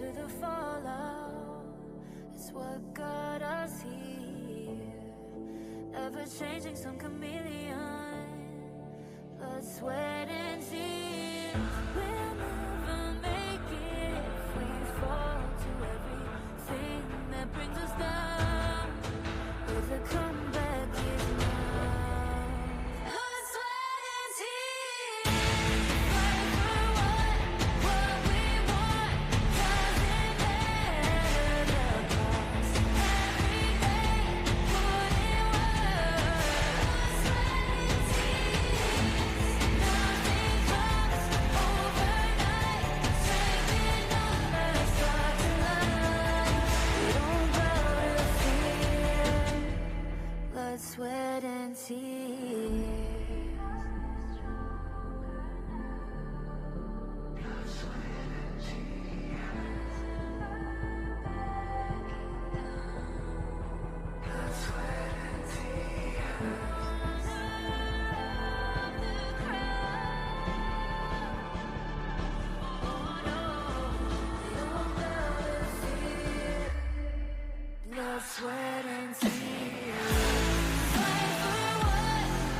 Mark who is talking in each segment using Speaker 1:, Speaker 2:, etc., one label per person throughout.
Speaker 1: to the fallout. It's what got us here. Ever changing, some chameleon. Blood, sweat, and tears. We'll never make it if we fall to everything that brings us down. If the comeback is now. Blood, sweat, and tears. Fight for what we want. Doesn't matter the cost. Every day, put in work. Blood, sweat, and tears. Nothing comes overnight. Strength in numbers, start to line. We don't bow to fear. Blood, sweat, and tears. Blood, sweat, and tears. Fight for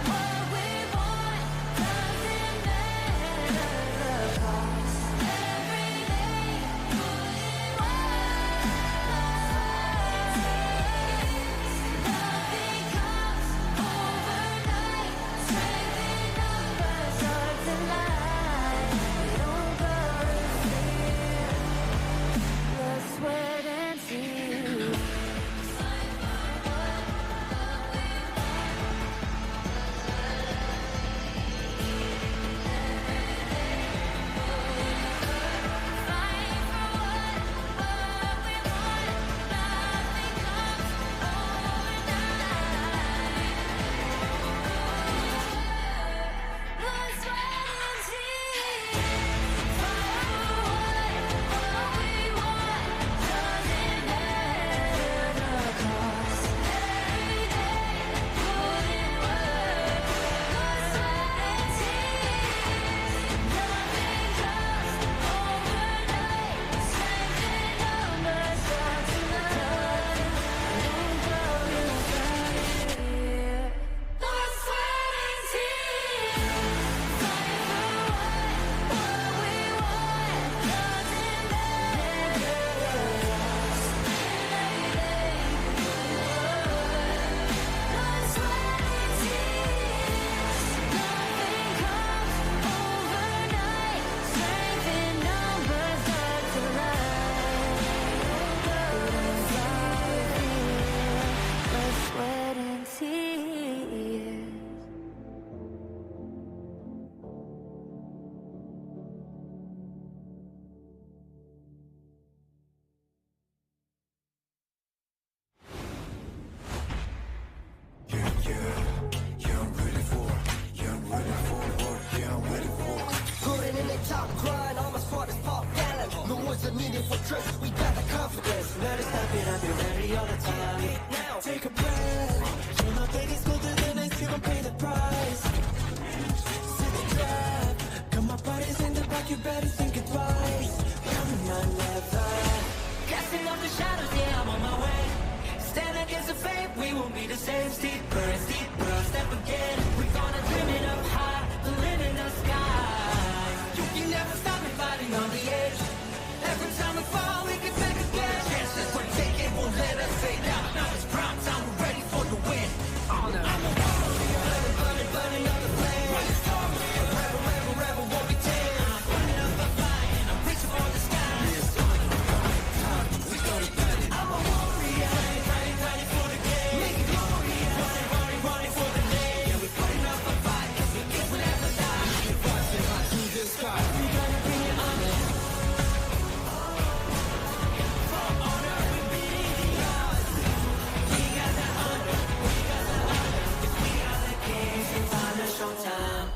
Speaker 1: what we want. Doesn't matter the cost. Every day, put in work. Nothing comes overnight. Strength in numbers, start to line. We don't bow to fear. Blood, sweat, and tears.
Speaker 2: Putting in the top grind, all my squad is pop gallant. No one's a meaningful trust, we got the confidence. Never stop it, I'll be ready all the time. Now, take a breath. You know that it's colder than ice, you gon' pay the price. See the trap, got my body's in the back, you better think it twice. Coming on never.
Speaker 3: Casting off the shadows, yeah, I'm on my way. Stand against the fate, we won't be the same. Steeper and steeper, I'll step again. We're gonna dream it up high, the limit in the sky. You can never stop me fighting on the edge. Every time we fall, we get back again. Chances we're taking won't let us fade out. Now it's prime time, we're ready for the win. Honor. I'm a warrior, burning, burning on the flame. Rebel, rebel, rebel, won't be tamed. I'm burning up a fire, and I'm reaching for the sky. I'm a warrior, ready, ready for the game. Make it glorious, running, running, running for the name. Yeah, we're putting up a fight, 'cause we guess we'll never die.
Speaker 2: Rising high to the sky.
Speaker 3: We gotta bring it on it. For honor, we're beating the odds. We got the honor, we got the honor. 'Cause we are the kings, it's on the showtime.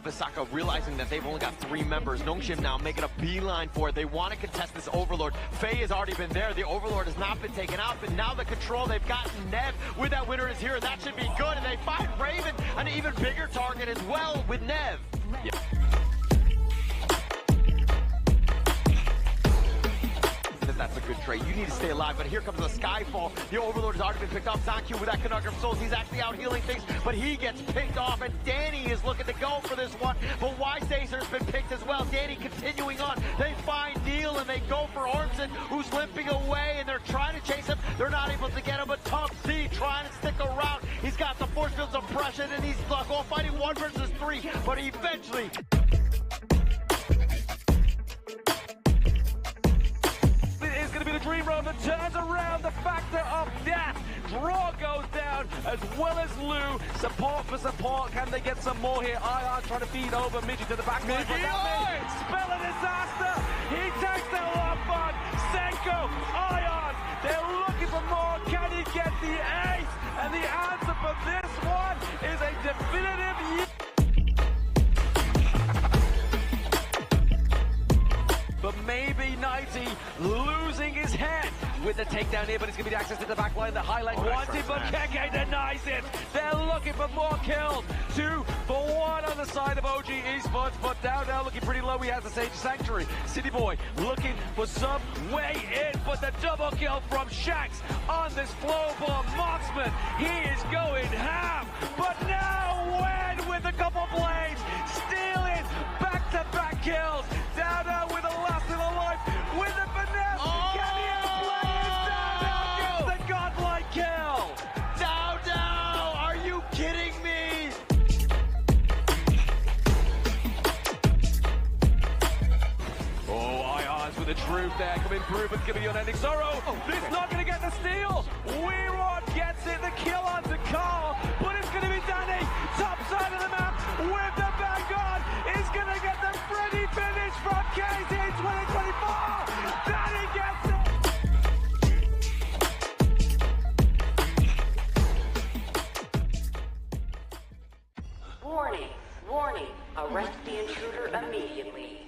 Speaker 4: Visaka realizing that they've only got 3 members. Nongshim now making a beeline for it. They want to contest this Overlord. Faye has already been there. The Overlord has not been taken out, but now the control, they've gotten Nev with that winner is here. That should be good, and they find Raven, an even bigger target as well with Nev. Yeah. That's a good trade. You need to stay alive, but here comes the Skyfall. The Overlord has already been picked off. Zancu with that Conundrum Souls. He's actually out healing things, but he gets picked off, and Danny is looking to go for this one. But Weisaser's been picked as well. Danny continuing on. They find Neil, and they go for Ormson, who's limping away, and they're trying to chase him. They're not able to get him, but Tom Z trying to stick around. He's got the force field suppression, and he's going fighting 1 versus 3, but eventually... Going to be the Dream Road that turns around the factor of death. Draw goes down as well as Lou. Support for support. Can they get some more here? IR trying to feed over Midget to the back line. Spell of disaster. He takes the love on. Senko, Ion. They're looking for more. Can he get the ace? And the answer for this one is a definitive yes. But maybe 90 losing his head with the takedown here, but it's going to be the access to the back line. The highlight wants it, but Keke denies it. They're looking for more kills. 2 for 1 on the side of OG Esports, but down now looking pretty low. He has the Sage Sanctuary. City Boy looking for some way in, but the double kill from Shax on this flowball marksman. He is going ham, but now Wen with a couple blades, stealing back-to-back kills. Down now with the last of the life, with the finesse. Can he play it? Down now gets the godlike kill. Down, are you kidding me? Oh, Ions with the truth there, coming through, but it's going to be unending sorrow. This not going to get the steal. Weirod gets it, the kill onto Carl, but it's going to be Danny, top side of the map, with the Vanguard. Is going to get the Freddy finish from KIC 2025. Danny gets it.
Speaker 5: Warning, warning, arrest the intruder immediately.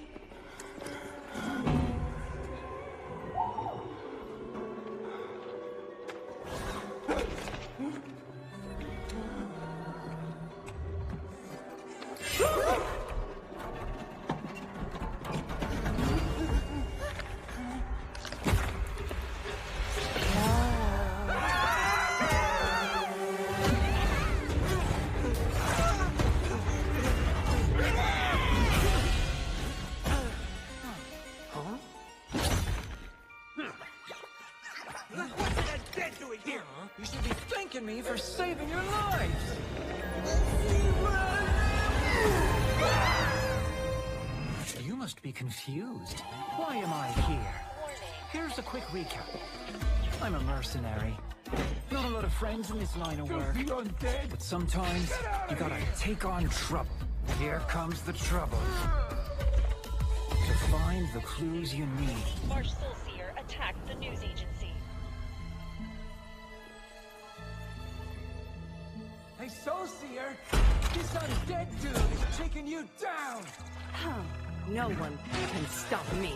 Speaker 6: You should be thanking me for saving your lives! You must be confused. Why am I here? Here's a quick recap. I'm a mercenary. Not a lot of friends in this line of work. But sometimes, you gotta take on trouble. Here comes the trouble. To find the clues you need.
Speaker 7: Marsh Solseer attacked the news agency.
Speaker 6: Hey, Solseer! This undead dude is taking you down!
Speaker 5: Huh. No one can stop me.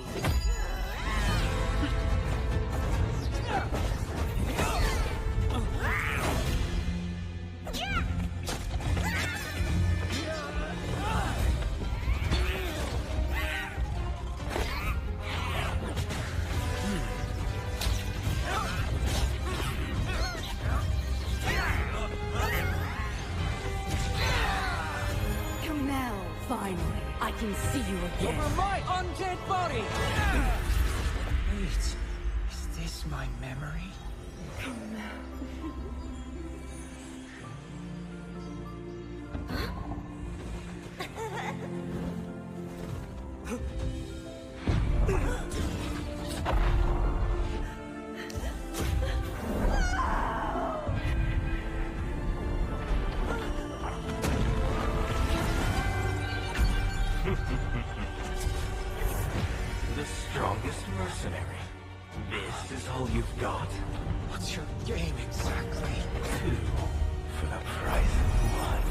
Speaker 5: Finally, I can see you again.
Speaker 6: Over my undead body! Wait, is this my memory?
Speaker 8: The strongest mercenary. This is all you've got?
Speaker 6: What's your game exactly?
Speaker 8: 2 for the price of 1.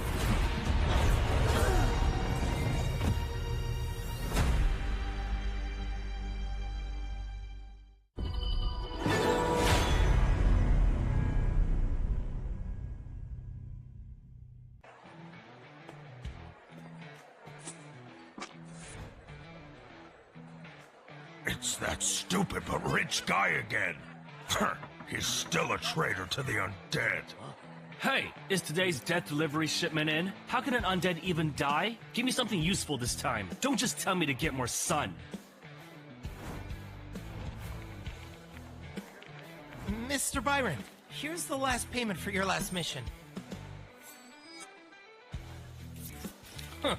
Speaker 9: It's that stupid but rich guy again. He's still a traitor to the undead.
Speaker 10: Hey, is today's death delivery shipment in? How can an undead even die? Give me something useful this time. Don't just tell me to get more sun.
Speaker 11: Mr. Byron, here's the last payment for your last mission.
Speaker 10: Huh.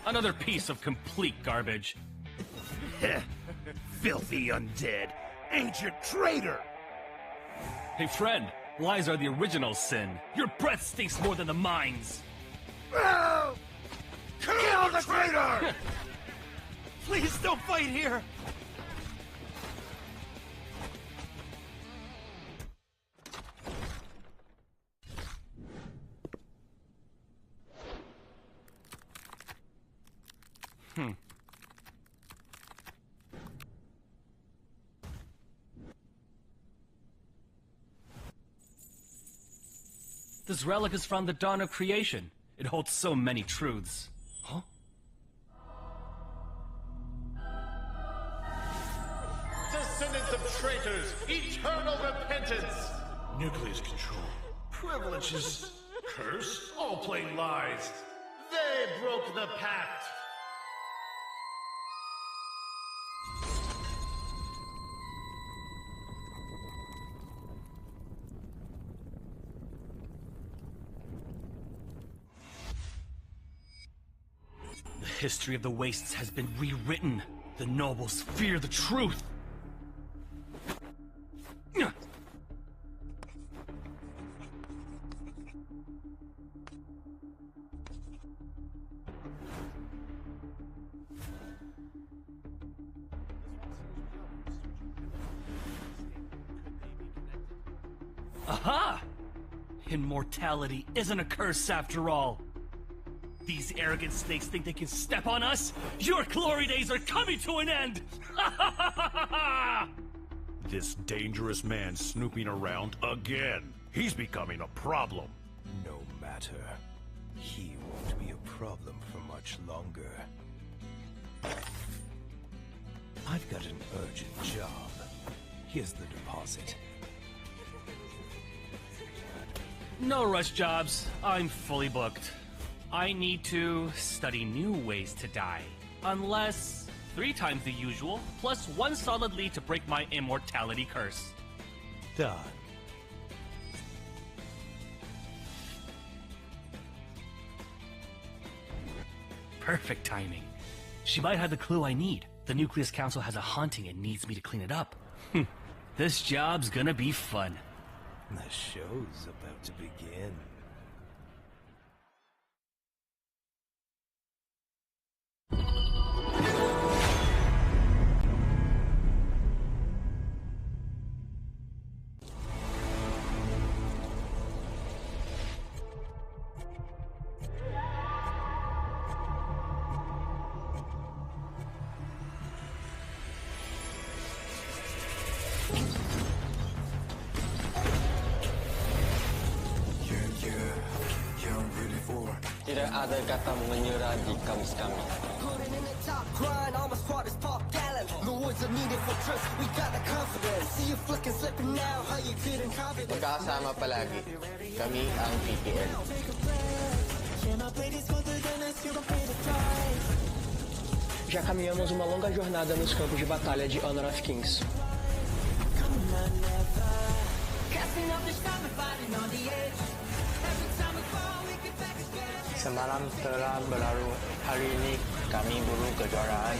Speaker 10: Another piece of complete garbage.
Speaker 9: Filthy undead. Ancient traitor!
Speaker 10: Hey friend, lies are the original sin. Your breath stinks more than the mines.
Speaker 9: Oh! Kill the traitor!
Speaker 11: Please don't fight here!
Speaker 10: This relic is from the dawn of creation. It holds so many truths. Huh?
Speaker 12: Descendants of traitors, eternal repentance!
Speaker 9: Nucleus control. Privileges.
Speaker 12: Curse, all plain lies. They broke the pact.
Speaker 10: The history of the Wastes has been rewritten. The nobles fear the truth. Aha! Immortality isn't a curse after all. These arrogant snakes think they can step on us? Your glory days are coming to an end!
Speaker 9: This dangerous man snooping around again. He's becoming a problem.
Speaker 13: No matter. He won't be a problem for much longer. I've got an urgent job. Here's the deposit.
Speaker 10: No rush jobs. I'm fully booked. I need to study new ways to die. Unless 3 times the usual, plus 1 solid lead to break my immortality curse.
Speaker 13: Done.
Speaker 10: Perfect timing. She might have the clue I need. The Nucleus Council has a haunting and needs me to clean it up. This job's gonna be fun.
Speaker 13: The show's about to begin.
Speaker 14: Tidak ada kata menyerah di kamus kami. Magkakasama palagi. Kami ang PPL. Já caminhamos uma longa jornada nos campos de batalha de Honor of Kings. Semalam telah berlalu, hari ini kami buru kejuaraan.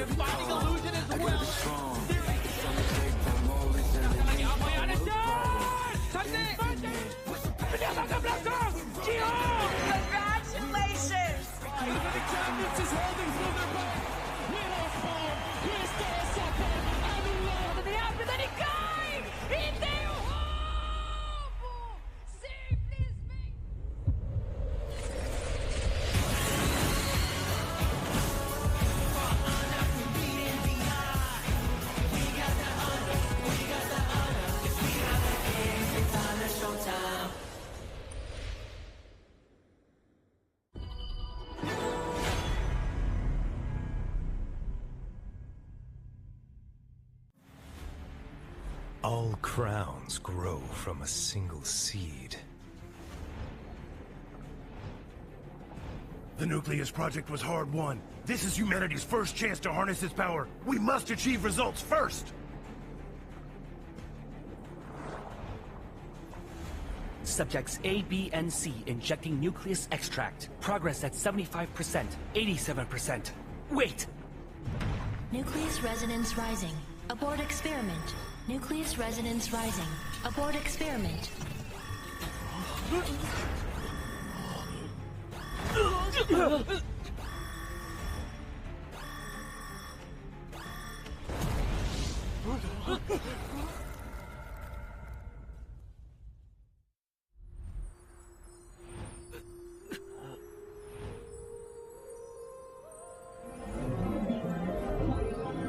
Speaker 3: Finding illusion as well.
Speaker 15: Congratulations!
Speaker 3: Ele abre, Dani cai! E tem o roubo! Simplesmente...
Speaker 13: crowns grow from a single seed.
Speaker 9: The Nucleus Project was hard won. This is humanity's first chance to harness its power. We must achieve results first!
Speaker 16: Subjects A, B, and C injecting nucleus extract. Progress at 75%, 87%. Wait!
Speaker 17: Nucleus resonance rising. Abort experiment. Nucleus resonance rising. Abort experiment.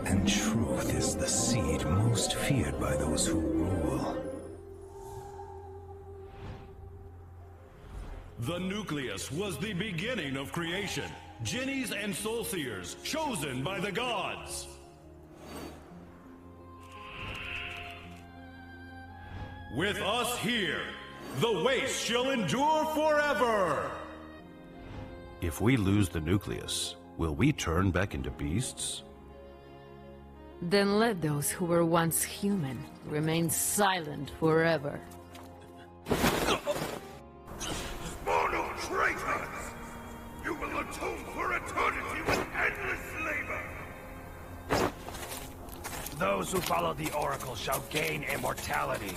Speaker 13: And truth is the seed most feared by those who rule.
Speaker 18: The nucleus was the beginning of creation. Jinnies and soul seers, chosen by the gods. With us here, the waste shall endure forever.
Speaker 19: If we lose the nucleus, will we turn back into beasts?
Speaker 5: Then let those who were once human remain silent forever.
Speaker 9: Mono traitors! You will atone for eternity with endless labor! Those who follow the Oracle shall gain immortality.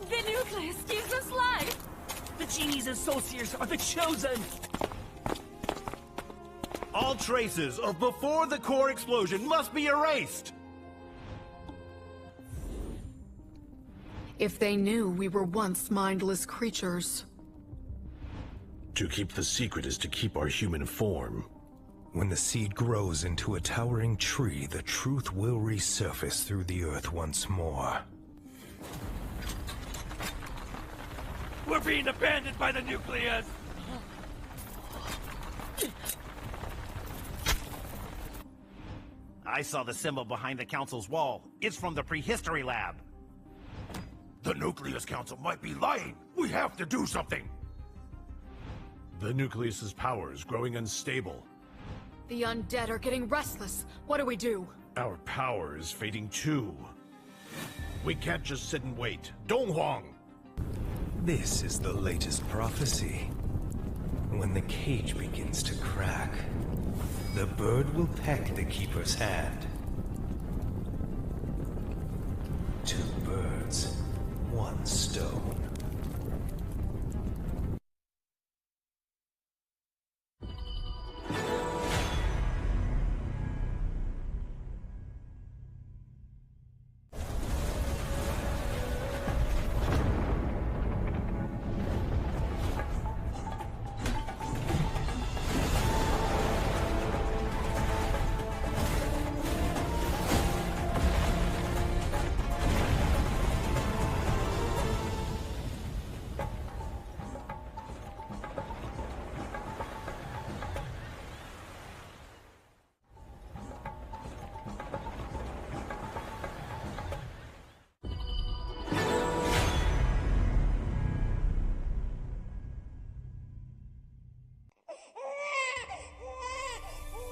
Speaker 5: The nucleus gives us life!
Speaker 16: The genies and soulseers are the chosen!
Speaker 12: All traces of before the core explosion must be erased!
Speaker 20: If they knew we were once mindless creatures.
Speaker 9: To keep the secret is to keep our human form.
Speaker 13: When the seed grows into a towering tree, the truth will resurface through the earth once more.
Speaker 4: We're being abandoned by the nucleus!
Speaker 12: I saw the symbol behind the council's wall. It's from the prehistory lab.
Speaker 9: The Nucleus Council might be lying! We have to do something!
Speaker 21: The Nucleus's power is growing unstable.
Speaker 20: The undead are getting restless. What do we do?
Speaker 21: Our power is fading too. We can't just sit and wait. Donghuang!
Speaker 13: This is the latest prophecy. When the cage begins to crack, the bird will peck the keeper's hand. 2 birds, 1 stone.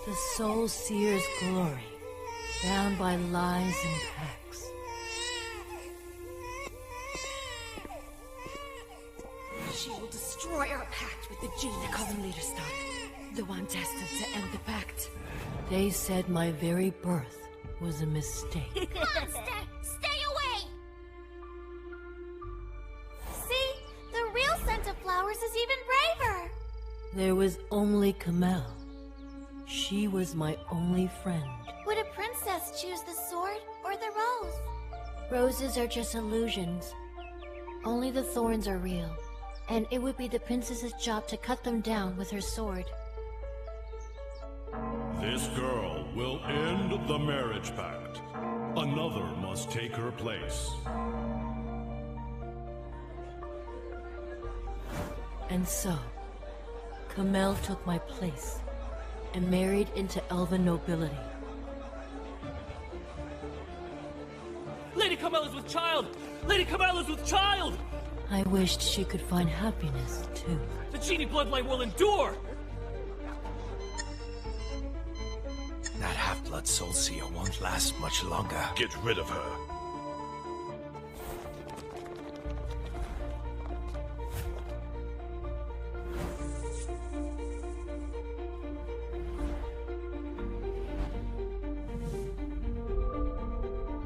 Speaker 5: The soul seer's glory, bound by lies and pacts.
Speaker 20: She will destroy our pact with the gene.
Speaker 5: The coven leader stopped, the one destined to end the pact. They said my very birth was a mistake.
Speaker 1: Come on, stay away! See? The real scent of flowers is even braver!
Speaker 5: There was only Kamel. She was my only friend.
Speaker 1: Would a princess choose the sword or the rose?
Speaker 17: Roses are just illusions. Only the thorns are real. And it would be the princess's job to cut them down with her sword.
Speaker 18: This girl will end the marriage pact. Another must take her place.
Speaker 5: And so, Kamel took my place and married into elven nobility.
Speaker 16: Lady Kamel is with child!
Speaker 10: Lady Camilla's with child!
Speaker 5: I wished she could find happiness, too.
Speaker 10: The genie bloodline will endure!
Speaker 13: That half-blood soul seer won't last much longer.
Speaker 21: Get rid of her.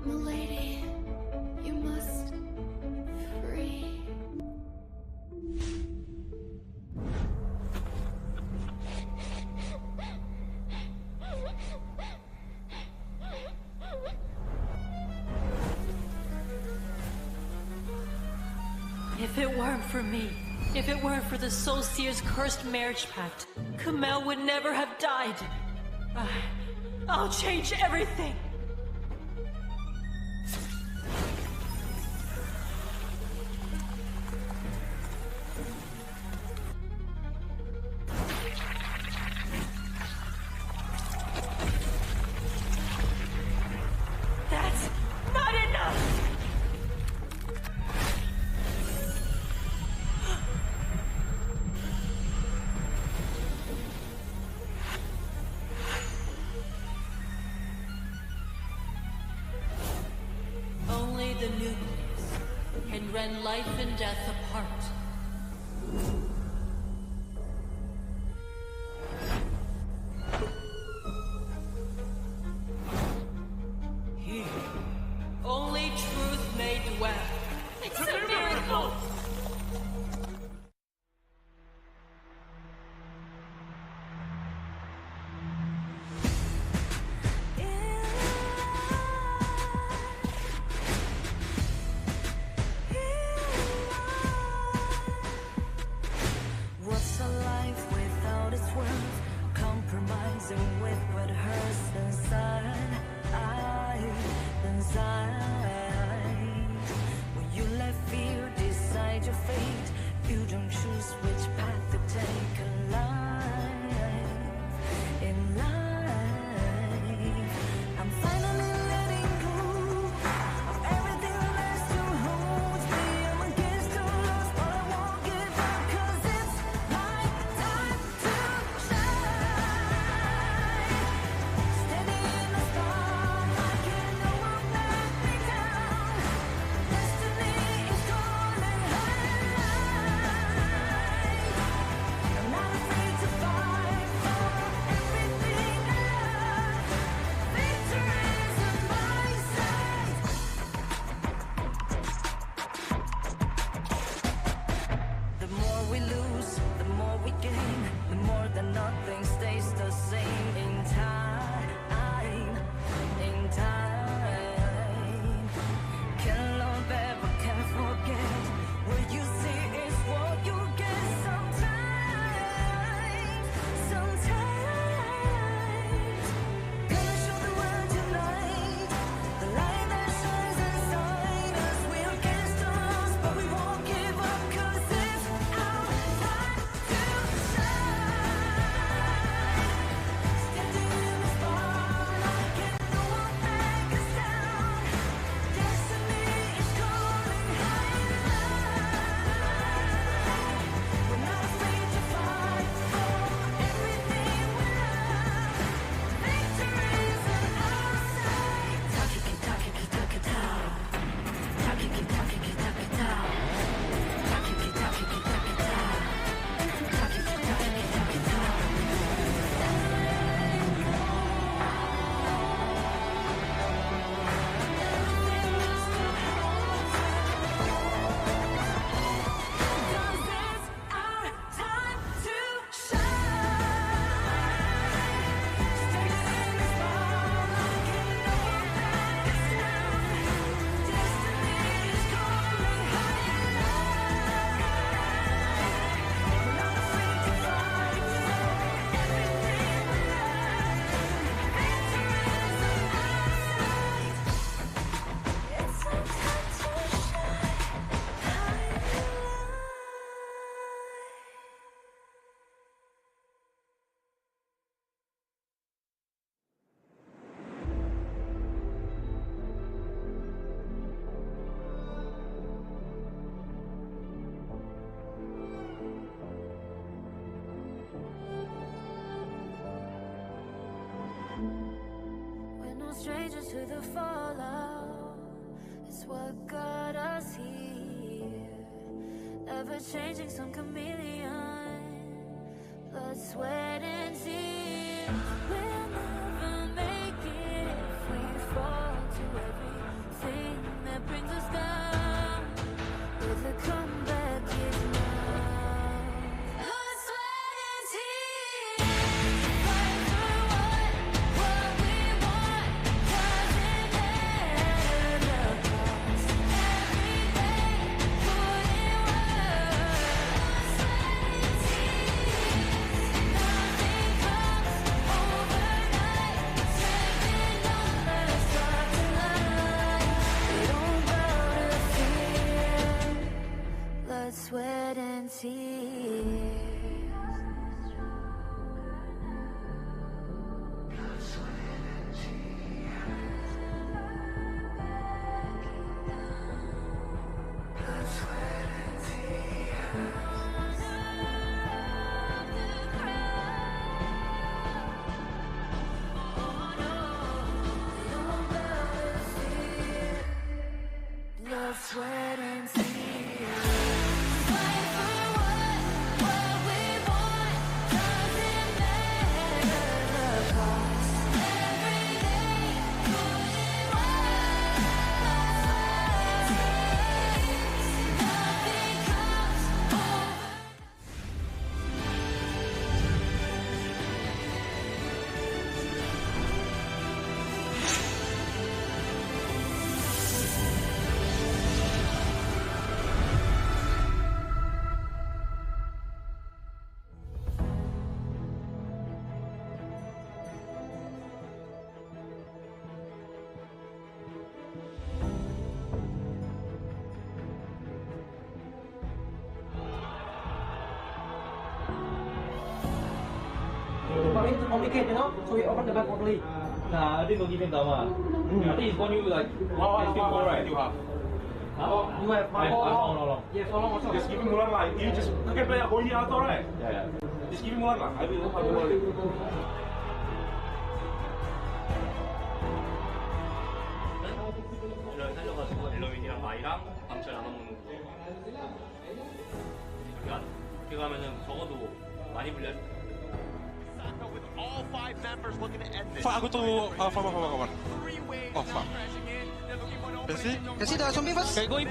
Speaker 1: Milady, you must free.
Speaker 5: If it weren't for me, if it weren't for the Soul Seer's cursed marriage pact, Kamel would never have died. I'll change everything. That's not enough! Only the nucleus can rend life and death apart. Here, only truth may dwell. It's a miracle!
Speaker 3: strangers to the fallout. It's what got us here. Ever changing, some chameleon. Blood, sweat, and tears. We'll never make it if we fall to everything that brings us down. With a comeback is now. Blood, sweat, and tears. Fight for what we want. Doesn't matter the cost. Every day, put in work. Blood, sweat, and tears. Nothing comes overnight. Second on the start to life. We don't bow to fear. Blood, sweat, and tears. Blood, sweat, and tears. Fight for what we want. Doesn't matter the cost. Every day, put in work. Blood, sweat, and tears. Nothing comes over.
Speaker 2: For him to communicate, you know, so we open the back properly.
Speaker 22: Nah, I think don't give him down. I think he's going you like
Speaker 2: Wow,
Speaker 22: right?
Speaker 2: you have.
Speaker 22: Huh?
Speaker 2: You have my
Speaker 22: long.
Speaker 2: Yes, how long also?
Speaker 22: Just give him one line. You just can play going out, right? Yeah. Just give him one line. I will.
Speaker 23: 살려가지고 엘러민이랑 마이랑 밤철 나눠 먹는 거. 그러니까 그렇게 가면은 적어도 많이 불렸을 거야.
Speaker 24: With all 5 members looking to end this.
Speaker 25: Pak, aku tuh kawan. Oh, fuck.
Speaker 2: Kasi dah zombie first.
Speaker 23: Okay, going.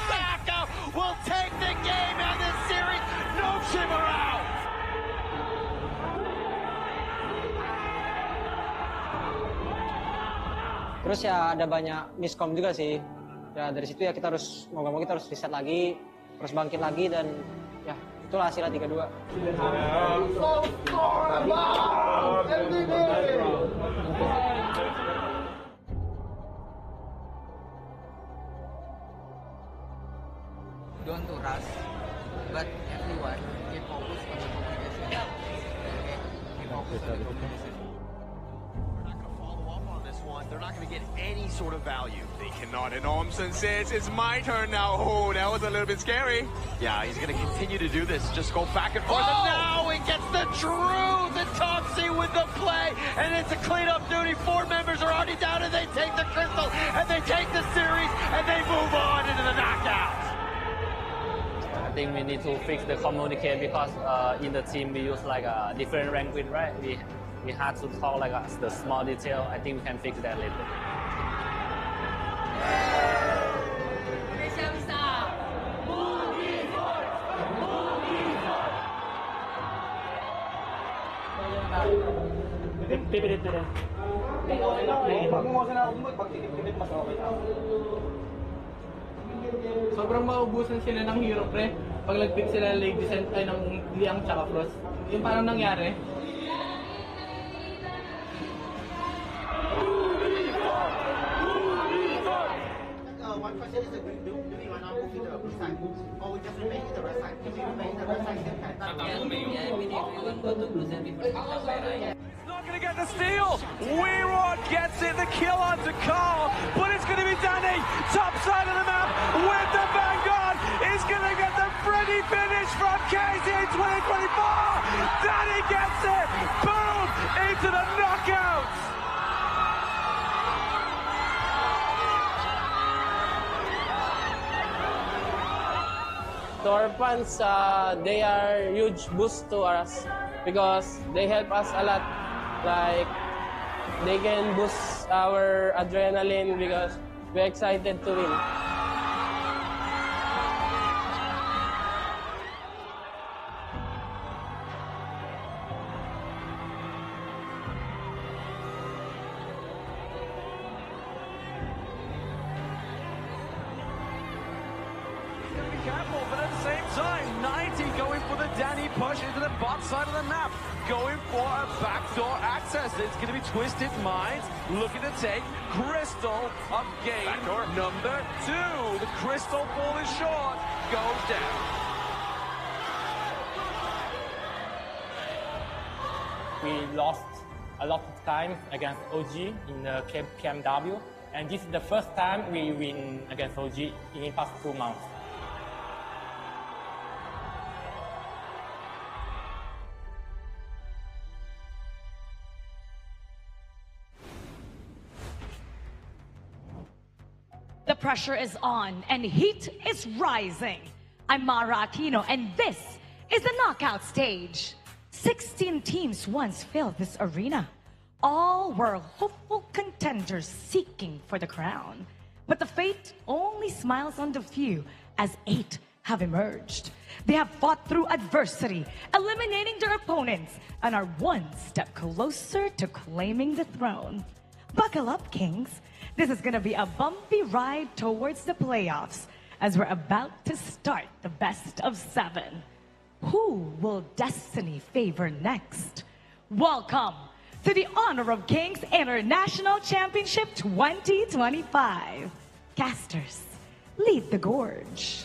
Speaker 24: Saka will take the game and this series. No shimmer out.
Speaker 14: Terus ya ada banyak miskom juga sih. Ya dari situ ya kita harus mau gak mau kita harus reset lagi, terus bangkit lagi dan ya itulah hasilnya 3-2.
Speaker 26: Don't to rush, but everyone keep focus on the communication. Okay, keep focus on the communication.
Speaker 24: They're not going to get any sort of value. They cannot. And Omsen says, it's my turn now. Oh, that was a little bit scary. Yeah, he's going to continue to do this. Just go back and forth. And now he gets the truth. And Topsy with the play. And it's a cleanup duty. 4 members are already down, and they take the crystal. And they take the series. And they move on into the knockouts.
Speaker 23: I think we need to fix the communicate because in the team we use like a different language, right? We had to talk like the small detail. I think we can fix that later.
Speaker 2: Sobrang maubusan sila ng hero, pre. Pag nag-pick sila ng Lady Descent ay ng Liang tsaka Frost. Yung parang nangyari.
Speaker 27: One question is, do we want to move to the blue side? Or we just remain in the red side? If we remain in the red side, then
Speaker 4: He's not going to get the steal. Weirod gets it, the kill onto Carl, but it's going to be Danny, top side of the map, with the Vanguard. He's going to get the Freddy finish from KIC2025. Danny gets it! Boom! Into the knockouts!
Speaker 14: To our fans, they are huge boost to us because they help us a lot. Like, they can boost our adrenaline because we're excited to win.
Speaker 4: Careful, but at the same time, 90 going for the Danny push into the bot side of the map, going for a backdoor access. It's going to be Twisted Minds looking to take Crystal of game number 2. The Crystal ball is short, goes down.
Speaker 6: We lost a lot of time against OG in the KIC2025, and this is the first time we win against OG in the past 2 months.
Speaker 7: The pressure is on and heat is rising. I'm Mara Aquino and this is the knockout stage. 16 teams once filled this arena. All were hopeful contenders seeking for the crown. But the fate only smiles on the few as 8 have emerged. They have fought through adversity, eliminating their opponents, and are one step closer to claiming the throne. Buckle up, Kings. This is going to be a bumpy ride towards the playoffs as we're about to start the best of 7. Who will destiny favor next? Welcome to the Honor of Kings International Championship 2025. Casters, lead the gorge.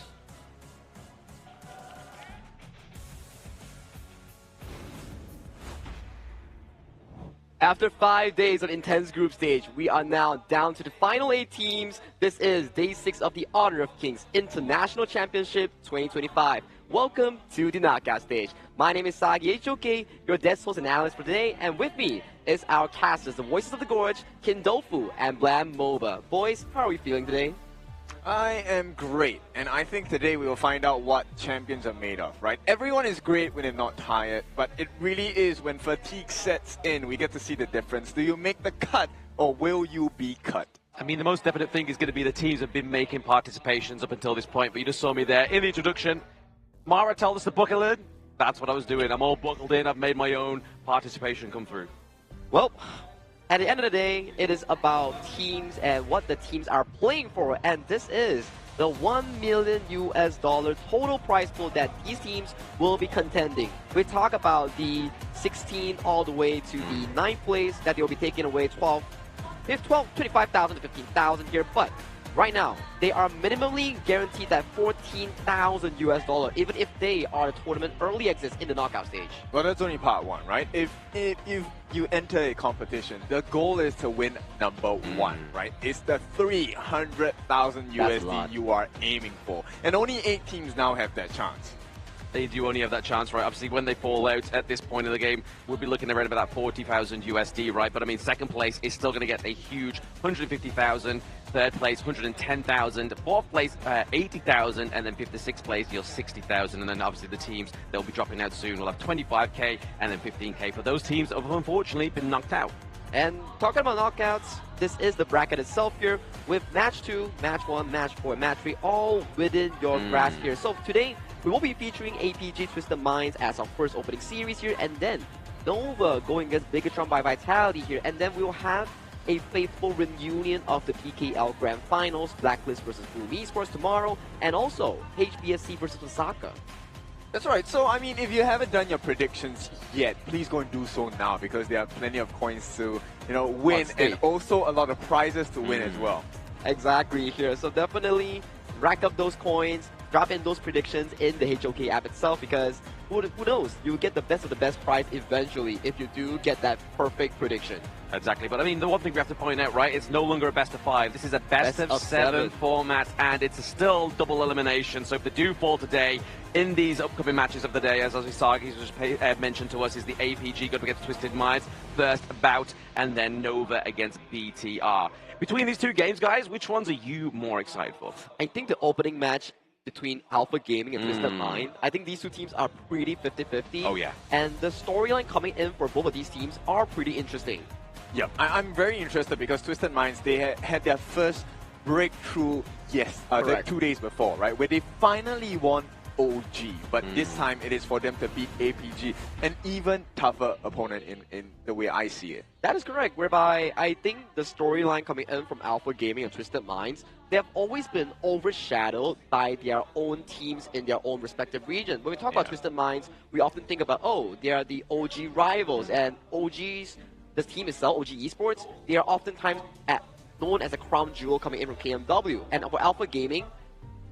Speaker 8: After 5 days of intense group stage, we are now down to the final 8 teams. This is day 6 of the Honor of Kings International Championship 2025. Welcome to the knockout stage. My name is Sagi HOK, your guest host and analyst for today, and with me is our casters, the voices of the gorge, Kindofu and Blam Moba. Boys, how are we feeling today?
Speaker 24: I am great, and I think today we will find out what champions are made of, right? Everyone is great when they're not tired, but it really is when fatigue sets in, we get to see the difference. Do you make the cut, or will you be cut?
Speaker 4: I mean, the most definite thing is going to be the teams have been making participations up until this point, but you just saw me there in the introduction. Mara told us to buckle in. That's what I was doing. I'm all buckled in. I've made my own participation come through.
Speaker 8: Well, at the end of the day, it is about teams and what the teams are playing for, and this is the $1 million total prize pool that these teams will be contending. We talk about the 16 all the way to the 9th place that they'll be taking away 25,000 to 15,000 here, but right now they are minimally guaranteed that $14,000 even if they are the tournament early exits in the knockout stage.
Speaker 24: Well, that's only part 1, right? If you enter a competition, the goal is to win number 1, right? It's the 300,000 USD you are aiming for, and only 8 teams now have that chance.
Speaker 4: They do only have that chance, right? Obviously, when they fall out at this point in the game, we'll be looking around about that 40,000 USD, right? But I mean, second place is still going to get a huge 150,000. Third place, 110,000. Fourth place, 80,000. And then 56th place, you're 60,000. And then obviously the teams that will be dropping out soon will have 25K and then 15K for those teams that have unfortunately been knocked out.
Speaker 8: And talking about knockouts, this is the bracket itself here with match 2, match 1, match 4, and match 3 all within your grasp here. So today, we will be featuring APG Twisted Minds as our first opening series here, and then Nova going against Bigetron by Vitality here, and then we will have a faithful reunion of the PKL Grand Finals, Blacklist versus Bloom Esports tomorrow, and also HBSC versus Osaka.
Speaker 24: That's right. So, I mean, if you haven't done your predictions yet, please go and do so now because there are plenty of coins to, win and also a lot of prizes to win as well.
Speaker 8: Exactly here. So definitely rack up those coins, drop in those predictions in the HOK app itself because who knows? You'll get the best of the best prize eventually if you do get that perfect prediction.
Speaker 4: Exactly, but I mean, the one thing we have to point out, right, it's no longer a best of 5. This is a best of 7 format, and it's still double elimination. So if they do fall today, in these upcoming matches of the day, as Osisagi just mentioned to us, is the APG going against Twisted Minds, first bout, and then Nova against BTR. Between these two games, guys, which ones are you more excited for?
Speaker 8: I think the opening match between Alpha Gaming and Twisted Mind, I think these two teams are pretty 50-50.
Speaker 4: Oh, yeah.
Speaker 8: And the storyline coming in for both of these teams are pretty interesting.
Speaker 9: Yeah, I'm very interested because Twisted Minds, they had their first breakthrough, 2 days before, right? Where they finally won OG, but this time it is for them to beat APG, an even tougher opponent in the way I see it.
Speaker 8: That is correct, whereby I think the storyline coming in from Alpha Gaming and Twisted Minds, they have always been overshadowed by their own teams in their own respective region. When we talk about Twisted Minds, we often think about, oh, they are the OG rivals, and OG's, the team itself, OG Esports, they are oftentimes known as a crown jewel coming in from KMW. And for Alpha Gaming,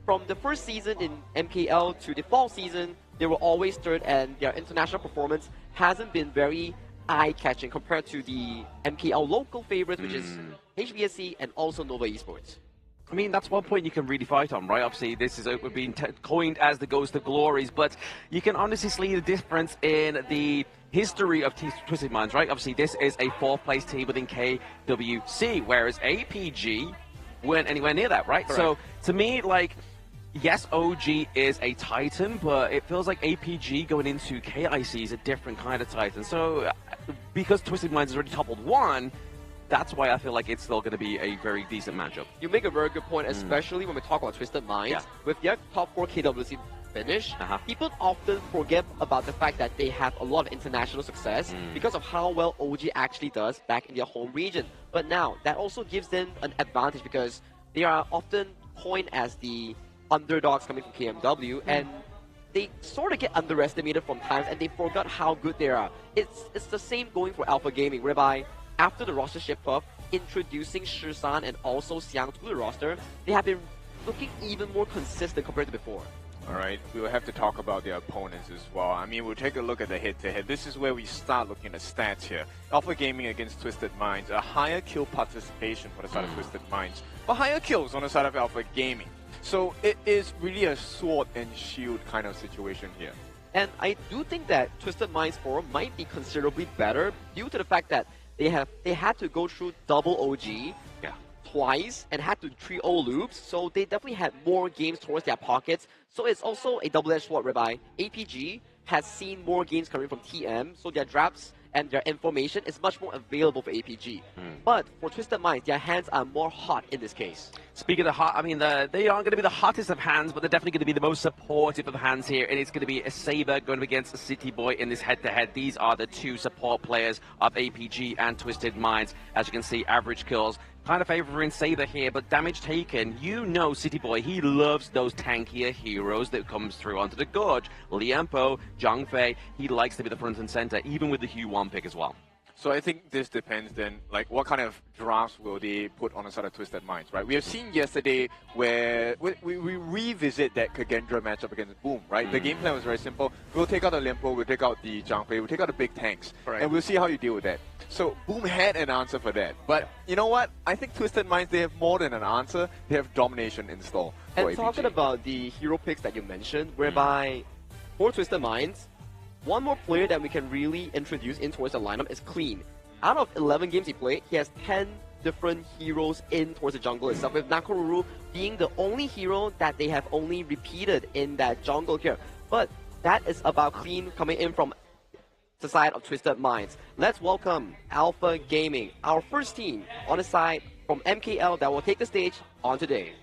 Speaker 8: from the first season in MKL to the fall season, they were always third, and their international performance hasn't been very eye-catching compared to the MKL local favorites, which is HBSC and also Nova Esports.
Speaker 4: I mean, that's one point you can really fight on, right? Obviously, this is being coined as the Ghost of Glories, but you can honestly see the difference in the history of Twisted Minds, right? Obviously, this is a 4th place team within KWC, whereas APG weren't anywhere near that, right? Correct. So, to me, like, yes, OG is a Titan, but it feels like APG going into KIC is a different kind of Titan. So, because Twisted Minds has already toppled 1, that's why I feel like it's still going to be a very decent matchup.
Speaker 8: You make a very good point, especially when we talk about Twisted Minds. With their top 4 KWC finish, people often forget about the fact that they have a lot of international success because of how well OG actually does back in their home region. But now, that also gives them an advantage because they are often coined as the underdogs coming from KMW, and they sort of get underestimated from times, and they forgot how good they are. It's the same going for Alpha Gaming, whereby after the roster shift-off, introducing Shisan and also Xiang to the roster, they have been looking even more consistent compared to before.
Speaker 9: All right, we will have to talk about their opponents as well. I mean, we'll take a look at the head-to-head. This is where we start looking at stats here. Alpha Gaming against Twisted Minds, a higher kill participation for the side of Twisted Minds, but higher kills on the side of Alpha Gaming. So it is really a sword and shield kind of situation here.
Speaker 8: And I do think that Twisted Minds 4 might be considerably better due to the fact that they had to go through double OG twice and had to 3-0 loops, so they definitely had more games towards their pockets. So it's also a double-edged sword whereby APG has seen more games coming from TM, so their drafts and their information is much more available for APG. But for Twisted Minds, their hands are more hot in this case.
Speaker 4: Speaking of the hot, I mean, they aren't going to be the hottest of hands, but they're definitely going to be the most supportive of hands here, and it's going to be a Saber going up against a City Boy in this head-to-head. These are the 2 support players of APG and Twisted Minds. As you can see, average kills kind of favoring Saber here, but damage taken, you know City Boy, he loves those tankier heroes that comes through onto the Gorge. Liempo, Zhang Fei, he likes to be the front and center, even with the Hue 1 pick as well.
Speaker 9: So I think this depends then, like what kind of drafts will they put on the side of Twisted Minds, right? We have seen yesterday where we revisit that Kagendra matchup against Boom, right? The game plan was very simple. We'll take out the Limpo, we'll take out the Zhang Fei, we'll take out the big tanks, and we'll see how you deal with that. So Boom had an answer for that. But you know what? I think Twisted Minds, they have more than an answer. They have domination in store.
Speaker 8: And talking about the hero picks that you mentioned, whereby for Twisted Minds, one more player that we can really introduce in towards the lineup is Clean. Out of 11 games he played, he has 10 different heroes in towards the jungle itself, with Nakoruru being the only hero that they have only repeated in that jungle here. But that is about Clean coming in from the side of Twisted Minds. Let's welcome Alpha Gaming, our first team on the side from MKL that will take the stage on today.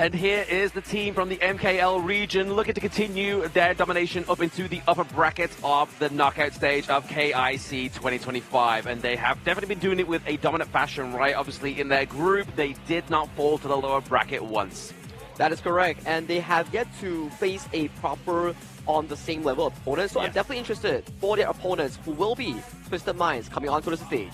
Speaker 11: And here is the team from the MKL region looking to continue their domination up into the upper bracket of the knockout stage of KIC 2025. And they have definitely been doing it with a dominant fashion, right? Obviously, in their group, they did not fall to the lower bracket once.
Speaker 8: That is correct. And they have yet to face a proper on the same level opponent. So I'm definitely interested for their opponents who will be Twisted Minds coming onto the stage.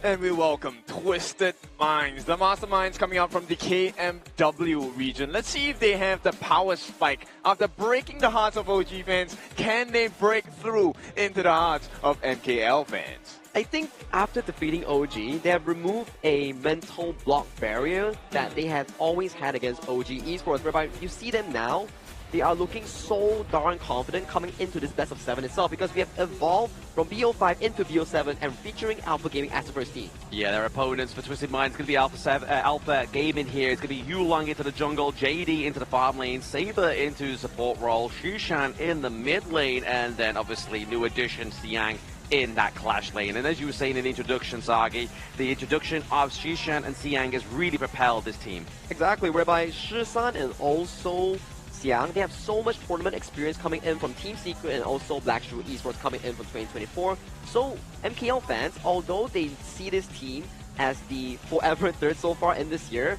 Speaker 9: And we welcome Twisted Minds, the masterminds coming out from the KMW region. Let's see if they have the power spike. After breaking the hearts of OG fans, can they break through into the hearts of MKL fans?
Speaker 8: I think after defeating OG, they have removed a mental block barrier that they have always had against OG Esports, whereby you see them now, they are looking so darn confident coming into this best of 7 itself because we have evolved from BO5 into BO7 and featuring Alpha Gaming as the first team.
Speaker 11: Yeah, their opponents for Twisted Minds is going to be Alpha Gaming here. It's going to be Yulong into the jungle, JD into the farm lane, Saber into support role, Shushan in the mid lane, and then obviously new addition Xiang in that clash lane. And as you were saying in the introduction, Sagi, the introduction of Shushan and Xiang has really propelled this team.
Speaker 8: Exactly, whereby Shisan and also Xiang, they have so much tournament experience coming in from Team Secret and also Black Shoe Esports coming in from 2024. So MKL fans, although they see this team as the forever third so far in this year,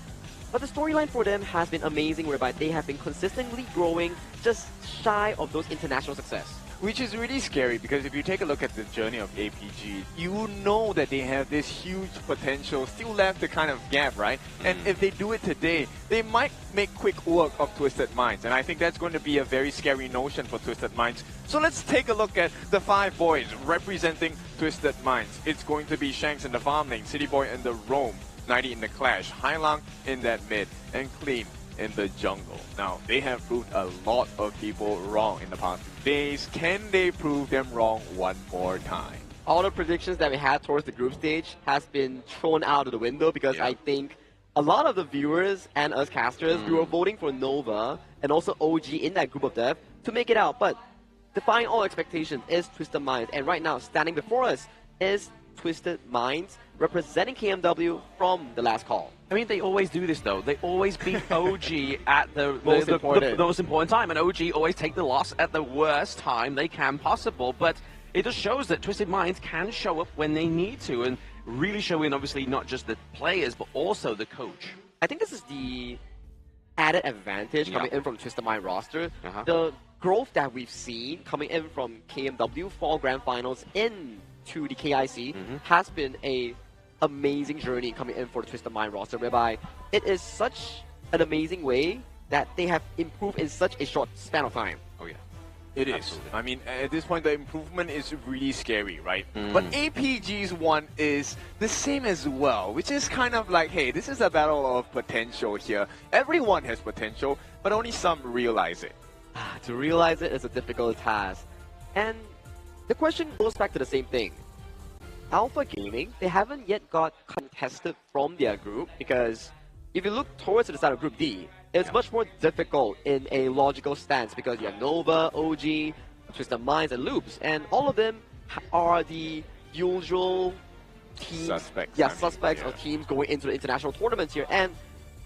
Speaker 8: but the storyline for them has been amazing, whereby they have been consistently growing just shy of those international success.
Speaker 9: Which is really scary because if you take a look at the journey of APG, you know that they have this huge potential still left to kind of gap, right? And if they do it today, they might make quick work of Twisted Minds. And I think that's going to be a very scary notion for Twisted Minds. So let's take a look at the 5 boys representing Twisted Minds. It's going to be Shanks in the farm lane, City Boy in the roam, 90 in the clash, Hailang in that mid, and Clean in the jungle. Now, they have proved a lot of people wrong in the past days. Can they prove them wrong one more time?
Speaker 8: All the predictions that we had towards the group stage has been thrown out of the window because I think a lot of the viewers and us casters, we were voting for Nova and also OG in that group of death to make it out. But defying all expectations is Twisted Minds. And right now, standing before us is Twisted Minds representing KMW from the last call.
Speaker 11: I mean, they always do this though. They always beat OG at the
Speaker 8: most
Speaker 11: important time, and OG always take the loss at the worst time they can possible. But it just shows that Twisted Minds can show up when they need to, and really showing obviously not just the players but also the coach.
Speaker 8: I think this is the added advantage coming in from Twisted Mind roster. The growth that we've seen coming in from KMW Fall Grand Finals into the KIC has been a amazing journey coming in for the Twisted Mind roster, whereby it is such an amazing way that they have improved in such a short span of time.
Speaker 11: Oh yeah.
Speaker 9: It is. I mean, at this point, the improvement is really scary, right? But APG's one is the same as well, which is kind of like, hey, this is a battle of potential here. Everyone has potential, but only some realize it.
Speaker 8: To realize it is a difficult task. And the question goes back to the same thing. Alpha Gaming, they haven't yet got contested from their group because if you look towards the side of Group D, it's much more difficult in a logical stance because you have Nova, OG, Twisted Minds, and Loops, and all of them are the usual teams,
Speaker 9: suspects
Speaker 8: or teams going into the international tournaments here. And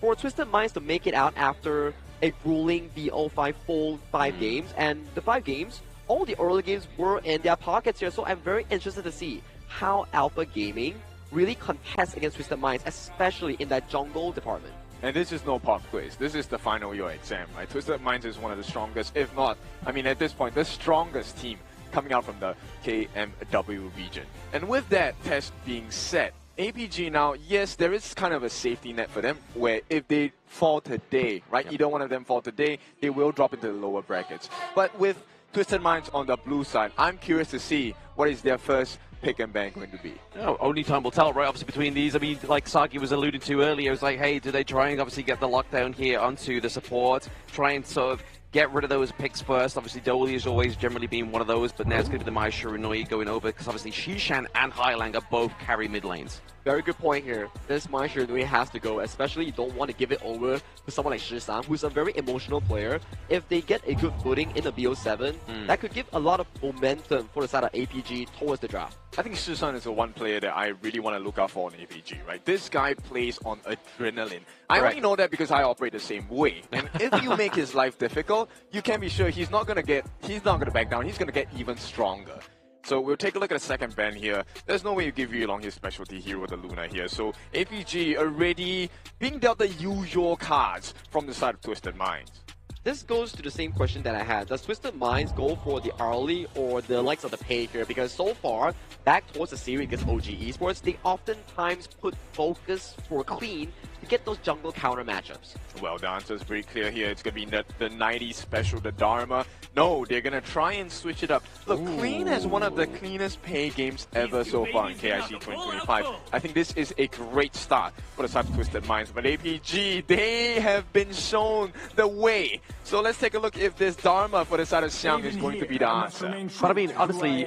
Speaker 8: for Twisted Minds to make it out after a grueling BO5 full 5 games, and the 5 games, all the early games were in their pockets here, so I'm very interested to see how Alpha Gaming really contests against Twisted Minds, especially in that jungle department.
Speaker 9: And this is no pop quiz. This is the final year exam, right? Twisted Minds is one of the strongest, if not, I mean, at this point, the strongest team coming out from the KMW region. And with that test being set, APG now, yes, there is kind of a safety net for them where if they fall today, right, either one of them fall today, they will drop into the lower brackets. But with Twisted Minds on the blue side, I'm curious to see what is their first pick and ban going to be.
Speaker 11: Oh, only time will tell, right? Obviously, between these, I mean, like Saki was alluding to earlier, it was like, hey, do they try and obviously get the lockdown here onto the support, try and sort of get rid of those picks first? Obviously, Dolly has always generally been one of those, but now it's going to be the Mai Shiranui going over, because obviously Shishan and Highlang are both carry mid lanes.
Speaker 8: Very good point here. This Mai Shiranui has to go, especially you don't want to give it over to someone like Shisan, who's a very emotional player. If they get a good footing in the BO7, that could give a lot of momentum for the side of APG towards the draft.
Speaker 9: I think Shisan is the one player that I really want to look out for on APG, right? This guy plays on adrenaline. I only know that because I operate the same way. And if you make his life difficult, you can be sure he's not going to back down. He's going to get even stronger. So we'll take a look at the second ban here. There's no way you give Yulong his specialty hero, the Luna here. So APG already being dealt the usual cards from the side of Twisted Minds.
Speaker 8: This goes to the same question that I had. Does Twisted Minds go for the early or the likes of the pay here? Because so far, back towards the series against OG Esports, they oftentimes put focus for clean to get those jungle counter matchups.
Speaker 9: Well, the answer is pretty clear here. It's going to be the 90 special, the Dharma. No, they're going to try and switch it up. Look, Clean has one of the cleanest pay games ever so far in KIC2025. I think this is a great start for the side of Twisted Minds. But APG, they have been shown the way. So let's take a look if this Dharma for the side of Xiang is going to be the answer.
Speaker 11: But I mean, honestly,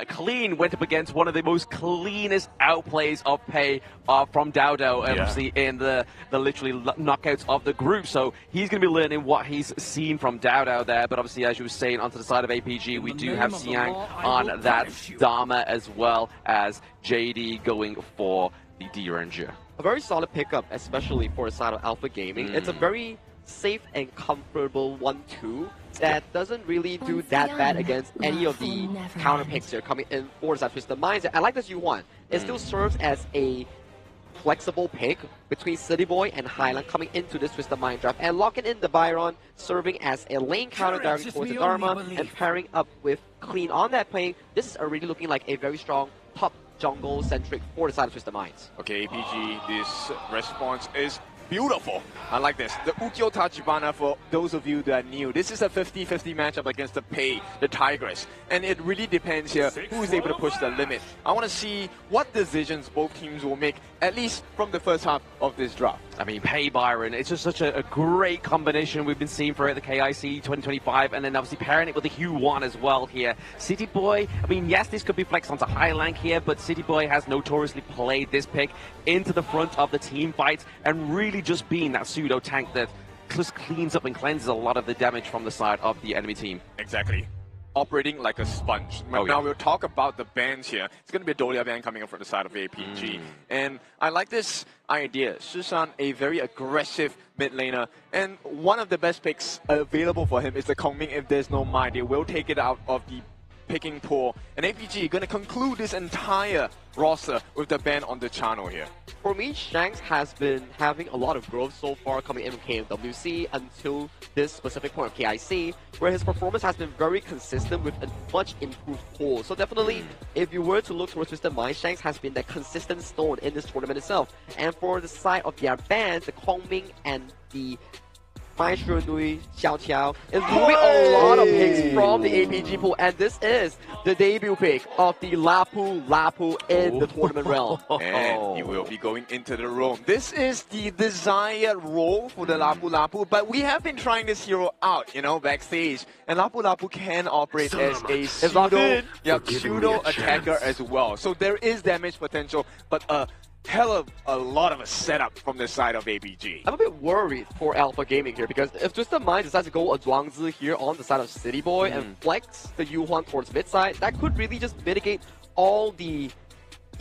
Speaker 11: Clean went up against one of the most cleanest outplays of pay from Dowdow, obviously, in the literally knockouts of the group. So he's going to be learning what he's seen from Dowdow there. But obviously, as you were saying, onto the side of APG, we do have Xiang on that Dharma, as well as JD going for the D-Ranger.
Speaker 8: A very solid pickup, especially for the side of Alpha Gaming. It's a very safe and comfortable 1-2 that doesn't really do that bad against any of the counter picks here coming in for the side of Twisted Minds. I like this U1. It still serves as a flexible pick between City Boy and Highland coming into this Twisted Mind draft, and locking in the Byron, serving as a lane counter directly towards the Dharma, and pairing up with Clean on that play. This is already looking like a very strong top jungle centric for the side of Twisted Minds.
Speaker 9: Okay, APG, this response is beautiful. I like this. The Ukyo Tachibana, for those of you that are new, this is a 50-50 matchup against the Pei, the Tigress. And it really depends here who is able to push the limit. I want to see what decisions both teams will make, at least from the first half of this draft.
Speaker 11: I mean, Pei Byron, it's just such a great combination we've been seeing for the KIC 2025, and then obviously pairing it with the Hue 1 as well here. City Boy, I mean, yes, this could be flexed onto Highland here, but City Boy has notoriously played this pick into the front of the team fight, and really just being that pseudo tank that just cleans up and cleanses a lot of the damage from the side of the enemy team.
Speaker 9: Exactly. Operating like a sponge. Now we'll talk about the bans here. It's going to be a Dolia ban coming up from the side of APG. And I like this idea. Shisan, a very aggressive mid laner. And one of the best picks available for him is the Kongming if there's no Mai. They will take it out of the picking pool. And APG going to conclude this entire roster with the ban on the channel here.
Speaker 8: For me, Shanks has been having a lot of growth so far coming in from KMWC until this specific point of KIC, where his performance has been very consistent with a much improved pool. So definitely, if you were to look towards Twisted Mind, Shanks has been that consistent stone in this tournament itself. And for the side of their bans, the Kongming and the Mai Shiranui, Xiao Qiao is moving a lot of picks from the APG pool, and this is the debut pick of the Lapu in the tournament realm.
Speaker 9: And he will be going into the roam. This is the desired role for the Lapu, but we have been trying this hero out, you know, backstage. And Lapu can operate as a pseudo attacker as well. So there is damage potential, but hell of a lot of a setup from the side of APG.
Speaker 8: I'm a bit worried for Alpha Gaming here, because if Twisted Mind decides to go a Zhuangzi here on the side of City Boy and flex the Yuhuan towards mid side, that could really just mitigate all the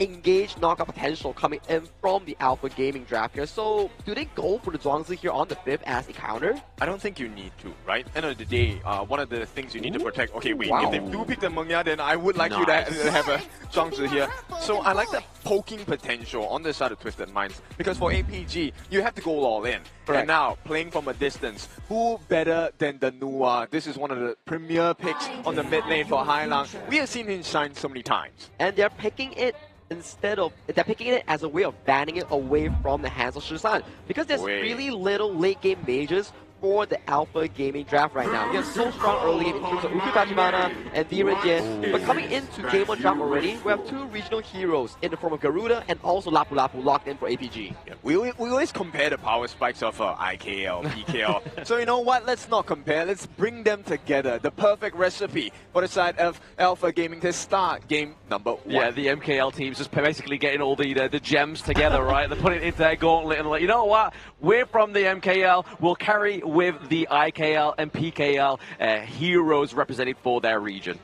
Speaker 8: engaged knockout potential coming in from the Alpha Gaming draft here. So do they go for the Zhuangzi here on the 5th as a counter?
Speaker 9: I don't think you need to, right? End of the day, one of the things you need to protect, if they do pick the Mengya, then I would like you to have a Zhuangzi here. So I like the poking potential on the side of Twisted Minds. Because for APG, you have to go all in.
Speaker 8: Correct.
Speaker 9: And now, playing from a distance, who better than the Nua? This is one of the premier picks on the mid lane for Hailang. We have seen him shine so many times.
Speaker 8: And they're picking it they're picking it as a way of banning it away from the hands of Shisan. Because there's really little late game mages for the Alpha Gaming draft right now. You have so strong early game in terms of Uku Tachibana and Virenjin. But coming into Game 1 draft already, we have two regional heroes in the form of Garuda and also Lapu Lapu locked in for APG.
Speaker 9: Yeah, we always compare the power spikes of IKL, PKL. So you know what? Let's not compare. Let's bring them together. The perfect recipe for the side of Alpha Gaming to start game number 1.
Speaker 11: Yeah, the MKL team's just basically getting all the gems together, right? They're putting it into their gauntlet and like, you know what? We're from the MKL. We'll carry with the IKL and PKL heroes represented for their region.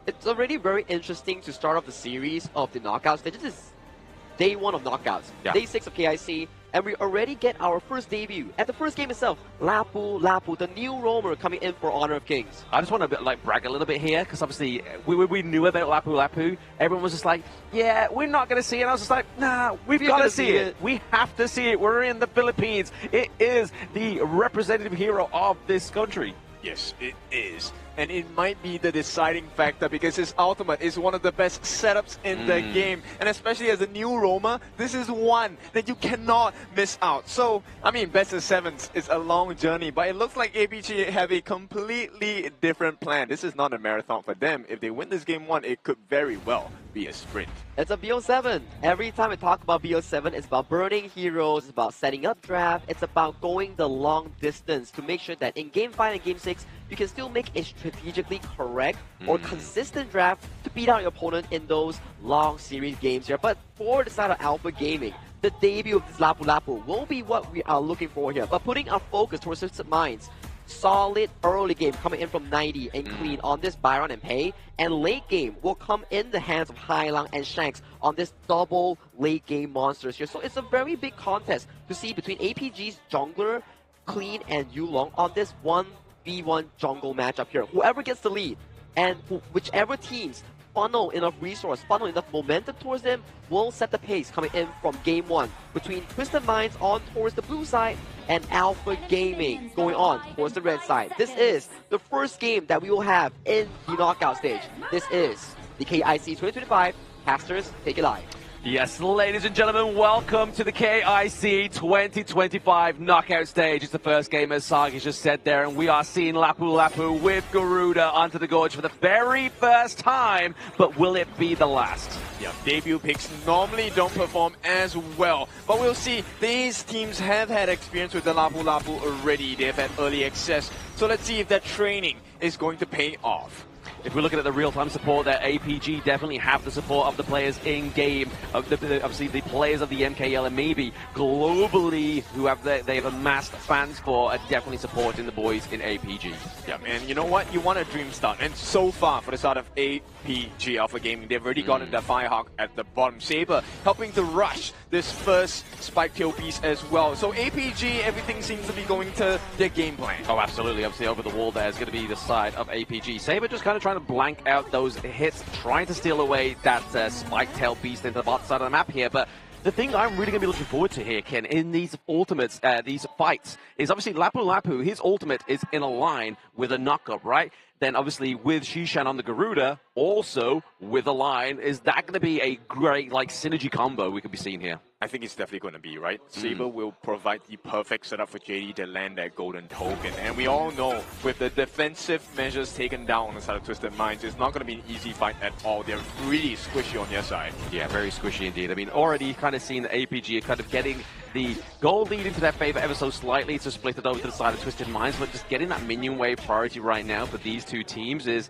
Speaker 8: It's already very interesting to start off the series of the knockouts. This is day 1 of knockouts, day 6 of KIC, and we already get our first debut. At the first game itself, Lapu Lapu, the new roamer coming in for Honor of Kings.
Speaker 11: I just want to brag a little bit here, because obviously we knew about Lapu Lapu. Everyone was just like, yeah, we're not going to see it. And I was just like, nah, we've got to see it. We have to see it. We're in the Philippines. It is the representative hero of this country.
Speaker 9: Yes, it is. And it might be the deciding factor because his ultimate is one of the best setups in the game. And especially as a new roamer, this is one that you cannot miss out. So, I mean, best of 7s is a long journey, but it looks like APG have a completely different plan. This is not a marathon for them. If they win this game 1, it could very well be a sprint.
Speaker 8: It's a BO7. Every time we talk about BO7, it's about burning heroes, it's about setting up draft, it's about going the long distance to make sure that in Game 5 and Game 6, you can still make a strategically correct or consistent draft to beat out your opponent in those long series games here. But for the side of Alpha Gaming, the debut of this Lapu Lapu will be what we are looking for here. But putting our focus towards Twisted Minds, solid early game coming in from 90 and clean on this Byron and Pei, and late game will come in the hands of Hailang and Shanks on this double late game monsters here. So it's a very big contest to see between APG's jungler, Clean, and Yulong on this 1v1 jungle matchup here. Whoever gets the lead and whichever teams funnel enough resource, funnel enough momentum towards them will set the pace coming in from game 1 between Twisted Minds on towards the blue side and Alpha Gaming going on towards the red side. This is the first game that we will have in the knockout stage. This is the KIC 2025. Casters, take it live.
Speaker 11: Yes, ladies and gentlemen, welcome to the KIC 2025 knockout stage. It's the first game, as Sagi just said there, and we are seeing Lapu Lapu with Garuda onto the gorge for the very first time, but will it be the last?
Speaker 9: Yeah, debut picks normally don't perform as well, but we'll see. These teams have had experience with the Lapu Lapu already. They've had early access, so let's see if that training is going to pay off.
Speaker 11: If we're looking at the real-time support there, APG definitely have the support of the players in-game, obviously the players of the MKL and maybe globally who have they've amassed fans for are definitely supporting the boys in APG.
Speaker 9: Yeah, man, you know what? You want a dream start, and so far for the start of APG Alpha Gaming, they've already gotten the Firehawk at the bottom. Saber helping to rush this first Spike Tail piece as well. So APG, everything seems to be going to their game plan.
Speaker 11: Oh, absolutely. Obviously, over the wall there is going to be the side of APG. Saber just kind of trying to blank out those hits, trying to steal away that Spike Tail beast into the bottom side of the map here. But the thing I'm really going to be looking forward to here, Ken, in these ultimates, these fights, is obviously Lapu Lapu, his ultimate is in a line with a knockup, right? Then obviously with Shishan on the Garuda, also with a line, is that going to be a great synergy combo we could be seeing here?
Speaker 9: I think it's definitely going to be, right? Saber will provide the perfect setup for JD to land that golden token. And we all know with the defensive measures taken down on the side of Twisted Minds, it's not going to be an easy fight at all. They're really squishy on their side.
Speaker 11: Yeah, very squishy indeed. I mean, already kind of seeing the APG kind of getting the gold lead into their favor ever so slightly to split it over to the side of Twisted Minds, but just getting that minion wave priority right now for these two teams is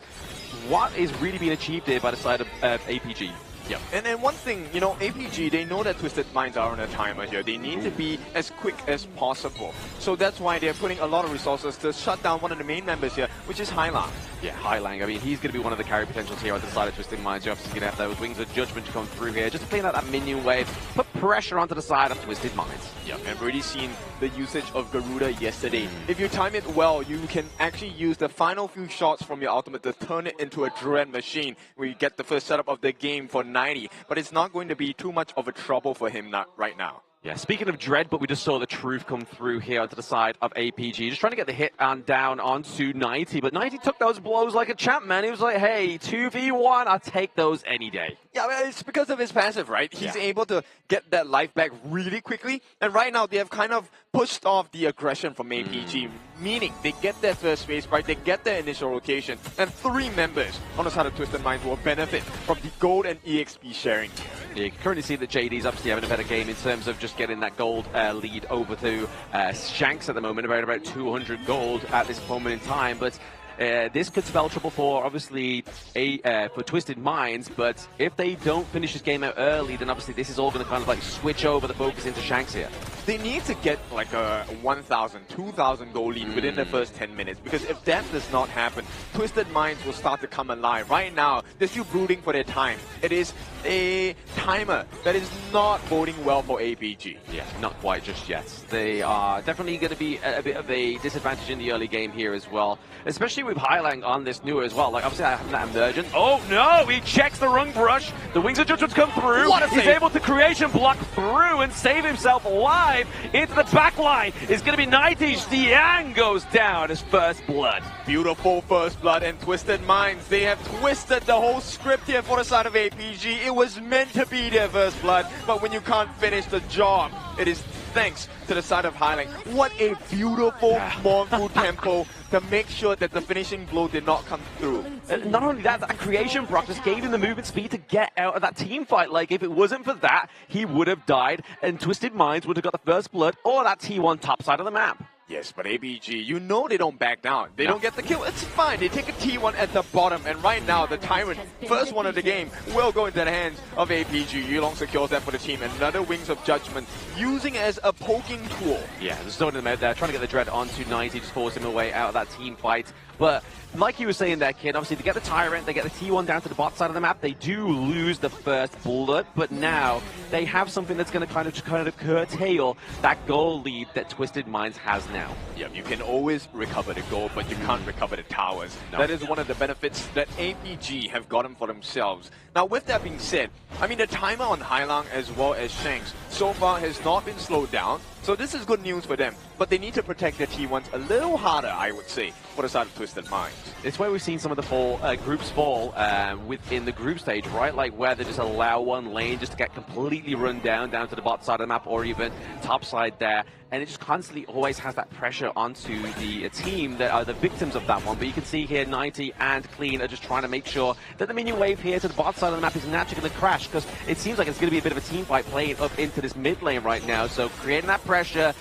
Speaker 11: what is really being achieved here by the side of APG.
Speaker 9: Yeah, and then one thing, you know, APG, they know that Twisted Minds are on a timer here. They need to be as quick as possible. So that's why they're putting a lot of resources to shut down one of the main members here, which is Hailang.
Speaker 11: Yeah, Hailang. I mean, he's going to be one of the carry potentials here on the side of Twisted Minds. You're obviously going to have those Wings of Judgment to come through here, just to clean out that minion wave, put pressure onto the side of Twisted Minds.
Speaker 9: Yeah, and we've already seen the usage of Garuda yesterday. If you time it well, you can actually use the final few shots from your ultimate to turn it into a dread machine, where you get the first setup of the game for 90, but it's not going to be too much of a trouble for him right now.
Speaker 11: Yeah, speaking of Dread, but we just saw the truth come through here onto the side of APG. Just trying to get the hit and down onto 90, but 90 took those blows like a champ, man. He was like, hey, 2v1, I'll take those any day.
Speaker 9: Yeah, well, it's because of his passive, right? He's able to get that life back really quickly. And right now, they have kind of pushed off the aggression from APG, meaning they get their first space, right? They get their initial rotation, and 3 members on the side of Twisted Minds will benefit from the gold and EXP sharing.
Speaker 11: Yeah, you can currently see that JD's obviously having a better game in terms of just getting that gold lead over to Shanks at the moment, about 200 gold at this moment in time, but this could spell trouble for, obviously, for Twisted Minds, but if they don't finish this game out early, then obviously this is all going to kind of like switch over the focus into Shanks here.
Speaker 9: They need to get like a 1,000, 2,000 goal lead within the first 10 minutes, because if that does not happen, Twisted Minds will start to come alive. Right now, they're still brooding for their time. It is a timer that is not boding well for APG.
Speaker 11: Yeah, not quite just yet. They are definitely going to be a bit of a disadvantage in the early game here as well, especially with Highlang on this newer as well. Like, obviously, I have that emergent. Oh, no! He checks the rung brush. The Wings of Judgment come through. He's able to creation block through and save himself alive into the back line. It's going to be 90. Xiang goes down as first blood.
Speaker 9: Beautiful first blood, and Twisted Minds, they have twisted the whole script here for the side of APG. It was meant to be their first blood, but when you can't finish the job, it is thanks to the side of Highlang. What a beautiful Monfu tempo to make sure that the finishing blow did not come through.
Speaker 11: Not only that, that creation block just gave him the movement speed to get out of that team fight. Like, if it wasn't for that, he would have died, and Twisted Minds would have got the first blood or that T1 top side of the map.
Speaker 9: Yes, but APG, you know they don't back down. They don't get the kill. It's fine. They take a T1 at the bottom. And right now, the Tyrant, first one of the game, will go into the hands of APG. Yulong secures that for the team. Another Wings of Judgment, using it as a poking tool.
Speaker 11: Yeah, there's no them out there, trying to get the Dread onto 90, just force him away out of that team fight. But like you were saying there, Kid, obviously they get the Tyrant, they get the T1 down to the bot side of the map. They do lose the first blood, but now they have something that's going to kind of curtail that goal lead that Twisted Minds has now.
Speaker 9: Yeah, you can always recover the gold, but you can't recover the towers. No. That is one of the benefits that APG have gotten for themselves. Now, with that being said, I mean, the timer on Highlang as well as Shanks so far has not been slowed down. So this is good news for them, but they need to protect their T1s a little harder, I would say, for the side of Twisted Minds.
Speaker 11: It's where we've seen some of the groups fall within the group stage, right? Like where they just allow one lane just to get completely run down to the bot side of the map or even top side there. And it just constantly always has that pressure onto the team that are the victims of that one. But you can see here 90 and Clean are just trying to make sure that the minion wave here to the bot side of the map is naturally going to crash, because it seems like it's going to be a bit of a team fight playing up into this mid lane right now. So creating that pressure,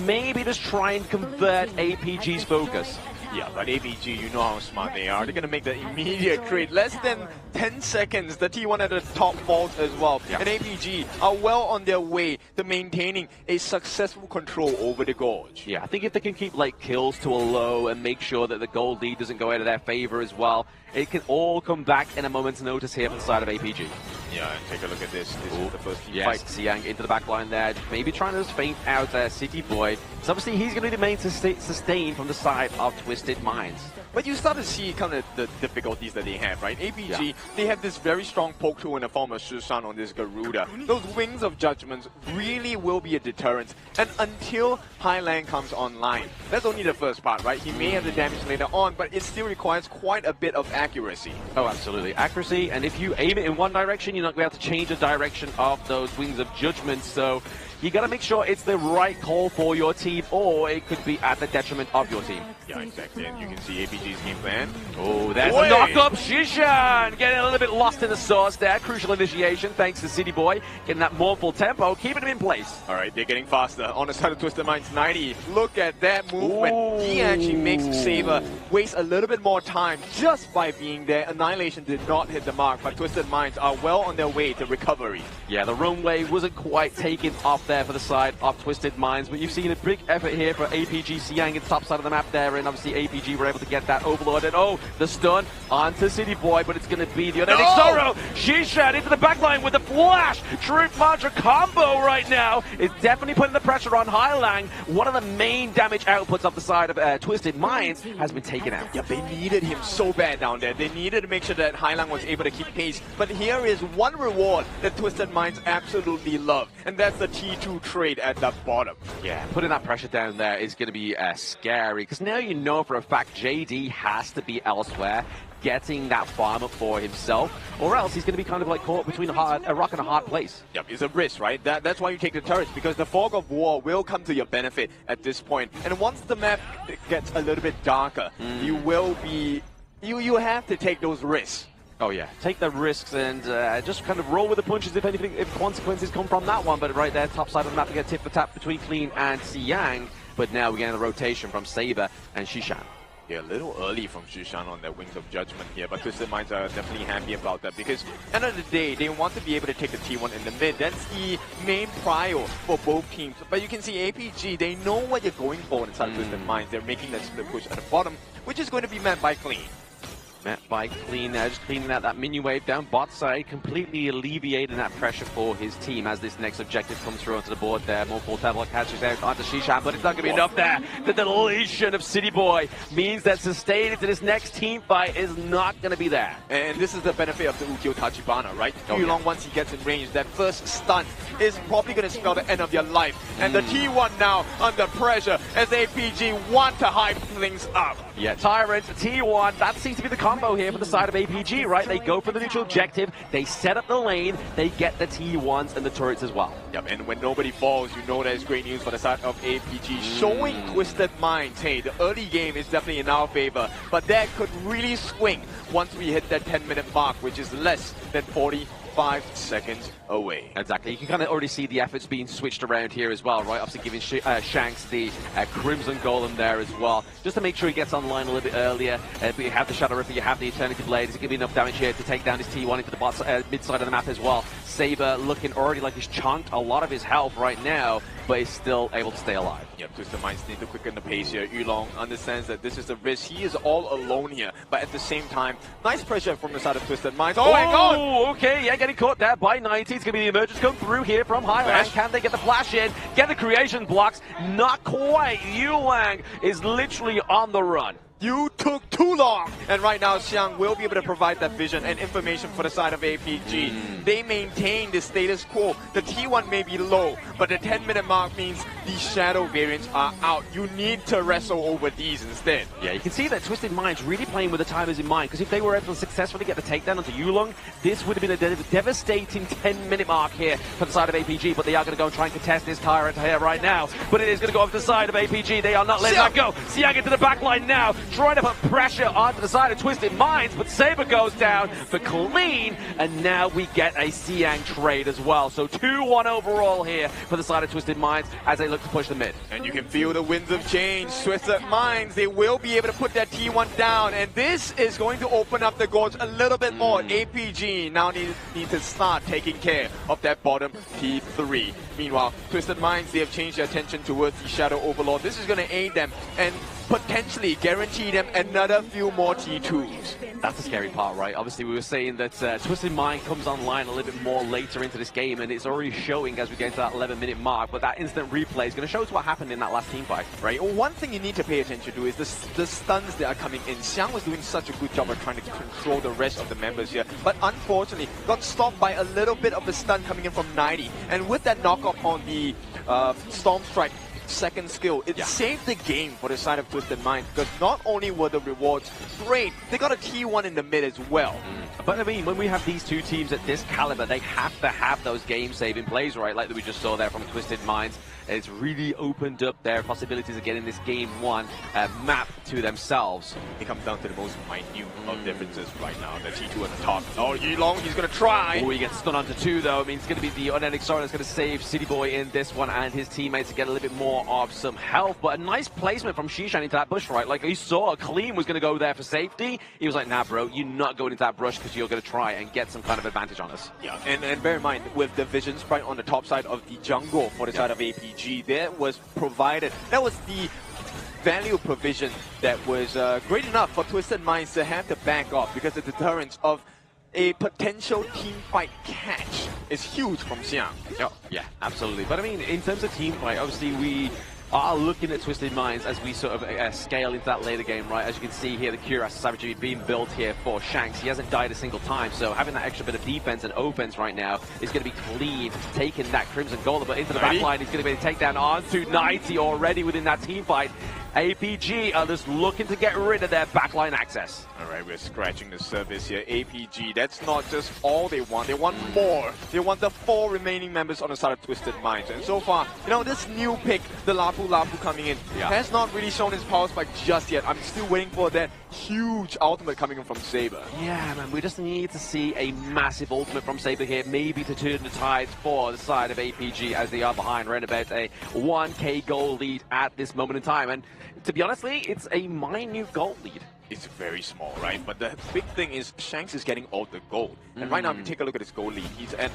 Speaker 11: maybe just try and convert APG's focus.
Speaker 9: Yeah, but APG, you know how smart they are. They're going to make the immediate trade. Less than 10 seconds, the T1 at the top falls as well. Yeah. And APG are well on their way to maintaining a successful control over the Gorge.
Speaker 11: Yeah, I think if they can keep like kills to a low and make sure that the gold lead doesn't go out of their favor as well, it can all come back in a moment's notice here from the side of APG.
Speaker 9: Yeah, and take a look at this. This is the first team
Speaker 11: fight.
Speaker 9: fight.
Speaker 11: Xiang into the back line there, maybe trying to just feint out City Boy. So obviously he's going to be the main sustain from the side of Twisted Minds.
Speaker 9: But you start to see kind of the difficulties that they have, right? APG, they have this very strong poke tool in the form of Shushan on this Garuda. Those Wings of Judgments really will be a deterrent. And until Highlang comes online, that's only the first part, right? He may have the damage later on, but it still requires quite a bit of accuracy.
Speaker 11: Oh, absolutely. Accuracy, and if you aim it in one direction, you're not going to have to change the direction of those Wings of Judgment. So you got to make sure it's the right call for your team, or it could be at the detriment of your team.
Speaker 9: Yeah, exactly. And you can see APG's game plan.
Speaker 11: Oh, there's a knock-up. Shishan getting a little bit lost in the sauce there. Crucial initiation thanks to City Boy. Getting that mournful tempo, keeping him in place.
Speaker 9: All right, they're getting faster. On the side of Twisted Minds, 90. Look at that movement. Ooh. He actually makes Saber waste a little bit more time just by being there. Annihilation did not hit the mark, but Twisted Minds are well on their way to recovery.
Speaker 11: Yeah, the runway wasn't quite taken off there for the side of Twisted Minds, but you've seen a big effort here for APG. Xiang at the top side of the map there, and obviously APG were able to get that overlord, and oh, the stun onto City Boy, but it's going to be the unending sorrow. Shishan into the backline with the flash. Truth Mantra combo right now is definitely putting the pressure on Highlang. One of the main damage outputs of the side of Twisted Minds has been taken out.
Speaker 9: Yeah, they needed him so bad down there. They needed to make sure that Highlang was able to keep pace, but here is one reward that Twisted Minds absolutely love, and that's the T2 trade at the bottom.
Speaker 11: Yeah, putting that pressure down there is going to be scary, because now you know for a fact JD has to be elsewhere, getting that farm up for himself, or else he's going to be kind of like caught between a rock and a hard place.
Speaker 9: Yep, it's a risk, right? That's why you take the turrets, because the fog of war will come to your benefit at this point. And once the map gets a little bit darker, you will be... You have to take those risks.
Speaker 11: Oh yeah, take the risks and just kind of roll with the punches if anything, if consequences come from that one. But right there, top side of the map, we get tip for tap between Clean and Xiang. But now we get a rotation from Saber and Shishan.
Speaker 9: Yeah, a little early from Shishan on their Wings of Judgment here, but Twisted Minds are definitely happy about that, because end of the day, they want to be able to take the T1 in the mid. That's the main prio for both teams. But you can see APG, they know what you're going for inside Twisted Minds. They're making that split push at the bottom, which is going to be met by Clean.
Speaker 11: Met by Clean, just cleaning out that mini wave down bot side, completely alleviating that pressure for his team as this next objective comes through onto the board there. Multiple tablet catches there onto Shishan, but it's not going to be enough there. The deletion of City Boy means that sustain into this next team fight is not going to be there.
Speaker 9: And this is the benefit of the Ukyo Tachibana, right? Yulong, once he gets in range, that first stun is probably going to spell the end of your life. And the T1 now under pressure as APG want to hype things up.
Speaker 11: Yeah, Tyrant, T1, that seems to be the combo here for the side of APG, right? They go for the neutral objective, they set up the lane, they get the T1s and the turrets as well.
Speaker 9: Yep, and when nobody falls, you know that is great news for the side of APG, showing Twisted Minds, hey, the early game is definitely in our favor, but that could really swing once we hit that 10-minute mark, which is less than 45 seconds away.
Speaker 11: Exactly. You can kind of already see the efforts being switched around here as well, right? Obviously giving Shanks the Crimson Golem there as well, just to make sure he gets online a little bit earlier. But you have the Shadow Ripper, you have the Eternity Blade. Is it going to be enough damage here to take down his T1 into the mid side of the map as well? Saber looking already like he's chunked a lot of his health right now, but he's still able to stay alive.
Speaker 9: Yep, Twisted Minds need to quicken the pace here. Yulong understands that this is a risk. He is all alone here, but at the same time, nice pressure from the side of Twisted Minds. Oh my god!
Speaker 11: Okay, yeah, getting caught there by 90. It's going to be the emergence come through here from Highland. Can they get the flash in? Get the creation blocks? Not quite. Yulang is literally on the run.
Speaker 9: You took too long! And right now, Xiang will be able to provide that vision and information for the side of APG. They maintain the status quo. The T1 may be low, but the 10-minute mark means these shadow variants are out. You need to wrestle over these instead.
Speaker 11: Yeah, you can see that Twisted Minds really playing with the timers in mind, because if they were able to successfully get the takedown onto Yulong, this would have been a devastating 10-minute mark here for the side of APG, but they are going to go and try and contest this Tyrant here right now. But it is going to go off to the side of APG. They are not letting that go. Xiang into the back line now, trying to put pressure onto the side of Twisted Minds, but Saber goes down for Clean, and now we get a Xiang trade as well. So 2-1 overall here for the side of Twisted Minds as they look to push the mid.
Speaker 9: And you can feel the winds of change. Twisted Minds, they will be able to put that T1 down, and this is going to open up the goals a little bit more. APG now need to start taking care of that bottom T3. Meanwhile, Twisted Minds, they have changed their attention towards the Shadow Overlord. This is going to aid them and potentially guarantee them another few more T2s.
Speaker 11: That's the scary part, right? Obviously, we were saying that Twisted Mind comes online a little bit more later into this game, and it's already showing as we get into that 11-minute mark, but that instant replay is going to show us what happened in that last team fight.
Speaker 9: Right, one thing you need to pay attention to is the stuns that are coming in. Xiang was doing such a good job of trying to control the rest of the members here, but unfortunately got stopped by a little bit of the stun coming in from 90, and with that knockoff on the Storm Strike second skill, it saved the game for the side of Twisted Minds, because not only were the rewards great, they got a T1 in the mid as well.
Speaker 11: But I mean, when we have these two teams at this caliber, they have to have those game-saving plays, right? Like that we just saw there from Twisted Minds. It's really opened up their possibilities of getting this game one map to themselves.
Speaker 9: It comes down to the most minute of differences right now. The T2 at the top. Oh, Yulong, he's going to try.
Speaker 11: Oh, he gets stunned onto 2 though. I mean, it's going to be the unending sorrow that's going to save City Boy in this one and his teammates to get a little bit more of some health. But a nice placement from Shishan into that bush, right? Like he saw Clean was going to go there for safety. He was like, nah, bro, you're not going into that brush because you're going to try and get some kind of advantage on us.
Speaker 9: Yeah, and bear in mind, with the Vision Sprite on the top side of the jungle for the side of APG, there was provided, that was the value provision that was great enough for Twisted Minds to have to back off, because the deterrence of a potential team fight catch is huge from Xiang.
Speaker 11: Yeah, absolutely. But I mean, in terms of team fight, obviously we are looking at Twisted Minds as we sort of scale into that later game, right? As you can see here, the Cuirass Savagery being built here for Shanks. He hasn't died a single time, so having that extra bit of defense and offense right now is going to be clean, taking that Crimson Golem, but into the back line, he's going to be able to take down onto 90 already within that team fight. APG are just looking to get rid of their backline access.
Speaker 9: All right, we're scratching the surface here. APG, that's not just all they want. They want more. They want the 4 remaining members on the side of Twisted Minds. And so far, you know, this new pick, the Lapu coming in, has not really shown his powers by just yet. I'm still waiting for that huge ultimate coming in from Saber.
Speaker 11: Yeah, man, we just need to see a massive ultimate from Saber here, maybe to turn the tides for the side of APG as they are behind around about a 1k goal lead at this moment in time. And to be honestly, it's a minute gold lead.
Speaker 9: It's very small, right? But the big thing is Shanks is getting all the gold. And right now, if you take a look at his gold lead, he's at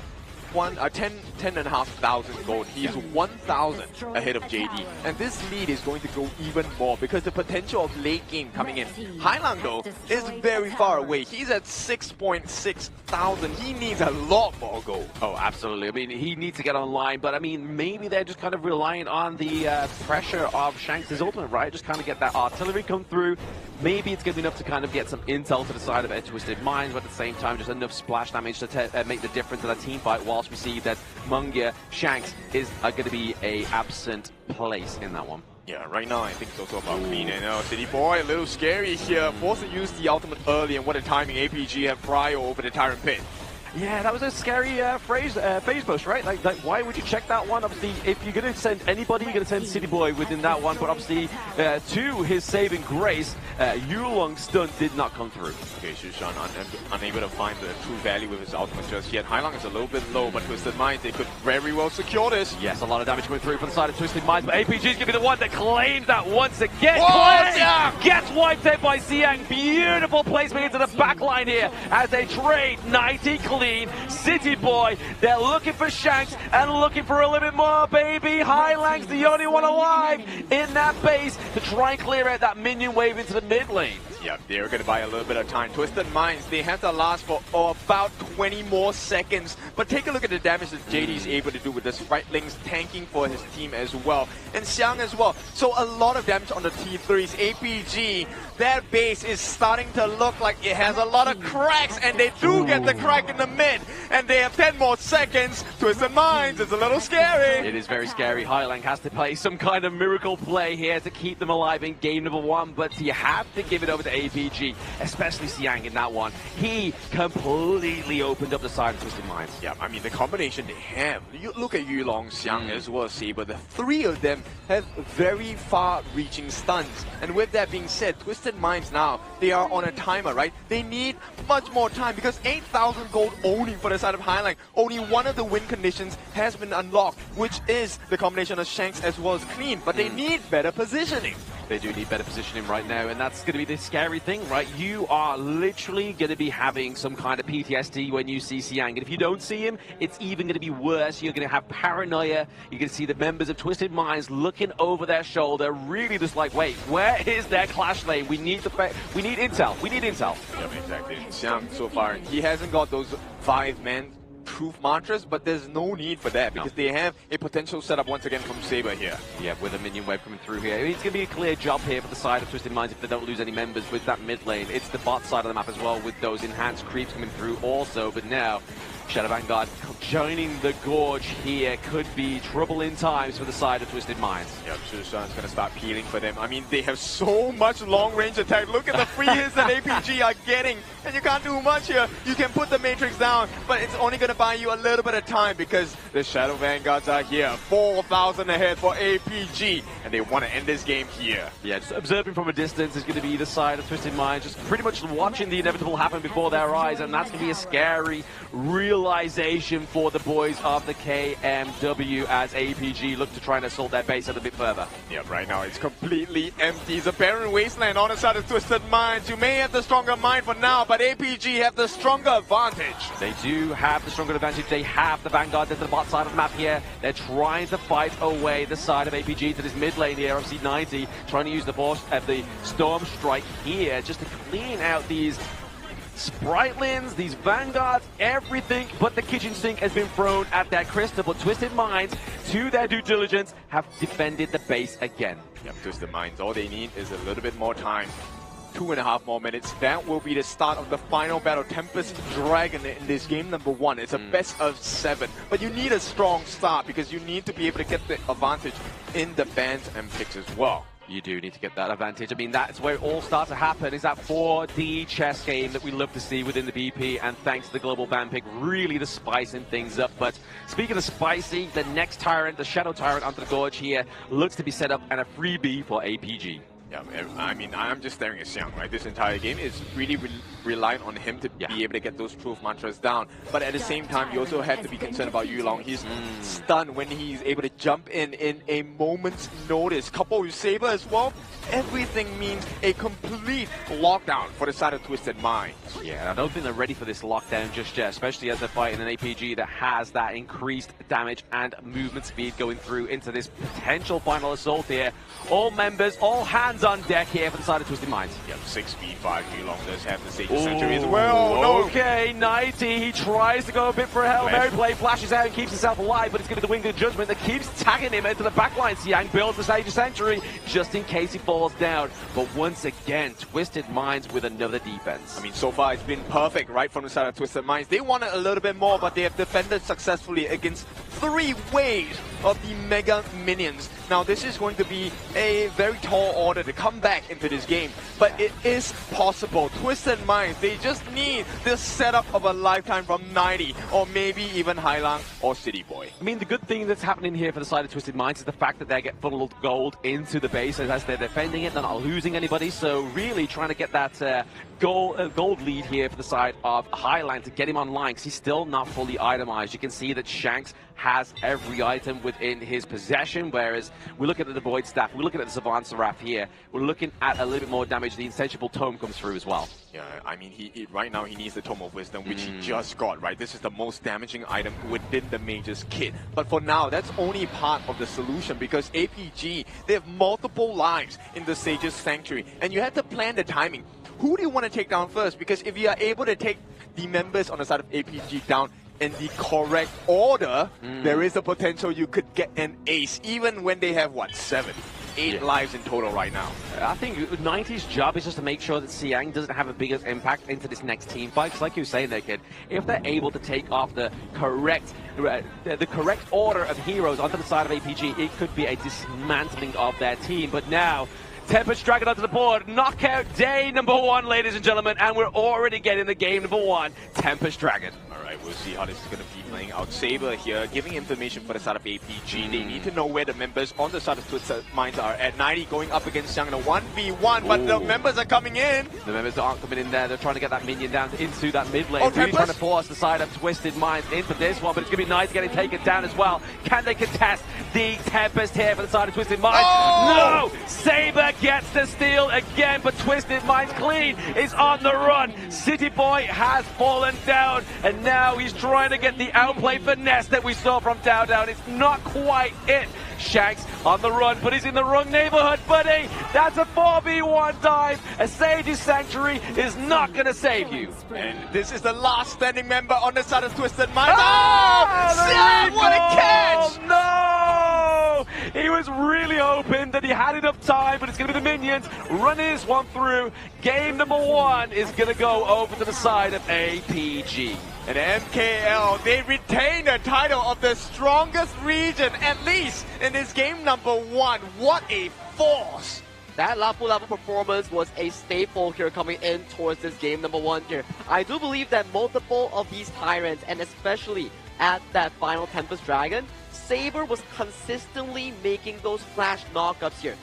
Speaker 9: 10,500 gold. He's 1,000 ahead of JD. And this lead is going to go even more because the potential of late game coming in. Hailang, though, is very far away. He's at 6.6 thousand. He needs a lot more gold.
Speaker 11: Oh, absolutely. I mean, he needs to get online, but I mean, maybe they're just kind of relying on the pressure of Shanks' ultimate, right? Just kind of get that artillery come through. Maybe it's going to be enough to kind of get some intel to the side of a Twisted Minds, but at the same time, just enough splash damage to make the difference in that team fight, whilst we see that Mungia, Shanks are going to be a absent place in that one.
Speaker 9: Yeah, right now I think it's also about Clean. And City Boy, a little scary here. Forced to use the ultimate early, and what a timing. APG have Prio over the Tyrant Pit.
Speaker 11: Yeah, that was a scary phase push, right? Like, why would you check that one? Obviously, if you're going to send anybody, you're going to send City Boy within that one. But obviously, to his saving grace, Yulong's stun did not come through.
Speaker 9: Okay, Shushan unable to find the true value with his ultimate just yet. Hailong is a little bit low, but Twisted Minds, they could very well secure this.
Speaker 11: Yes, a lot of damage coming through for the side of Twisted Minds, but APG is going to be the one that claims that once again. Gets wiped out by Xiang. Beautiful placement into the back line here as they trade 90 clean. City Boy, they're looking for Shanks and looking for a little bit more, baby. Hailang's the only one alive in that base to try and clear out that minion wave into the mid lane.
Speaker 9: Yeah, they're going to buy a little bit of time. Twisted Minds, they have to last for about 20 more seconds. But take a look at the damage that JD's able to do with this. Right Link's tanking for his team as well. And Xiang as well. So a lot of damage on the T3s. APG, their base is starting to look like it has a lot of cracks. And they do get the crack in the mid. And they have 10 more seconds. Twisted Minds, it's a little scary.
Speaker 11: It is very scary. Hailang has to play some kind of miracle play here to keep them alive in game number 1. But you have to give it over to APG, especially Xiang in that one. He completely opened up the side of Twisted Minds.
Speaker 9: Yeah, I mean, the combination they have. You look at Yulong, Xiang, as well as Saber. The 3 of them have very far-reaching stuns. And with that being said, Twisted Minds now, they are on a timer, right? They need much more time because 8,000 gold only for the side of Hailang. Only one of the win conditions has been unlocked, which is the combination of Shanks as well as Clean. But they need better positioning.
Speaker 11: They do need better positioning right now, and that's going to be the scary thing, right? You are literally going to be having some kind of PTSD when you see Xiang, and if you don't see him, it's even going to be worse. You're going to have paranoia. You're going to see the members of Twisted Minds looking over their shoulder, really just like, wait, where is their clash lane? We need intel. We need intel.
Speaker 9: Yeah, exactly. Xiang, so far, he hasn't got those 5-man truth mantras, but there's no need for that because they have a potential setup once again from Saber here.
Speaker 11: Yeah, with a minion wave coming through here. It's going to be a clear job here for the side of Twisted Minds if they don't lose any members with that mid lane. It's the bot side of the map as well with those enhanced creeps coming through also, but now Shadow Vanguard joining the Gorge here could be trouble in times for the side of Twisted Minds.
Speaker 9: Yeah, Shushan's going to start peeling for them. I mean, they have so much long-range attack. Look at the free hits that APG are getting, and you can't do much here. You can put the Matrix down, but it's only going to buy you a little bit of time because the Shadow Vanguards are here. 4,000 ahead for APG, and they want to end this game here.
Speaker 11: Yeah, just observing from a distance is going to be the side of Twisted Minds, just pretty much watching the inevitable happen before their eyes, and that's going to be a scary realization for the boys of the KMW as APG look to try and assault their base a little bit further.
Speaker 9: Yeah, right now it's completely empty. It's a barren wasteland on the side of Twisted Minds. You may have the stronger mind for now, but APG have the stronger advantage.
Speaker 11: They do have the stronger advantage. They have the Vanguard to the bot side of the map here. They're trying to fight away the side of APG to this mid lane here. Obviously 90 trying to use the force of the Storm Strike here just to clean out these Spritlins, these Vanguards, everything but the kitchen sink has been thrown at that Crystal, but Twisted Minds, to their due diligence, have defended the base again.
Speaker 9: Yep, Twisted Minds, all they need is a little bit more time. 2.5 more minutes. That will be the start of the final battle. Tempest Dragon in this game number 1. It's a best of 7. But you need a strong start because you need to be able to get the advantage in the bans and picks as well.
Speaker 11: You do need to get that advantage. I mean, that's where it all starts to happen, is that 4D chess game that we love to see within the BP, and thanks to the global ban pick, really the spicing things up. But speaking of spicy, the next Tyrant, the Shadow Tyrant onto the Gorge here, looks to be set up and a freebie for APG.
Speaker 9: Yeah, I mean, I'm just staring at Xiang, right? This entire game is really reliant on him to be able to get those truth mantras down. But at the same time, you also have to be concerned about Yulong. He's stunned when he's able to jump in a moment's notice. Coupled with Saber as well, everything means a complete lockdown for the side of Twisted Minds.
Speaker 11: Yeah, I don't think they're ready for this lockdown just yet, especially as they're fighting an APG that has that increased damage and movement speed going through into this potential final assault here. All members, all hands on deck here for the side of Twisted Minds.
Speaker 9: Yep, 6v5 Yulong does have the Sage Century as well. No.
Speaker 11: Okay, 90, he tries to go a bit for a Hail Mary play, flashes out and keeps himself alive, but it's going to be the Winged Judgment that keeps tagging him into the backline. Xiang builds the Sage Century just in case he falls down. But once again, Twisted Minds with another defense.
Speaker 9: I mean, so far it's been perfect right from the side of Twisted Minds. They wanted a little bit more, but they have defended successfully against 3 waves of the Mega Minions. Now, this is going to be a very tall order to come back into this game, but it is possible. Twisted Minds, they just need this setup of a lifetime from 90, or maybe even Hailang or City Boy.
Speaker 11: I mean, the good thing that's happening here for the side of Twisted Minds is the fact that they get funneled gold into the base as they're defending it. They're not losing anybody, so really trying to get that gold lead here for the side of Highline to get him online, because he's still not fully itemized. You can see that Shanks has every item within his possession, whereas we're looking at the Void Staff, we're looking at the Savant Seraph here, we're looking at a little bit more damage. The Insatiable Tome comes through as well.
Speaker 9: Yeah, I mean, right now he needs the Tome of Wisdom, which he just got, right? This is the most damaging item within the Mage's kit. But for now, that's only part of the solution, because APG, they have multiple lives in the Sage's Sanctuary, and you have to plan the timing. Who do you want to take down first? Because if you are able to take the members on the side of APG down in the correct order, there is a potential you could get an ace, even when they have, what, 7, 8 lives in total right now.
Speaker 11: I think 90's job is just to make sure that Xiang doesn't have a bigger impact into this next team fight. Because like you were saying there, kid, if they're able to take off the correct order of heroes onto the side of APG, it could be a dismantling of their team. But now, Tempest Dragon onto the board, knockout day number 1, ladies and gentlemen, and we're already getting the game number 1, Tempest Dragon.
Speaker 9: Alright, we'll see how this is going to be playing out. Saber here, giving information for the side of APG. They need to know where the members on the side of Twisted Minds are. At 90 going up against Xiang in a 1v1, but the members are coming in.
Speaker 11: The members aren't coming in there. They're trying to get that minion down into that mid lane. Really trying to force the side of Twisted Minds into this one, but it's going to be nice getting taken down as well. Can they contest the Tempest here for the side of Twisted Minds? No! Saber gets the steal again, but Twisted Minds clean is on the run. City Boy has fallen down, and now he's trying to get the outplay finesse that we saw from Down Down. It's not quite it. Shanks on the run, but he's in the wrong neighborhood, buddy. That's a 4v1 dive. A Sage's Sanctuary is not going to save you.
Speaker 9: And this is the last standing member on the side of Twisted Minds. Oh, what a catch!
Speaker 11: No! He was really hoping that he had enough time, but it's going to be the minions running this one through. Game number 1 is going to go over to the side of APG.
Speaker 9: And MKL, they retain the title of the strongest region, at least in this game number 1. What a force!
Speaker 8: That Lapu Lapu performance was a staple here coming in towards this game number 1 here. I do believe that multiple of these Tyrants, and especially at that final Tempest Dragon, Saber was consistently making those flash knockups here.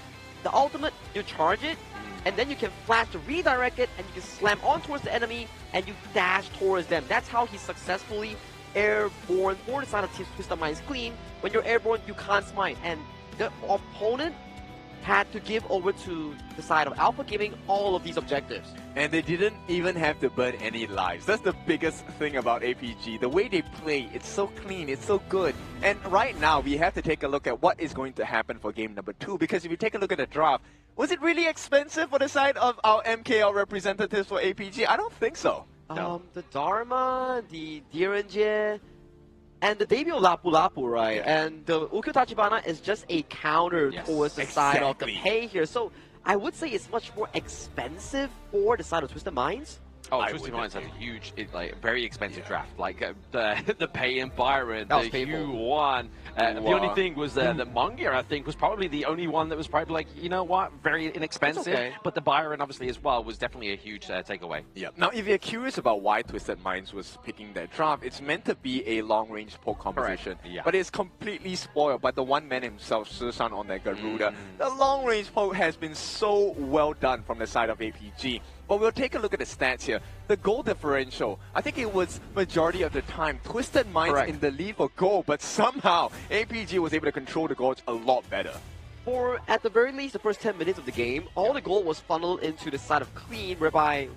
Speaker 8: The ultimate, you charge it, and then you can flash to redirect it, and you can slam on towards the enemy, and you dash towards them. That's how he successfully airborne for the side of Team Twisted Minds clean. When you're airborne, you can't smite, and the opponent had to give over to the side of Alpha Gaming all of these objectives.
Speaker 9: And they didn't even have to burn any lives. That's the biggest thing about APG. The way they play, it's so clean, it's so good. And right now, we have to take a look at what is going to happen for game number 2. Because if you take a look at the draft, was it really expensive for the side of our MKL representatives for APG? I don't think so.
Speaker 8: The Dharma, the Direnje, and the debut of Lapu Lapu, right? Yeah. And the Ukyo Tachibana is just a counter towards the side of the pay here. So I would say it's much more expensive for the side of Twisted Minds.
Speaker 11: Oh, Twisted Minds had a huge, very expensive draft. Like the pay in Byron, the U1. The only thing was the Mongia, I think, was probably the only one that was probably like, you know what, very inexpensive. Okay. But the Byron, obviously, as well, was definitely a huge takeaway.
Speaker 9: Yeah. Now, if you're curious about why Twisted Minds was picking that draft, it's meant to be a long-range poke composition. Yeah. But it's completely spoiled by the one man himself, Susan on that Garuda. The long-range poke has been so well done from the side of APG. But we'll take a look at the stats here. The goal differential, I think it was majority of the time Twisted Minds in the lead for goal, but somehow APG was able to control the goals a lot better.
Speaker 8: For, at the very least, the first 10 minutes of the game, all the goal was funneled into the side of Clean, whereby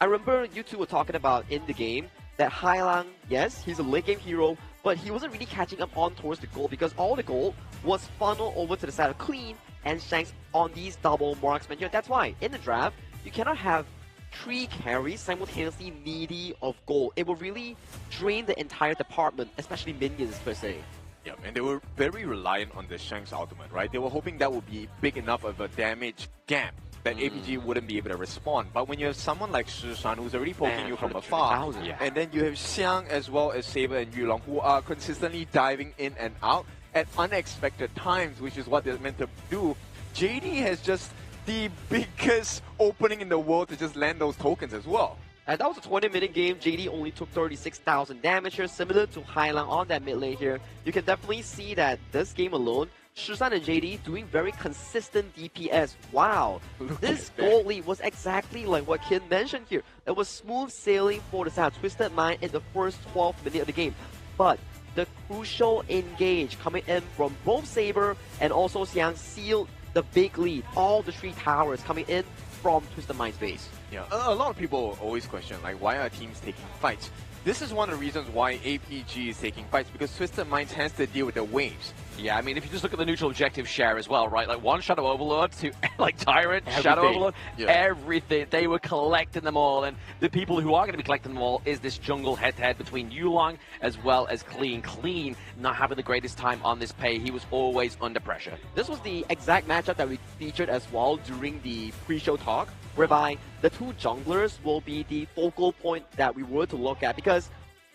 Speaker 8: I remember you two were talking about in the game that Hailang, yes, he's a late game hero, but he wasn't really catching up on towards the goal because all the goal was funneled over to the side of Clean and Shanks on these double marksmen here. That's why, in the draft, you cannot have 3 carries simultaneously needy of gold. It will really drain the entire department, especially minions per se.
Speaker 9: Yeah, and they were very reliant on the Shanks ultimate, right? They were hoping that would be big enough of a damage gap that APG wouldn't be able to respond. But when you have someone like Shishan who's already poking you from afar, and then you have Xiang as well as Saber and Yulong who are consistently diving in and out at unexpected times, which is what they're meant to do, JD has just the biggest opening in the world to just land those tokens as well.
Speaker 8: And that was a 20-minute game. JD only took 36,000 damage here, similar to Hailang on that mid lane here. You can definitely see that this game alone, Shusan and JD doing very consistent DPS. Wow, this gold lead was exactly like what Kin mentioned here. It was smooth sailing for the side of Twisted Mind in the first 12 minutes of the game. But the crucial engage coming in from both Saber and also Xiang sealed the big lead. All the 3 towers coming in from Twisted Mind's base.
Speaker 9: Yeah, a lot of people always question, like, why are teams taking fights? This is one of the reasons why APG is taking fights, because Twisted Minds has to deal with the waves.
Speaker 11: Yeah, I mean, if you just look at the neutral objective share as well, right? Like, one Shadow Overlord to, like, Tyrant, Shadow Overlord, everything. They were collecting them all, and the people who are going to be collecting them all is this jungle head-to-head between Yulong as well as Clean. Clean not having the greatest time on this pay. He was always under pressure.
Speaker 8: This was the exact matchup that we featured as well during the pre-show talk, whereby the 2 junglers will be the focal point that we were to look at, because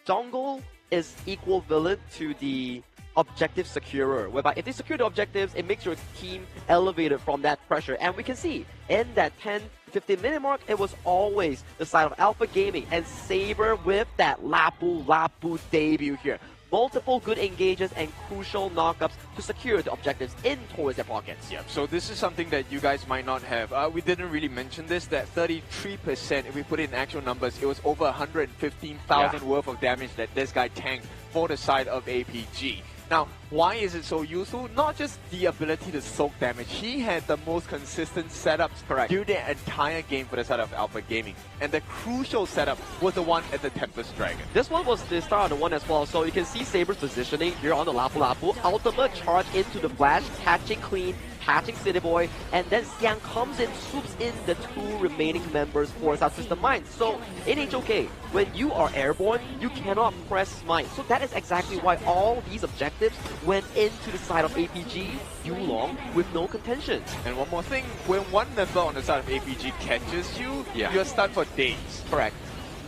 Speaker 8: jungle is equivalent to the objective securer, whereby if they secure the objectives, it makes your team elevated from that pressure. And we can see in that 10-15 minute mark, it was always the side of Alpha Gaming and Saber with that Lapu Lapu debut here. Multiple good engages and crucial knockups to secure the objectives in towards their pockets.
Speaker 9: Yeah, so this is something that you guys might not have. We didn't really mention this, that 33%, if we put it in actual numbers, it was over 115,000 worth of damage that this guy tanked for the side of APG. Now, why is it so useful? Not just the ability to soak damage. He had the most consistent setups during the entire game for the side of Alpha Gaming. And the crucial setup was the one at the Tempest Dragon.
Speaker 8: This one was the start of the one as well. So you can see Saber's positioning here on the Lapu Lapu. Ultimate charge into the flash, catching Clean, catching City Boy, and then Xiang comes in, swoops in the 2 remaining members for South Twisted Minds. So in HOK, when you are airborne, you cannot press Smite. So that is exactly why all these objectives went into the side of APG, Yulong, with no contention.
Speaker 9: And one more thing, when one member on the side of APG catches you, you're stuck for days.
Speaker 8: Correct.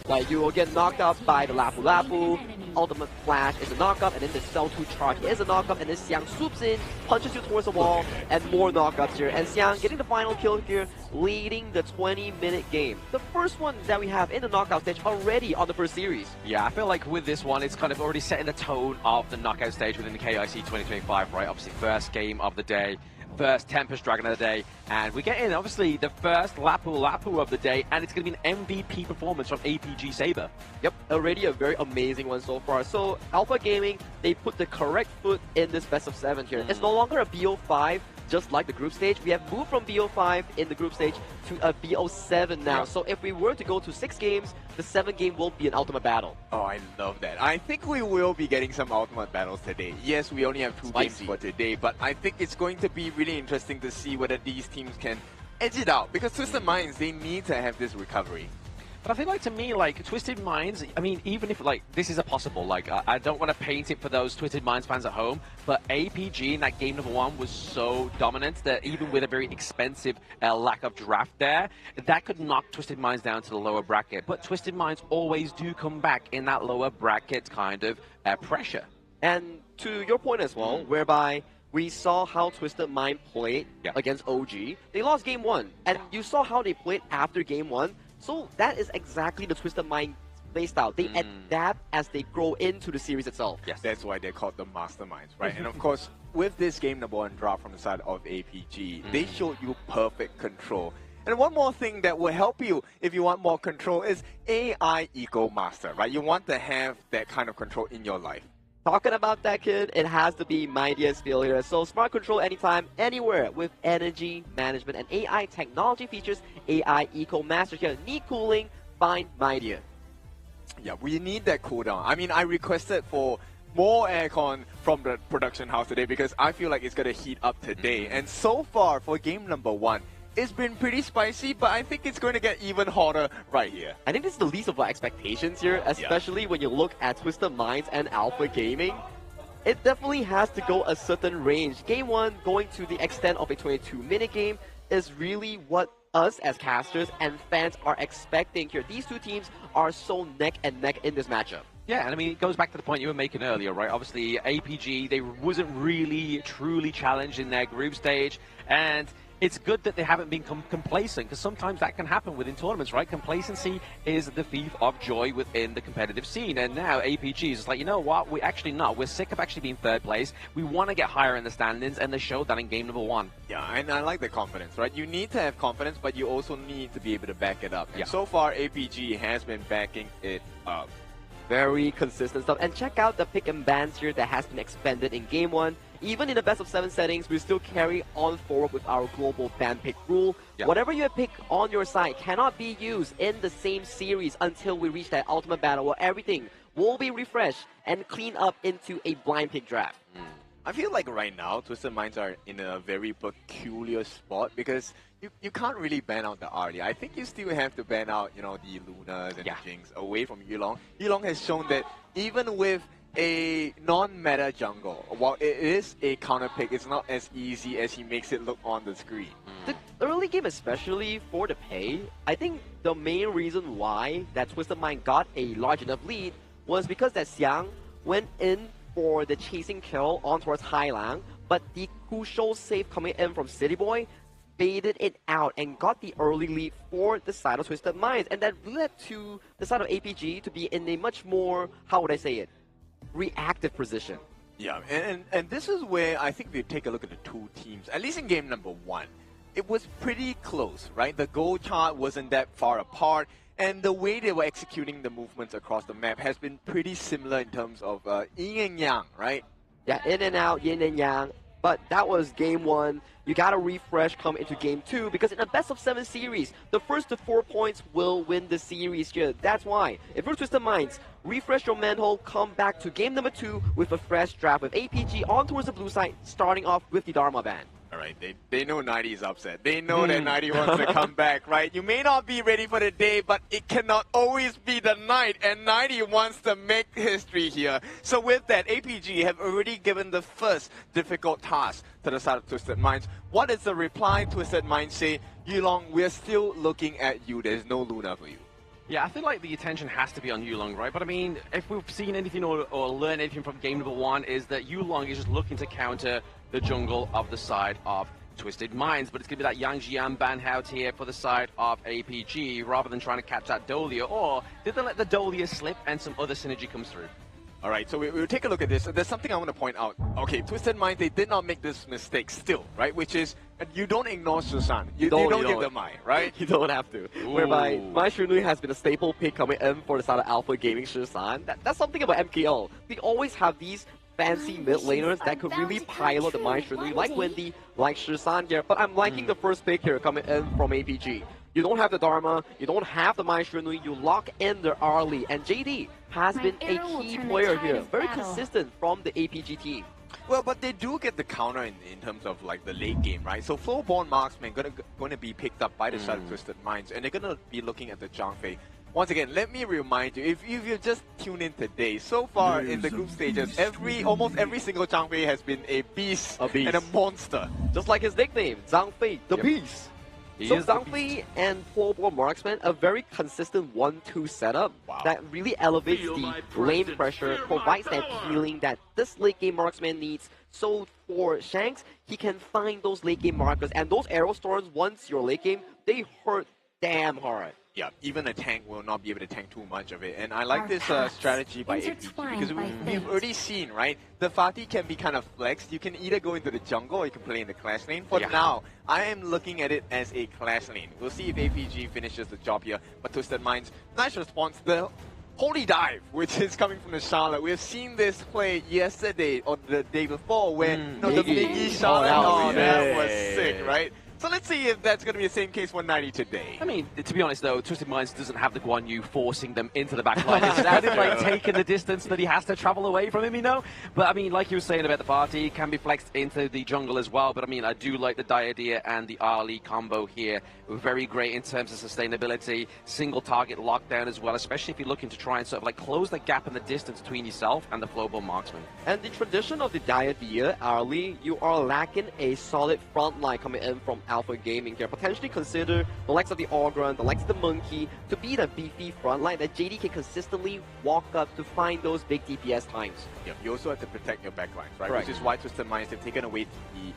Speaker 8: Like, you will get knocked out by the Lapu Lapu, ultimate flash is a knockup, and then the Cell 2 charge is a knockup, and then Xiang swoops in, punches you towards the wall, and more knockups here. And Xiang getting the final kill here, leading the 20-minute game. The first one that we have in the knockout stage already on the first series.
Speaker 11: Yeah, I feel like with this one, it's kind of already setting the tone of the knockout stage within the KIC 2025, right? Obviously, first game of the day. First Tempest Dragon of the day, and we get in obviously the first Lapu Lapu of the day, and it's going to be an MVP performance from APG Saber.
Speaker 8: Yep, already a very amazing one so far. So Alpha Gaming, they put the correct foot in this best of 7 here. It's no longer a BO5, just like the group stage. We have moved from BO5 in the group stage to a BO7 now. So if we were to go to 6 games, the 7th game will be an ultimate battle.
Speaker 9: Oh, I love that. I think we will be getting some ultimate battles today. Yes, we only have 2 games for today, but I think it's going to be really interesting to see whether these teams can edge it out, because Twisted Minds, they need to have this recovery.
Speaker 11: But I feel like, to me, like, Twisted Minds, I mean, even if, like, this is a possible, like, I don't want to paint it for those Twisted Minds fans at home, but APG in that game number 1 was so dominant that even with a very expensive lack of draft there, that could knock Twisted Minds down to the lower bracket. But Twisted Minds always do come back in that lower bracket kind of pressure.
Speaker 8: And to your point as well, whereby we saw how Twisted Mind played against OG. They lost game 1, and you saw how they played after game 1. So that is exactly the Twisted Mind playstyle. They adapt as they grow into the series itself.
Speaker 9: Yes, that's why they're called the masterminds, right? And of course, with this game number 1 drop from the side of APG, they showed you perfect control. And one more thing that will help you if you want more control is AI Eco Master, right? You want to have that kind of control in your life.
Speaker 8: Talking about that, kid, it has to be Mightiest Failure. So smart control anytime, anywhere with energy management and AI technology features. AI Eco Master here. Need cooling? Find Mightier.
Speaker 9: Yeah, we need that cooldown. I mean, I requested for more aircon from the production house today because I feel like it's going to heat up today. And so far for game number 1, it's been pretty spicy, but I think it's going to get even hotter right here.
Speaker 8: I think this is the least of our expectations here, especially when you look at Twisted Minds and Alpha Gaming. It definitely has to go a certain range. Game 1, going to the extent of a 22-minute game, is really what us as casters and fans are expecting here. These two teams are so neck and neck in this matchup.
Speaker 11: Yeah, and I mean, it goes back to the point you were making earlier, right? Obviously, APG, they wasn't really, truly challenged in their group stage, and it's good that they haven't been complacent, because sometimes that can happen within tournaments, right? Complacency is the thief of joy within the competitive scene. And now APG is like, you know what? We're actually not. We're sick of actually being 3rd place. We want to get higher in the standings, and they showed that in game number 1.
Speaker 9: Yeah, and I like the confidence, right? You need to have confidence, but you also need to be able to back it up. And so far, APG has been backing it up.
Speaker 8: Very consistent stuff. And check out the pick and bans here that has been expanded in game 1. Even in the best of 7 settings, we still carry on forward with our global ban pick rule. Whatever you pick on your side cannot be used in the same series until we reach that ultimate battle where everything will be refreshed and cleaned up into a blind pick draft.
Speaker 9: I feel like right now, Twisted Minds are in a very peculiar spot because you can't really ban out the Arlie. I think you still have to ban out, you know, the Lunas and the Jinx away from Yulong. Yulong has shown that even with a non-meta jungle, while it is a counter pick, it's not as easy as he makes it look on the screen.
Speaker 8: The early game, especially for the pay, I think the main reason why that Twisted Mind got a large enough lead was because that Xiang went in for the chasing kill on towards Hailang, but the crucial save coming in from City Boy baited it out and got the early lead for the side of Twisted Minds, and that led to the side of APG to be in a much more, how would I say it, reactive position.
Speaker 9: Yeah, and this is where I think we take a look at the two teams, at least in game number 1. It was pretty close, right? The goal chart wasn't that far apart, and the way they were executing the movements across the map has been pretty similar in terms of yin and yang, right?
Speaker 8: Yeah, in and out, yin and yang. But that was game 1. You gotta refresh come into game 2 because in a best of 7 series, the first to 4 points will win the series here. That's why, if you're Twisted Minds, refresh your manhole, come back to game number 2 with a fresh draft with APG on towards the blue side, starting off with the Dharma ban.
Speaker 9: Alright, they know 90 is upset. They know that 90 wants to come back, right? You may not be ready for the day, but it cannot always be the night, and 90 wants to make history here. So with that, APG have already given the first difficult task to the side of Twisted Minds. What is the reply? Twisted Minds say, Yulong, we're still looking at you. There's no Luna for you.
Speaker 11: Yeah, I feel like the attention has to be on Yulong, right? But I mean, if we've seen anything or learned anything from game number 1 is that Yulong is just looking to counter the jungle of the side of Twisted Minds. But it's going to be that Yang Jian ban out here for the side of APG rather than trying to catch that Dolia. Or did they let the Dolia slip and some other synergy comes through?
Speaker 9: Alright, so we'll take a look at this. There's something I want to point out. Okay, Twisted Minds, they did not make this mistake still, right? Which is, you don't ignore Susan. You don't give them Mai, right?
Speaker 8: You don't have to.
Speaker 9: Ooh.
Speaker 8: Whereby Mai Shinui has been a staple pick coming in for the side of Alpha Gaming Susan. That's something about MKL. They always have these fancy mid laners that could really pile up the Mai Shinui, like Wendy, like Susan here. But I'm liking the first pick here coming in from APG. You don't have the Dharma, you don't have the Mai Shinui, you lock in the Arlie, and JD has been a key player here, very consistent from the APG team.
Speaker 9: Well, but they do get the counter in terms of like the late game, right? So Flowborn Marksman going to be picked up by the side of Twisted Minds, and they're going to be looking at the Zhang Fei. once again, let me remind you, if you've just tuned in today, so far in the group stages, almost every single Zhang Fei has been a beast and a monster.
Speaker 8: Just like his nickname, Zhang Fei, the Beast. So Zhang Fei and Floorball Marksman, a very consistent 1-2 setup that really elevates the lane pressure, provides that healing that this late game Marksman needs. So for Shanks, he can find those late game markers, and those arrow storms, once you're late game, they hurt damn hard.
Speaker 9: Yeah, even a tank will not be able to tank too much of it. And I like this strategy by APG because we've already seen, right? The Fatih can be kind of flexed. You can either go into the jungle or you can play in the clash lane. For now, I am looking at it as a clash lane. We'll see if APG finishes the job here. But Twisted Minds, nice response. The Holy Dive, which is coming from the Charlotte. We have seen this play yesterday or the day before where the Miggy Charlotte that was sick, right? So let's see if that's going to be the same case 190 today.
Speaker 11: I mean, to be honest though, Twisted Minds doesn't have the Guan Yu forcing them into the back line. It's added, like, taking the distance that he has to travel away from him, you know? But I mean, like you were saying about the party, can be flexed into the jungle as well. But I mean, I do like the Diadeer and the Ali combo here. Very great in terms of sustainability, single target lockdown as well, especially if you're looking to try and sort of like close the gap in the distance between yourself and the Flowball Marksman.
Speaker 8: And the tradition of the Diadeer, Ali, you are lacking a solid front line coming in from Alpha Gaming here. Potentially consider the likes of the Ogron, the likes of the Monkey to be the beefy front line that JD can consistently walk up to find those big DPS times.
Speaker 9: Yeah, you also have to protect your backlines, right?
Speaker 8: Correct.
Speaker 9: Which is why Twisted Minds have taken away the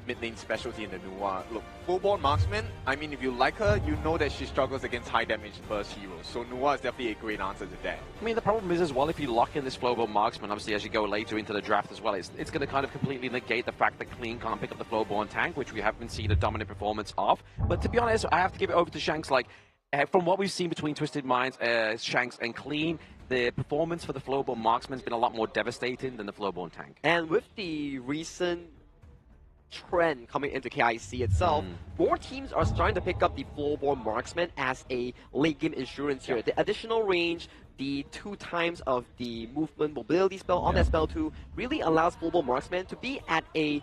Speaker 9: mid lane specialty in the Nuwa. Look, full-born marksman, I mean, if you like her, you know that she struggles against high damage burst heroes. So Nuwa is definitely a great answer to that.
Speaker 11: I mean, the problem is as well, if you lock in this Flowball Marksman, obviously as you go later into the draft as well, it's going to kind of completely negate the fact that Clean can't pick up the Flowborn tank, which we haven't seen a dominant performance of. But to be honest, I have to give it over to Shanks. Like, from what we've seen between Twisted Minds, Shanks and Clean, the performance for the Flowborn Marksman has been a lot more devastating than the Flowborn tank.
Speaker 8: And with the recent trend coming into KIC itself, more teams are starting to pick up the Flowborn Marksman as a late game insurance here. The additional range, the 2 times of the movement mobility spell on that spell too, really allows Flowborn Marksman to be at a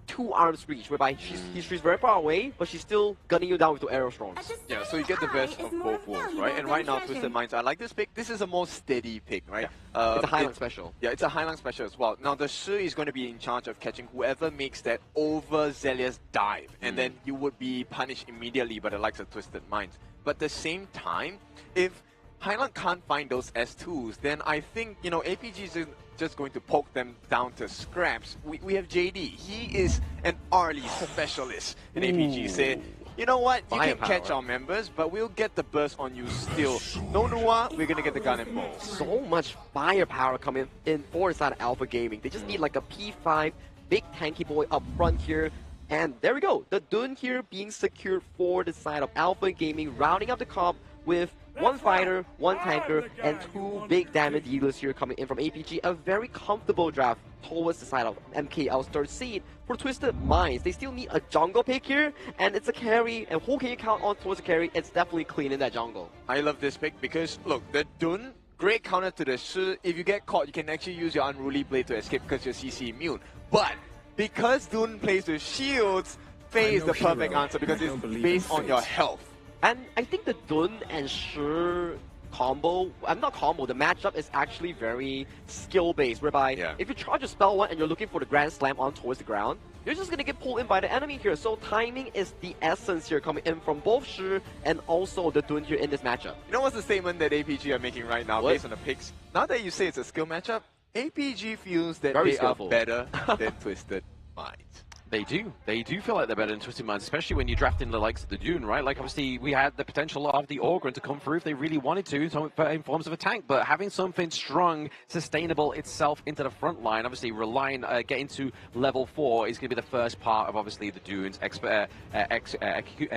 Speaker 8: 2 arms reach, whereby she's very far away, but she's still gunning you down with 2 arrow storms.
Speaker 9: Yeah, so you get the best of both worlds, right? And right now, Twisted Minds, I like this pick. This is a more steady pick, right?
Speaker 8: It's a Highland special.
Speaker 9: Yeah, it's a Highland special as well. Now, the Shi is going to be in charge of catching whoever makes that overzealous dive, and then you would be punished immediately by the likes of Twisted Minds. But at the same time, if Highland can't find those S2s, then I think, you know, APG is just going to poke them down to scraps. We have JD. He is an early specialist in APG. Say, you know what, you can catch our members, but we'll get the burst on you still. No Nuwa, we're going to get the gun and bow.
Speaker 8: So much firepower coming in for the side of Alpha Gaming. They just need like a P5, big tanky boy up front here. And there we go. The Dun here being secured for the side of Alpha Gaming, rounding up the comp with 1 fighter, 1 tanker, and 2 big damage dealers here coming in from APG. A very comfortable draft towards the side of MKL's 3rd seed. For Twisted Minds, they still need a jungle pick here, and it's a carry. And who can you count on towards the carry? It's definitely Clean in that jungle.
Speaker 9: I love this pick because, look, the Dun, great counter to the Shi. If you get caught, you can actually use your Unruly Blade to escape because you're CC immune. But because Dun plays with shields, Faye is the perfect answer because it's based on your health.
Speaker 8: And I think the Dun and Shi combo, not combo, the matchup is actually very skill-based, whereby if you charge a spell 1 and you're looking for the Grand Slam on towards the ground, you're just going to get pulled in by the enemy here. So timing is the essence here coming in from both Shi and also the Dun here in this matchup.
Speaker 9: You know what's the statement that APG are making right now based on the picks? Now that you say it's a skill matchup, APG feels that they are better than Twisted Minds.
Speaker 11: They do feel like they're better than Twisted Minds, especially when you draft in the likes of the Dune, right? Like, obviously, we had the potential of the Orgrin to come through if they really wanted to in forms of a tank, but having something strong, sustainable itself into the front line, obviously relying, getting to level 4 is going to be the first part of, obviously, the Dune's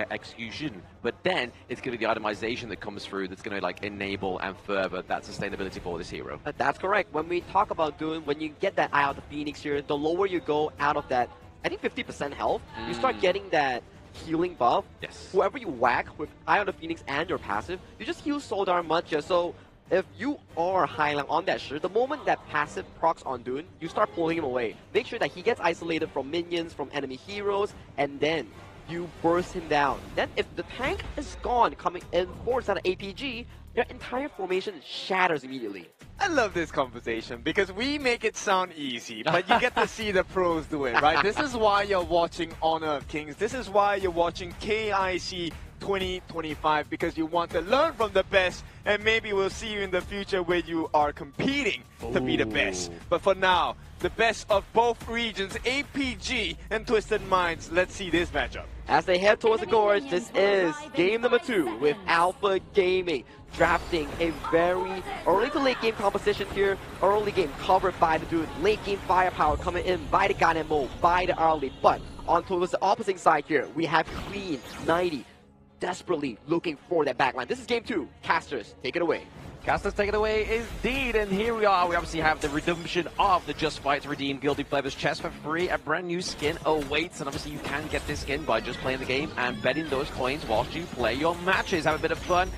Speaker 11: execution. But then, it's going to be the itemization that comes through that's going to, like, enable and further that sustainability for this hero.
Speaker 8: That's correct. When we talk about Dune, when you get that Eye of the Phoenix here, the lower you go out of that, I think 50% health, you start getting that healing buff.
Speaker 11: Yes. Whoever
Speaker 8: you whack with Eye of the Phoenix and your passive, you just heal so darn much. So if you are Highland on that Shi, the moment that passive procs on Dune, you start pulling him away. Make sure that he gets isolated from minions, from enemy heroes, and then you burst him down. Then if the tank is gone coming in for the side of APG, their entire formation shatters immediately.
Speaker 9: I love this conversation because we make it sound easy, but you get to see the pros do it, right? This is why you're watching Honor of Kings. This is why you're watching KIC 2025, because you want to learn from the best, and maybe we'll see you in the future where you are competing to be the best. But for now, the best of both regions, APG and Twisted Minds. Let's see this matchup.
Speaker 8: As they head towards the gorge, this is game number 2 with Alpha Gaming drafting a very early to late game composition here. Early game covered by the dude, late game firepower coming in by the Ganemo, by the early. But on towards the opposite side here, we have Clean 90 desperately looking for that backline. This is game 2. Casters, take it away.
Speaker 11: Casters take it away indeed, and here we are. We obviously have the redemption of the Just Fight to redeem Guilty Flavor's chest for free. A brand new skin awaits, and obviously you can get this skin by just playing the game and betting those coins whilst you play your matches. Have a bit of fun.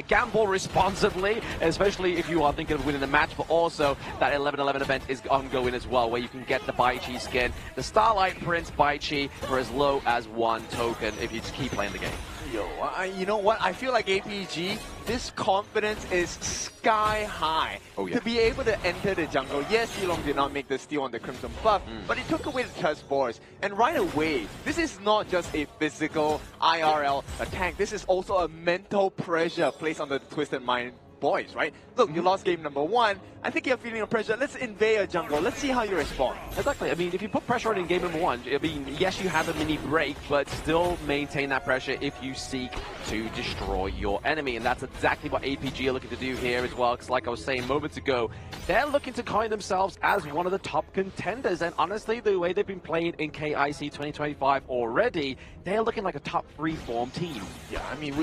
Speaker 11: Gamble responsibly, especially if you are thinking of winning the match, but also that 11-11 event is ongoing as well, where you can get the Baichi skin, the Starlight Prince Baichi, for as low as 1 token if you just keep playing the game.
Speaker 9: Yo, you know what? I feel like APG, this confidence is sky high.
Speaker 11: Oh, yeah.
Speaker 9: To be able to enter the jungle. Yes, Yulong did not make the steal on the Crimson buff, but he took away the Tusk Force. And right away, this is not just a physical IRL attack. This is also a mental pressure placed on the Twisted Mind boys, right? Look, you lost game number 1. I think you're feeling a pressure. Let's invade a jungle. Let's see how you respond.
Speaker 11: Exactly. I mean, if you put pressure on in game number 1, I mean, yes, you have a mini break, but still maintain that pressure if you seek to destroy your enemy. And that's exactly what APG are looking to do here as well. Because like I was saying moments ago, they're looking to coin themselves as one of the top contenders. And honestly, the way they've been playing in KIC 2025 already, they're looking like a top 3 form team.
Speaker 9: Yeah, I mean,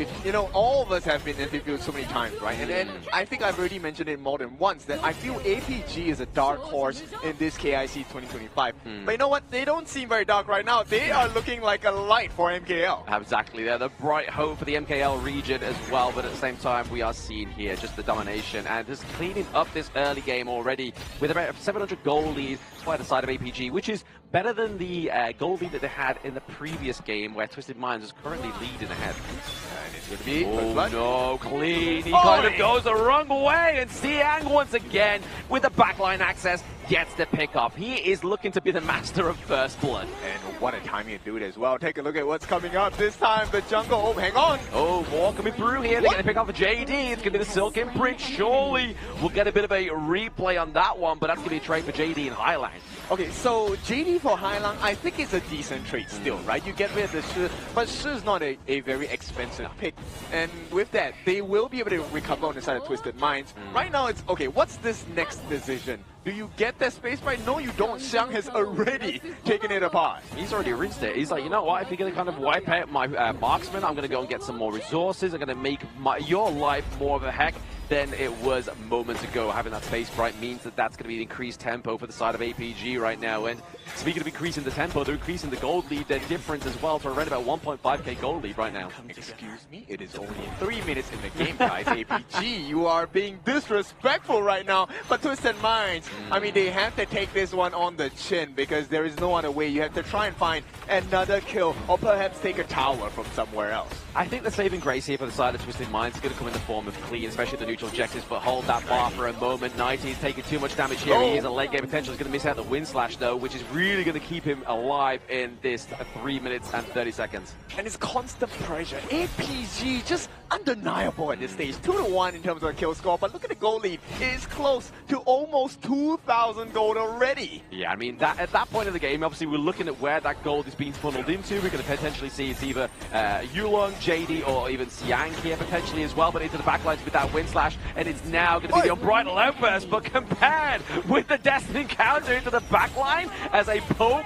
Speaker 9: all of us have been interviewed so many times, right? And then I think I've already mentioned it more than once that I feel APG is a dark horse in this KIC 2025. But you know what? They don't seem very dark right now. They are looking like a light for MKL.
Speaker 11: Exactly. They're the bright hope for the MKL region as well. But at the same time, we are seeing here just the domination and just cleaning up this early game already with about a 700 goal lead by the side of APG, which is better than the goal lead that they had in the previous game where Twisted Minds is currently leading ahead.
Speaker 9: And it's going to be...
Speaker 11: Oh no, Clean. He kind of goes the wrong way, and Siang once again with the backline access gets the pickup. He is looking to be the master of First Blood.
Speaker 9: And what a timing to do it as well. Take a look at what's coming up this time. The jungle. Oh, hang on.
Speaker 11: Oh, more coming through here. They're going to pick off a JD. It's going to be the Silk Imprint. Surely we'll get a bit of a replay on that one, but that's going to be a trade for JD in Highline.
Speaker 9: Okay, so JD for Highline, I think it's a decent trade still, right? You get rid of the Shi, but Shi is not a very expensive pick. And with that, they will be able to recover on the side of Twisted Minds. Right now, it's, okay, what's this next decision? Do you get that space right? No, you don't. Xiang has already taken it apart.
Speaker 11: He's already rinsed it. He's like, you know what? If you're going to kind of wipe out my marksman, I'm going to go and get some more resources. I'm going to make your life more of a heck than it was moments ago. Having that space bright means that that's going to be an increased tempo for the side of APG right now. And speaking of increasing the tempo, they're increasing the gold lead, their difference as well, to around about 1.5k gold lead right now.
Speaker 9: Excuse me? It is only 3 minutes in the game, guys. APG, you are being disrespectful right now. But Twisted Minds, I mean, they have to take this one on the chin because there is no other way. You have to try and find another kill or perhaps take a tower from somewhere else.
Speaker 11: I think the saving grace here for the side of Twisted Minds is going to come in the form of Clean, especially the neutral objectives, but hold that bar for a moment. 90 is taking too much damage here. He is a late game potential. He's going to miss out the wind slash though, which is really going to keep him alive in this 3 minutes and 30 seconds.
Speaker 9: And it's constant pressure. APG just undeniable at this stage. 2-1 in terms of the kill score, but look at the goal lead. It is close to almost 2,000 gold already.
Speaker 11: Yeah, I mean, at that point of the game, obviously we're looking at where that gold is being funneled into. We're going to potentially see it's either Yulong, JD, or even Siang here potentially as well, but into the backlines with that wind slash, and it's now going to be the unbridled outburst, but compared with the Destiny counter into the backline as a poke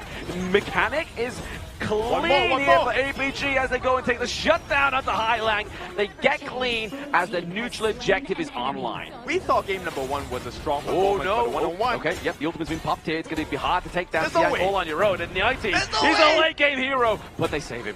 Speaker 11: mechanic is clean here for APG as they go and take the shutdown at the Highline. They get clean as the neutral objective is online.
Speaker 9: We thought game number 1 was a strong
Speaker 11: performance,
Speaker 9: no.
Speaker 11: but 1-on-1. Okay, yep, the ultimate's been popped here. It's going to be hard to take down Siang all on your own. And Nighty, he's a late game hero, but they save him.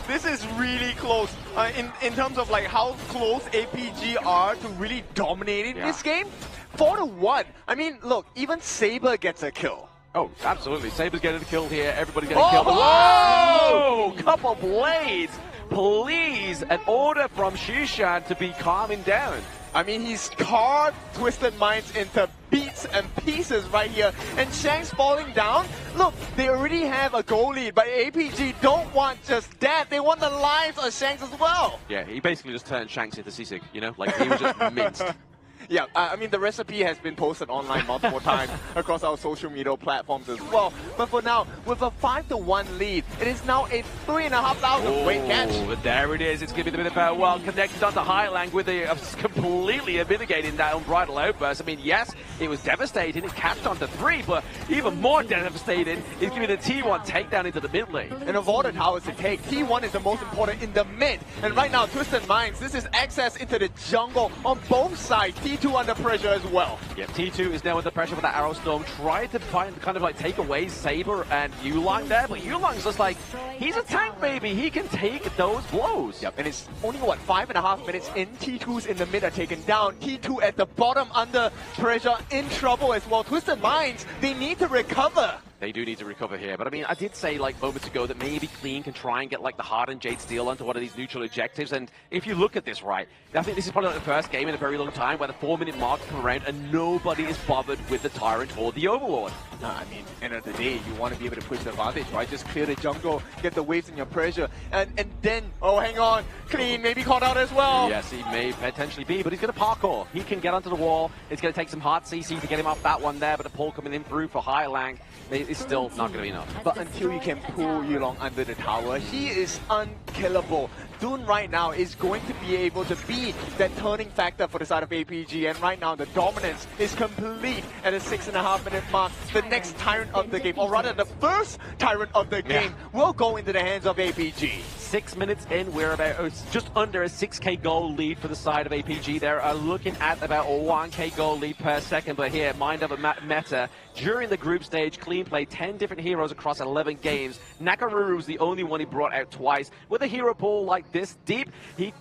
Speaker 9: This is really close in terms of like how close APG are to really dominating this game. 4-1. I mean, look, even Saber gets a kill.
Speaker 11: Oh, absolutely. Saber's getting killed here. Everybody's getting killed. Whoa! Couple blades please, an order from Shishan to be calming down.
Speaker 24: I mean, he's carved Twisted Minds into bits and pieces right here. And Shanks falling down. Look, they already have a goal lead, but APG don't want just that. They want the lives of Shanks as well.
Speaker 11: Yeah, he basically just turned Shanks into Sisig, you know? Like, he was just minced.
Speaker 24: Yeah, I mean, the recipe has been posted online multiple times across our social media platforms as well. But for now, with a 5-1 lead, it is now a 3,500 weight catch.
Speaker 11: But there it is. It's going to be the bit of well connected onto Highland with a completely mitigating that unbridled outburst. I mean, yes, it was devastating. It catched onto 3, but even more devastating is giving the T1 takedown into the mid lane.
Speaker 24: And of all the towers to take, T1 is the most important in the mid. And right now, Twisted Minds, this is access into the jungle on both sides. T2 under pressure as well.
Speaker 11: Yeah, T2 is now under pressure with that Arrow Storm. Tried to find kind of like take away Saber and Yulang there, but Yulang's just like, he's a tank, baby. He can take those blows.
Speaker 24: Yep, and it's only, what, 5.5 minutes in. T2's in the mid are taken down. T2 at the bottom under pressure, in trouble as well. Twisted Minds, they need to recover.
Speaker 11: They do need to recover here, but I mean, I did say like moments ago that maybe Clean can try and get like the Hardened Jade Steel onto one of these neutral objectives, and if you look at this right, I think this is probably like the first game in a very long time where the 4-minute mark come around and nobody is bothered with the Tyrant or the Overlord.
Speaker 24: I mean, end of the day, you want to be able to push the advantage, right? Just clear the jungle, get the waves in your pressure, and then, oh, hang on, Clean may be caught out as well.
Speaker 11: Yes, he may potentially be, but he's going to parkour. He can get onto the wall. It's going to take some hard CC to get him off that one there, but the pull coming in through for Highlang is still not going to be enough.
Speaker 24: But until you can pull Yulong under the tower, he is unkillable. Dune right now is going to be able to be that turning factor for the side of APG, and right now the dominance is complete at a 6.5-minute mark. The next Tyrant of the game, or rather the first Tyrant of the game, will go into the hands of APG.
Speaker 11: 6 minutes in, we're about just under a 6k goal lead for the side of APG. They're looking at about a 1k goal lead per second, but here, mind over meta. During the group stage, Clean played 10 different heroes across 11 games. Nakaruru's the only one he brought out twice. With a hero pool like this deep,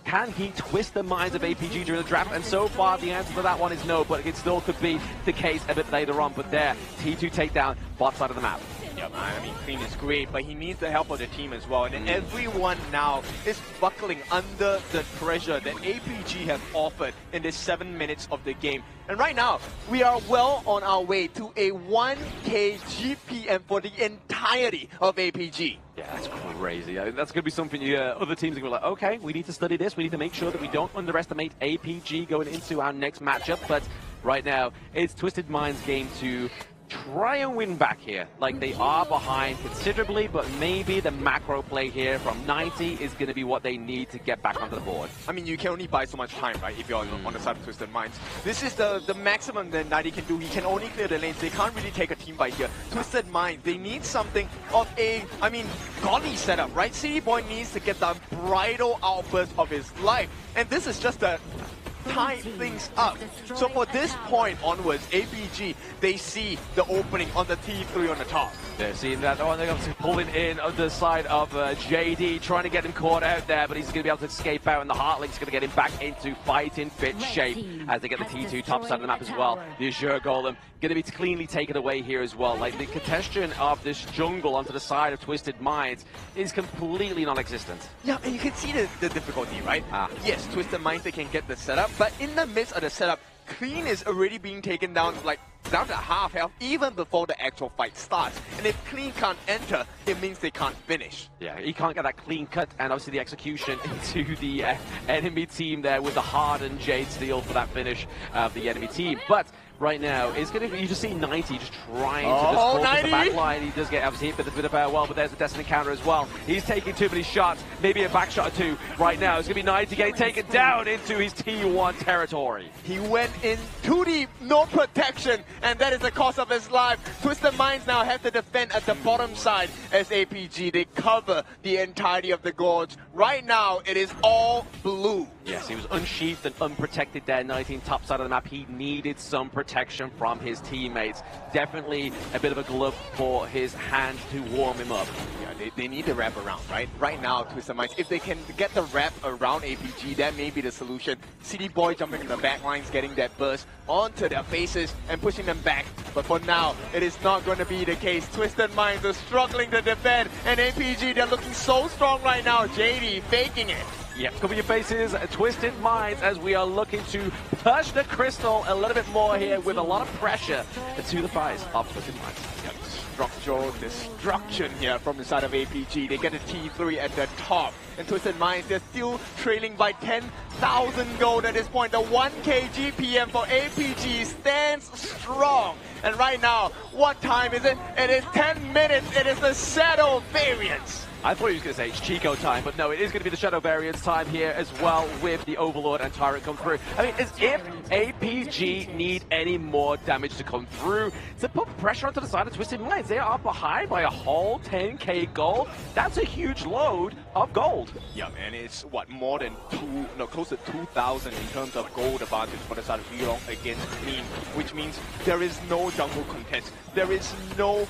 Speaker 11: can he twist the minds of APG during the draft? And so far, the answer to that one is no, but it still could be the case a bit later on. But there, T2 takedown, bot side of the map.
Speaker 24: Yep, I mean, Clean is great, but he needs the help of the team as well. And everyone now is buckling under the pressure that APG have offered in this 7 minutes of the game. And right now, we are well on our way to a 1k GPM for the entirety of APG.
Speaker 11: Yeah, that's crazy. I mean, that's going to be something other teams are going to be like, okay, we need to study this. We need to make sure that we don't underestimate APG going into our next matchup. But right now, it's Twisted Minds' game to try and win back here. Like, they are behind considerably, but maybe the macro play here from 90 is going to be what they need to get back onto the board.
Speaker 24: I mean, you can only buy so much time, right, if you're on the side of Twisted Minds. This is the maximum that 90 can do. He can only clear the lanes. They can't really take a team fight here. Twisted Minds, they need something of a, I mean, godly setup, right? City Boy needs to get the bridal outburst of his life. And this is just a tie things up. So for this point onwards, APG, they see the opening on the T3 on the top.
Speaker 11: They're seeing that. Oh, they're obviously pulling in on the side of JD, trying to get him caught out there, but he's going to be able to escape out, and the Heartling's going to get him back into fighting fit shape as they get the T2 top side of the map as well. The Azure Golem going to be cleanly taken away here as well. Like, the congestion of this jungle onto the side of Twisted Minds is completely non-existent.
Speaker 24: Yeah, and you can see the difficulty, right? Yes, Twisted Minds, they can get the setup, but in the midst of the setup, Clean is already being taken down, like, down to half health even before the actual fight starts. And if Clean can't enter, it means they can't finish.
Speaker 11: Yeah, he can't get that clean cut, and obviously the execution into the enemy team there with the Hardened Jade Steel for that finish of the enemy team. But right now, it's going to be, you just see 90 just trying to just go to the back line. He does get obviously hit with a bit of well, but there's a Destiny counter as well. He's taking too many shots, maybe a back shot or two right now. It's going to be 90 getting taken down into his T1 territory.
Speaker 24: He went in too deep, no protection, and that is the cost of his life. Twisted Minds now have to defend at the bottom side as APG. They cover the entirety of the gorge. Right now, it is all blue.
Speaker 11: Yes, he was unsheathed and unprotected there, 19 top side of the map. He needed some protection protection from his teammates. Definitely a bit of a glove for his hand to warm him up.
Speaker 9: Yeah, they need the wrap around, right? Right now, Twisted Minds, if they can get the wrap around APG, that may be the solution. City Boy jumping in the back lines, getting that burst onto their faces and pushing them back. But for now, it is not going to be the case. Twisted Minds are struggling to defend, and APG, they're looking so strong right now. JD faking it.
Speaker 11: Yeah, cover your faces, Twisted Minds, as we are looking to push the crystal a little bit more here with a lot of pressure to the thighs of Twisted Minds.
Speaker 9: Yeah, structural destruction here from the side of APG. They get a T3 at the top. And Twisted Minds, they're still trailing by 10,000 gold at this point. The 1k GPM for APG stands strong. And right now, what time is it? It is 10 minutes. It is the Shadow Variance.
Speaker 11: I thought he was going to say it's Chico time, but no, it is going to be the Shadow Variance time here as well with the Overlord and Tyrant come through. I mean, as if APG need any more damage to come through to put pressure onto the side of Twisted Minds. They are behind by a whole 10k gold. That's a huge load of gold.
Speaker 9: Yeah, and it's what, more than close to 2,000 in terms of gold advantage for the side of Yulong against Clean, which means there is no jungle contest. There is no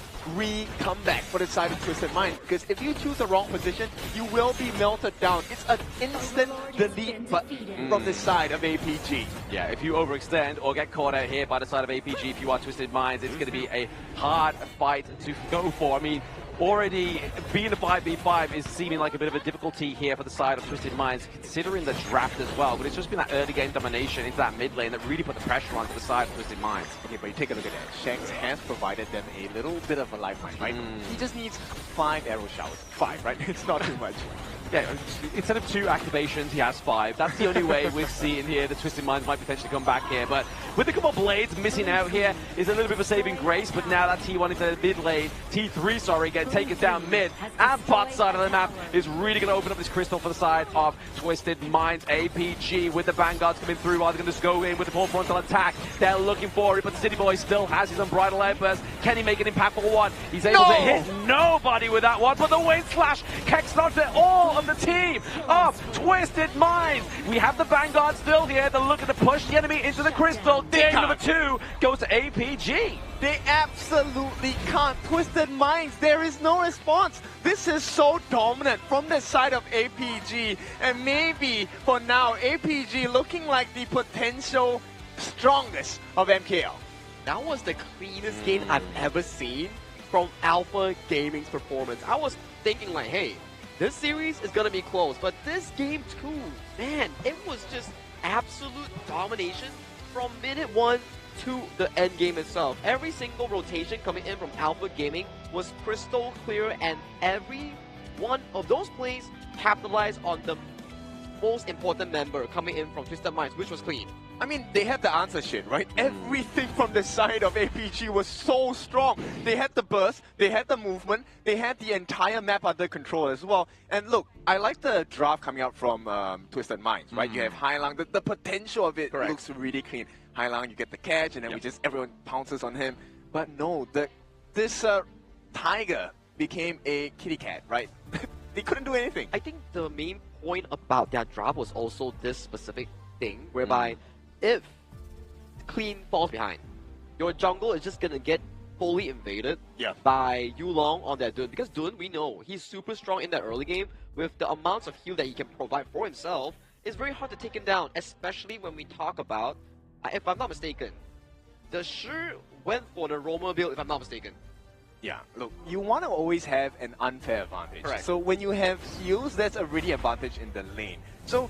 Speaker 9: comeback for the side of Twisted Minds, because if you choose the wrong position, you will be melted down. It's an instant delete button from the side of APG.
Speaker 11: Yeah, if you overextend or get caught out here by the side of APG, if you are Twisted Minds, it's going to be a hard fight to go for. I mean, already being a 5v5 is seeming like a bit of a difficulty here for the side of Twisted Minds, considering the draft as well. But it's just been that early game domination into that mid lane that really put the pressure onto the side of Twisted Minds.
Speaker 9: Okay, but you take a look at that. Shanks has provided them a little bit of a lifeline, right? He just needs 5 arrow showers. 5, right? It's not too much.
Speaker 11: Yeah, instead of 2 activations, he has 5. That's the only way we're seeing here the Twisted Minds might potentially come back here. But with a couple of blades missing out here is a little bit of a saving grace. But now that T1 into the mid lane, T3, sorry, getting taken down mid and bot side of the map is really going to open up this crystal for the side of Twisted Minds. APG with the Vanguards coming through. Are they going to just go in with the full frontal attack? They're looking for it, but the City Boy still has his unbridled outburst. Can he make an impactful one? He's able to hit nobody with that one, but the Wind Slash kicks onto all of the team of Twisted Minds. We have the Vanguard still here. They're looking to push the enemy into the crystal. Game number 2 goes to APG.
Speaker 9: They absolutely can't. Twisted Minds, there is no response. This is so dominant from the side of APG. And maybe, for now, APG looking like the potential strongest of MKL. That was the cleanest game I've ever seen from Alpha Gaming's performance. I was thinking like, hey, this series is going to be close. But this game too, man, it was just absolute domination from minute 1 to the end game itself. Every single rotation coming in from Alpha Gaming was crystal clear, and every one of those plays capitalized on the most important member coming in from Twisted Minds, which was Clean. I mean, they had the answer shit, right? Everything from the side of APG was so strong. They had the burst, they had the movement, they had the entire map under control as well. And look, I like the draft coming out from Twisted Minds, right? You have Hailang, the potential of it looks really clean. Hailang, you get the catch, and then everyone pounces on him. But no, this Tiger became a kitty cat, right? They couldn't do anything. I think the main point about that draft was also this specific thing, whereby if Clean falls behind, your jungle is just gonna get fully invaded by Yulong on that Dun. Because Dun, we know, he's super strong in that early game. With the amounts of heal that he can provide for himself, it's very hard to take him down, especially when we talk about, if I'm not mistaken, the Shi went for the Roamer build, if I'm not mistaken. Yeah, look, you want to always have an unfair advantage. Correct. So when you have heals, that's a really advantage in the lane. So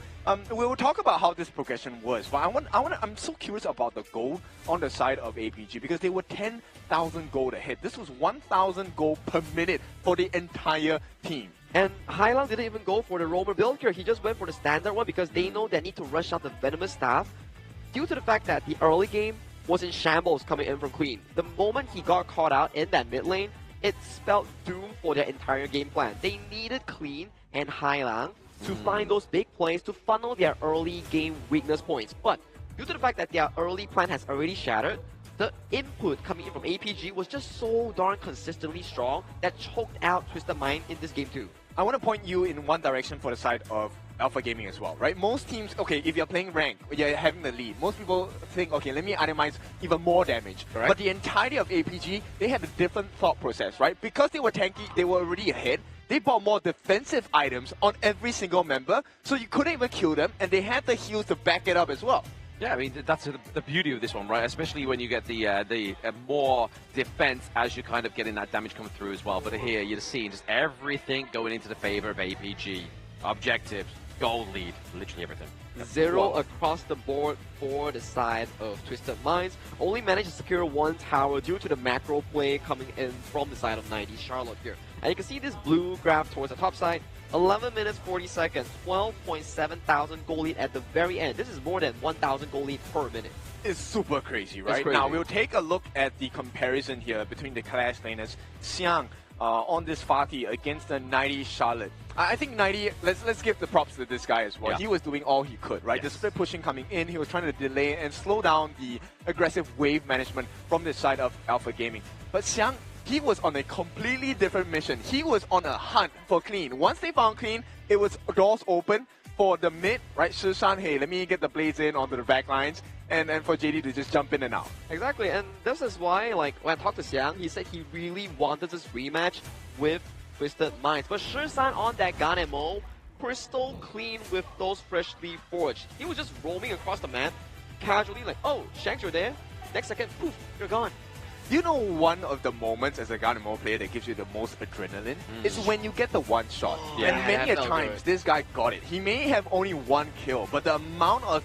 Speaker 9: we will talk about how this progression was, but I'm so curious about the gold on the side of APG, because they were 10,000 gold ahead. This was 1,000 gold per minute for the entire team. And Hailang didn't even go for the Roamer build here. He just went for the standard one because they know they need to rush out the Venomous Staff due to the fact that the early game was in shambles coming in from Queen. The moment he got caught out in that mid lane, it spelled doom for their entire game plan. They needed Clean and Hailang to find those big plays to funnel their early game weakness points. But due to the fact that their early plan has already shattered, the input coming in from APG was just so darn consistently strong that choked out Twisted Mind in this game too. I want to point you in one direction for the side of Alpha Gaming as well, right? Most teams, okay, if you're playing rank, you're having the lead, most people think, okay, let me itemize even more damage.
Speaker 11: Correct.
Speaker 9: But the entirety of APG, they had a different thought process, right? Because they were tanky, they were already ahead. They bought more defensive items on every single member, so you couldn't even kill them, and they had the heals to back it up as well.
Speaker 11: Yeah, I mean, that's the beauty of this one, right? Especially when you get the more defense as you're kind of getting that damage coming through as well. But here, you're seeing just everything going into the favor of APG. Objectives, gold lead, literally everything.
Speaker 8: Zero across the board for the side of Twisted Minds. Only managed to secure one tower due to the macro play coming in from the side of 90 Charlotte here. And you can see this blue graph towards the top side. 11 minutes 40 seconds, 12.7 thousand gold lead at the very end. This is more than 1,000 gold lead per minute.
Speaker 9: It's super crazy, right?
Speaker 8: Crazy.
Speaker 9: Now, we'll take a look at the comparison here between the Clash laners. Xiang on this party against the 90 Charlotte. I think 90, let's give the props to this guy as well.
Speaker 11: Yeah.
Speaker 9: He was doing all he could, right?
Speaker 11: Yes.
Speaker 9: The split pushing coming in, he was trying to delay and slow down the aggressive wave management from the side of Alpha Gaming. But Xiang, he was on a completely different mission. He was on a hunt for clean. Once they found clean, it was doors open for the mid, right? Shishan, hey, let me get the blades in onto the back lines, and for JD to just jump in and out.
Speaker 8: Exactly, and this is why, like, when I talked to Xiang, he said he really wanted this rematch with Twisted Minds. But Shishan on that gun ammo, crystal clean with those freshly forged. He was just roaming across the map, casually like, oh, Shanks, you're there. Next second, poof, you're gone.
Speaker 9: You know, one of the moments as a Garden player that gives you the most adrenaline is when you get the one shot.
Speaker 11: Yeah,
Speaker 9: and many a
Speaker 8: that felt
Speaker 9: times,
Speaker 8: good.
Speaker 9: this guy got it. He may have only one kill, but the amount of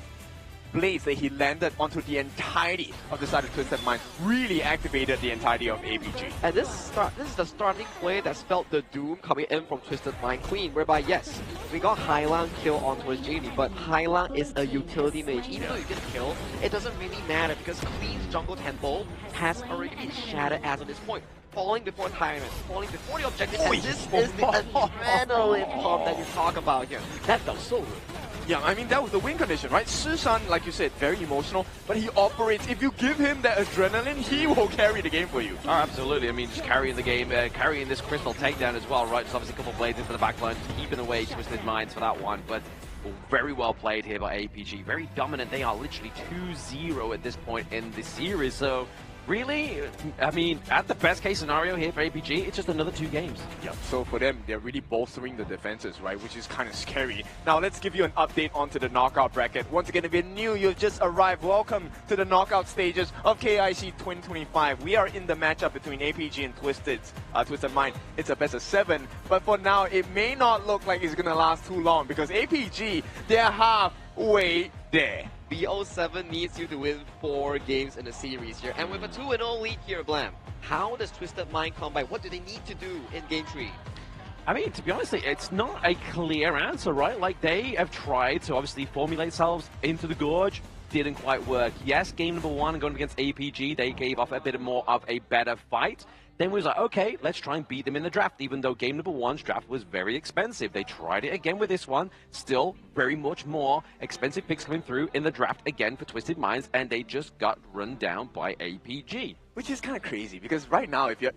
Speaker 9: blades that he landed onto the entirety of the side of Twisted Minds really activated the entirety of APG.
Speaker 8: And this is the starting play that spelled the doom coming in from Twisted Mind clean, whereby yes, we got Hailan kill onto his JD, but Hailan is a utility mage. Even though you get kill, it doesn't really matter because Clean's jungle tempo has already been shattered as of this point. Falling before Tyrant, falling before the objective, and this is the adrenaline pump that you talk about here. That felt so good.
Speaker 9: Yeah, I mean, that was the win condition, right? Shishan, like you said, very emotional, but he operates. If you give him that adrenaline, he will carry the game for you.
Speaker 11: Oh, absolutely. I mean, just carrying the game, carrying this crystal takedown as well, right? Just obviously a couple of blades into the backline, keeping away Twisted Minds for that one, but very well played here by APG. Very dominant. They are literally 2-0 at this point in the series, so really, I mean, at the best case scenario here for APG, it's just another 2 games.
Speaker 9: Yeah, so for them, they're really bolstering the defenses, right? Which is kind of scary. Now, let's give you an update onto the knockout bracket. Once again, if you're new, you've just arrived, welcome to the knockout stages of KIC2025. We are in the matchup between APG and Twisted Mind. It's a best of 7, but for now, it may not look like it's going to last too long because APG, they're halfway there.
Speaker 8: BO7 needs you to win 4 games in the series here. And with a 2-0 lead here, Blam, how does Twisted Mind come by? What do they need to do in Game 3?
Speaker 11: I mean, to be honest, it's not a clear answer, right? Like, they have tried to obviously formulate themselves into the Gorge. Didn't quite work. Yes, game number 1 going against APG, they gave off a bit more of a better fight. Then we was like, okay, let's try and beat them in the draft, even though game number 1's draft was very expensive. They tried it again with this one, still very much more expensive picks coming through in the draft again for Twisted Minds, and they just got run down by APG.
Speaker 9: Which is kind of crazy, because right now, if you're...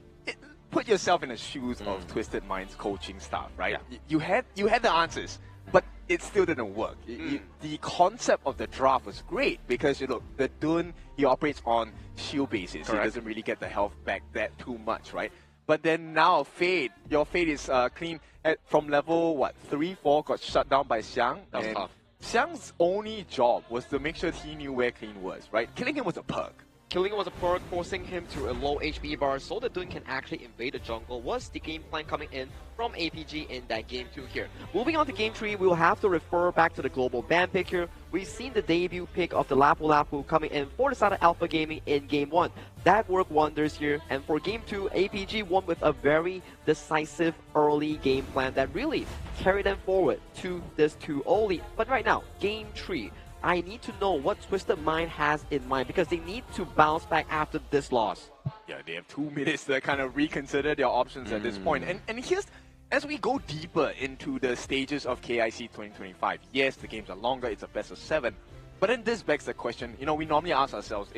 Speaker 9: Put yourself in the shoes of Twisted Minds coaching staff, right?
Speaker 11: Yeah.
Speaker 9: You had the answers, but it still didn't work. The concept of the draft was great because, you know, the Dun, he operates on shield basis.
Speaker 11: Correct.
Speaker 9: He doesn't really get the health back that too much, right? But then now Fade, your Fade is clean from level, what, 3-4 got shut down by Xiang.
Speaker 11: That was
Speaker 9: and
Speaker 11: tough.
Speaker 9: Xiang's only job was to make sure he knew where clean was, right? Killing him was a perk.
Speaker 8: Killing him was a perk, forcing him to a low HP bar so the Dun can actually invade the jungle was the game plan coming in from APG in that Game 2 here. Moving on to Game 3, we will have to refer back to the global ban pick here. We've seen the debut pick of the Lapu Lapu coming in for the side of Alpha Gaming in Game 1. That worked wonders here, and for Game 2, APG won with a very decisive early game plan that really carried them forward to this 2-0 lead. But right now, Game 3, I need to know what Twisted Mind has in mind because they need to bounce back after this loss.
Speaker 9: Yeah, they have 2 minutes to kind of reconsider their options at this point. And here's, as we go deeper into the stages of KIC 2025, yes, the games are longer, it's a best of 7, but then this begs the question, you know, we normally ask ourselves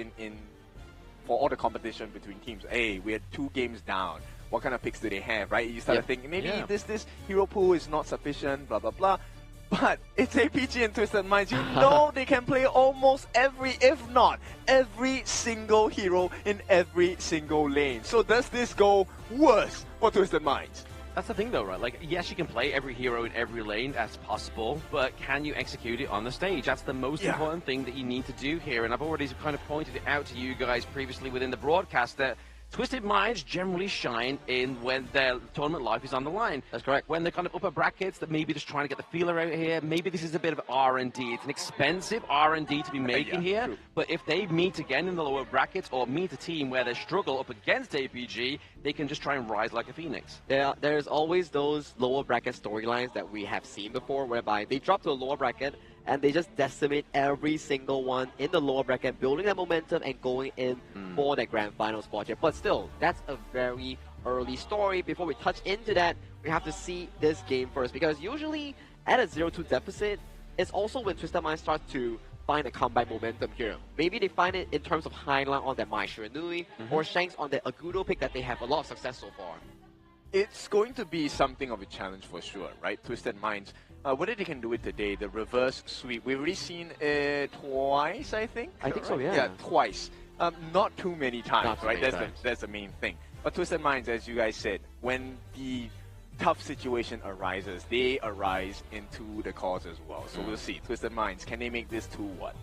Speaker 9: for all the competition between teams, hey, we're 2 games down, what kind of picks do they have, right? You start thinking, maybe this hero pool is not sufficient, blah, blah, blah. But it's APG and Twisted Minds. You know they can play almost every, if not every single hero in every single lane. So does this go worse for Twisted Minds?
Speaker 11: That's the thing though, right? Like, yes, you can play every hero in every lane as possible, but can you execute it on the stage? That's the most important thing that you need to do here. And I've already kind of pointed it out to you guys previously within the broadcast that Twisted Minds generally shine in when their tournament life is on the line.
Speaker 8: That's correct.
Speaker 11: When they're kind of upper brackets, that maybe just trying to get the feeler out here. Maybe this is a bit of R&D. It's an expensive R&D to be making here. True. But if they meet again in the lower brackets or meet a team where they struggle up against APG, they can just try and rise like a phoenix.
Speaker 8: Yeah, there's always those lower bracket storylines that we have seen before, whereby they drop to a lower bracket and they just decimate every single one in the lower bracket, building that momentum and going in for that grand final spot here. But still, that's a very early story. Before we touch into that, we have to see this game first, because usually at a 0-2 deficit, it's also when Twisted Minds starts to find a comeback momentum here. Maybe they find it in terms of highlight on that Mai Shiranui or Shanks on the Agudo pick that they have a lot of success so far.
Speaker 9: It's going to be something of a challenge for sure, right? Twisted Minds. Whether they can do it today, the reverse sweep. We've already seen it twice, I think.
Speaker 8: I think so, yeah.
Speaker 9: Yeah, twice. Not too many times,
Speaker 8: Not too
Speaker 9: right?
Speaker 8: many times.
Speaker 9: That's the main thing. But Twisted Minds, as you guys said, when the tough situation arises, they arise into the cause as well. So we'll see. Twisted Minds, can they make this 2-1?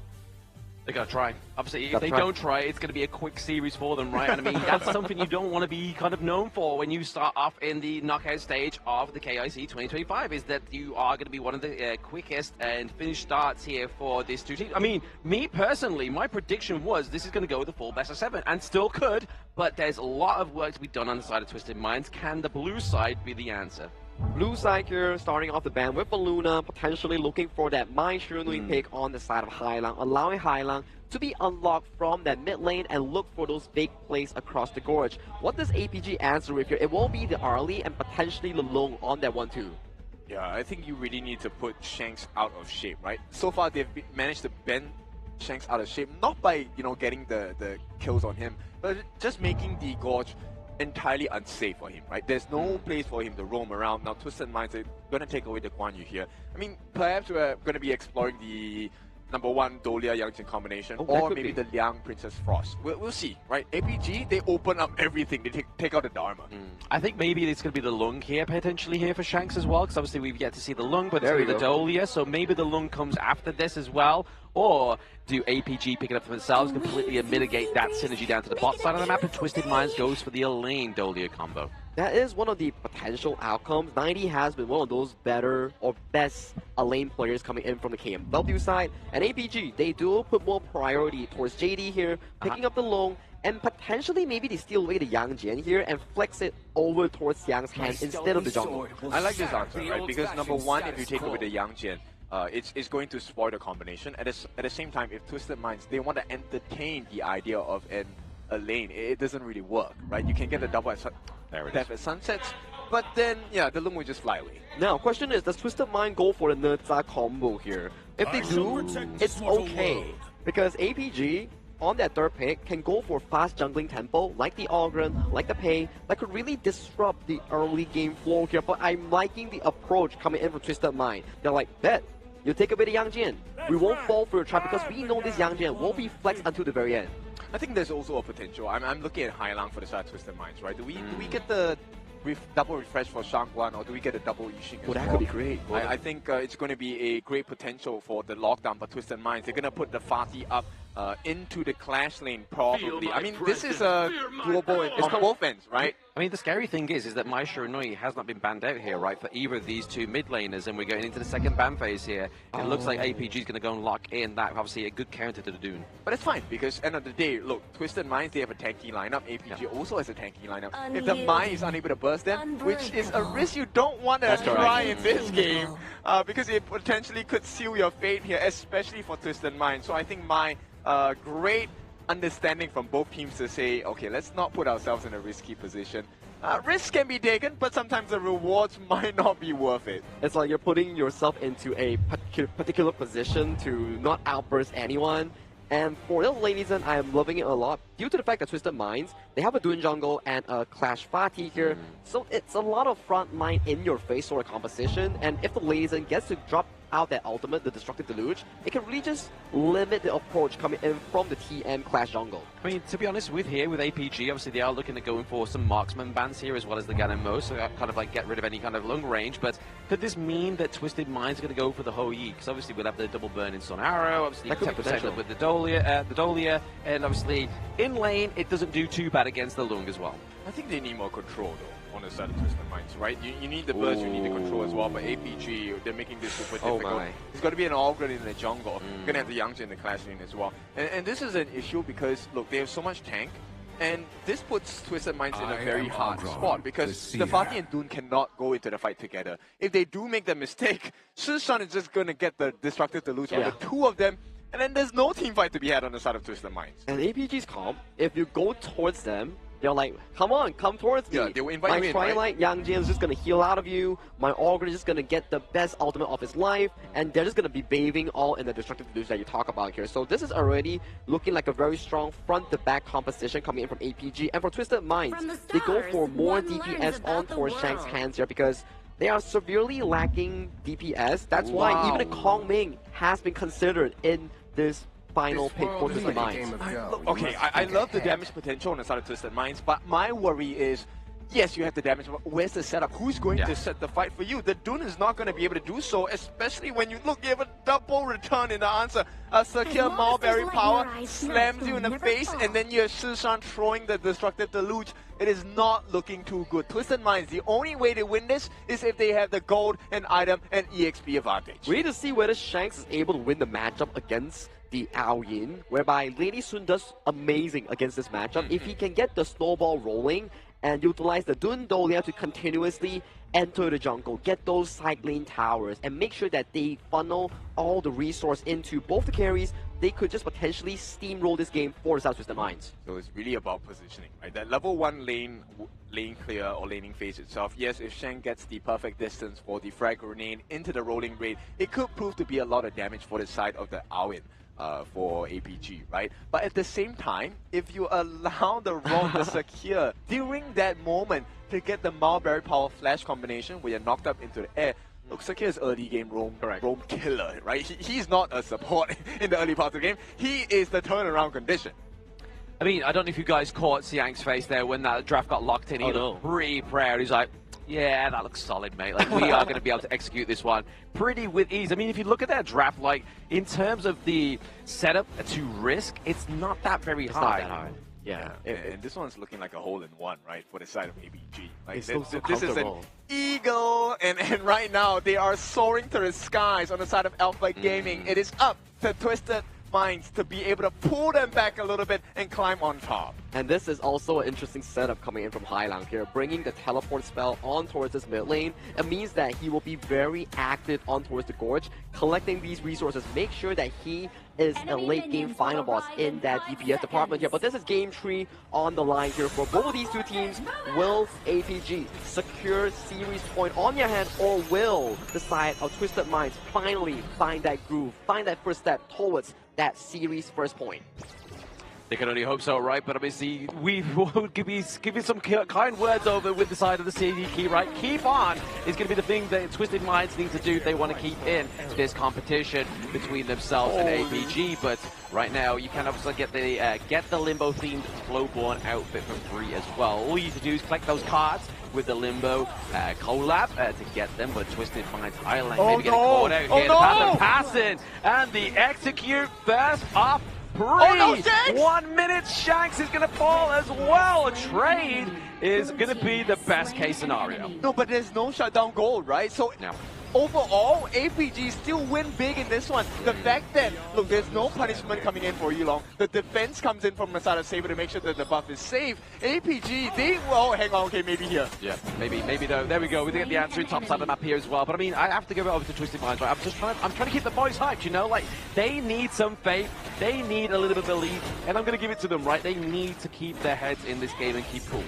Speaker 11: They gotta try. Obviously, if they don't try, it's gonna be a quick series for them, right? And I mean, that's something you don't want to be kind of known for when you start off in the knockout stage of the KIC 2025, is that you are gonna be one of the quickest and finished starts here for this two teams. I mean, me personally, my prediction was this is gonna go with the full best of 7, and still could, but there's a lot of work to be done on the side of Twisted Minds. Can the blue side be the answer?
Speaker 8: Blue side here, starting off the ban with Baluna, potentially looking for that Mai Shiranui pick on the side of Hailang, allowing Hailang to be unlocked from that mid lane and look for those big plays across the gorge. What does APG answer with here? It will be the Arlie and potentially the Long on that 1-2.
Speaker 9: Yeah, I think you really need to put Shanks out of shape, right? So far, they've managed to bend Shanks out of shape, not by, you know, getting the kills on him, but just making the gorge entirely unsafe for him, right? There's no place for him to roam around. Now, Twisted Minds are going to take away the Guan Yu here. I mean, perhaps we're going to be exploring the #1 Dolia Yangjin combination, or maybe the Liang Princess Frost. We'll see, right? APG, they open up everything. They take out the Dharma.
Speaker 11: I think maybe it's going to be the Lung here, potentially here for Shanks as well, because obviously we've yet to see the Lung, but it's going to be the Dolia, so maybe the Lung comes after this as well. Or do APG pick it up for themselves, completely mitigate that synergy down to the bot side of the map, and Twisted Minds goes for the Eleme Dolia combo?
Speaker 8: That is one of the potential outcomes. 90 has been one of those better or best lane players coming in from the KMW side. And APG, they do put more priority towards JD here, picking up the Long, and potentially maybe they steal away the Yang Jian here and flex it over towards Yang's hand instead of the jungle.
Speaker 9: I like this answer, right? Because #1, if you take away the Yang Jian, it's going to spoil the combination. At the same time, if Twisted Minds, they want to entertain the idea of a lane, it doesn't really work, right? You can get the double death at sunsets, but then, yeah, the Lung will just fly away.
Speaker 8: Now, question is, does Twisted Mind go for the Nerza combo here? If they do, it's okay, because APG, on that third pick, can go for fast jungling tempo, like the Ogren, like the Pei, that could really disrupt the early game flow here, but I'm liking the approach coming in from Twisted Mind. They're like, bet, you take away the Yang Jian. We won't fall for your trap because we know this Yang Jian won't be flexed until the very end.
Speaker 9: I think there's also a potential. I'm looking at Hailang for the side of Twisted Minds, right? Do we get the double refresh for Shangguan, or do we get a double Yixing as well?
Speaker 8: That could be great.
Speaker 9: I think it's going to be a great potential for the lockdown for Twisted Minds. They're going to put the Fati up into the clash lane, probably. I mean, this is a global on both ends, right?
Speaker 11: I mean, the scary thing is that Mai Shiranui has not been banned out here, right, for either of these two mid laners, and we're going into the second ban phase here. It looks like APG is going to go and lock in that, obviously a good counter to the Dune.
Speaker 9: But it's fine, because end of the day, look, Twisted Minds, they have a tanky lineup. APG also has a tanky lineup. If the Mai is unable to burst them, which is a risk you don't want to try in this game, because it potentially could seal your fate here, especially for Twisted Minds. So I think Mai, great understanding from both teams to say, okay, let's not put ourselves in a risky position. Risks can be taken, but sometimes the rewards might not be worth it.
Speaker 8: It's like you're putting yourself into a particular position to not outburst anyone. And for this reason, I am loving it a lot due to the fact that Twisted Minds, They have a Dune jungle and a Clash Fatih here, so it's a lot of front line in your face sort of composition. And if the Lazen gets to drop out that ultimate, the Destructive Deluge, it can really just limit the approach coming in from the TM Clash jungle.
Speaker 11: I mean, to be honest, with APG, obviously they are looking at going for some marksman bans here as well as the Ganemo, so kind of like get rid of any kind of long range. But could this mean that Twisted Mind's going to go for the Hou-Yi? Because obviously we'll have the double burn in Sun Arrow, obviously 10% with the Dolia, and obviously in lane it doesn't do too bad against the Lung as well.
Speaker 9: I think they need more control though on the side of Twisted Minds, right? You need the burst, you need the control as well, but APG, they're making this super difficult. It's got to be an Ogre in the jungle. You're going to have the Yangtze in the Clash lane as well. And this is an issue because, look, they have so much tank, and this puts Twisted Minds in a very hard spot because the Fatih and Dune cannot go into the fight together. If they do make that mistake, Shishan is just going to get the Destructive Deluge on the two of them, and then there's no team fight to be had on the side of Twisted Minds.
Speaker 8: And APG's calm. If you go towards them, they're like, come on, come towards me.
Speaker 9: Yeah, they will invite you in,
Speaker 8: Twilight
Speaker 9: right?
Speaker 8: Yang Jian is just going to heal out of you. My Ogre is just going to get the best ultimate of his life. And they're just going to be bathing all in the Destructive Deluge that you talk about here. So this is already looking like a very strong front-to-back composition coming in from APG. And for Twisted Minds, they go for more DPS on towards Shank's hands here because they are severely lacking DPS. That's why even a Kong Ming has been considered in this final pick for Twisted Minds.
Speaker 9: I love the damage potential on the side of Twisted Minds, but my worry is, yes, you have the damage, but where's the setup? Who's going to set the fight for you? The Dune is not going to be able to do so, especially when you look, you have a double return in the answer. A secure Mulberry power slams you in the face, and then you have Shishan throwing the Destructive Deluge. It is not looking too good. Twisted Minds, the only way to win this is if they have the gold and item and EXP advantage.
Speaker 8: We need to see whether Shanks is able to win the matchup against the Ao Yin, whereby Lady Sun does amazing against this matchup. If he can get the snowball rolling and utilize the Dune Dolia to continuously enter the jungle, get those side lane towers, and make sure that they funnel all the resource into both the carries, they could just potentially steamroll this game for the South Twisted Minds.
Speaker 9: So it's really about positioning, right? That level 1 lane clear or laning phase itself, yes, if Shen gets the perfect distance for the frag grenade into the rolling raid, it could prove to be a lot of damage for the side of the Ao-In. For APG, right? But at the same time, if you allow the roll to secure during that moment to get the Mulberry Power Flash combination where you're knocked up into the air, look, Sakir is early game roam killer, right? He's not a support in the early part of the game. He is the turnaround condition.
Speaker 11: I mean, I don't know if you guys caught Siang's face there when that draft got locked in. He looked pretty proud. He's like, yeah, that looks solid, mate. Like, we are going to be able to execute this one pretty with ease. I mean, if you look at that draft, like, in terms of the setup to risk, it's not that very high.
Speaker 8: Not that high. Yeah.
Speaker 9: And this one's looking like a hole-in-one, right, for the side of ABG. Like,
Speaker 8: it's
Speaker 9: this is an eagle, and right now they are soaring to the skies on the side of Alpha Gaming. It is up to Twisted Minds to be able to pull them back a little bit and climb on top.
Speaker 8: And this is also an interesting setup coming in from Hailang here, bringing the teleport spell on towards this mid lane. It means that he will be very active on towards the Gorge, collecting these resources, make sure that he is a late game final boss in that DPS department here. But this is game 3 on the line here for both of these two teams. Will APG secure series point on their hand, or will the side of Twisted Minds finally find that groove, find that first step towards that series first point?
Speaker 11: They can only hope so, right? But obviously, we will give you some kind words over with the side of the CD key, right? Keep on is going to be the thing that Twisted Minds need to do if they want to keep in this competition between themselves and APG. But right now, you can obviously get the Limbo-themed Flowborn outfit for free as well. All you need to do is collect those cards with the Limbo collab to get them, but Twisted Minds Island maybe getting caught out here. The passive passing and the execute burst off. 1 minute, Shanks is going to fall as well. A trade is going to be the best case scenario.
Speaker 9: No, but there's no shutdown gold, right? So overall, APG still win big in this one. The fact that, look, there's no punishment coming in for Yulong. The defense comes in from the side of Saber to make sure that the buff is safe. APG, they, well, hang on, okay, maybe here.
Speaker 11: Yeah, maybe though. There we go. We get the answer in top side of the map here as well. But I mean, I have to give it over to Twisted Minds, right? I'm trying to keep the boys hyped, you know? Like, they need some faith. They need a little bit of belief. And I'm going to give it to them, right? They need to keep their heads in this game and keep cool.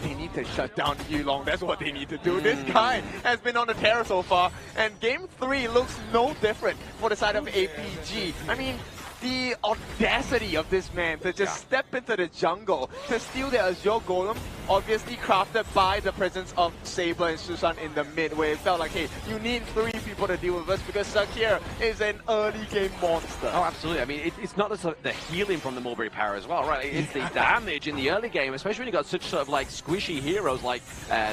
Speaker 9: They need to shut down Yulong. That's what they need to do. This guy has been on the tear so far, and game 3 looks no different for the side of APG. I mean, the audacity of this man to just step into the jungle to steal the Azure Golem, obviously crafted by the presence of Saber and Susan in the mid, where it felt like, hey, you need 3 people to deal with us because Sakir is an early game monster.
Speaker 11: Oh, absolutely. I mean, it's not just the healing from the Mulberry Power as well, right? It's the damage in the early game, especially when you got such sort of like squishy heroes like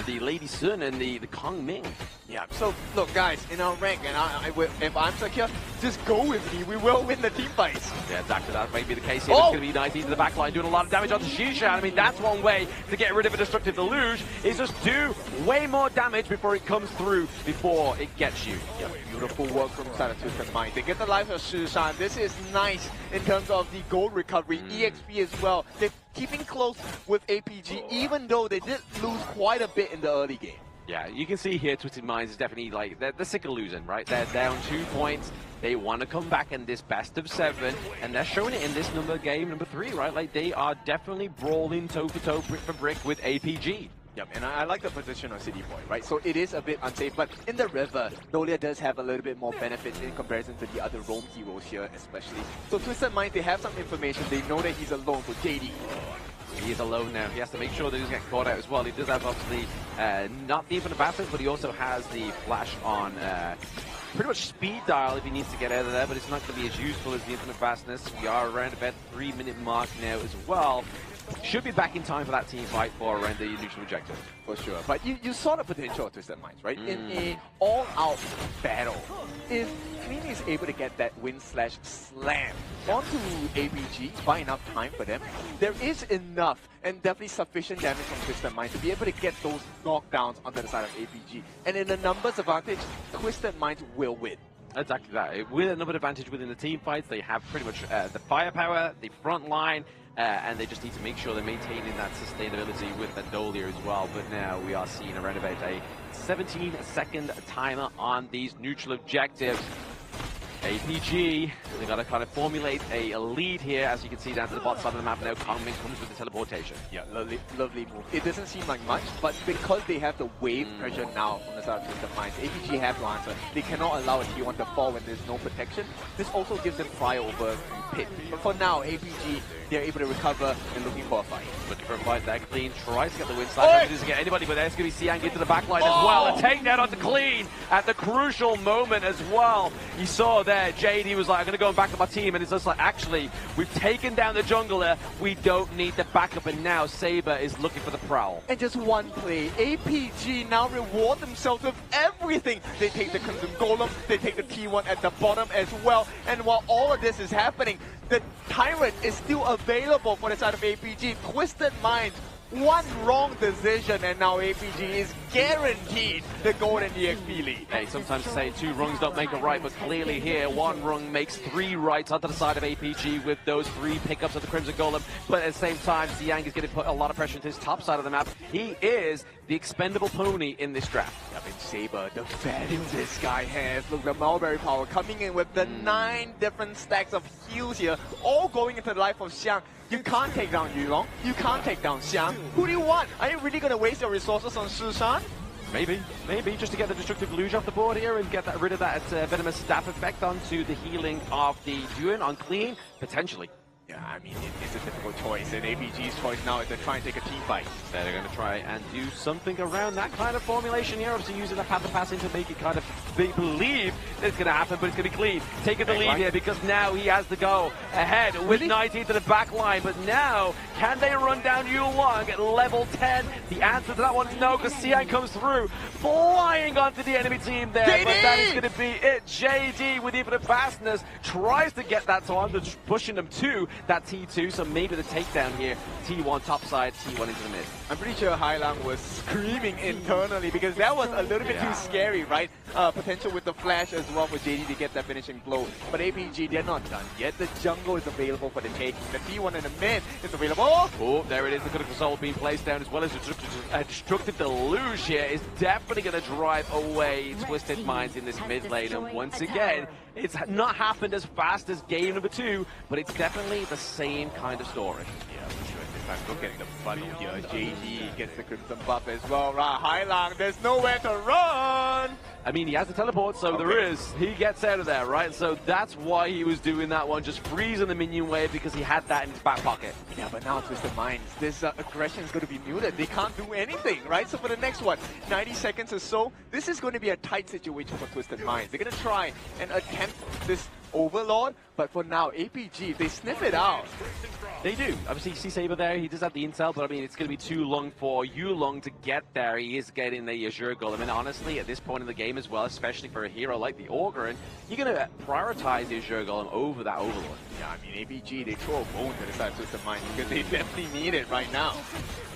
Speaker 11: the Lady Sun and the Kong Ming.
Speaker 9: Yeah, so look guys, in our rank, and if I'm Sakir, just go with me, we will win the team fights.
Speaker 11: Yeah, exactly, that may be the case here. It's going to be 19 to the backline, doing a lot of damage onto Shishan. I mean, that's one way to get rid of a destructive deluge, is just do way more damage before it comes through, before it gets you.
Speaker 9: Yeah, beautiful work from Twisted Mind. They get the life of Shishan. This is nice in terms of the gold recovery, EXP as well. They're keeping close with APG, even though they did lose quite a bit in the early game.
Speaker 11: Yeah, you can see here Twisted Minds is definitely like, they're sick of losing, right? They're down 2 points. They want to come back in this best of 7, and they're showing it in this game number 3, right? Like, they are definitely brawling toe-to-toe, brick for brick with APG.
Speaker 9: Yep, and I like the position of City Boy, right? So it is a bit unsafe, but in the river, Dolia does have a little bit more benefits in comparison to the other roam heroes here, especially. So Twisted Mind, they have some information. They know that he's alone, so JD.
Speaker 11: He is alone now. He has to make sure that he doesn't get caught out as well. He does have, obviously, not the infinite fastness, but he also has the flash on pretty much speed dial if he needs to get out of there, but it's not going to be as useful as the infinite fastness. We are around about 3-minute mark now as well. Should be back in time for that team fight for around the neutral objective.
Speaker 9: For sure. But you saw the potential of Twisted Minds, right? In a all-out battle, if Clean is able to get that win/slam onto APG by enough time for them, there is enough and definitely sufficient damage from Twisted Minds to be able to get those knockdowns onto the side of APG. And in the numbers advantage, Twisted Minds will win.
Speaker 11: Exactly that. With a number advantage within the team fights, they have pretty much the firepower, the front line, and they just need to make sure they're maintaining that sustainability with Dolia as well. But now we are seeing around about a 17-second timer on these neutral objectives. APG, they got to kind of formulate a lead here, as you can see down to the bottom side of the map now. Kongming comes with the teleportation.
Speaker 9: Yeah, lovely move. It doesn't seem like much, but because they have the wave pressure now from the side of Twisted Minds, APG have to answer. They cannot allow a T1 to fall when there's no protection. This also gives them fire over pit. But for now, APG, they're able to recover and looking for a fight.
Speaker 11: Looking for a fight there. Clean tries to get the win slash. Doesn't get anybody, but there's going to be Siang into the backline as well. A takedown onto Clean at the crucial moment as well. You saw there, JD was like, I'm going to go and back up my team, and it's just like, actually, we've taken down the jungler, we don't need the backup, and now Saber is looking for the prowl.
Speaker 9: And just one play, APG now reward themselves with everything. They take the Crimson Golem, they take the T1 at the bottom as well, and while all of this is happening, the Tyrant is still available for the side of APG. Twisted Minds, one wrong decision, and now APG is guaranteed the golden EXP lead.
Speaker 11: Hey, sometimes they say 2 wrongs don't make a right, but clearly here, 1 wrong makes 3 rights onto the side of APG with those 3 pickups of the Crimson Golem. But at the same time, Siang is going to put a lot of pressure into his top side of the map. He is the expendable pony in this draft.
Speaker 9: Yep, and Saber, the value this guy has. Look, the Mulberry Power coming in with the 9 different stacks of heals here, all going into the life of Xiang. You can't take down Yulong, you can't take down Xiang. Who do you want? Are you really going to waste your resources on Sushan?
Speaker 11: Maybe, just to get the Destructive Deluge off the board here and get rid of that Venomous Staff effect onto the healing of the Yuan on Clean, potentially.
Speaker 9: Yeah, I mean, it's a difficult choice, and APG's choice now is to try and take a team fight.
Speaker 11: They're going to try and do something around that kind of formulation here, obviously using the path of passing to make it kind of believe that it's going to happen, but it's going to be Clean. Taking the lead here because now he has to go ahead with 19 to the back line, but now, can they run down Yu Long at level 10? The answer to that one is no, because Siang comes through, flying onto the enemy team there, JD! But that is going to be it. JD with infinite fastness tries to get that to under, pushing them to that T2, so maybe the takedown here. T1 top side, T1 into the mid.
Speaker 9: I'm pretty sure Hailang was screaming internally because that was a little bit too scary, right? Potential with the flash as well for JD to get that finishing blow. But APG, they're not done yet. The jungle is available for the taking. The T1 in the mid is available.
Speaker 11: Oh, there it is. The Critical Soul being placed down as well as a Destructive Deluge here is definitely going to drive away Twisted Minds in this mid lane. And once again, it's not happened as fast as game number 2, but it's definitely the same kind of story.
Speaker 9: Yeah, for sure. This time, look at the funny here. JD gets the Crimson buff as well. Right, Hailang, there's nowhere to run.
Speaker 11: I mean, he has the teleport, so he gets out of there, right? So that's why he was doing that one, just freezing the minion wave because he had that in his back pocket.
Speaker 9: Yeah, but now Twisted Minds, this aggression is going to be muted. They can't do anything, right? So for the next 90 seconds or so, this is going to be a tight situation for Twisted Minds. They're going to try and attempt this Overlord, but for now, APG, they sniff it out.
Speaker 11: They do. Obviously, you see Saber there, he does have the intel, but I mean, it's going to be too long for Yulong to get there. He is getting the Azure Golem, and honestly, at this point in the game as well, especially for a hero like the Ogryn, you're going to prioritize the Azure Golem over that Overlord.
Speaker 9: Yeah, I mean, APG, they throw a bone to the side of Twisted Minds because they definitely need it right now.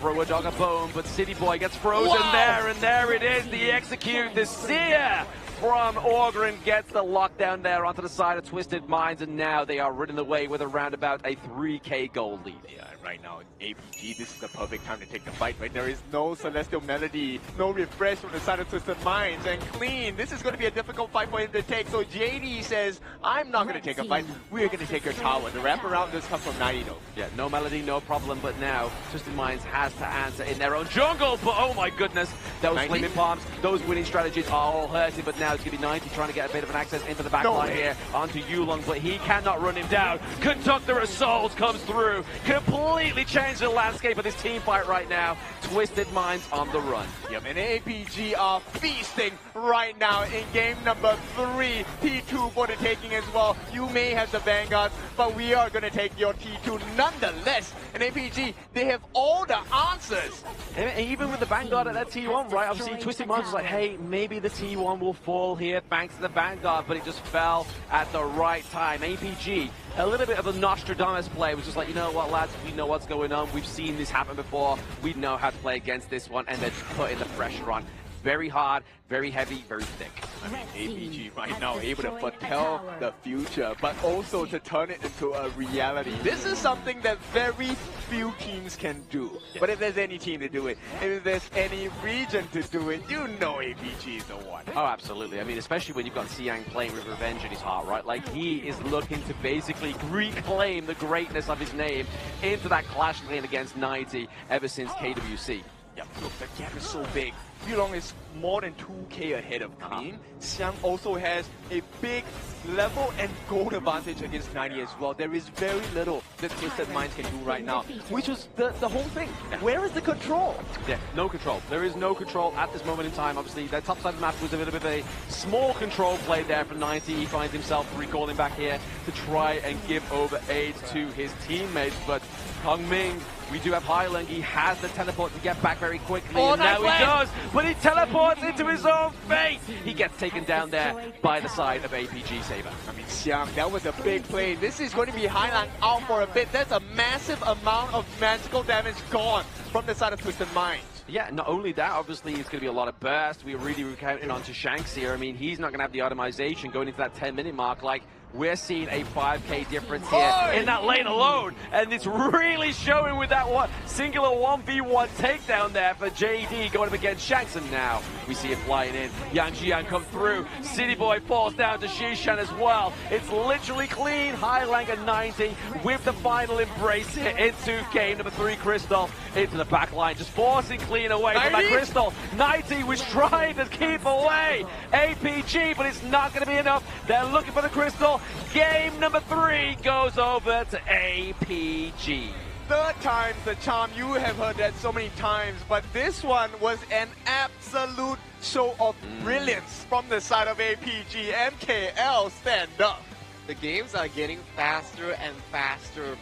Speaker 11: Throw a dog a bone, but City Boy gets frozen there, and there it is, the execute, the Seer from Ogryn gets the lockdown there onto the side of Twisted Minds, and now they are running away with around about a 3k gold lead.
Speaker 9: Yeah, right now, APG, this is the perfect time to take the fight, right? There is no Celestial Melody, no refresh from the side of Twisted Minds, and Clean. This is going to be a difficult fight for him to take, so JD says, I'm not going to take a fight, we're going to take your tower. The wraparound does come from Naido.
Speaker 11: Yeah, no Melody, no problem, but now Twisted Minds has to answer in their own jungle, but oh my goodness, those flaming palms, those winning strategies are all hurting, but now it's going to be 90 trying to get a bit of an access into the back line here onto Yulong, but he cannot run him down. Conductor of Souls comes through, completely changed the landscape of this team fight right now. Twisted Minds on the run.
Speaker 9: Yep, and APG are feasting right now in game number 3. T2 for the taking as well. You may have the Vanguard, but we are going to take your T2 nonetheless. And APG, they have all the answers.
Speaker 11: And even with the Vanguard at that T1, right? Obviously, Twisted Minds was like, hey, maybe the T1 will fall here thanks to the Vanguard, but it just fell at the right time. APG, a little bit of a Nostradamus play, was just like, you know what, lads, we know what's going on. We've seen this happen before. We know how to play against this one, and they're just putting the pressure on. Very hard, very heavy, very thick.
Speaker 9: I mean, APG right now able to foretell the future, but also to turn it into a reality. This is something that very few teams can do. But if there's any team to do it, if there's any region to do it, you know APG is the one.
Speaker 11: Oh, absolutely. I mean, especially when you've got Siang playing with revenge in his heart, right? Like, he is looking to basically reclaim the greatness of his name into that clash lane against 90 ever since KWC.
Speaker 9: Yep, look, the gap is so big. Yulong is more than 2k ahead of Clean. Xiang also has a big level and gold advantage against 90 as well. There is very little that Twisted Minds can do right now, which was the whole thing. Where is the control?
Speaker 11: Yeah, no control. There is no control at this moment in time. Obviously, that top side of the map was a little bit of a small control play there for 90. He finds himself recalling back here to try and give over aid to his teammates, but Kong Ming, we do have Highland. He has the teleport to get back very quickly, and now he does, but he teleports into his own fate. He gets taken down there by the side of APG Saber.
Speaker 9: I mean, Xiang, that was a big play. This is going to be Highland out for a bit. That's a massive amount of magical damage gone from the side of Twisted Minds.
Speaker 11: Yeah, not only that, obviously it's going to be a lot of burst. We're really counting on to Shanks here. I mean, he's not going to have the itemization going into that 10-minute mark. Like, we're seeing a 5k difference here in that lane alone, and it's really showing with that one singular 1v1 takedown there for JD going up against Shanks, and now we see it flying in. Yang Jian come through, City Boy falls down to Shishan as well. It's literally Clean, Highland at 90 with the final embrace here into game number 3. Crystal into the back line, just forcing Clean away from that Crystal. 90 was trying to keep away APG, but it's not going to be enough. They're looking for the Crystal. Game number 3 goes over to APG.
Speaker 9: Third time's the charm. You have heard that so many times, but this one was an absolute show of brilliance from the side of APG. MKL, stand up.
Speaker 8: The games are getting faster and faster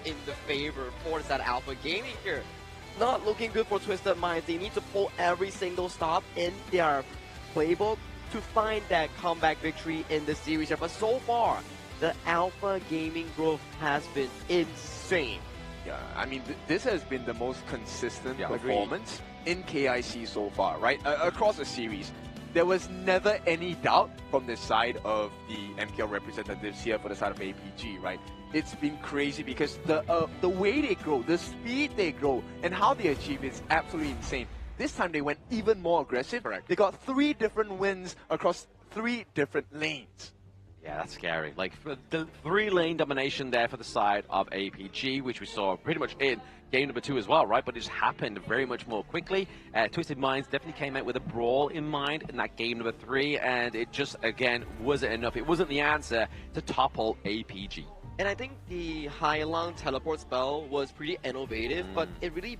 Speaker 8: in the favor for that Alpha Gaming here. Not looking good for Twisted Minds. They need to pull every single stop in their playbook to find that comeback victory in the series here. But so far, the Alpha Gaming growth has been insane.
Speaker 9: Yeah, I mean, this has been the most consistent performance in KIC so far, right? Across the series. There was never any doubt from the side of the MKL representatives here for the side of APG, right? It's been crazy because the way they grow, the speed they grow, and how they achieve is absolutely insane. This time they went even more aggressive. Correct. They got 3 different wins across 3 different lanes.
Speaker 11: Yeah, that's scary. Like, for the 3-lane domination there for the side of APG, which we saw pretty much in game number 2 as well, right? But it just happened very much more quickly. Twisted Minds definitely came out with a brawl in mind in that game number 3, and it just, again, wasn't enough. It wasn't the answer to topple APG.
Speaker 8: And I think the Hailang teleport spell was pretty innovative, but it really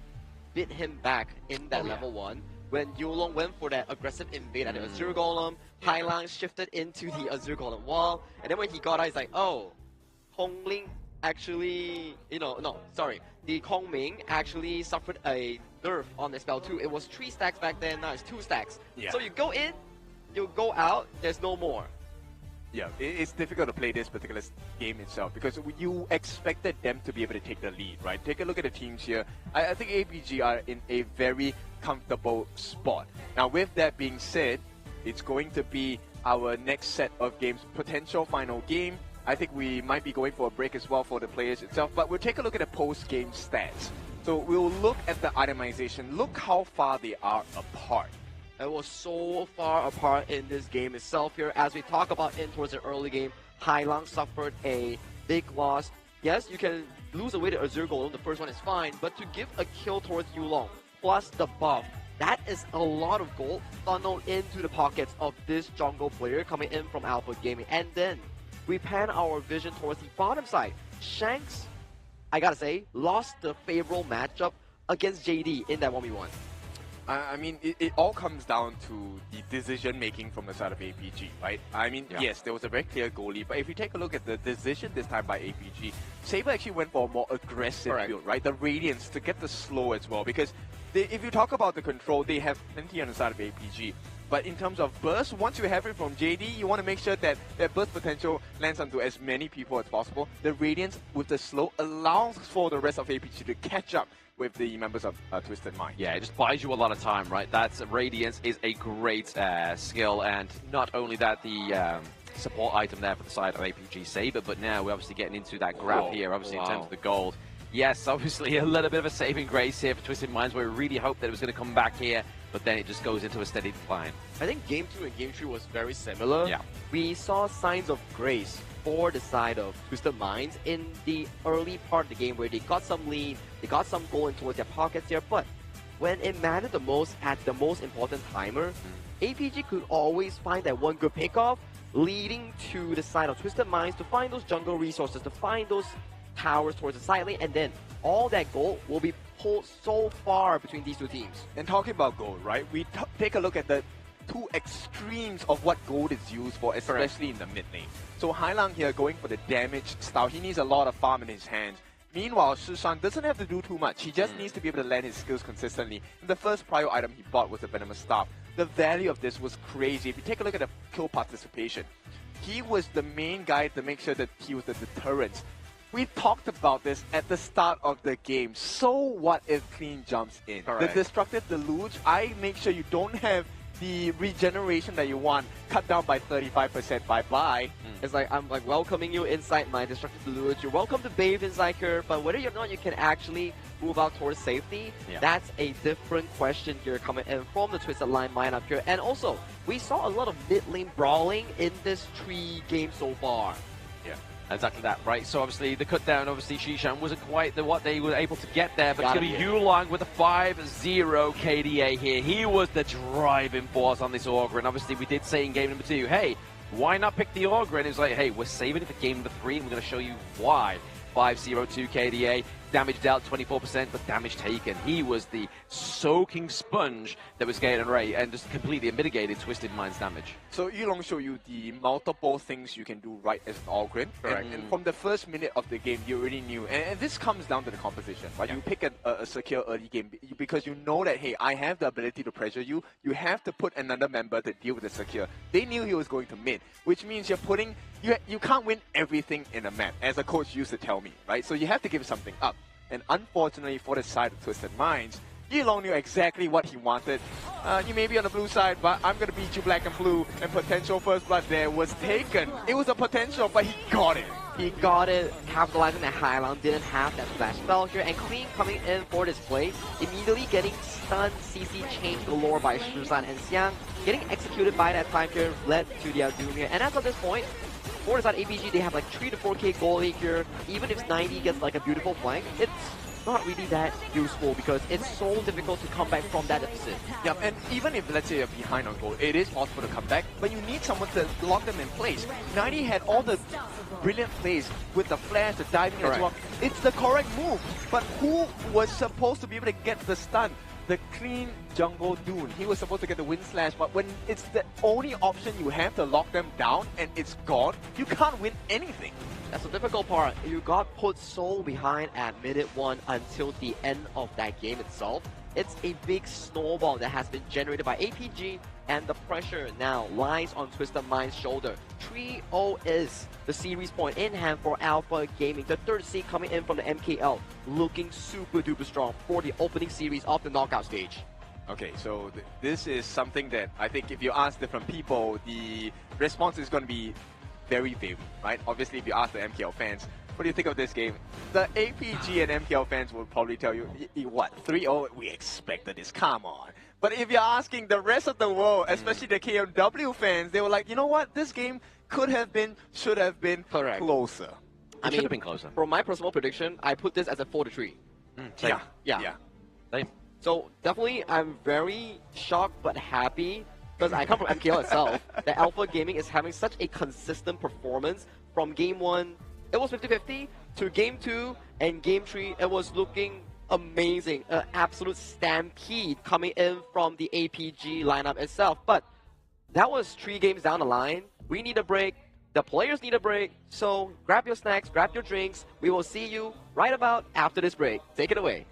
Speaker 8: bit him back in that level 1. When Yulong went for that aggressive invade at the Azure Golem, Hailang shifted into the Azure Golem wall, and then when he got out, he's like, oh, Hongling actually, the Kongming actually suffered a nerf on the spell too. It was 3 stacks back then, now it's 2 stacks.
Speaker 9: Yeah.
Speaker 8: So you go in, you go out, there's no more.
Speaker 9: Yeah, it's difficult to play this particular game itself because you expected them to be able to take the lead, right? Take a look at the teams here. I think APG are in a very comfortable spot. Now, with that being said, it's going to be our next set of games, potential final game. I think we might be going for a break as well for the players itself, but we'll take a look at the post-game stats. So we'll look at the itemization. Look how far they are apart.
Speaker 8: It was so far apart in this game itself here. As we talk about in towards the early game, Hailang suffered a big loss. Yes, you can lose away the Azure Golem, the first one is fine, but to give a kill towards Yulong, plus the buff, that is a lot of gold funneled into the pockets of this jungle player coming in from Alpha Gaming. And then we pan our vision towards the bottom side. Shanks, I gotta say, lost the favorable matchup against JD in that 1v1.
Speaker 9: I mean, it all comes down to the decision-making from the side of APG, right? I mean, yes, there was a very clear goalie, but if you take a look at the decision this time by APG, Saber actually went for a more aggressive build, right? The Radiance to get the slow as well, because if you talk about the control, they have plenty on the side of APG. But in terms of burst, once you have it from JD, you want to make sure that that burst potential lands onto as many people as possible. The Radiance with the slow allows for the rest of APG to catch up with the members of Twisted Mind.
Speaker 11: Yeah, it just buys you a lot of time, right? That's Radiance is a great skill, and not only that, the support item there for the side of APG Saber, but now we're obviously getting into that graph here, obviously in terms of the gold. Yes, obviously a little bit of a saving grace here for Twisted Minds, where we really hoped that it was going to come back here, but then it just goes into a steady decline.
Speaker 8: I think Game 2 and Game 3 was very similar.
Speaker 11: Yeah.
Speaker 8: We saw signs of grace for the side of Twisted Minds in the early part of the game where they got some lead, they got some goal in towards their pockets here, but when it mattered the most at the most important timer, APG could always find that one good pickoff, leading to the side of Twisted Minds to find those jungle resources, to find those towers towards the side lane, and then all that gold will be pulled so far between these two teams.
Speaker 9: And talking about gold, right, we take a look at the two extremes of what gold is used for, especially in the mid lane. So Hailang here going for the damage style. He needs a lot of farm in his hands. Meanwhile, Shishan doesn't have to do too much. He just needs to be able to land his skills consistently. And the first prio item he bought was the Venomous Staff. The value of this was crazy. If you take a look at the kill participation, he was the main guy to make sure that he was the deterrent. We talked about this at the start of the game. So what if Clean jumps in? The Destructive Deluge, I make sure you don't have the regeneration that you want cut down by 35%. Bye-bye.
Speaker 8: It's like, I'm like welcoming you inside my Destructive Deluge. You're welcome to bathe inside here, but whether or not you can actually move out towards safety, that's a different question here coming in from the Twisted Line lineup here. And also, we saw a lot of mid-lane brawling in this 3 games so far.
Speaker 11: Yeah. Exactly that, right? So obviously the cut down, obviously Shishan wasn't quite what they were able to get there, but it's going to be Yulong with a 5-0 KDA here. He was the driving force on this Augur, and obviously we did say in game number 2, hey, why not pick the Augur? And it was like, hey, we're saving it for game number 3, and we're going to show you why. 5-0-2 KDA, damage dealt 24%, but damage taken. He was the soaking sponge that was getting Ray and just completely mitigated Twisted Mind's damage.
Speaker 9: So Yulong showed you the multiple things you can do right as an Ogrin. And from the first minute of the game, you already knew. And this comes down to the composition, right? You pick a secure early game because you know that, hey, I have the ability to pressure you. You have to put another member to deal with the secure. They knew he was going to mid, which means you're putting... You can't win everything in a map, as a coach used to tell me, right? So you have to give something up. And unfortunately for the side of Twisted Minds, Yulong knew exactly what he wanted. You may be on the blue side, but I'm going to beat you black and blue, and potential first blood there was taken. It was a potential, but he got it.
Speaker 8: He got it, capitalizing that Hailang didn't have that flash spell here, and Clean coming in for this play, immediately getting stunned CC chain galore by Shusan and Xiang, getting executed by that time here led to their doom here. And as of this point, For the side APG, they have like 3 to 4k goal here. Even if 90 gets like a beautiful flank, it's not really that useful because it's so difficult to come back from that deficit.
Speaker 9: Yeah, and even if, let's say, you're behind on goal, it is possible to come back, but you need someone to lock them in place. 90 had all the brilliant plays with the flash, the diving as well. It's the correct move, but who was supposed to be able to get the stun? The clean jungle Dune. He was supposed to get the wind slash, but when it's the only option you have to lock them down and it's gone, you can't win anything.
Speaker 8: That's the difficult part. You got put so behind at minute 1 until the end of that game itself. It's a big snowball that has been generated by APG, and the pressure now lies on Twisted Mind's shoulder. 3-0 is the series point in hand for Alpha Gaming. The third seed coming in from the MKL, looking super duper strong for the opening series of the knockout stage.
Speaker 9: Okay, so this is something that I think if you ask different people, the response is going to be very varied, right? Obviously, if you ask the MKL fans, what do you think of this game? The APG and MKL fans will probably tell you, what, 3-0? We expected this, come on. But if you're asking the rest of the world, especially the KMW fans, they were like, you know what, this game could have been, should have been closer.
Speaker 8: I mean, should have been closer. For my personal prediction, I put this as a 4-3. Yeah.
Speaker 11: Same.
Speaker 8: So definitely, I'm very shocked but happy because I come from MKL itself. That Alpha Gaming is having such a consistent performance from game 1. It was 50-50 to game 2 and game 3. It was looking amazing, an absolute stampede coming in from the APG lineup itself. But that was 3 games down the line. We need a break. The players need a break. So grab your snacks, grab your drinks. We will see you right about after this break. Take it away.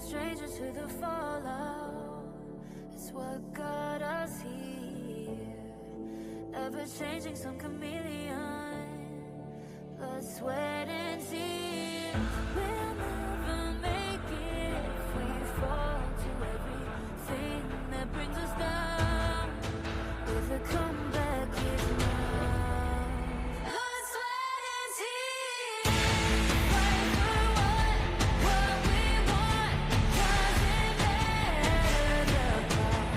Speaker 3: Strangers to the fallout, it's what got us here. Ever changing, some chameleon, blood, sweat, and tears. We'll never make it if we fall to everything that brings us down. With a comeback is now. Blood, sweat, and tears. Fight for what we want. Every day, put in work.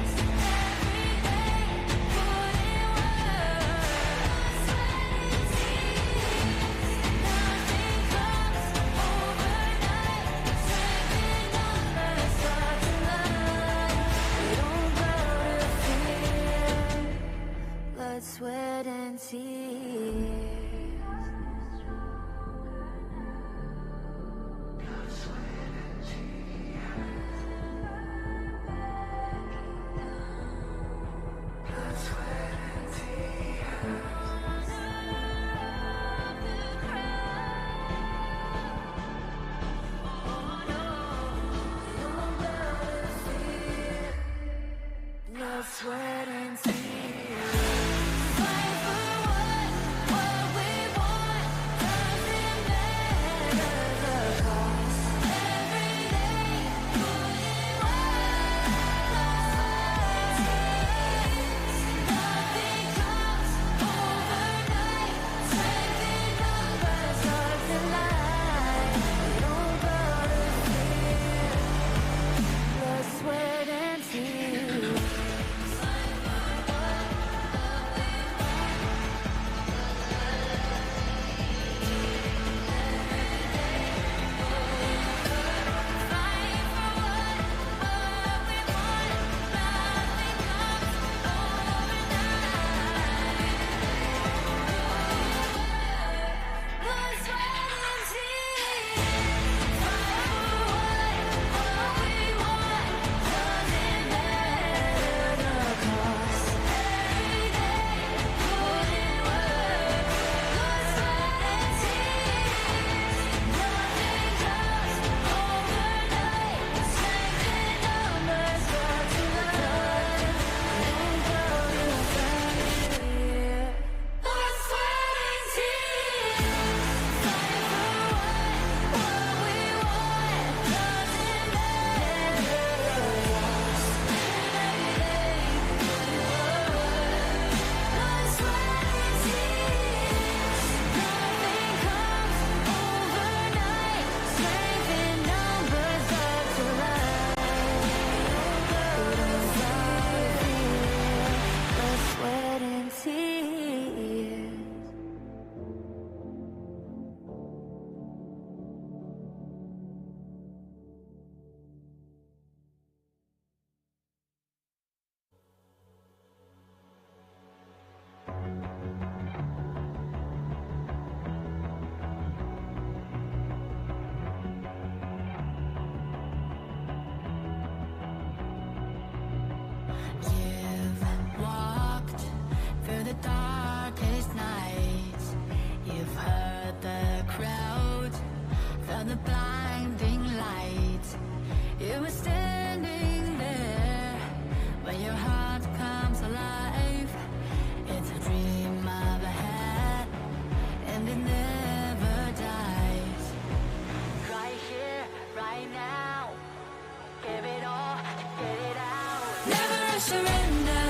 Speaker 3: surrender.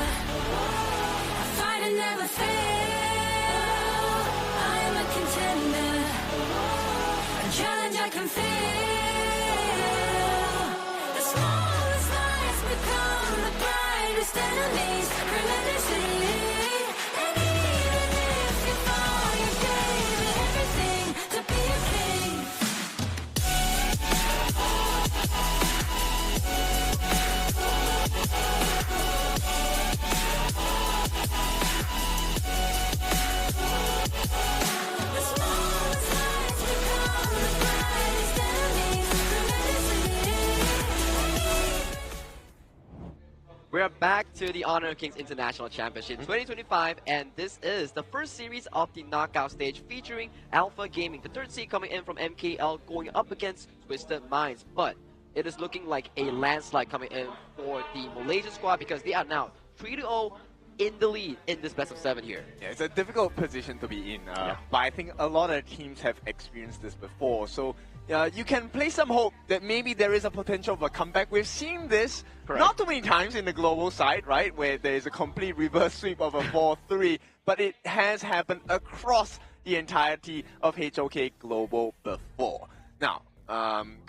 Speaker 3: I fight and never fail. I am a contender. A challenge I can feel. The smallest lies become the brightest enemies. Relentlessly. And even if you fall, you gave it everything to be a king.
Speaker 8: We're back to the Honor Kings International Championship 2025, and this is the first series of the knockout stage featuring Alpha Gaming, the third seed coming in from MKL, going up against Twisted Minds. But it is looking like a landslide coming in for the Malaysian squad because they are now 3-0 in the lead in this best of 7 here.
Speaker 9: Yeah, it's a difficult position to be in, but I think a lot of teams have experienced this before. So you can place some hope that maybe there is a potential of a comeback. We've seen this not too many times in the global side, right, where there is a complete reverse sweep of a 4-3, but it has happened across the entirety of HOK Global before. Now,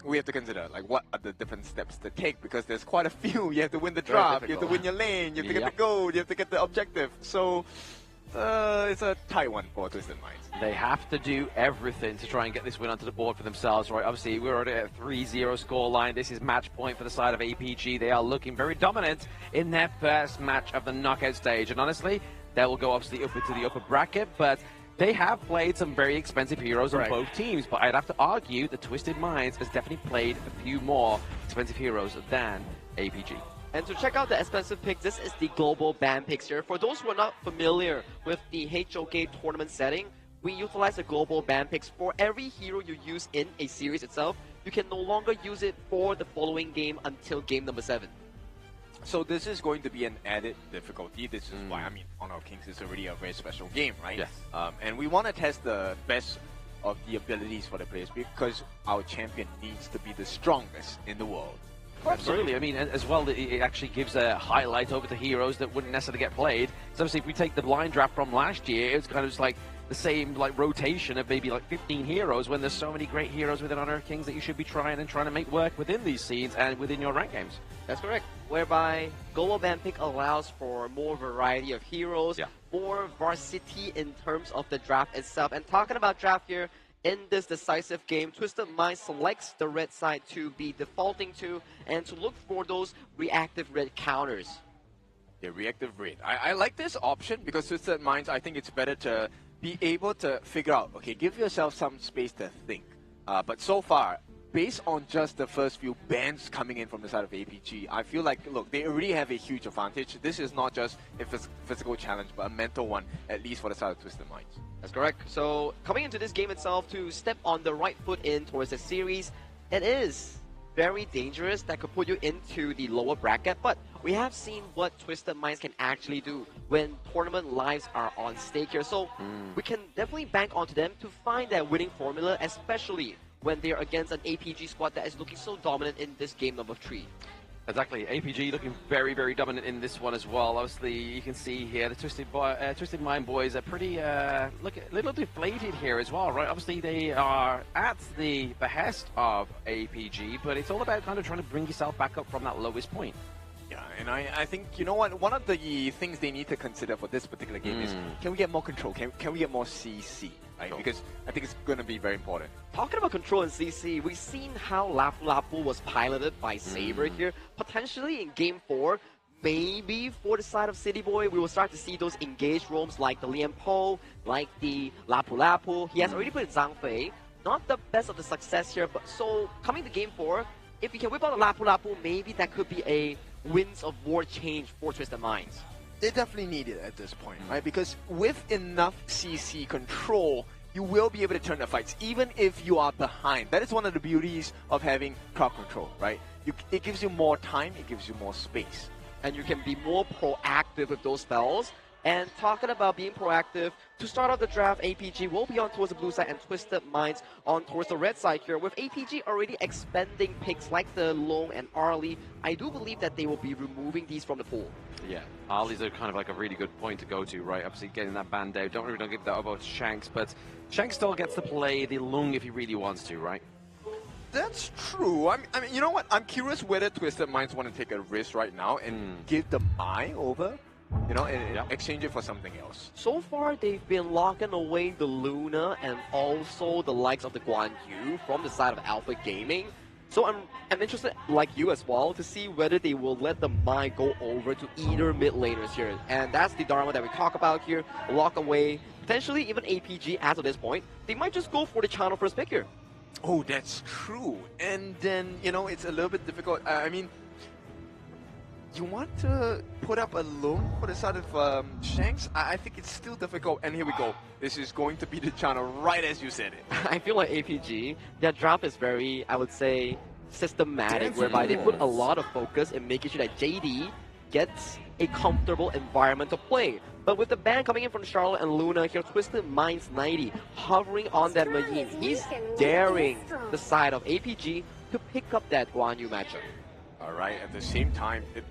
Speaker 9: we have to consider like what are the different steps to take because there's quite a few. You have to win the draft, you have to win your lane, you have to get the gold, you have to get the objective. So it's a tight one for Twisted Minds.
Speaker 11: They have to do everything to try and get this win onto the board for themselves, right? Obviously, we're already at a 3-0 scoreline. This is match point for the side of APG. They are looking very dominant in their first match of the knockout stage. And honestly, they will go obviously up into the upper bracket, but they have played some very expensive heroes on both teams. But I'd have to argue that Twisted Minds has definitely played a few more expensive heroes than APG.
Speaker 8: And to check out the expensive picks, this is the global ban picks here. For those who are not familiar with the HOK tournament setting, we utilize the global ban picks for every hero you use in a series itself. You can no longer use it for the following game until game number 7.
Speaker 9: So this is going to be an added difficulty. This is why, I mean, Honor Kings is already a very special game, right?
Speaker 11: Yes.
Speaker 9: And we want to test the best of the abilities for the players because our champion needs to be the strongest in the world.
Speaker 11: Absolutely. I mean, as well, it actually gives a highlight over to heroes that wouldn't necessarily get played. So obviously, if we take the blind draft from last year, it's kind of just like the same like rotation of maybe like 15 heroes when there's so many great heroes within Honor Kings that you should be trying to make work within these scenes and within your rank games.
Speaker 8: That's correct. Whereby global ban pick allows for more variety of heroes, more varsity in terms of the draft itself. And talking about draft here, in this decisive game, Twisted Minds selects the red side to be defaulting to and to look for those reactive red counters.
Speaker 9: Yeah, reactive red. I like this option because Twisted Minds, I think it's better to be able to figure out, okay, give yourself some space to think. But so far, based on just the first few bans coming in from the side of APG, I feel like, look, they already have a huge advantage. This is not just a physical challenge, but a mental one, at least for the side of Twisted Minds.
Speaker 8: That's correct. So, coming into this game itself, to step on the right foot in towards the series, it is very dangerous. That could put you into the lower bracket, but we have seen what Twisted Minds can actually do when tournament lives are on stake here. So, we can definitely bank onto them to find that winning formula, especially when they're against an APG squad that is looking so dominant in this game number 3.
Speaker 11: Exactly, APG looking very, very dominant in this one as well. Obviously, you can see here the Twisted Mind boys are pretty, look, a little deflated here as well, right? Obviously, they are at the behest of APG, but it's all about kind of trying to bring yourself back up from that lowest point.
Speaker 9: Yeah, and I think, you know what, one of the things they need to consider for this particular game is, can we get more control? Can we get more CC? Right? Because I think it's going to be very important.
Speaker 8: Talking about control and CC, we've seen how Lapu Lapu was piloted by Saber here. Potentially in Game 4, maybe for the side of City Boy, we will start to see those engaged roams like the Lian Po, like the Lapu Lapu. He has already put Zhang Fei. Not the best of the success here, but so coming to Game 4, if we can whip out the Lapu Lapu, maybe that could be a winds of war change for Twisted Minds.
Speaker 9: They definitely need it at this point, right? Because with enough CC control, you will be able to turn the fights, even if you are behind. That is one of the beauties of having crowd control, right? It gives you more time, it gives you more space.
Speaker 8: And you can be more proactive with those spells. And talking about being proactive, to start off the draft, APG will be on towards the blue side and Twisted Minds on towards the red side here. With APG already expending picks like the Long and Arlie, I do believe that they will be removing these from the pool.
Speaker 11: Yeah, Arlie's are kind of like a really good point to go to, right? Obviously getting that band out. Don't give that about Shanks, but Shanks still gets to play the Lung if he really wants to, right?
Speaker 9: That's true. I mean, you know what? I'm curious whether Twisted Minds want to take a risk right now and give the Mai over, you know, and exchange it for something else.
Speaker 8: So far, they've been locking away the Luna and also the likes of the Guan Yu from the side of Alpha Gaming. So I'm interested, like you as well, to see whether they will let the Mai go over to either mid laners here. And that's the Dharma that we talk about here. Lock away, potentially even APG as of this point. They might just go for the channel first pick here.
Speaker 9: Oh, that's true. And then, you know, it's a little bit difficult. I mean, you want to put up a loan for the side of Shanks? I think it's still difficult. And here we go. This is going to be the channel right as you said it.
Speaker 8: I feel like APG, their draft is very, I would say, systematic, whereby they put a lot of focus in making sure that JD gets a comfortable environment to play. But with the ban coming in from Charlotte and Luna here, Twisted Minds 90 hovering on that Majin. He's daring the side of APG to pick up that Guan Yu matchup.
Speaker 9: All right, at the same time, there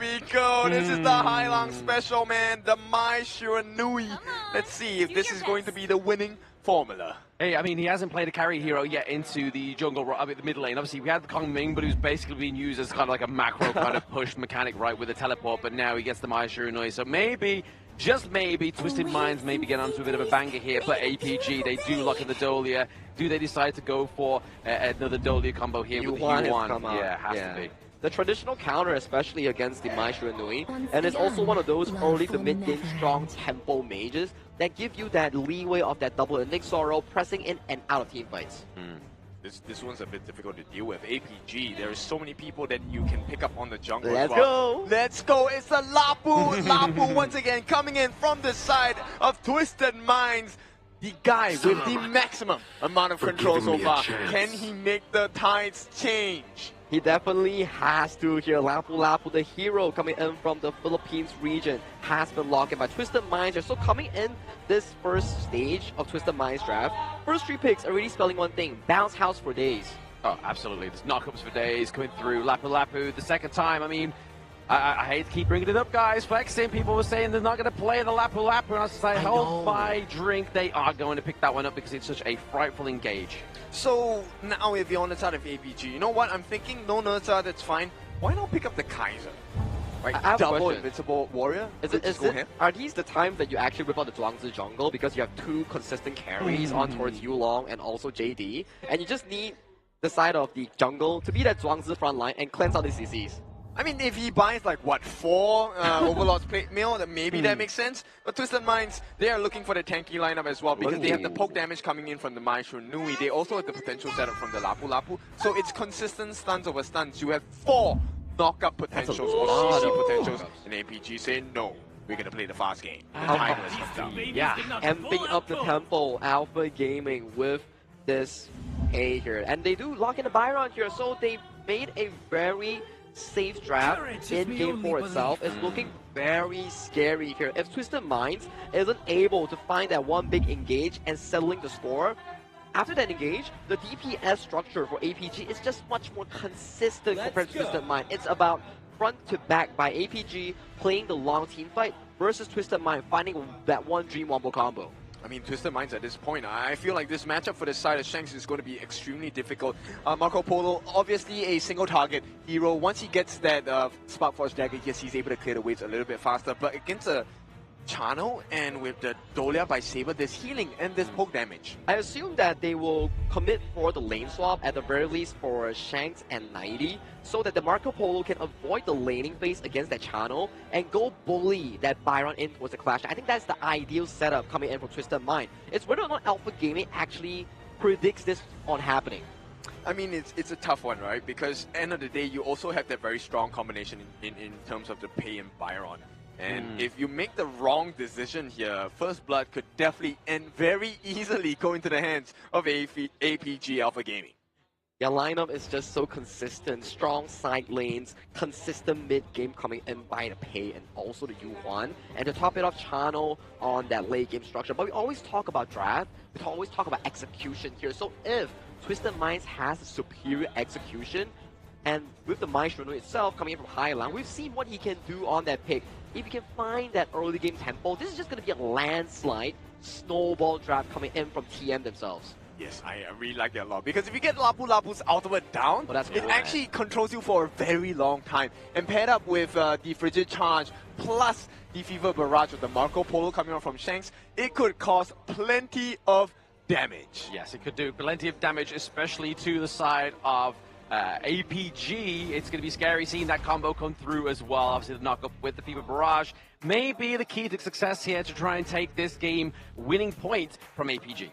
Speaker 9: we go. This is the Hailang special, man. The Mai Shiranui. Let's see if this is going to be the winning formula.
Speaker 11: Hey, I mean, he hasn't played a carry hero yet into the jungle, the mid lane. Obviously, we had Kong Ming, but who's basically being used as kind of like a macro kind of push mechanic, right, with a teleport. But now he gets the Mai Shiranui. So maybe, just maybe, Twisted Minds maybe get onto a bit of a banger here. But APG, they do lock in the Dolia. Do they decide to go for another Dolia combo here with the U1? Yeah, has to be.
Speaker 8: The traditional counter, especially against the Mai Shiranui, and it's also one of those early to mid-game strong tempo mages that give you that leeway of that double Inixoro pressing in and out of team fights.
Speaker 9: This one's a bit difficult to deal with. APG, there are so many people that you can pick up on the jungle.
Speaker 8: Let's go!
Speaker 9: Let's go! It's a Lapu! Lapu once again coming in from the side of Twisted Minds. The guy with the maximum amount of control so far. Can he make the tides change?
Speaker 8: He definitely has to here. Lapu Lapu, the hero coming in from the Philippines region, has been locked in by Twisted Minds. So coming in this first stage of Twisted Minds draft, first 3 picks already spelling one thing: bounce house for days.
Speaker 11: Oh, absolutely. There's knockups for days coming through. Lapu Lapu, the second time. I mean, I hate to keep bringing it up, guys. Flexing, people were saying they're not going to play the Lapu Lapu. And I was like, hold my drink. They are going to pick that one up because it's such a frightful engage.
Speaker 9: So now if you're on the side of APG, you know what? I'm thinking no Nerza, that's fine. Why not pick up the Kaiser? Right,
Speaker 8: I have a
Speaker 9: double
Speaker 8: question.
Speaker 9: invincible warrior.
Speaker 8: Are these the times that you actually rip out the Zhuangzi jungle because you have 2 consistent carries on towards Yulong and also JD, and you just need the side of the jungle to be that Zhuangzi front line and cleanse out the CCs?
Speaker 9: I mean, if he buys like, what, 4 Overlord's plate mail, then maybe that makes sense. But Twisted Minds, they are looking for the tanky lineup as well because they have the poke damage coming in from the Mai Shiranui. They also have the potential setup from the Lapu Lapu. So it's consistent stuns over stuns. You have 4 knockup potentials or CC potentials. And APG say, no, we're going to play the fast game.
Speaker 8: Amping up the tempo, Alpha Gaming with this A here. And they do lock in the Byron here, so they made a very safe draft in game 4 itself. Is looking very scary here. If Twisted Minds isn't able to find that one big engage and settling the score, after that engage, the DPS structure for APG is just much more consistent compared to Twisted Mind. It's about front to back by APG playing the long team fight versus Twisted Mind finding that one Dream Wombo combo.
Speaker 9: I mean, Twisted Minds at this point, I feel like this matchup for the side of Shanks is going to be extremely difficult. Marco Polo, obviously a single target hero. Once he gets that Spark Force Dagger, yes, he's able to clear the waves a little bit faster. But against a channel and with the Dolia by Saber, there's healing and there's poke damage.
Speaker 8: I assume that they will commit for the lane swap at the very least for Shanks and 90, so that the Marco Polo can avoid the laning phase against that channel and go bully that Byron in towards the clash. I think that's the ideal setup coming in from Twisted Mind. It's whether or not Alpha Gaming actually predicts this on happening.
Speaker 9: I mean, it's a tough one, right? Because end of the day, you also have that very strong combination in terms of the Pei and Byron. And if you make the wrong decision here, First Blood could definitely and very easily go into the hands of APG Alpha Gaming.
Speaker 8: Yeah, lineup is just so consistent. Strong side lanes, consistent mid game coming in by the Pei and also the U1. And to top it off, Channel on that late game structure. But we always talk about draft. We always talk about execution here. So if Twisted Minds has a superior execution, and with the Maestro itself coming in from Highland, we've seen what he can do on that pick. If he can find that early game tempo, this is just going to be a landslide snowball draft coming in from TM themselves.
Speaker 9: Yes, I really like that a lot. Because if you get Lapu Lapu's ultimate down, it actually controls you for a very long time. And paired up with the Frigid Charge plus the Fever Barrage with the Marco Polo coming out from Shanks, it could cause plenty of damage.
Speaker 11: Yes, it could do plenty of damage, especially to the side of APG. It's going to be scary seeing that combo come through as well. Obviously, the knock-up with the Fever Barrage may be the key to success here to try and take this game winning point from APG.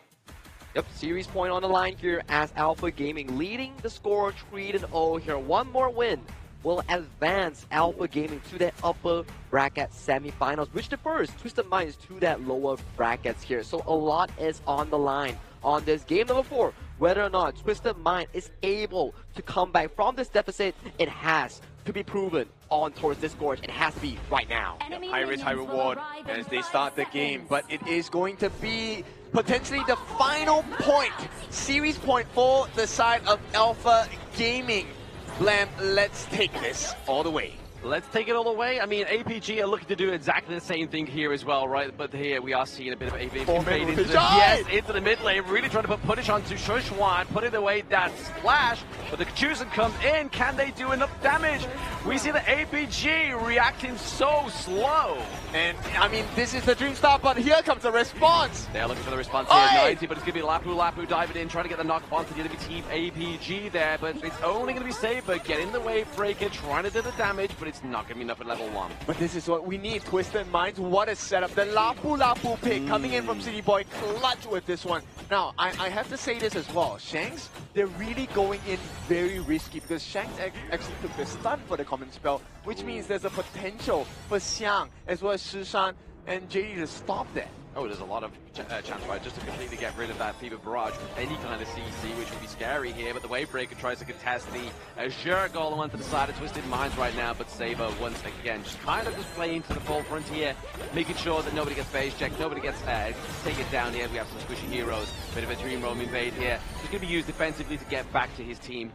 Speaker 8: Yep, series point on the line here as Alpha Gaming leading the score 3-0 here. One more win will advance Alpha Gaming to that upper bracket semifinals, which defers Twisted Minds to that lower brackets here. So a lot is on the line on this game number 4. Whether or not Twisted Mind is able to come back from this deficit, it has to be proven on towards this score. It has to be right now.
Speaker 9: High risk, high reward as they start the game, but it is going to be potentially the final point, series point for the side of Alpha Gaming. Blam, let's take this all the way.
Speaker 11: Let's take it all the way. I mean, APG are looking to do exactly the same thing here as well, right? But here we are seeing a bit of APG invade into the mid lane, really trying to put punish onto Shushwan, putting away that splash. But the Kachusen comes in. Can they do enough damage? We see the APG reacting so slow.
Speaker 9: And I mean, this is the dream start, but here comes the response.
Speaker 11: They're looking for the response here, 90, but it's going to be Lapu diving in, trying to get the knock onto the enemy team APG there, but it's only going to be Saber getting the wave breaker, trying to do the damage, but it's not going to be enough at level 1.
Speaker 9: But this is what we need, Twisted Minds. What a setup. The Lapu pick coming in from City Boy, clutch with this one. Now, I have to say this as well. Shanks, they're really going in very risky because Shanks actually took the stun for the common spell, which means there's a potential for Xiang as well as Shishan and JD to stop that.
Speaker 11: Oh, there's a lot of chance, right, just to completely get rid of that Fever Barrage with any kind of CC, which would be scary here, but the Wavebreaker tries to contest the Azure Golem onto the side of Twisted Minds right now, but Saber, once again, just kind of just playing to the forefront here, making sure that nobody gets phase checked, nobody gets taken down here. We have some squishy heroes, bit of a Dream Roam invade here, just going to be used defensively to get back to his team.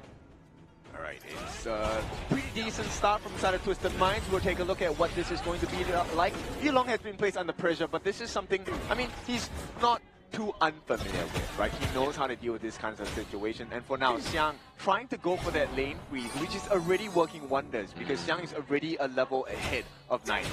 Speaker 9: Alright, it's a pretty decent start from the side of Twisted Minds. We'll take a look at what this is going to be like. Yulong has been placed under pressure, but this is something, I mean, he's not too unfamiliar with, right? He knows how to deal with this kind of situation. And for now, Xiang trying to go for that lane freeze, which is already working wonders because Xiang is already a level ahead of 90.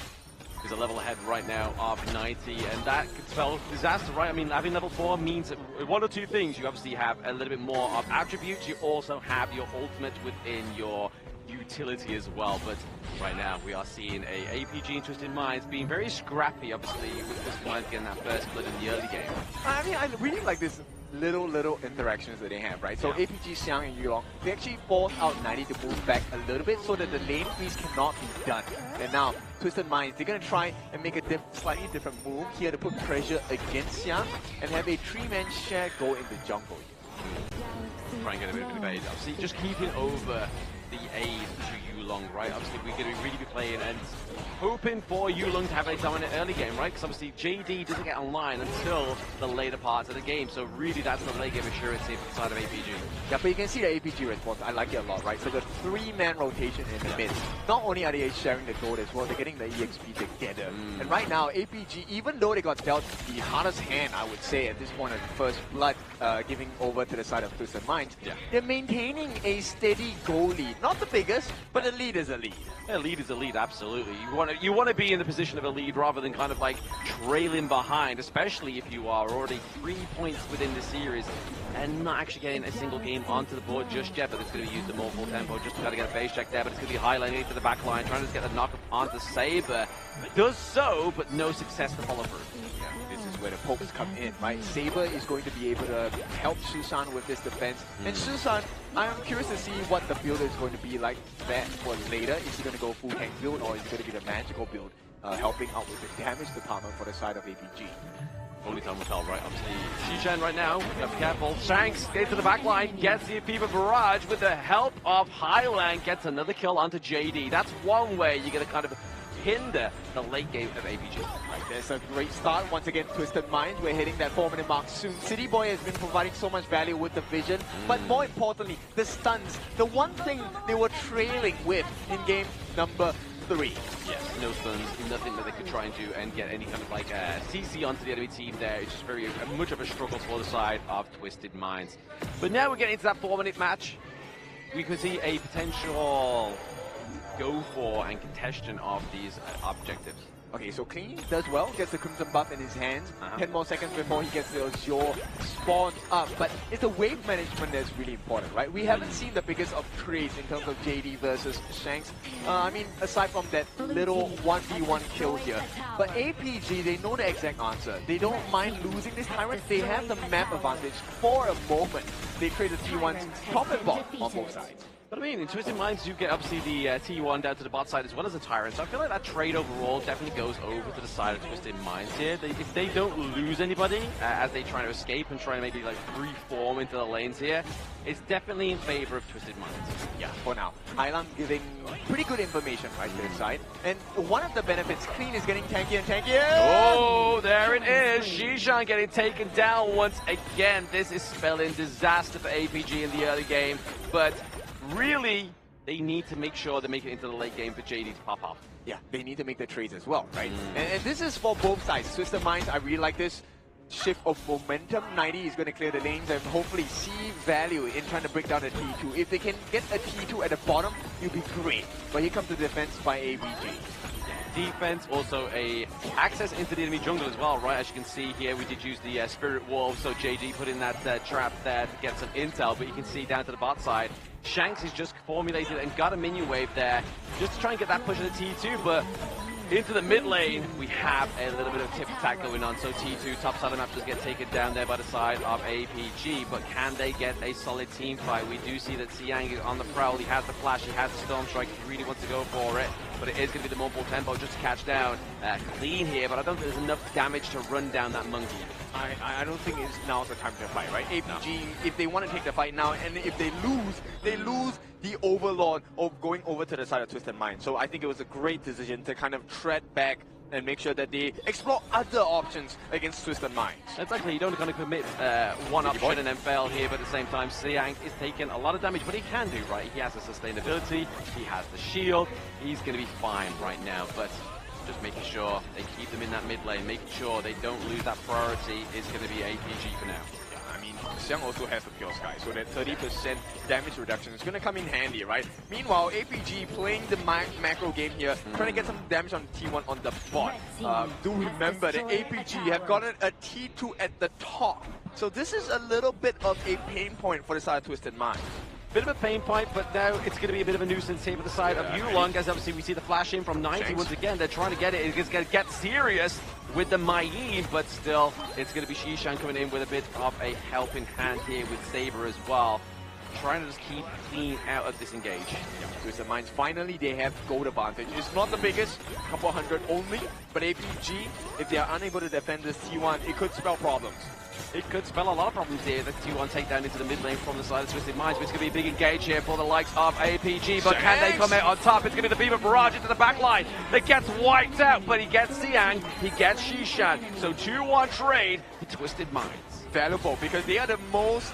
Speaker 11: He's a level ahead right now of 90, and that could spell disaster, right? I mean, having level 4 means one or two things. You obviously have a little bit more of attributes. You also have your ultimate within your utility as well. But right now, we are seeing a APG in Twisted Minds being very scrappy, obviously, with Twisted Minds getting that first blood in the early game.
Speaker 9: I mean, I really like this little interactions that they have, right? So APG, Xiang, and Yulong, they actually force out 90 to move back a little bit so that the lane freeze cannot be done. And now, Twisted Minds, they're going to try and make a slightly different move here to put pressure against Xiang and have a 3-man share go in the jungle here.
Speaker 11: Try and get a bit of evade. Obviously, just keeping over the aid to Yulong, right? Obviously, we're going to really be playing and hoping for Yulong to have a dominant early game, right? Because obviously, JD doesn't get online until the later parts of the game. So really, that's the late game assurance here for the side of APG.
Speaker 9: Yeah, but you can see the APG response. I like it a lot, right? So the 3-man rotation in the mid. Not only are they sharing the gold as well, they're getting the EXP together. And right now, APG, even though they got dealt the hardest hand, I would say, at this point of first blood, giving over to the side of Twisted Minds, they're maintaining a steady goal lead. Not the biggest, but a lead is a lead.
Speaker 11: Yeah, lead is a lead, absolutely. You want to be in the position of a lead rather than kind of like trailing behind, especially if you are already 3 points within the series and not actually getting a single game onto the board just yet. But it's going to use the more full tempo just to try to get a phase check there. But it's going to be highlighting into the back line, trying to get the knock onto Saber. Does so, but no success to follow through.
Speaker 9: This is where the pokes come in, right? Saber is going to be able to help Shishan with this defense. And Shishan, I'm curious to see what the build is going to be like that for later. Is he going to go full tank build or is it going to be the magical build, helping out with the damage department for the side of APG?
Speaker 11: Only time will tell, right? Obviously, Xishan right now, gotta be careful. Shanks gets to the back line, gets the Apiva barrage with the help of Highland, gets another kill onto JD. That's one way you're gonna kind of hinder the late game of APG.
Speaker 9: Right, there's a great start. Once again, Twisted Minds. We're hitting that 4-minute mark soon. City Boy has been providing so much value with the vision, but more importantly, the stuns. The one thing they were trailing with in game number 3.
Speaker 11: Yes, no stuns, nothing that they could try and do and get any kind of like CC onto the enemy team there. It's just very much of a struggle for the side of Twisted Minds. But now we're getting into that 4-minute match. We could see a potential go for and contention of these objectives.
Speaker 9: Okay, so Clean does well, gets the Crimson buff in his hands. 10 more seconds before he gets the Azure spawned up. But it's the wave management that's really important, right? We haven't seen the biggest of trades in terms of JD versus Shanks. I mean, aside from that little 1v1 kill here. But APG, they know the exact answer. They don't mind losing this Tyrant. They have the map advantage for a moment. They trade the T1s top and bottom on both sides.
Speaker 11: But I mean, in Twisted Minds, you get obviously the T1 down to the bot side as well as the Tyrant. So I feel like that trade overall definitely goes over to the side of Twisted Minds here. If they don't lose anybody as they try to escape and try to maybe like reform into the lanes here, it's definitely in favor of Twisted Minds.
Speaker 9: Yeah, for now. Highland giving pretty good information right to his side. And one of the benefits, Clean is getting tankier and tankier.
Speaker 11: Oh, there it is. Xishan getting taken down once again. This is spelling disaster for APG in the early game. But really, they need to make sure they make it into the late game for JD to pop off.
Speaker 9: Yeah, they need to make the trades as well, right? And this is for both sides. Twisted Minds, I really like this shift of momentum. 90 is going to clear the lanes and hopefully see value in trying to break down the T2. If they can get a T2 at the bottom, it'll be great. But here comes the defense by ABG.
Speaker 11: Defense, also a access into the enemy jungle as well, right? As you can see here, we did use the Spirit Wolf, so JD put in that trap there to get some intel, but you can see down to the bot side, Shanks is just formulated and got a minion wave there, just to try and get that push of the T2, but into the mid lane, we have a little bit of tip attack going on, so T2, top side of the map, does get taken down there by the side of APG, but can they get a solid team fight? We do see that Siang is on the prowl, he has the flash, he has the storm strike, he really wants to go for it, but it is going to be the multiple tempo just to catch down Clean here, but I don't think there's enough damage to run down that monkey.
Speaker 9: I don't think now's the time to fight, right? APG, if they want to take the fight now, and if they lose the overlord of going over to the side of Twisted Mind. So I think it was a great decision to kind of tread back and make sure that they explore other options against Twisted Minds.
Speaker 11: Exactly, you don't kind of commit one option and then fail here, but at the same time, Siang is taking a lot of damage, but he can do, right? He has the sustainability, he has the shield, he's going to be fine right now, but just making sure they keep them in that mid lane, making sure they don't lose that priority is going to be APG for now.
Speaker 9: I mean, Xiang also has the Pure Sky, so that 30% damage reduction is going to come in handy, right? Meanwhile, APG playing the macro game here, trying to get some damage on T1 on the bot. Do remember that APG have gotten a T2 at the top, so this is a little bit of a pain point for the side of Twisted Minds.
Speaker 11: Bit of a pain point, but now it's going to be a bit of a nuisance here for the side of Yulong, as obviously we see the flash in from 90 once again. They're trying to get it. It's going to get serious with the Mai, but still, it's going to be Xishan coming in with a bit of a helping hand here with Saber as well. Trying to just keep Clean out of this engage.
Speaker 9: Yeah, Twisted Minds, finally they have gold advantage. It's not the biggest, a couple hundred only, but APG, if they are unable to defend this T1, it could spell problems.
Speaker 11: It could spell a lot of problems here. The T1 takedown into the mid lane from the side of Twisted Minds, but it's going to be a big engage here for the likes of APG, but can they come out on top? It's going to be the Beaver Barrage into the back line that gets wiped out, but he gets Siang, he gets Xishan, so 2-1 trade for Twisted Minds.
Speaker 9: Valuable, because they are the most,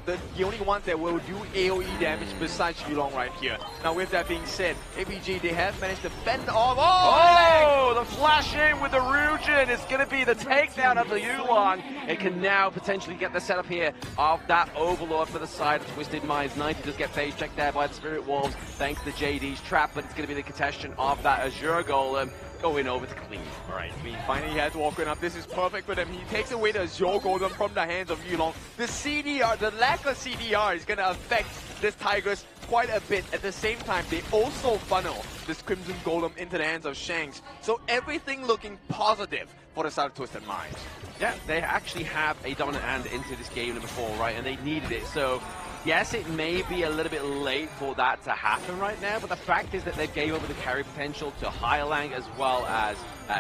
Speaker 9: the only ones that will do AoE damage besides Yulong right here. Now with that being said, APG, they have managed to fend off.
Speaker 11: Oh, the flash in with the Rujin. It's going to be the takedown of the Yulong. It can now potentially get the setup here of that Overlord for the side of Twisted Minds. 90 does get phase checked there by the Spirit Wolves thanks to JD's trap, but it's going to be the contestation of that Azure Golem going over to Clean.
Speaker 9: Alright, Clean finally has walking up. This is perfect for them. He takes away the Azure Golem from the hands of Yulong. The CDR, the lack of CDR is going to affect this Tigers quite a bit. At the same time, they also funnel this Crimson Golem into the hands of Shanks. So everything looking positive for the side of Twisted Minds.
Speaker 11: Yeah, they actually have a dominant hand into this game number 4, right? And they needed it. So Yes, it may be a little bit late for that to happen right now, but the fact is that they gave over the carry potential to Hylang as well as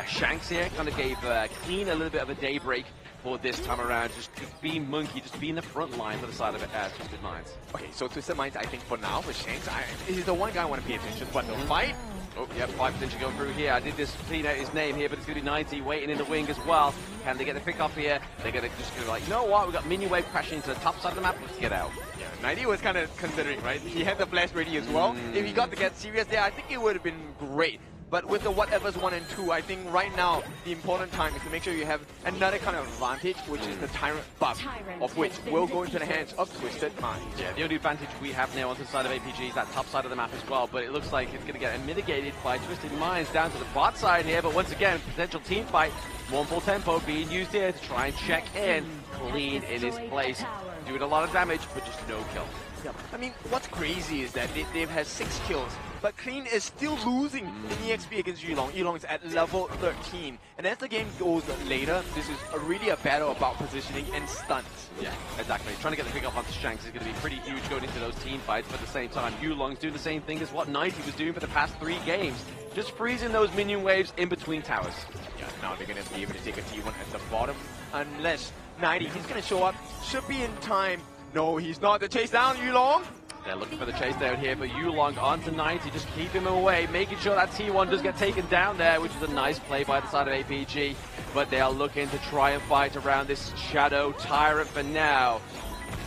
Speaker 11: Shanks here. Kind of gave Clean a little bit of a daybreak for this time around. Just be Monkey, just be in the front line for the side of Twisted Minds.
Speaker 9: Okay, so Twisted Minds, I think for now, with Shanks, he's the one guy I want to pay attention to, but the fight... Oh, yeah, 5 potentially going through here. I did just clean out his name here, but it's going to be 90 waiting in the wing as well. Can they get the pick off here? They're going to just go like, you know what? We've got minion wave crashing into the top side of the map. Let's get out. Yeah, 90 was kind of considering, right? He had the flash ready as well. If he got to get serious there, I think it would have been great. But with the whatever's 1 and 2, I think right now the important time is to make sure you have another kind of advantage, which is the Tyrant buff, of which will go into the hands of Twisted Minds.
Speaker 11: Yeah, the only advantage we have now onto the side of APG is that top side of the map as well, but it looks like it's going to get mitigated by Twisted Minds down to the bot side here, but once again, potential team fight, one full tempo being used here to try and check in, Clean in his place, doing a lot of damage, but just no kill.
Speaker 9: Yep. I mean, what's crazy is that they've had 6 kills, but Clean is still losing in EXP against Yulong. Yulong is at level 13. And as the game goes later, this is really a battle about positioning and stunts.
Speaker 11: Yeah, exactly. Trying to get the pick off onto Shanks is going to be pretty huge going into those team fights, but at the same time, Yulong's doing the same thing as what 90 was doing for the past 3 games. Just freezing those minion waves in between towers.
Speaker 9: Yeah, now they're going to be able to take a T1 at the bottom, unless 90, he's going to show up, should be in time. No, he's not. The chase down, Yulong.
Speaker 11: They're looking for the chase down here, but Yulong onto 90, just keep him away, making sure that T1 does get taken down there, which is a nice play by the side of APG. But they are looking to try and fight around this Shadow Tyrant for now.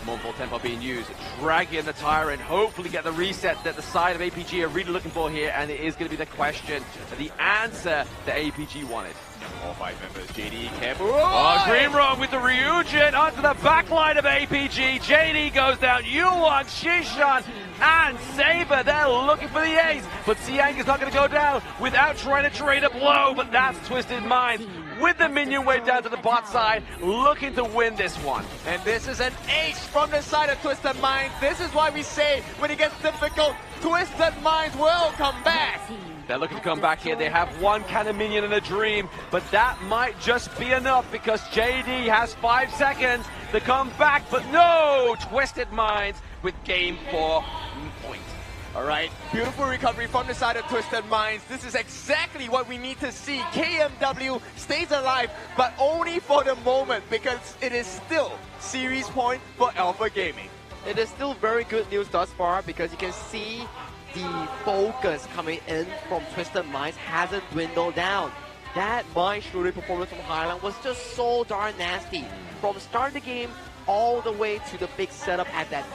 Speaker 11: Full tempo being used, dragging the Tyrant, hopefully get the reset that the side of APG are really looking for here, and it is going to be the question, the answer that APG wanted.
Speaker 9: All 5 members, JD, careful.
Speaker 11: Oh, Green Room with the Ryujin onto the back line of APG. JD goes down, Yulong, Shishan, and Saber. They're looking for the ace, but Siang is not going to go down without trying to trade a blow, but that's Twisted Minds with the minion wave down to the bot side, looking to win this one.
Speaker 9: And this is an ace from the side of Twisted Minds. This is why we say when it gets difficult, Twisted Minds will come back.
Speaker 11: They're looking to come back here. They have 1 cannon minion and a dream, but that might just be enough because JD has 5 seconds to come back, but no! Twisted Minds with game 4 point.
Speaker 9: All right, beautiful recovery from the side of Twisted Minds. This is exactly what we need to see. KMW stays alive, but only for the moment because it is still series point for Alpha Gaming.
Speaker 8: It is still very good news thus far because you can see the focus coming in from Twisted Minds hasn't dwindled down. That Mind Shooting performance from Highland was just so darn nasty. From start of the game all the way to the big setup at that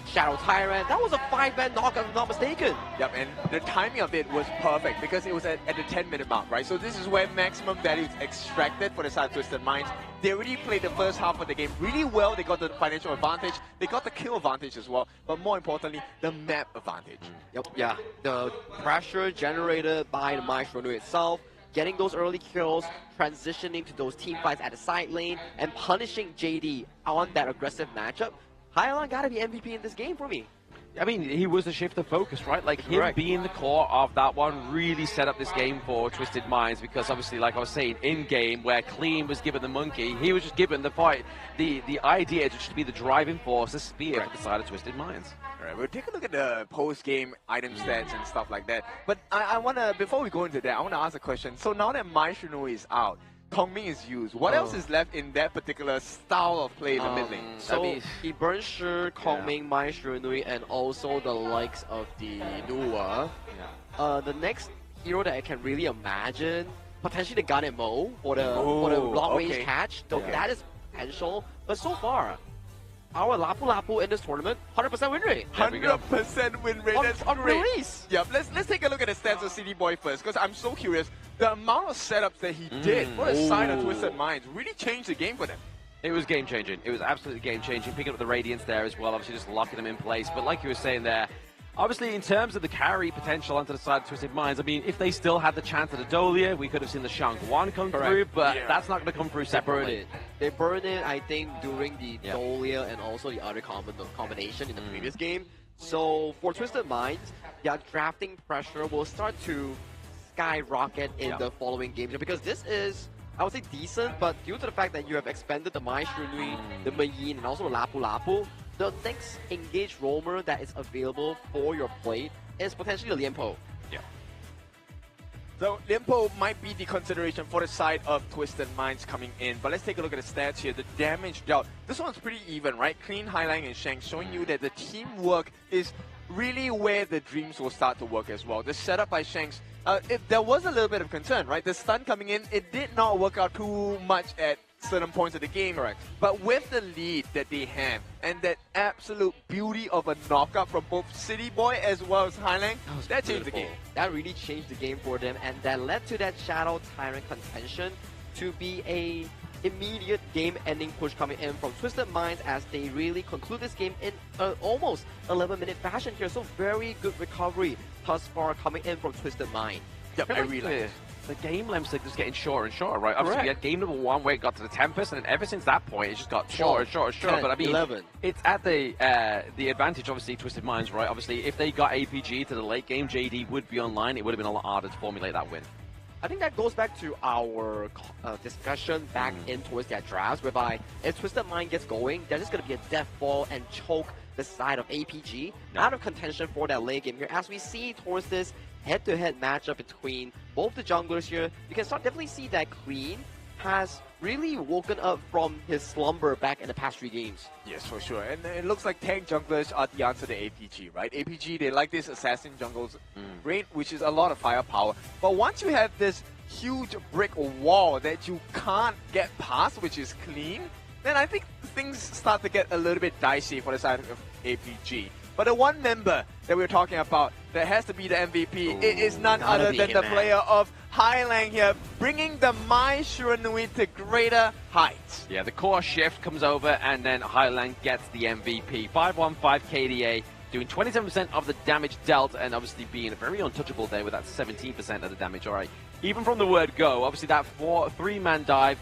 Speaker 8: Shadow Tyrant. That was a 5-man knockout, if I'm not mistaken.
Speaker 9: Yep, and the timing of it was perfect because it was at the 10-minute mark, right? So this is where maximum value is extracted for the side of Twisted Minds. They already played the first half of the game really well. They got the financial advantage. They got the kill advantage as well. But more importantly, the map advantage.
Speaker 8: Yep, yeah. The pressure generated by the Maestro itself, getting those early kills, transitioning to those team fights at the side lane, and punishing JD on that aggressive matchup. Hylan gotta be MVP in this game for me.
Speaker 11: I mean, he was a shift of focus, right? Like, him being the core of that one really set up this game for Twisted Minds because obviously, like I was saying, in-game, where Clean was given the monkey, he was just given the fight, the idea to just be the driving force, the spear for the side of Twisted Minds.
Speaker 9: All right, we'll take a look at the post-game item stats and stuff like that. But I want to, before we go into that, I want to ask a question. So now that Maestro is out, Kongming is used. What else is left in that particular style of play in the mid lane?
Speaker 8: So he burns Shi, Kongming, Maestro Nui, and also the likes of the Nua. The next hero that I can really imagine, potentially the Garnet Mo for the long range catch. So that is potential. But so far, our Lapu Lapu in this tournament, 100% win rate.
Speaker 9: 100% win rate. That's
Speaker 8: on
Speaker 9: great.
Speaker 8: release.
Speaker 9: Yeah, let's take a look at the stats of City Boy first, because I'm so curious. The amount of setups that he did for the side of Twisted Minds really changed the game for them.
Speaker 11: It was game-changing. It was absolutely game-changing. Picking up the Radiance there as well, obviously just locking them in place. But like you were saying there, obviously in terms of the carry potential onto the side of Twisted Minds, I mean, if they still had the chance at a Dolia, we could have seen the Shank 1 come through, but that's not going to come through separately.
Speaker 8: They burned it, I think, during the Dolia and also the other combination in the previous game. So for Twisted Minds, their drafting pressure will start to skyrocket in the following games because this is, I would say, decent, but due to the fact that you have expanded the Maestro Nui, the Mayin, and also the Lapu Lapu, the next engaged roamer that is available for your plate is potentially the Liempo.
Speaker 9: Yeah. So Liempo might be the consideration for the side of Twisted Minds coming in, but let's take a look at the stats here. The damage dealt, this one's pretty even, right? Clean, Highline, and Shanks showing you that the teamwork is really where the dreams will start to work as well. The setup by Shanks, there was a little bit of concern, right? The stun coming in, it did not work out too much at certain points of the game.
Speaker 8: Correct.
Speaker 9: But with the lead that they have and that absolute beauty of a knockout from both City Boy as well as Highline, that changed the game.
Speaker 8: That really changed the game for them, and that led to that Shadow Tyrant contention to be a immediate game-ending push coming in from Twisted Minds as they really conclude this game in almost 11-minute fashion here. So very good recovery thus far coming in from Twisted Mind.
Speaker 9: Yep, I really like it.
Speaker 11: The game lengths are just getting shorter and shorter, right? Obviously, we had game number 1 where it got to the Tempest, and then ever since that point, it just got shorter and shorter and shorter.
Speaker 8: 10,
Speaker 11: but I mean,
Speaker 8: 11.
Speaker 11: it's at the advantage, obviously, Twisted Minds, right? Obviously, if they got APG to the late game, JD would be online. It would have been a lot harder to formulate that win.
Speaker 8: I think that goes back to our discussion back in towards that drafts, whereby if Twisted Mind gets going, there's just going to be a death ball and choke the side of APG out of contention for that late game here. As we see towards this head-to-head matchup between both the junglers here, you can definitely see that Clean has really woken up from his slumber back in the past 3 games.
Speaker 9: Yes, for sure. And it looks like tank junglers are the answer to APG, right? APG, they like this assassin jungles rate, which is a lot of firepower. But once you have this huge brick wall that you can't get past, which is Clean, then I think things start to get a little bit dicey for the side of APG. But the one member that we're talking about that has to be the MVP, it is none other than the player of Highline here, bringing the Mai Shiranui to greater heights.
Speaker 11: Yeah, the core shift comes over, and then Highline gets the MVP. 515 KDA, doing 27% of the damage dealt, and obviously being very untouchable there with that 17% of the damage. All right, even from the word go, obviously that 3-man dive,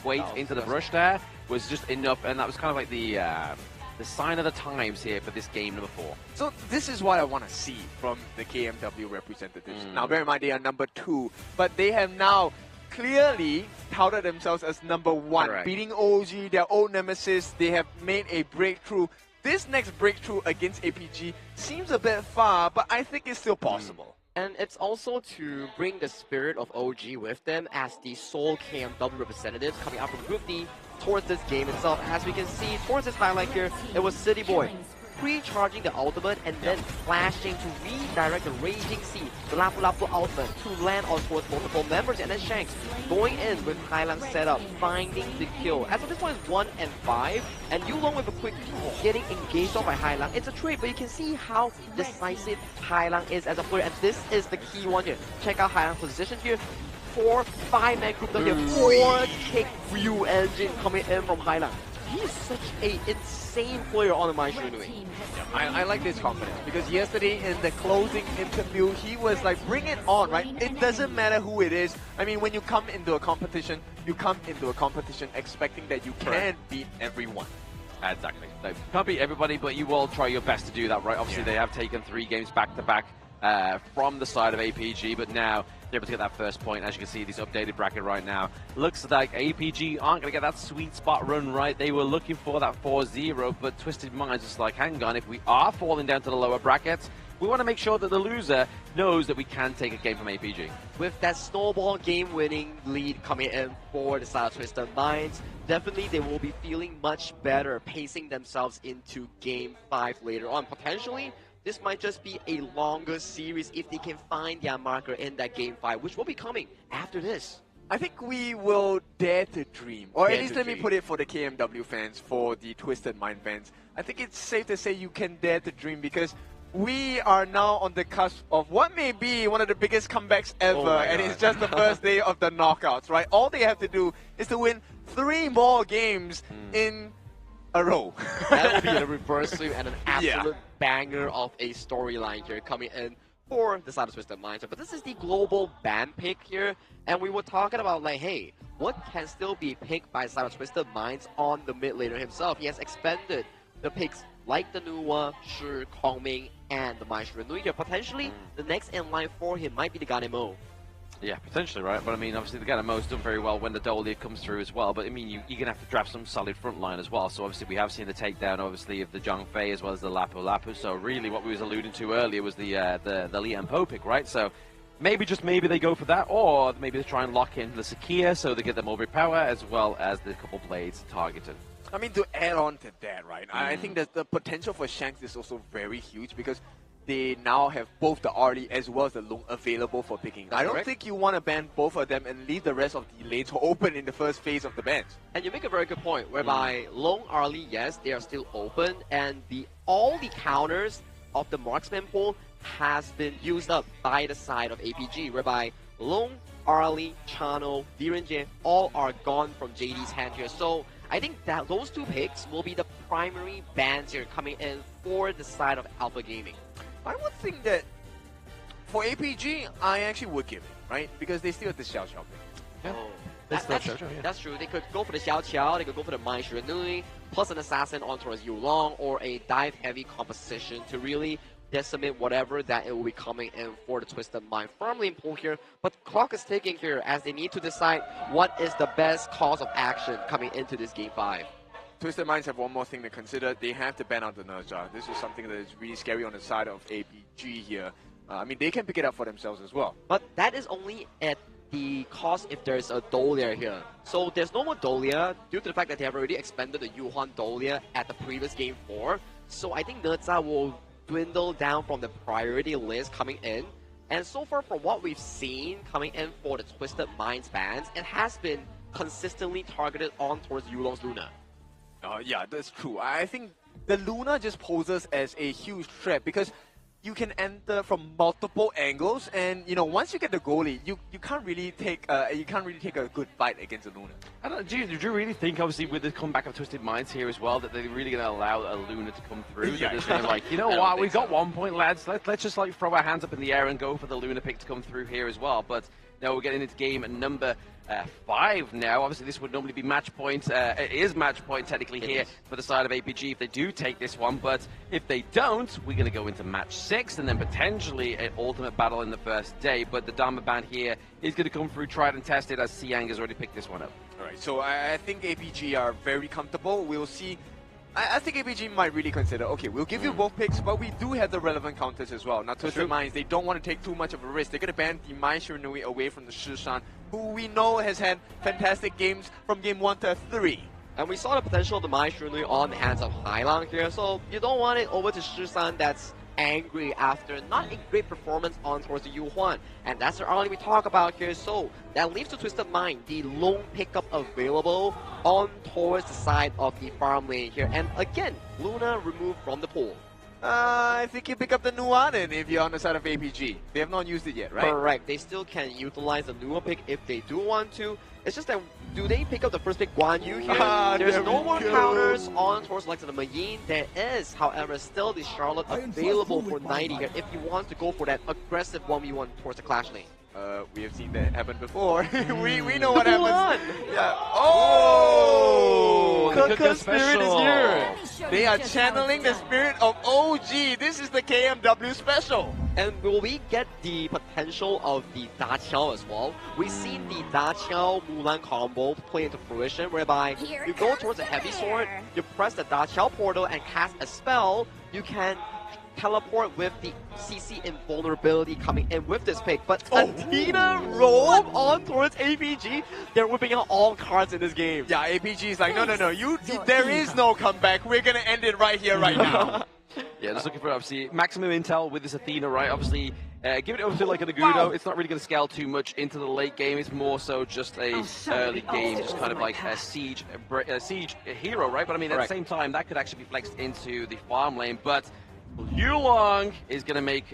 Speaker 11: wait into the brush there, was just enough, and that was kind of like the sign of the times here for this game number 4.
Speaker 9: So this is what I want to see from the KMW representatives. Now bear in mind they are number 2, but they have now clearly touted themselves as number 1.
Speaker 8: Correct.
Speaker 9: Beating OG, their old nemesis, they have made a breakthrough. This next breakthrough against APG seems a bit far, but I think it's still possible.
Speaker 8: And it's also to bring the spirit of OG with them as the sole KMW representatives coming out from Group D towards this game itself. As we can see, towards this highlight here, it was City Boy pre-charging the ultimate and then flashing to redirect the Raging Sea, the Lapu Lapu ultimate, to land on towards multiple members, and then Shanks going in with Highland setup, finding the kill. As of this point, it's 1 and 5, and Yulong with a quick getting engaged on by Highland. It's a trade, but you can see how decisive Highland is as a player, and this is the key one here. Check out Highland's position here. 4, 5-man group down here, 4-kick Ryu engine coming in from Highland. He's such an insane player on the Mai Shiranui.
Speaker 9: I like this confidence because yesterday in the closing interview, he was like, bring it on, right? It doesn't matter who it is. I mean, when you come into a competition, you come into a competition expecting that you can beat everyone.
Speaker 11: Exactly. So, can't beat everybody, but you will try your best to do that, right? Obviously, they have taken 3 games back-to-back from the side of APG, but now they're able to get that first point. As you can see, this updated bracket right now looks like APG aren't going to get that sweet spot run right. They were looking for that 4-0, but Twisted Minds is like, hang on, if we are falling down to the lower brackets, we want to make sure that the loser knows that we can take a game from APG.
Speaker 8: With that snowball game-winning lead coming in for the side of Twisted Minds, definitely they will be feeling much better, pacing themselves into Game 5 later on. Potentially, this might just be a longer series if they can find their marker in that Game 5, which will be coming after this.
Speaker 9: I think we will dare to dream, or at least let me put it for the KMW fans, for the Twisted Mind fans. I think it's safe to say you can dare to dream because we are now on the cusp of what may be one of the biggest comebacks ever, and it's just the first day of the knockouts, right? All they have to do is to win 3 more games in a row.
Speaker 8: That will be a reverse sweep and an absolute banger of a storyline here coming in for the side of Twisted Minds. But this is the global ban pick here, and we were talking about like, hey, what can still be picked by the side of Twisted Minds on the mid laner himself? He has expanded the picks like the Nuwa, Shi, Kongming, and the Mai Shiranui here. Potentially, the next in line for him might be the Ganemo.
Speaker 11: Yeah, potentially, right? But I mean, obviously the Ganamo's done very well when the Dolia comes through as well. But I mean, you're going to have to draft some solid front line as well. So obviously we have seen the takedown, obviously, of the Zhangfei as well as the Lapu Lapu. So really what we was alluding to earlier was the Lian Po pick, right? So maybe, just maybe, they go for that, or maybe they try and lock in the Sakia so they get them overpower as well as the couple blades targeted.
Speaker 9: I mean, to add on to that, right, I think that the potential for Shanks is also very huge because they now have both the Arlie as well as the Long available for picking. I don't think you want to ban both of them and leave the rest of the lanes open in the first phase of the bans.
Speaker 8: And you make a very good point, whereby Long, Arlie, yes, they are still open, and all the counters of the marksman pool has been used up by the side of APG, whereby Long, Arlie, Chano, Virenjie, all are gone from JD's hand here. So I think that those two picks will be the primary bans here coming in for the side of Alpha Gaming.
Speaker 9: I would think that for APG, I actually would give it, right? Because they still have the Xiao Xiao pick.
Speaker 8: Yeah. That's true. They could go for the Xiao Qiao, they could go for the Mai Shurenui, plus an assassin on towards Yulong, or a dive-heavy composition to really decimate whatever that it will be coming in for the Twisted Mind. Firmly in pool here, but clock is ticking here as they need to decide what is the best course of action coming into this Game 5.
Speaker 9: Twisted Minds have one more thing to consider. They have to ban out the Nerja. This is something that is really scary on the side of APG here. I mean, they can pick it up for themselves as well.
Speaker 8: But that is only at the cost if there's a Dolia here. So there's no more Dolia due to the fact that they have already expended the Yuhuan Dolia at the previous Game 4. So I think Nerja will dwindle down from the priority list coming in. And so far, from what we've seen coming in for the Twisted Minds bans, it has been consistently targeted on towards Yulong's Luna.
Speaker 9: Yeah, that's true. I think the Luna just poses as a huge threat because you can enter from multiple angles, and you know, once you get the goalie, you can't really take a good fight against the Luna.
Speaker 11: I don't, do you really think, obviously, with the comeback of Twisted Minds here as well, that they're really going to allow a Luna to come through?
Speaker 9: Yeah.
Speaker 11: They're just going to like, you know what, we've got 1 point, lads. Let's just like throw our hands up in the air and go for the Luna pick to come through here as well. But now we're getting into game number 5 now. Obviously, this would normally be match point. It is match point technically here for the side of APG if they do take this one. But if they don't, we're going to go into match 6 and then potentially an ultimate battle in the first day. But the Dharma ban here is going to come through tried and tested as Siang has already picked this one up.
Speaker 9: All right, so I think APG are very comfortable. We'll see. I think APG might really consider, okay, we'll give you both picks, but we do have the relevant counters as well. Now, Twisted Minds, they don't want to take too much of a risk. They're going to ban the Mai Shiranui away from the Shishan, who we know has had fantastic games from game 1 to 3.
Speaker 8: And we saw the potential of the Mai Shiranui on the hands of Hailang here, so you don't want it over to Shishan that's angry after not a great performance on towards the Yuhuan. And that's the early we talk about here, so that leaves to Twisted Mind the lone pickup available on towards the side of the farm lane here. And again, Luna removed from the pool.
Speaker 9: I think you pick up the Nuanen if you're on the side of APG. They have not used it yet, right?
Speaker 8: Correct. They still can utilize the Nua pick if they do want to. It's just that, do they pick up the first pick Guan Yu here? There's no more counters on towards like the Mayin. There is, however, still the Charlotte available for 90 here if you want to go for that aggressive 1v1 towards the Clash lane.
Speaker 9: We have seen that happen before. we know what happens. Yeah. Oh! The spirit is here. They are channeling the spirit of OG. This is the KMW special.
Speaker 8: And will we get the potential of the Da Qiao as well? We've seen the Da Qiao Mulan combo play into fruition, whereby you go towards a heavy sword, you press the Da Qiao portal and cast a spell, you can teleport with the CC invulnerability coming in with this pick. But Antina roam on towards APG. They're whipping out all cards in this game.
Speaker 9: Yeah, APG is like, no, there is no comeback. We're going to end it right here, right now.
Speaker 11: Yeah, just looking for, obviously, maximum intel with this Athena, right? Obviously, give it over to like a Nagudo. It's not really going to scale too much into the late game. It's more so just a early game, just kind of like a siege hero, right? But I mean, at the same time, that could actually be flexed into the farm lane. But Yulong is going to make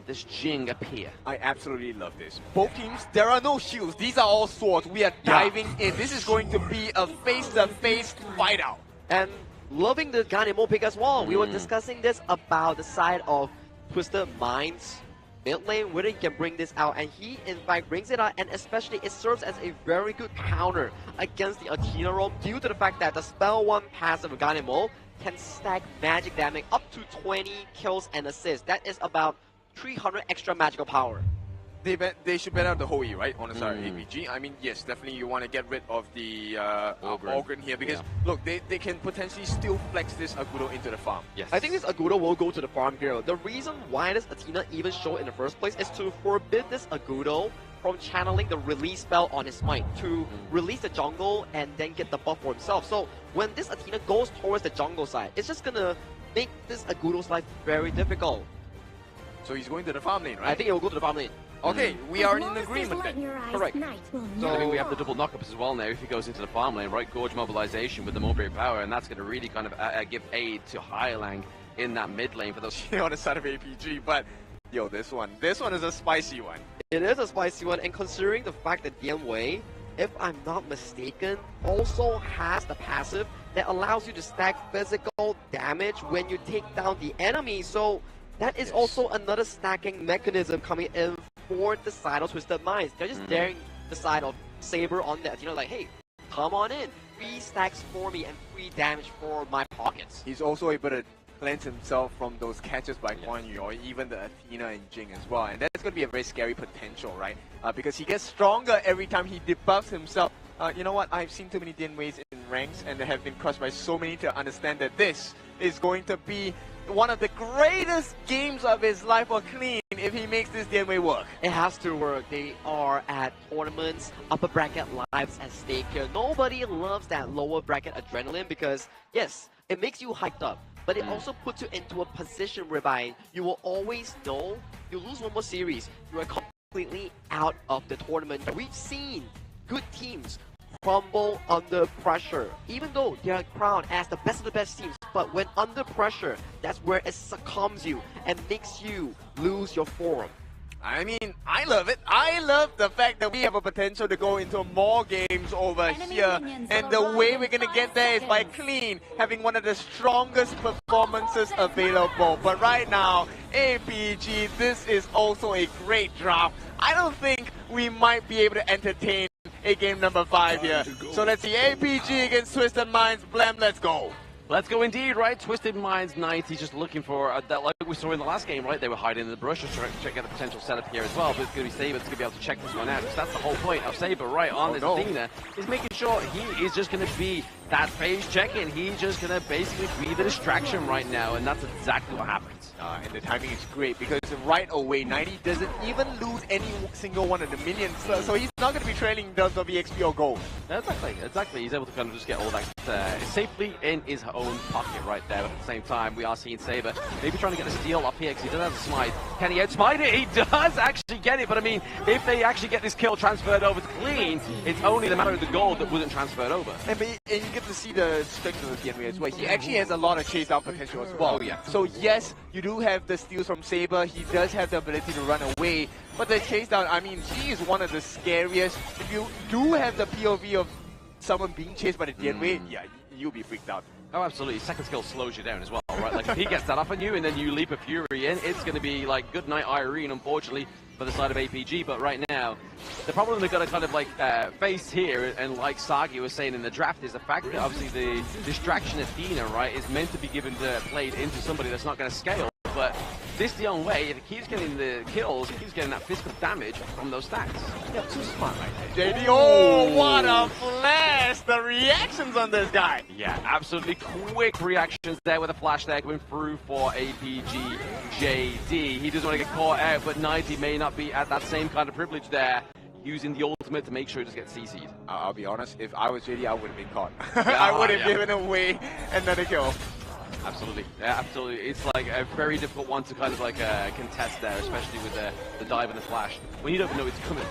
Speaker 11: this Jing appear.
Speaker 9: I absolutely love this. Both teams, there are no shields. These are all swords. We are diving in. This is going to be a face-to-face fight out.
Speaker 8: And loving the Ganemo pick as well. We were discussing this about the side of Twisted Minds mid lane, whether he can bring this out, and he in fact brings it out, and especially it serves as a very good counter against the Athena roam due to the fact that the spell 1 passive of Ganemo can stack magic damage up to 20 kills and assists. That is about 300 extra magical power.
Speaker 9: They should ban out the whole E, right? On the side of APG. I mean, yes, definitely you want to get rid of the Organ here because look, they can potentially still flex this Agudo into the farm.
Speaker 8: Yes. I think this Agudo will go to the farm here. The reason why this Athena even showed in the first place is to forbid this Agudo from channeling the release spell on his smite to release the jungle and then get the buff for himself. So when this Athena goes towards the jungle side, it's just gonna make this Agudo's life very difficult.
Speaker 9: So he's going to the farm lane, right?
Speaker 8: I think he will go to the farm lane.
Speaker 9: Okay, we are in agreement then.
Speaker 8: Correct.
Speaker 11: So I mean, we have the double knockups as well now. If he goes into the farm lane, right, Gorge mobilization with the Mulberry power, and that's going to really kind of give aid to Hailang in that mid lane for those.
Speaker 9: On the side of APG, but yo, this one is a spicy one.
Speaker 8: It is a spicy one, and considering the fact that Dian Wei, if I'm not mistaken, also has the passive that allows you to stack physical damage when you take down the enemy. So that is also another stacking mechanism coming in for the side of Twisted Minds. They're just daring the side of Saber on that. You know, like, hey, come on in. 3 stacks for me and 3 damage for my pockets.
Speaker 9: He's also able to cleanse himself from those catches by Guan Yu or even the Athena and Jing as well. And that's going to be a very scary potential, right? Because he gets stronger every time he debuffs himself. You know what? I've seen too many Dian Weis in ranks and they have been crushed by so many to understand that this is going to be one of the greatest games of his life for Clean if he makes this Dian Wei work.
Speaker 8: It has to work. They are at tournaments, upper bracket lives at stake here. Nobody loves that lower bracket adrenaline because, yes, it makes you hyped up, but it also puts you into a position whereby you will always know you lose one more series, you are completely out of the tournament. We've seen good teams crumble under pressure, even though they are crowned as the best of the best teams. But when under pressure, that's where it succumbs you and makes you lose your form.
Speaker 9: I mean, I love it. I love the fact that we have a potential to go into more games over here. And the way we're going to get there is by Clean having one of the strongest performances available. But right now, APG, this is also a great draft. I don't think we might be able to entertain a game number 5 here. So let's see, APG against Twisted Minds. Blam, let's go.
Speaker 11: Let's go indeed, right? Twisted Minds 90 just looking for that, like we saw in the last game, right? They were hiding in the brush, just trying to check out the potential setup here as well. But it's going to be Saber that's going to be able to check this one out. Because that's the whole point of Saber, right? On this Athena is making sure he is just going to be that phase check-in. He's just going to basically be the distraction right now, and that's exactly what happens.
Speaker 9: And the timing is great because right away, 90 doesn't even lose any single one of the minions. So he's not going to be trailing in terms of EXP or gold.
Speaker 11: Exactly. He's able to kind of just get all that safely in his own pocket right there. But at the same time, we are seeing Saber maybe trying to get a steal up here because he does have a smite. Can he outsmite it? He does actually get it, but I mean, if they actually get this kill transferred over to Clean, it's only the matter of the gold that wasn't transferred over.
Speaker 9: And you get to see the strength of the Dian Wei as well. He actually has a lot of chase down potential as well. So yes, you do have the steals from Saber. He does have the ability to run away. But the chase down, I mean, he is one of the scariest. If you do have the POV of someone being chased by the Dian Wei, yeah, you'll be freaked out.
Speaker 11: Oh, absolutely. Second skill slows you down as well, right? Like, if he gets that up on you and then you leap a Fury in, it's going to be like good night Irene, unfortunately, for the side of APG. But right now, the problem they've got to kind of like face here, and like Sagi was saying in the draft, is the fact that obviously the distraction Athena, right, is meant to be given played into somebody that's not going to scale. But this Dian Wei, if he keeps getting the kills, he keeps getting that physical damage from those stacks.
Speaker 9: Yeah, too smart right there. JD, oh, what a flash! The reactions on this guy.
Speaker 11: Yeah, absolutely quick reactions there with a flash there coming through for APG JD. He doesn't want to get caught out, but 90 may not be at that same kind of privilege there, using the ultimate to make sure he just gets CC'd.
Speaker 9: I'll be honest, if I was JD, I would have been caught. I would have given away another kill.
Speaker 11: Absolutely, yeah, absolutely. It's like a very difficult one to kind of like contest there, especially with the dive and the flash, when you don't know it's coming.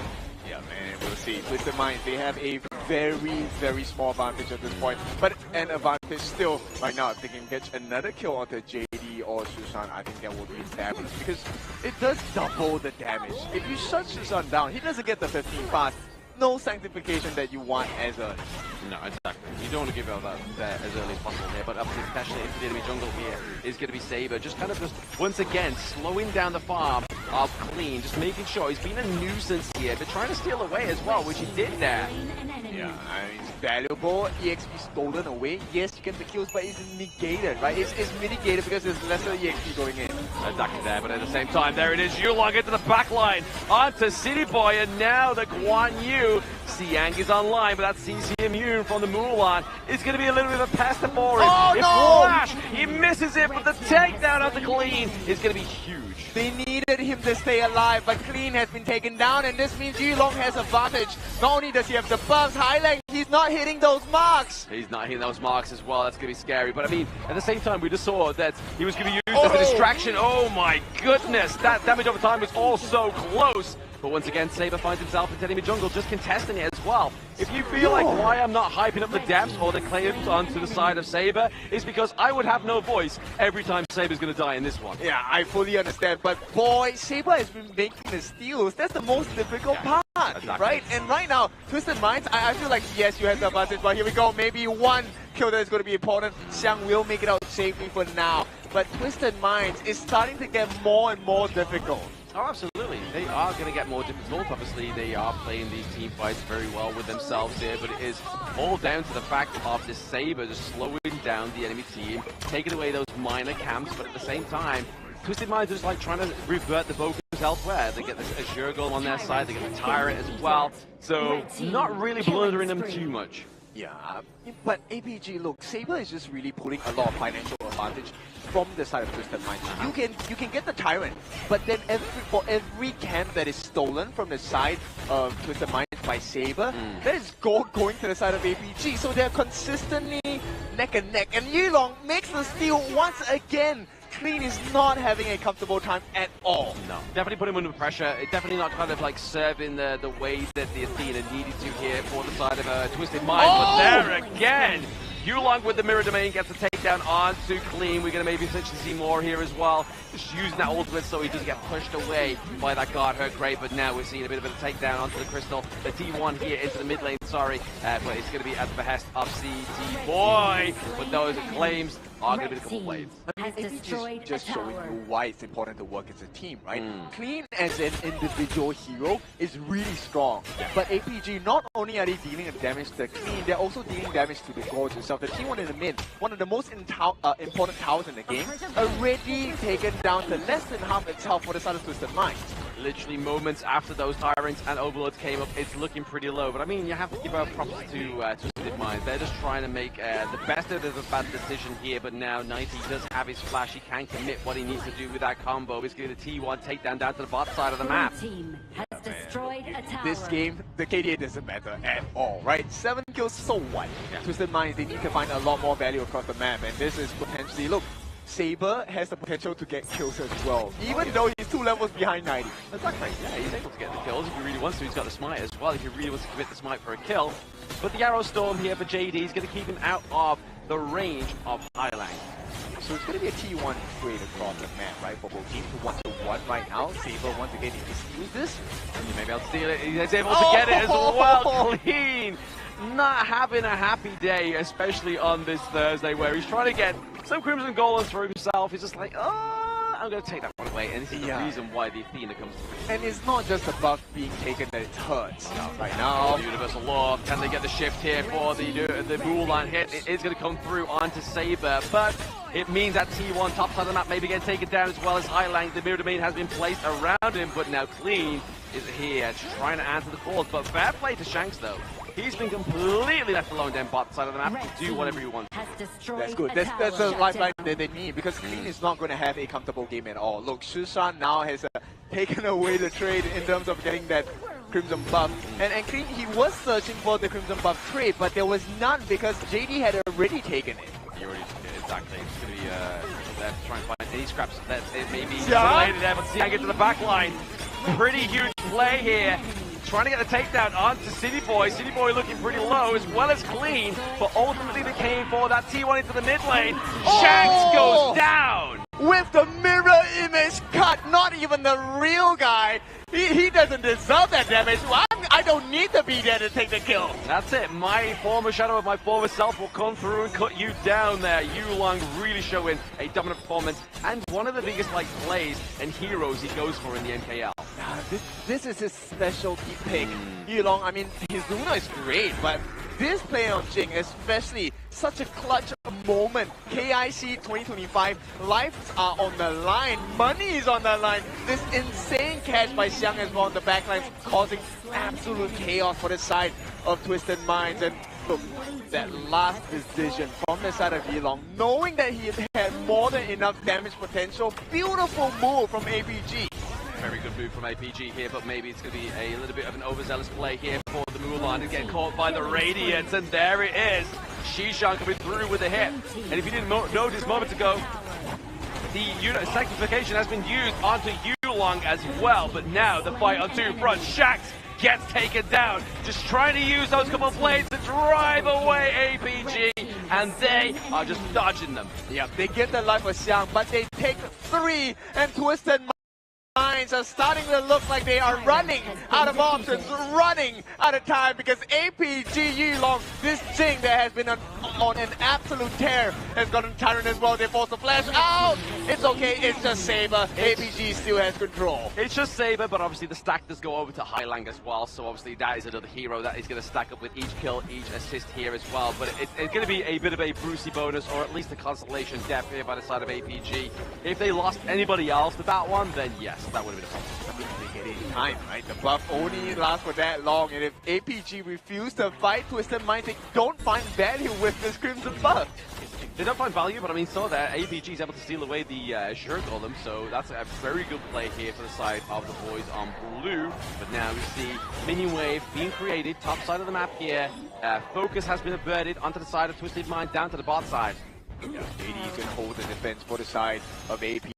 Speaker 9: Yeah, man, we'll see. Twisted Minds, they have a very, very small advantage at this point, but an advantage still right now. If they can get another kill onto JD or Susan, I think that would be fabulous because it does double the damage. If you shut Susan down, he doesn't get the 15 fast. No sanctification that you want as a...
Speaker 11: No, exactly. You don't want to give out that as early as possible here, but obviously especially into the enemy jungle here is going to be Saber. Just kind of just, once again, slowing down the farm of Clean, just making sure he's been a nuisance here, but trying to steal away as well, which he did there.
Speaker 9: Yeah, I mean, it's valuable. EXP stolen away. Yes, you get the kills, but it's negated, right? It's mitigated because there's lesser EXP going in.
Speaker 11: Exactly there, but at the same time, there it is. Yulong into the back line, onto City Boy, and now the Guan Yu. Siang is online, but that CCMU from the Mulan is going to be a little bit of a pest for him.
Speaker 24: Oh,
Speaker 11: if
Speaker 24: no!
Speaker 11: Flash, he misses it, but the takedown of the Clean is going to be huge.
Speaker 24: They needed him to stay alive, but Clean has been taken down, and this means Yulong has advantage. Not only does he have the buffs, Highland, he's not hitting those marks.
Speaker 11: He's not hitting those marks as well. That's going to be scary. But I mean, at the same time, we just saw that he was going to be used as a distraction. Oh my goodness, that damage over time was all so close. But once again, Saber finds himself in enemy jungle, just contesting it as well. If you feel like why I'm not hyping up the depths or the claims onto the side of Saber, is because I would have no voice every time Saber's going to die in this one.
Speaker 24: Yeah, I fully understand, but boy, Saber has been making the steals. That's the most difficult part, right? And right now, Twisted Minds, I feel like, yes, you have the advantage, but here we go. Maybe one kill that is going to be important. Xiang will make it out safely for now, but Twisted Minds is starting to get more and more difficult.
Speaker 11: Oh, absolutely. They are going to get more difficult. Obviously, they are playing these team fights very well with themselves here, but it is all down to the fact of this Saber just slowing down the enemy team, taking away those minor camps, but at the same time, Twisted Minds are just like trying to revert the focus elsewhere. They get this Azure goal on their side, they get the Tyrant as well, so not really blundering them too much.
Speaker 24: Yeah, but APG, look, Saber is just really putting a lot of financial advantage from the side of Twisted Minds. You can get the Tyrant, but then for every camp that is stolen from the side of Twisted Minds by Saber, that is gold going to the side of APG. So they're consistently neck and neck, and Yulong makes the steal once again. Clean is not having a comfortable time at all.
Speaker 11: No, definitely put him under pressure. Definitely not kind of like serving the way that the Athena needed to here for the side of Twisted Mind. But there again, Yulong with the mirror domain gets the takedown onto Clean. We're going to maybe potentially see more here as well. Just using that ultimate so he doesn't get pushed away by that guard hurt great. But now we're seeing a bit of a takedown onto the Crystal. The T1 here into the mid lane, sorry. But it's going to be at the behest of CT Boy. But those claims are going to be the couple blades.
Speaker 24: I mean, APG is just showing you why it's important to work as a team, right? Clean as an individual hero is really strong. But APG, not only are they dealing damage to Clean, they're also dealing damage to the Gorge itself. The T1 in the mid, one of the most important towers in the game, already taken down to less than half its health for the side of Twisted Minds.
Speaker 11: Literally moments after those Tyrants and Overlords came up, it's looking pretty low. But I mean, you have to give out props to Twisted Minds. They're just trying to make the best of a bad decision here. But now 90 does have his flash. He can commit what he needs to do with that combo. He's getting the T1 takedown down to the bot side of the map.
Speaker 24: This game, the KDA doesn't matter at all, right? 7 kills, so what? Twisted Minds, they need to find a lot more value across the map. And this is potentially, look, Saber has the potential to get kills as well, even though he's 2 levels behind 90.
Speaker 11: Exactly, yeah, he's able to get the kills if he really wants to. He's got the smite as well if he really wants to commit the smite for a kill. But the Arrow Storm here for JD is going to keep him out of the range of Highland.
Speaker 24: So it's going to be a T1 trade across the map, right? For both teams, 1-1 right now. Saber once again, if he steals this,
Speaker 11: maybe I'll steal it. He's able to get it as well. Clean. Not having a happy day, especially on this Thursday, where he's trying to get some Crimson Golems for himself. He's just like, oh, I'm going to take that one away. And this is the reason why the Athena comes through.
Speaker 24: And it's not just the buff being taken that it hurts right now.
Speaker 11: The Universal Law, can they get the shift here for the Mulan hit? It is going to come through onto Saber, but it means that T1 top side of the map maybe getting taken down as well as Highland. The mirror domain has been placed around him, but now Clean is here trying to answer the calls. But fair play to Shanks though. He's been completely left alone down bot side of the map to do whatever he wants.
Speaker 24: That's good. That's a lifeline that they need, because Clean is not going to have a comfortable game at all. Look, Shushan now has taken away the trade in terms of getting that Crimson buff. And Clean, he was searching for the Crimson buff trade, but there was none because JD had already taken it.
Speaker 11: He already took it, exactly. It's going to be there to try and find any scraps that it may be related there, but Siang into the back line. Pretty huge play here. Trying to get the takedown onto City Boy. City Boy looking pretty low as well as Clean, but ultimately they came for that T1 into the mid lane. Shanks goes down!
Speaker 24: With the mirror image cut, not even the real guy. He doesn't deserve that damage. I don't need to be there to take the kill.
Speaker 11: That's it. My former shadow of my former self will come through and cut you down there. Yulong really showing a dominant performance and one of the biggest plays and heroes he goes for in the NKL.
Speaker 24: This is his specialty pick. Yulong, I mean, his Luna is great, but
Speaker 9: this play on Jing, especially such a clutch moment. KIC2025, lives are on the line, money is on the line. This insane catch by Xiang as well on the backline, causing absolute chaos for the side of Twisted Minds. And look, that last decision from the side of Yilong, knowing that he had more than enough damage potential, beautiful move from APG.
Speaker 11: Very good move from APG here, but maybe it's going to be a little bit of an overzealous play here for the Mulan to get caught by the Radiance, and there it is. Xishan coming through with a hit. And if you didn't notice moments ago, the unit sanctification has been used onto Yulong as well, but now the fight on two fronts. Shax gets taken down, just trying to use those couple of blades to drive away APG, and they are just dodging them.
Speaker 9: Yeah, they get the life of Xiang, but they take 3, and Twisted Minds are starting to look like they are running out of options, running out of time, because APG Yulong, this Jing that has been on an absolute tear, has gotten Tyrant as well. They force the flash out. It's okay, it's just Saber. APG still has control.
Speaker 11: It's just Saber, but obviously the stack does go over to Highlang as well, so obviously that is another hero that is going to stack up with each kill, each assist here as well. But it's going to be a bit of a Brucey bonus, or at least a consolation death here by the side of APG. If they lost anybody else with that one, then yes, that would have been a problem.
Speaker 9: They get any time, right? The buff only lasts for that long, and if APG refuse to fight Twisted Minds, they don't find value with this Crimson buff.
Speaker 11: They don't find value, but I mean, so that APG is able to steal away the Azure Golem, so that's a very good play here for the side of the boys on blue. But now we see minion wave being created, top side of the map here. Focus has been averted onto the side of Twisted Mind, down to the bot side.
Speaker 9: Yeah, JD can hold the defense for the side of APG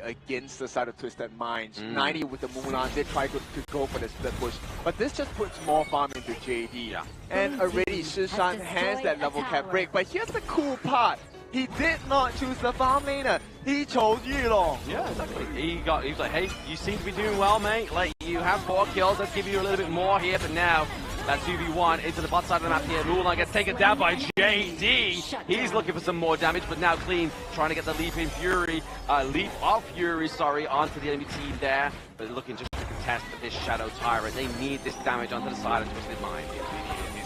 Speaker 9: against the side of Twisted Minds. 90 with the Mulan did try to go for the split push, but this just puts more farm into JD.
Speaker 11: Yeah.
Speaker 9: And already Shishan has that level cap break, but here's the cool part. He did not choose the farm laner. He chose Yulong.
Speaker 11: Yeah, exactly. He was like, hey, you seem to be doing well, mate. Like, you have 4 kills. Let's give you a little bit more here. But now, that 2v1 into the bot side of the map here. Mulan gets taken down by JD. He's looking for some more damage, but now Clean trying to get the leap of Fury, onto the enemy team there. But looking just to contest this Shadow Tyrant. They need this damage onto the side of Twisted Mind.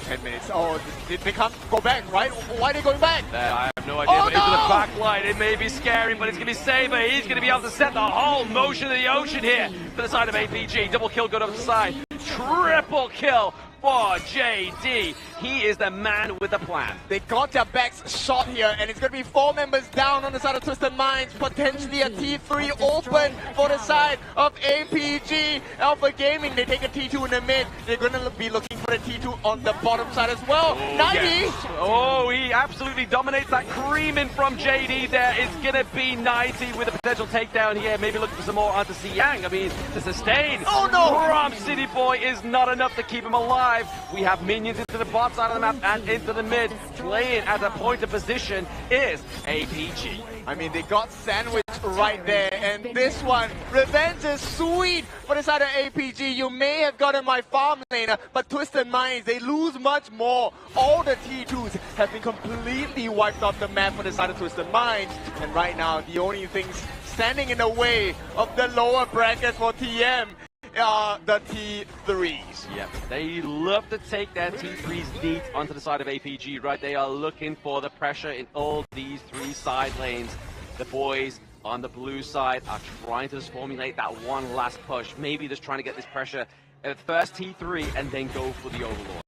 Speaker 9: 10 minutes. Oh, they can't go back, right? Why are they going back?
Speaker 11: I have no idea, but into the back line, it may be scary, but it's going to be Saber. He's going to be able to set the whole motion of the ocean here for the side of APG. Double kill going up the side. Triple kill for JD. He is the man with the plan.
Speaker 9: They got their backs shot here, and it's going to be 4 members down on the side of Twisted Minds. Potentially a T3 open for the side of APG. Alpha Gaming, they take a T2 in the mid. They're going to be looking for the T2 on the bottom side as well. 90!
Speaker 11: Yes. Oh, he absolutely dominates that creaming from JD there. It's going to be 90 with a potential takedown here. Maybe looking for some more onto Xiang. I mean, the sustain from City Boy is not enough to keep him alive. We have minions into the bot side of the map and into the mid. Playing at a point of position is APG.
Speaker 9: I mean, they got sandwiched right there, and this one, revenge is sweet for the side of APG. You may have gotten my farm laner, but Twisted Minds, they lose much more. All the T2s have been completely wiped off the map for the side of Twisted Minds, and right now, the only things standing in the way of the lower brackets for TM are the T3s.
Speaker 11: Yep, they love to take their T3s deep onto the side of APG, right? They are looking for the pressure in all these 3 side lanes. The boys on the blue side are trying to just formulate that one last push. Maybe just trying to get this pressure at first T3 and then go for the Overlord.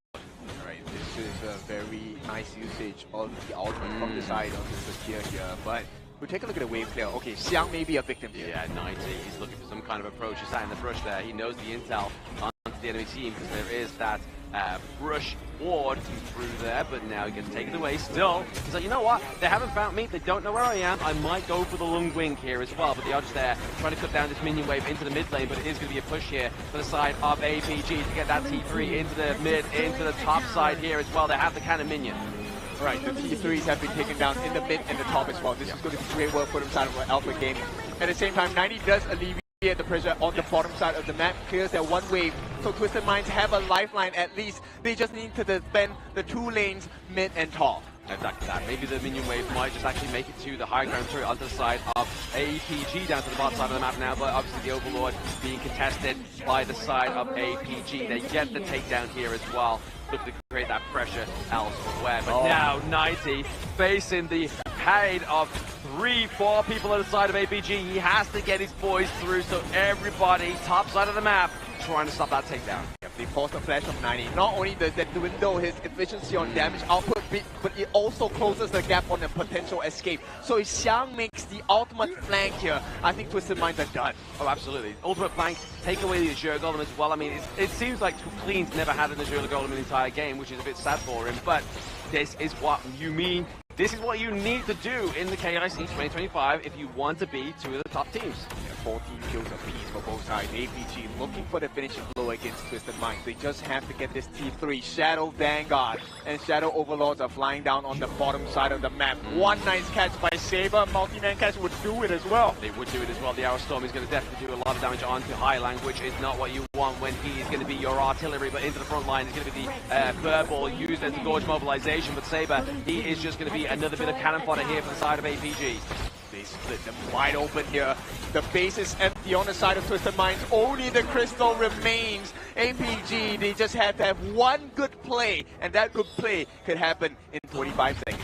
Speaker 9: Right, this is a very nice usage of the ultimate from the side of the Sakir here, but we'll take a look at the wave clear. Okay, Xiang may be a victim here.
Speaker 11: Yeah, 90. He's looking for some kind of approach. He's sat in the brush there. He knows the intel onto the enemy team because there is that brush ward through there, but now he gets taken away still. He's like, you know what? They haven't found me. They don't know where I am. I might go for the Lung Wing here as well, but the odds there trying to cut down this minion wave into the mid lane, but it is going to be a push here for the side of APG to get that T3 into the mid, into the top side here as well. They have the cannon minion.
Speaker 9: Right, the T3s have been taken down in the mid and the top as well. This is going to be great work for them side of Alpha Gaming. At the same time, 90 does alleviate the pressure on the bottom side of the map, clears that one wave, so Twisted Minds have a lifeline at least. They just need to defend the 2 lanes, mid and top.
Speaker 11: Exactly that. Maybe the minion wave might just actually make it to the high ground turret onto the side of APG down to the bottom side of the map now, but obviously the Overlord being contested by the side of APG. They get the takedown here as well. looking to create that pressure elsewhere. But now 90 facing the hate of 3-4 people on the side of APG. He has to get his boys through, so everybody top side of the map trying to stop that takedown.
Speaker 24: They force a flash of 90. Not only does that dwindle his efficiency on damage output, but it also closes the gap on a potential escape. So if Xiang makes the ultimate flank here, I think Twisted Minds are done.
Speaker 11: Oh, absolutely. Ultimate flank, take away the Azure Golem as well. I mean, it seems like Clean's never had an Azure Golem in the entire game, which is a bit sad for him, but this is what you mean. This is what you need to do in the KIC 2025 if you want to be two of the top teams.
Speaker 24: 14 kills apiece for both sides. APG looking for the finishing blow against Twisted Minds. They just have to get this T3. Shadow Vanguard and Shadow Overlords are flying down on the bottom side of the map. One nice catch by Saber. Multi-man catch would do it as well.
Speaker 11: They would do it as well. The Arrow Storm is going to definitely do a lot of damage onto Highland, which is not what you want when he is going to be your artillery, but into the front line is going to be the Furball used as the Gorge mobilization. But Saber, he is just going to be another bit of cannon fodder here for the side of APG.
Speaker 24: They split them wide open here. The base is empty on the side of Twisted Minds. Only the crystal remains. APG, they just have to have one good play, and that good play could happen in 25 seconds.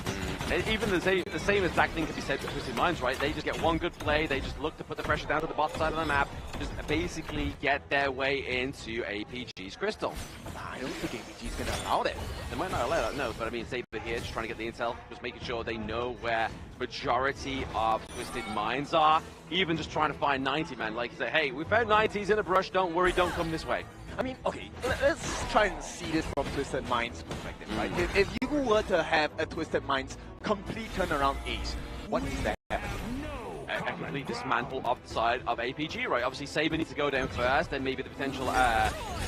Speaker 11: And even the same exact thing could be said for Twisted Minds, right? They just get one good play, they just look to put the pressure down to the bottom side of the map, just basically get their way into APG's crystal.
Speaker 24: I don't think APG's going to allow that.
Speaker 11: They might not allow that, no, but I mean, Saber here, just trying to get the intel, just making sure they know where majority of Twisted Minds are, even just trying to find 90, man. Like you say, hey, we found 90s in a brush, don't worry, don't come this way.
Speaker 24: I mean, okay, let's try and see this from Twisted Minds' perspective, right? If you were to have a Twisted Minds complete turnaround ace, what needs to happen?
Speaker 11: A complete dismantle of the side of APG, right? Obviously, Saber needs to go down first, then maybe the potential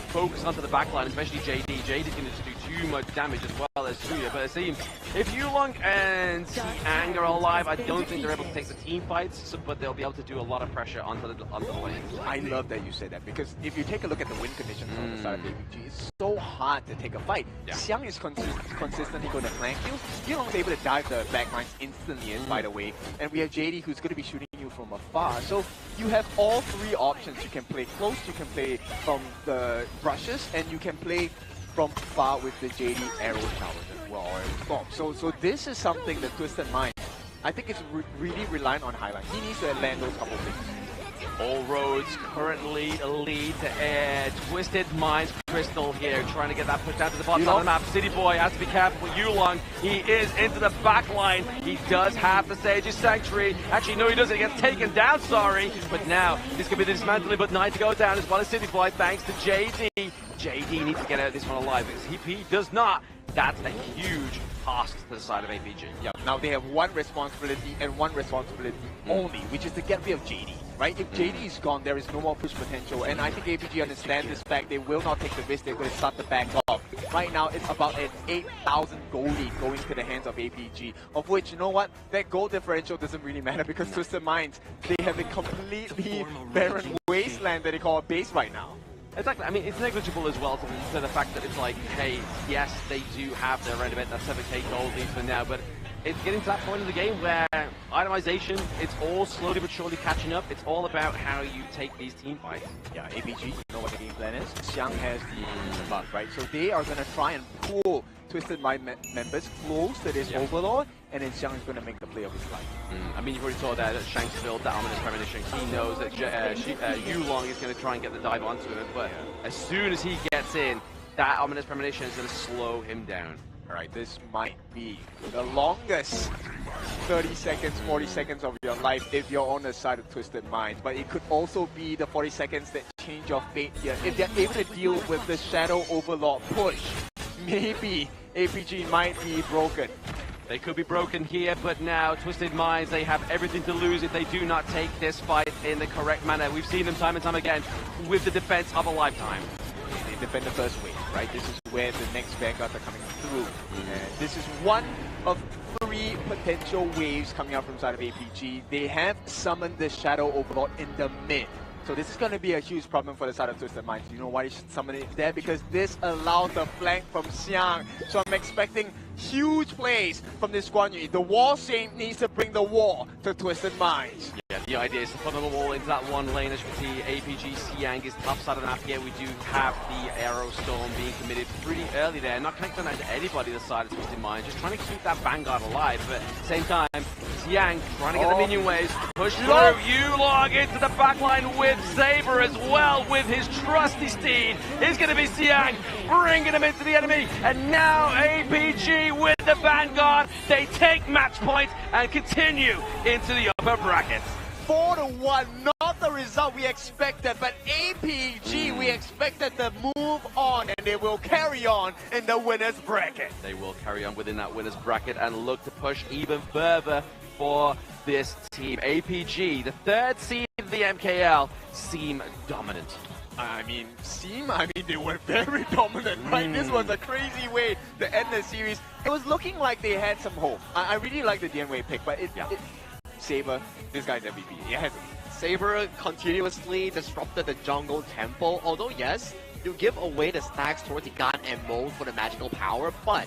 Speaker 11: focus onto the backline, especially JD. JD's going to just do too much damage as well as Tuya, but it seems if Yulong and Ang are alive, I don't think they're able to take the team fights, but they'll be able to do a lot of pressure onto the lane.
Speaker 24: I love that you said that, because if you take a look at the win conditions on the side of APG, it's so hard to take a fight. Xiang is consistently going to flank you. Yulong's able to dive the backlines instantly in, by the way, and we have JD who's going to be shooting you from afar. So you have all three options. You can play close, you can play from the brushes, and you can play from far with the JD arrow towers as well, or storm. So this is something that Twisted Mind, I think it's really reliant on Highlight. He needs to land those couple things.
Speaker 11: All roads currently lead to Twisted Minds Crystal here, trying to get that push down to the bottom of the map. City Boy has to be careful with Yulong. He is into the back line. He does have the Sage's Sanctuary. Actually, no, he doesn't. He gets taken down, sorry. But now, this could be the dismantling, but 9 to go down as well as City Boy, thanks to JD. JD needs to get out of this one alive. If he does not, that's a huge cost to the side of APG.
Speaker 24: Yeah, now they have one responsibility and one responsibility only, which is to get rid of JD. Right? If JD is gone, there is no more push potential, and I think APG understand this fact. They will not take the risk. They're going to start the back off. Right now, it's about an 8,000 gold lead going to the hands of APG, of which, you know what, that gold differential doesn't really matter, because Twisted Minds, they have a completely barren wasteland that they call a base right now.
Speaker 11: Exactly. I mean, it's negligible as well to the fact that it's like, hey, yes, they do have their around about that 7k gold lead for now, but it's getting to that point in the game where itemization, it's all slowly but surely catching up. It's all about how you take these team fights.
Speaker 24: Yeah, APG, you know what the game plan is. Xiang has the buff, right? So they are going to try and pull Twisted Mind members close to this Overlord, and then Xiang is going to make the play of his life.
Speaker 11: I mean, you've already saw that Shanks built that Ominous Premonition. He knows that Yulong is going to try and get the dive onto him, but as soon as he gets in, that Ominous Premonition is going to slow him down.
Speaker 24: Alright, this might be the longest 30 seconds, 40 seconds of your life if you're on the side of Twisted Minds, but it could also be the 40 seconds that change your fate here. If they're able to deal with the Shadow Overlord push, maybe APG might be broken.
Speaker 11: They could be broken here, but now Twisted Minds, they have everything to lose if they do not take this fight in the correct manner. We've seen them time and time again with the defense of a lifetime.
Speaker 24: They defend the first wave, right? This is where the next Vanguards are coming through. And this is one of 3 potential waves coming out from side of APG. They have summoned the Shadow Overlord in the mid.
Speaker 9: So this is going to be a huge problem for the side of Twisted Minds. You know why he's summoning it there? Because this allows the flank from Xiang. So I'm expecting huge plays from this Guan Yu. The wall shape needs to bring the wall to Twisted Minds.
Speaker 11: Yeah, the idea is to put another wall into that one lane. As you can see, APG Xiang is top side of the map here. We do have the Arrow Storm being committed pretty early there. Not connecting that to anybody this side of Twisted Minds. Just trying to keep that Vanguard alive. But at the same time, Xiang trying to get the minion waves. Push through. Yulong into the backline with Saber as well with his trusty steed. Is going to be Xiang bringing him into the enemy. And now APG with the Vanguard. They take match point and continue into the upper brackets.
Speaker 9: 4-1, not the result we expected, but APG we expected to move on, and they will carry on in the winner's bracket.
Speaker 11: They will carry on within that winner's bracket and look to push even further for this team. APG, the third seed of the MKL, seem dominant.
Speaker 9: I mean, they were very dominant, right? This was a crazy way to end the series. It was looking like they had some hope. I really like the DNWay pick, but Saber, this guy's MVP. He has
Speaker 8: Saber continuously disrupted the jungle tempo. Although yes, you give away the stacks towards the gun and mode for the magical power, but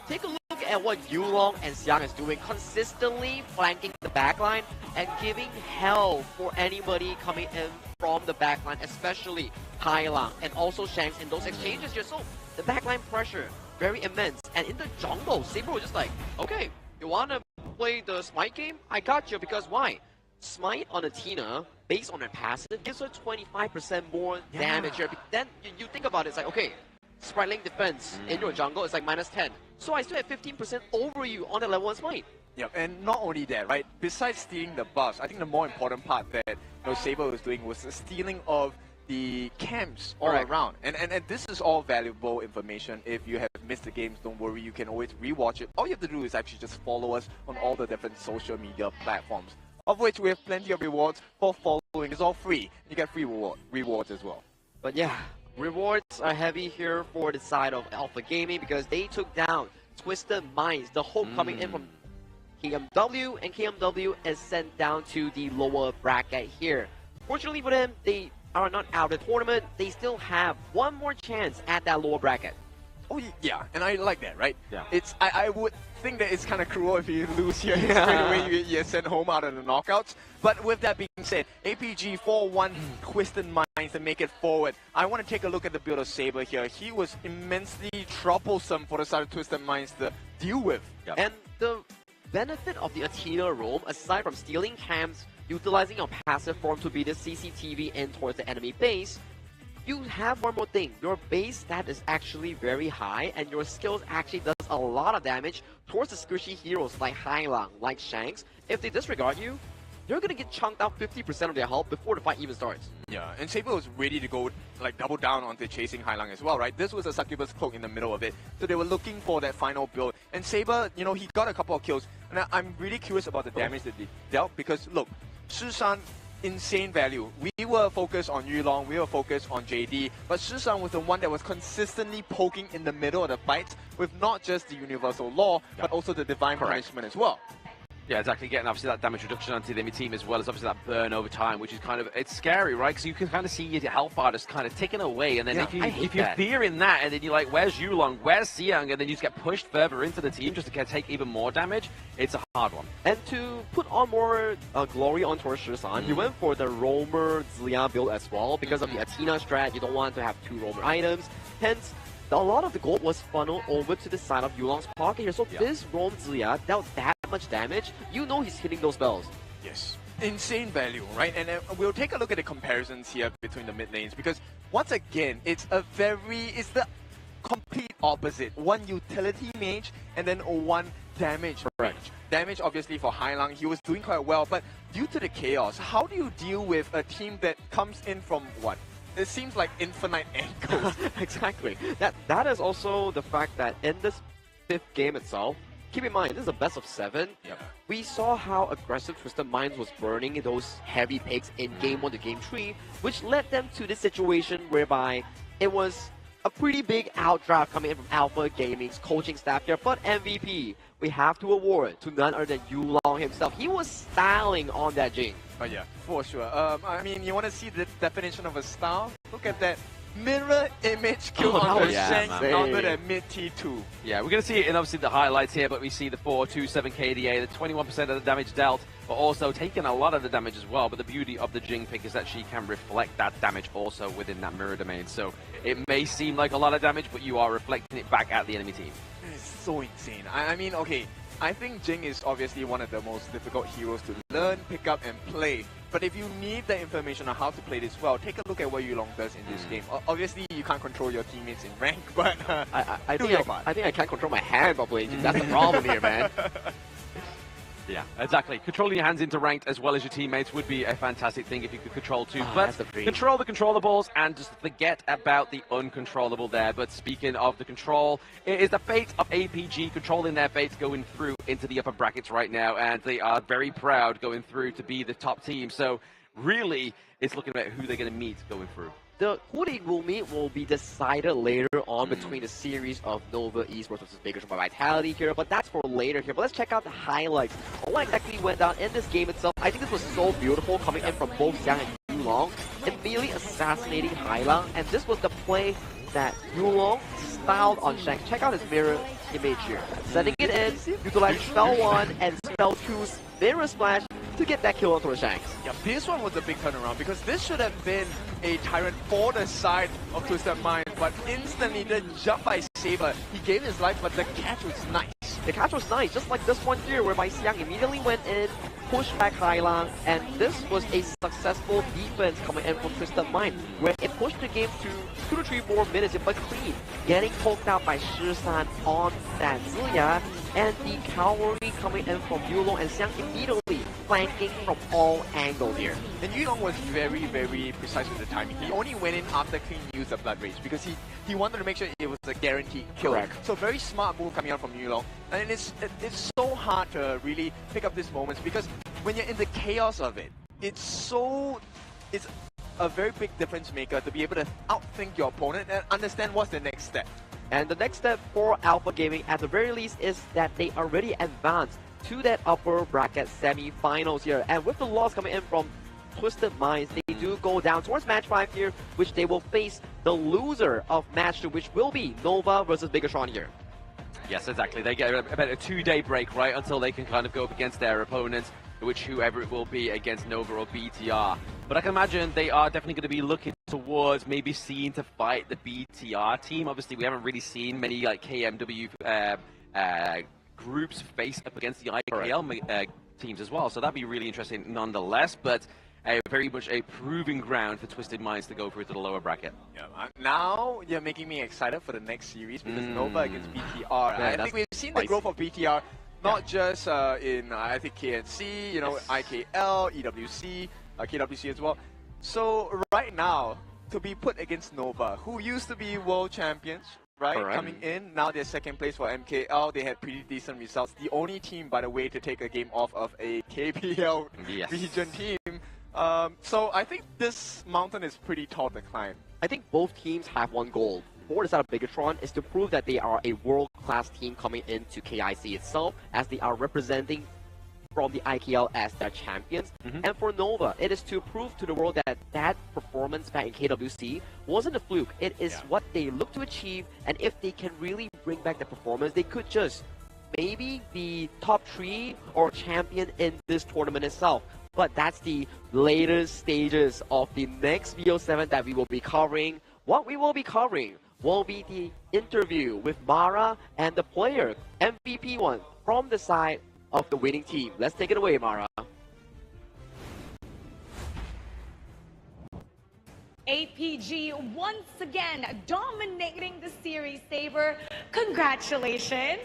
Speaker 8: take a look at what Yulong and Xiang is doing, consistently flanking the backline and giving hell for anybody coming in from the backline, especially Hailang and also Shanks in those exchanges here. So the backline pressure, very immense. And in the jungle, Saber was just like, okay, you want to play the Smite game? I got you, because why? Smite on Athena, based on her passive, gives her 25% more damage here. Then you think about it, it's like, okay, Sprite Link defense in your jungle is like -10. So I still have 15% over you on the level 1 Smite.
Speaker 9: Yep, and not only that, right? Besides stealing the buffs, I think the more important part that Saber was doing was the stealing of the camps all around. And this is all valuable information. If you have missed the games, don't worry, you can always rewatch it. All you have to do is actually just follow us on all the different social media platforms, of which we have plenty of rewards for following. It's all free. You get free rewards as well.
Speaker 8: But yeah, rewards are heavy here for the side of Alpha Gaming because they took down Twisted Minds. The hope coming in from KMW, and KMW is sent down to the lower bracket here. Fortunately for them, they are not out of the tournament. They still have one more chance at that lower bracket.
Speaker 9: Oh yeah, and I like that, right? Yeah. It's I would think that it's kind of cruel if you lose here straight away. You're sent home out of the knockouts. But with that being said, APG 4-1 Twisted Minds to make it forward. I want to take a look at the build of Saber here. He was immensely troublesome for the side of Twisted Minds to deal with.
Speaker 8: Yep. And the benefit of the Athena roam, aside from stealing camps, utilizing your passive form to be the CCTV in towards the enemy base, you have one more thing. Your base stat is actually very high, and your skills actually does a lot of damage towards the squishy heroes like Hailang, like Shanks. If they disregard you, you're gonna get chunked out 50% of their health before the fight even starts.
Speaker 9: Yeah, and Saber was ready to go, like, double down onto chasing Hailang as well, right? This was a Succubus cloak in the middle of it, so they were looking for that final build. And Saber, you know, he got a couple of kills, and I'm really curious about the damage that they dealt, because, look, Shishan, insane value. We were focused on Yulong, we were focused on JD, but Shishan was the one that was consistently poking in the middle of the fights with not just the Universal Law, but also the Divine Punishment as well.
Speaker 11: Yeah, exactly. Getting obviously that damage reduction onto the enemy team as well as obviously that burn over time, which is kind of, it's scary, right? Because you can kind of see your health bar just kind of ticking away, and then if you're fearing that, and then you're like, where's Yulong, where's Xiang, and then you just get pushed further into the team just to take even more damage, it's a hard one.
Speaker 8: And to put on more glory on towards Shisan, you went for the Roamer Zlia build as well, because of the Athena strat. You don't want to have 2 Roamer items, hence a lot of the gold was funneled over to the side of Yulong's pocket here. So this Roam Zlia dealt that much damage, you know he's hitting those spells.
Speaker 9: Yes. Insane value, right? And we'll take a look at the comparisons here between the mid lanes, because once again, it's the complete opposite. One utility mage and then one damage mage. Damage obviously for Hailang, he was doing quite well, but due to the chaos, how do you deal with a team that comes in from what? It seems like infinite angles.
Speaker 8: Exactly. That is also the fact that in this 5th game itself, keep in mind, this is a best of 7.
Speaker 9: Yep.
Speaker 8: We saw how aggressive Twisted Minds was burning those heavy picks in game 1 to game 3, which led them to this situation whereby it was a pretty big outdraft coming in from Alpha Gaming's coaching staff here. But MVP, we have to award to none other than Yulong himself. He was styling on that Jing.
Speaker 9: Oh yeah, for sure. I mean, you want to see the definition of a style? Look at that mirror image kill on the Shanks mounted at mid T2.
Speaker 11: Yeah, we're going to see it in obviously the highlights here, but we see the 427 KDA, the 21% of the damage dealt, but also taking a lot of the damage as well. But the beauty of the Jing pick is that she can reflect that damage also within that mirror domain. So it may seem like a lot of damage, but you are reflecting it back at the enemy team.
Speaker 9: It's so insane. I mean, okay, I think Jing is obviously one of the most difficult heroes to learn, pick up, and play. But if you need the information on how to play this well, take a look at what Yulong does in this game. Obviously, you can't control your teammates in rank, but
Speaker 8: I think I can't control my hand while playing Jing. That's the problem here, man.
Speaker 11: Yeah, exactly. Controlling your hands into ranked as well as your teammates would be a fantastic thing if you could control too. But control the controllables and just forget about the uncontrollable there. But speaking of the control, it is the fate of APG controlling their fate going through into the upper brackets right now. And they are very proud going through to be the top team. So really, it's looking at who they're going to meet going through.
Speaker 8: Who they will meet will be decided later on between the series of Nova Esports versus Bigetron by Vitality here, but that's for later here. But let's check out the highlights. What exactly went down in this game itself? I think this was so beautiful coming in from both Xiang and Yulong, immediately assassinating Hyla, and this was the play that Yulong styled on Shanks. Check out his mirror image here. Sending it in, utilize Spell 1 and Spell 2's mirror splash to get that kill onto the Shanks.
Speaker 9: Yeah, this one was a big turnaround because this should have been a Tyrant for the side of Twisted Mind, but instantly the jump by Saber, he gave his life, but the catch was nice.
Speaker 8: The catch was nice, just like this one here, whereby Xiang immediately went in, pushed back Hyla, and this was a successful defense coming in from Twisted Mind, where it pushed the game to 2 to 3 more minutes, but clean, getting poked out by Shisan on that Ziya, and the cavalry coming in from Yulong and Xiang immediately flanking from all angles here.
Speaker 9: And Yulong was very, very precise with the timing. He only went in after Clean used the Blood Rage because he wanted to make sure it was a guaranteed kill.
Speaker 8: Correct.
Speaker 9: So very smart move coming out from Yulong. And it's so hard to really pick up these moments because when you're in the chaos of it, it's a very big difference maker to be able to outthink your opponent and understand what's the next step.
Speaker 8: And the next step for Alpha Gaming, at the very least, is that they already advanced to that upper bracket semi-finals here. And with the loss coming in from Twisted Minds, they do go down towards match 5 here, which they will face the loser of match 2, which will be Nova versus Bigetron here.
Speaker 11: Yes, exactly. They get about a 2-day break, right, until they can kind of go up against their opponents, which whoever it will be against Nova or BTR. But I can imagine they are definitely going to be looking towards maybe seeing to fight the BTR team. Obviously, we haven't really seen many like KMW groups face up against the IKL teams as well. So that'd be really interesting nonetheless. But very much a proving ground for Twisted Minds to go through to the lower bracket.
Speaker 9: Yeah, now you're making me excited for the next series because Nova against BTR.
Speaker 11: Yeah,
Speaker 9: I think we've seen the growth of BTR, not just in, I think, KNC, you know, IKL, EWC, KWC as well. So right now, to be put against Nova, who used to be world champions, right?
Speaker 8: Correct.
Speaker 9: Coming in, now they're second place for MKL. They had pretty decent results. The only team, by the way, to take a game off of a KPL region team. So I think this mountain is pretty tall to climb.
Speaker 8: I think both teams have one goal. For the side of Bigetron is to prove that they are a world-class team coming into KIC itself, as they are representing from the IKL as their champions. And for Nova, it is to prove to the world that that performance back in KWC wasn't a fluke. It is what they look to achieve, and if they can really bring back the performance, they could just maybe be top 3 or champion in this tournament itself. But that's the later stages of the next VO7 that we will be covering. What we will be covering will be the interview with Mara and the player, MVP one, from the side of the winning team. Let's take it away, Mara.
Speaker 7: APG once again dominating the series, Saber. Congratulations.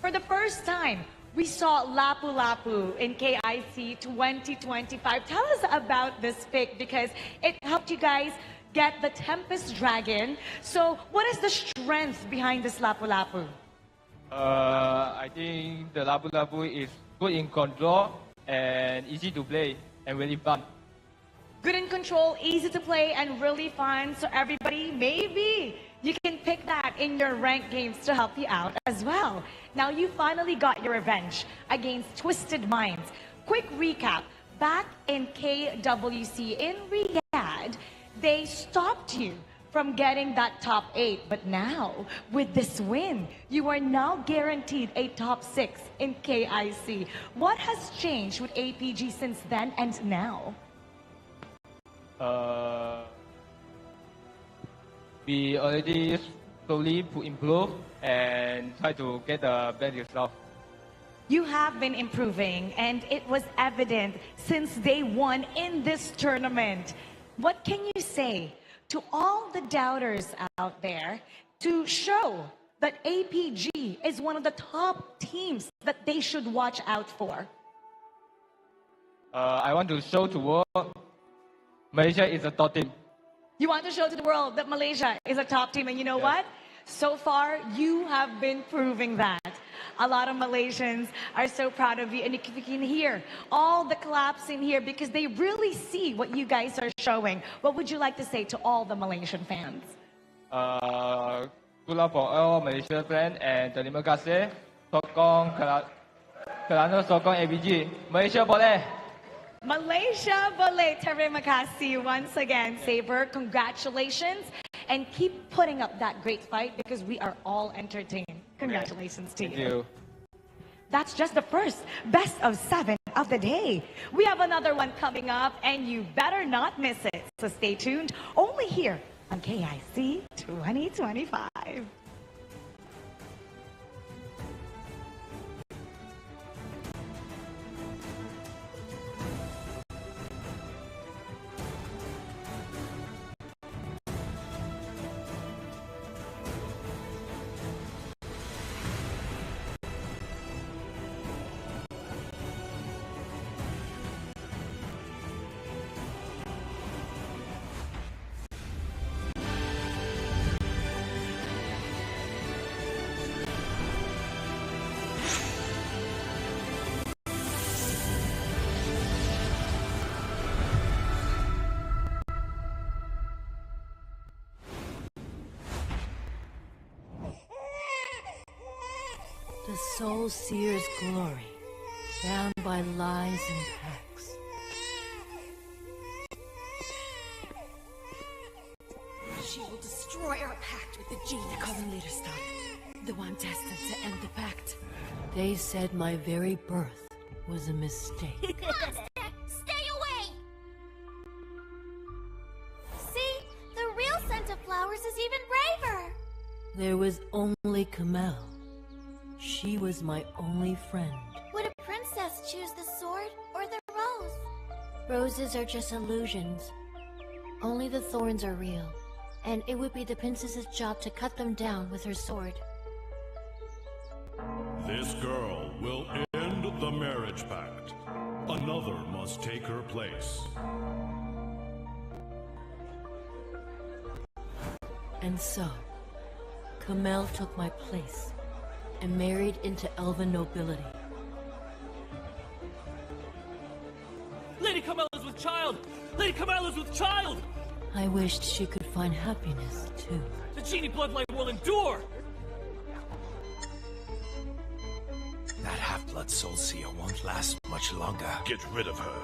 Speaker 7: For the first time, we saw Lapu Lapu in KIC 2025. Tell us about this pick because it helped you guys get the Tempest Dragon. So what is the strength behind this Lapu Lapu?
Speaker 12: I think the Lapu Lapu is good in control and easy to play and really fun.
Speaker 7: Good in control, easy to play, and really fun. So everybody, maybe you can pick that in your ranked games to help you out as well. Now you finally got your revenge against Twisted Minds. Quick recap. back in KWC in Riyadh, they stopped you from getting that top 8. But now, with this win, you are now guaranteed a top 6 in KIC. What has changed with APG since then and now?
Speaker 12: We already slowly improve and try to get a better result.
Speaker 7: You have been improving, and it was evident since day one in this tournament. What can you say to all the doubters out there to show that APG is one of the top teams that they should watch out for?
Speaker 12: I want to show to the world Malaysia is a top team.
Speaker 7: You want to show to the world that Malaysia is a top team, and you know what? So far, you have been proving that. A lot of Malaysians are so proud of you, and you can hear all the claps in here because they really see what you guys are showing. What would you like to say to all the Malaysian fans?
Speaker 12: Good luck for all Malaysian fans, and terima kasih kerana sokong APG. Malaysia boleh!
Speaker 7: Malaysia boleh. Terima kasih once again, Saber. Congratulations, and keep putting up that great fight because we are all entertained. Congratulations to
Speaker 12: Thank you.
Speaker 7: That's just the first best of 7 of the day. We have another one coming up, and you better not miss it. So stay tuned, only here on KIC 2025.
Speaker 5: The soul seer's glory, bound by lies and pacts.
Speaker 10: She will destroy our pact with the gene. The coven leader stopped. The one destined to end the pact.
Speaker 5: They said my very birth was a mistake.
Speaker 1: Stay away! See? The real scent of flowers is even braver!
Speaker 5: There was only Kamel. She was my only friend.
Speaker 1: Would a princess choose the sword or the rose?
Speaker 15: Roses are just illusions. Only the thorns are real. And it would be the princess's job to cut them down with her sword.
Speaker 21: This girl will end the marriage pact. Another must take her place.
Speaker 5: And so, Kamel took my place and married into elven nobility.
Speaker 16: Lady Kamel is with child! Lady Kamel is with child!
Speaker 5: I wished she could find happiness, too.
Speaker 16: The genie bloodline will endure!
Speaker 13: That half-blood soul seer won't last much longer.
Speaker 21: Get rid of her.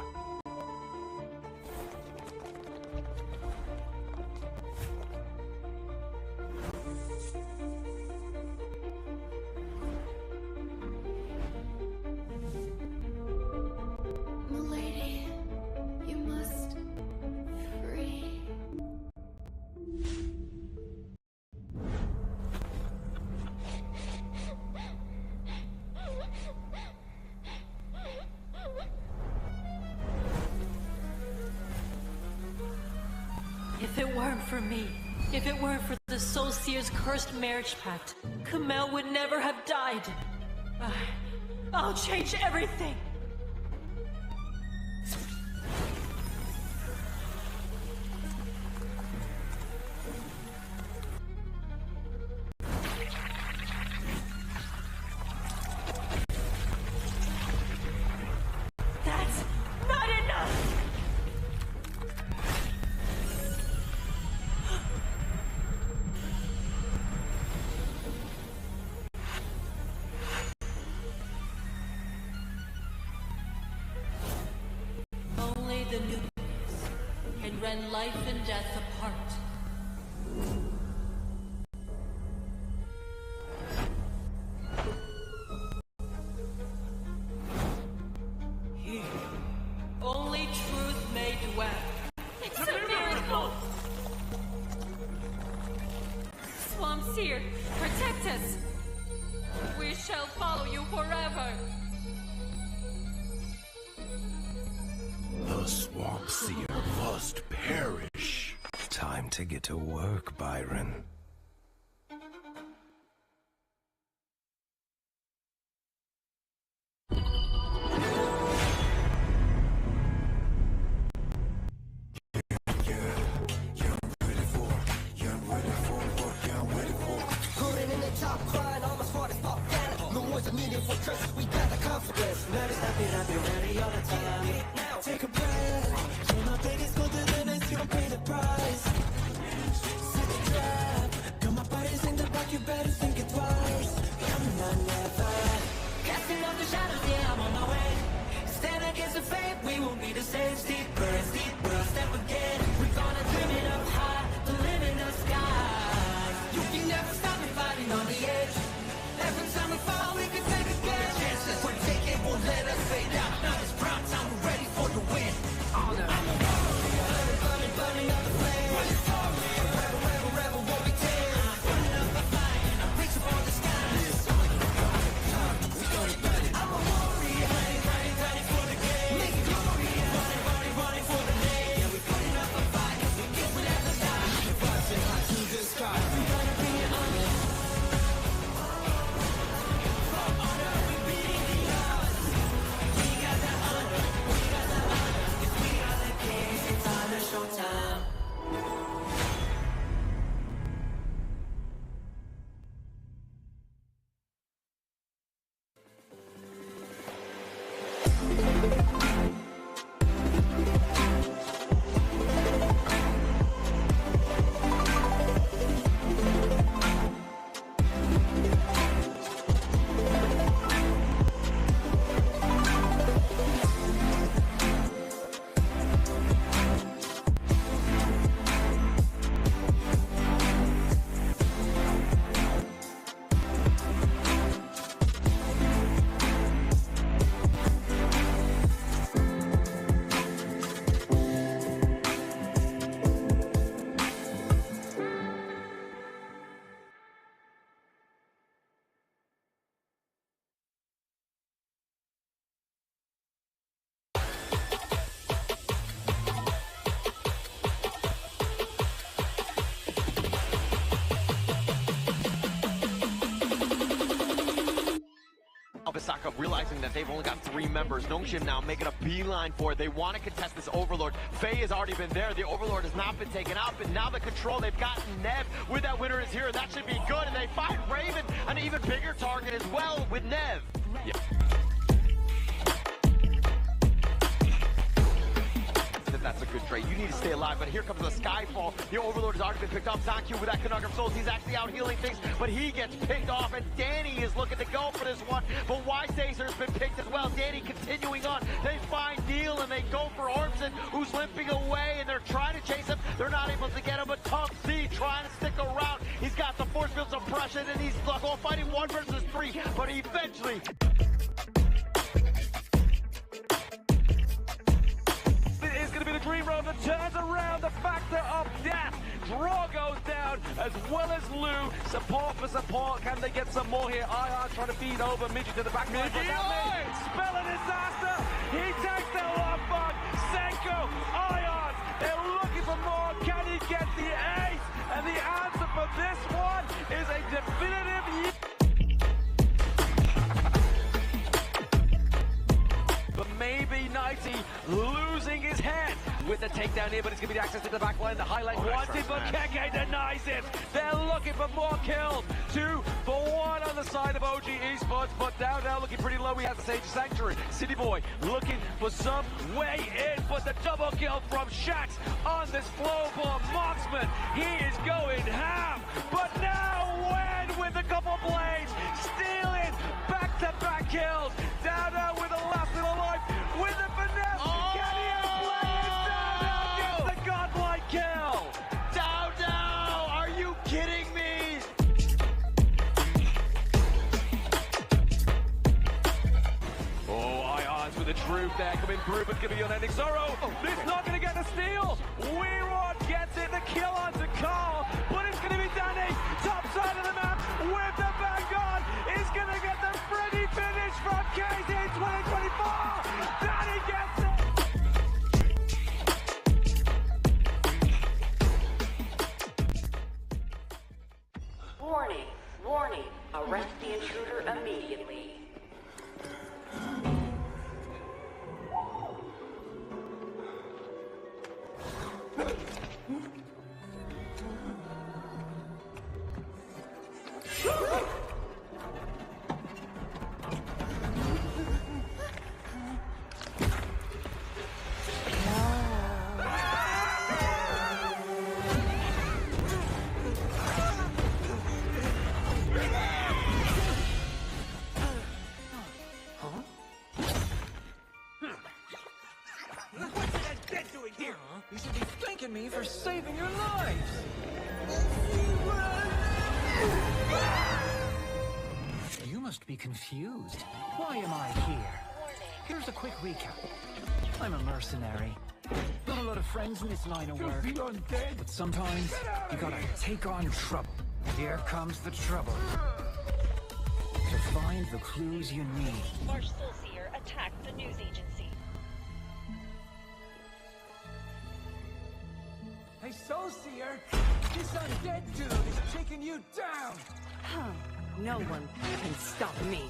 Speaker 1: Milady, you must free.
Speaker 5: If it weren't for me, if it weren't for the Soul Seer's cursed marriage pact, Kamel would never have died. I'll change everything. That's not enough! ran life and death apart. Only truth may dwell. It's a miracle! Swamp's here. Protect us. We shall follow you forever.
Speaker 13: The Swamp Seer must perish. Time to get to work, Byron.
Speaker 3: Take a breath. You're my biggest goal, then I still pay the price. Sit the trap. Got my bodies in the back, you better think it twice. I'm not never. Casting off the shadows, yeah, I'm on my way. Stand against the fate, we won't be the same. Steep burn, step again. We're gonna dream it up high, to live in the sky. You can never stop me fighting on the edge. Every time we fall, we can take again. Chances we're taking won't let us fade out. Now it's prime time, we're ready for the win. Honor. I'm a warrior, burning up the flame. Rebel, won't be tamed. Burning up the fight, I'm reaching for the sky. I'm a warrior, ready for the game. Make it glorious, running for the name. Yeah, we're putting up a fight, we get whatever die. Rising high to the sky, we gotta be honest. Showtime.
Speaker 24: Bisaka realizing that they've only got 3 members. Nongshim now making a beeline for it. They want to contest this Overlord. Faye has already been there. The Overlord has not been taken out, but now the control, they've gotten Nev with that winner is here. That should be good, and they find Raven, an even bigger target as well with Nev. Yeah. That's a good trade. You need to stay alive, but here comes the Skyfall. The Overlord has already been picked up. Zanku with that Conundrum Souls. He's actually out healing things, but he gets picked off, and Danny is looking to go for this one, but Weisaser's been picked as well. Danny continuing on. They find Neil, and they go for Ormson, who's limping away, and they're trying to chase him. They're not able to get him, but Tom C trying to stick around. He's got the force field suppression, and he's all fighting 1 versus 3, but eventually...
Speaker 4: Is going to be the Green Road that turns around the factor of death. Draw goes down as well as Lou. Support for support. Can they get some more here? Ion trying to feed over Midget to the back line. Spell a disaster. He takes the love bug. Senko, Ion, they're looking for more. Can he get the ace? And the answer for this one is a definitive yes. But maybe Nighty losing his head with the takedown here, but it's going to be the access to the back line. The highlight wanted, but Keke denies it. They're looking for more kills. 2 for 1 on the side of OG Esports, but down now looking pretty low. We have the Sage Sanctuary. City Boy looking for some way in, but the double kill from Shax on this flowball marksman. He is going ham, but now Wen with a couple blades, stealing back-to-back kills. Down now with the last little life, with the finesse. Can he play it down now? Gets the godlike Roof there coming through, but it's going to be unending sorrow. It's not going to get the steal. Weirod gets it, the kill onto Carl, but it's going to be Danny, top side of the map, with the Vanguard. He's going to get the Freddy finish from KIC2025. Danny gets it.
Speaker 17: Warning, warning, arrest the intruder immediately.
Speaker 3: You should be thanking me for saving your lives! You must be confused. Why am I here? Here's a quick recap. I'm a mercenary. Got a lot of friends in this line of work. But sometimes, you gotta take on trouble. Here comes the trouble. To find the clues you need.
Speaker 7: Marsh Solseer attacked the news agency.
Speaker 3: Hey, Solseer! This undead dude is taking you down!
Speaker 10: Huh. No one can stop me.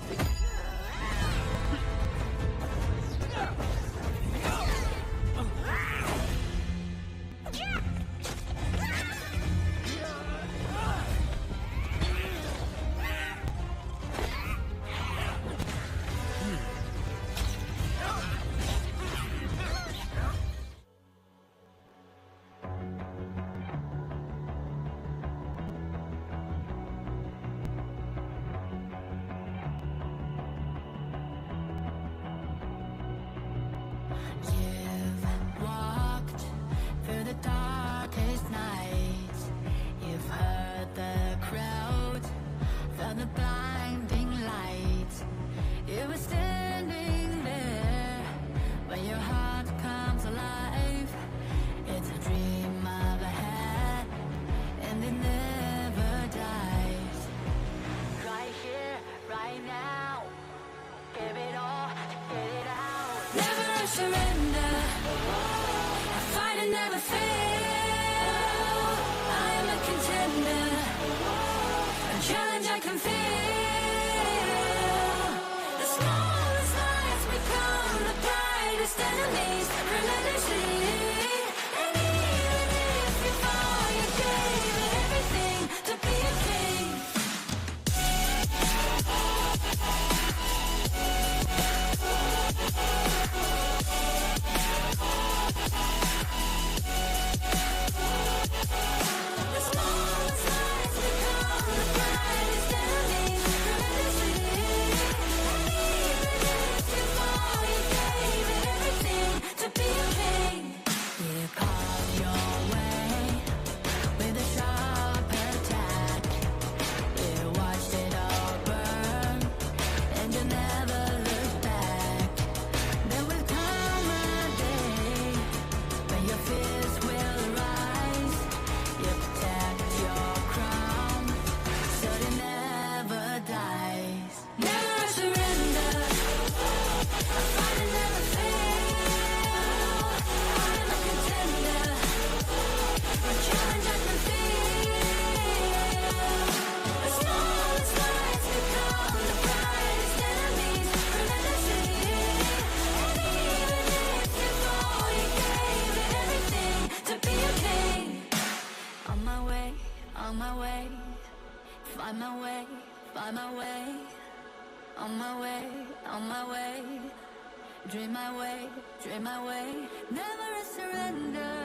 Speaker 3: Dream my way, never a surrender.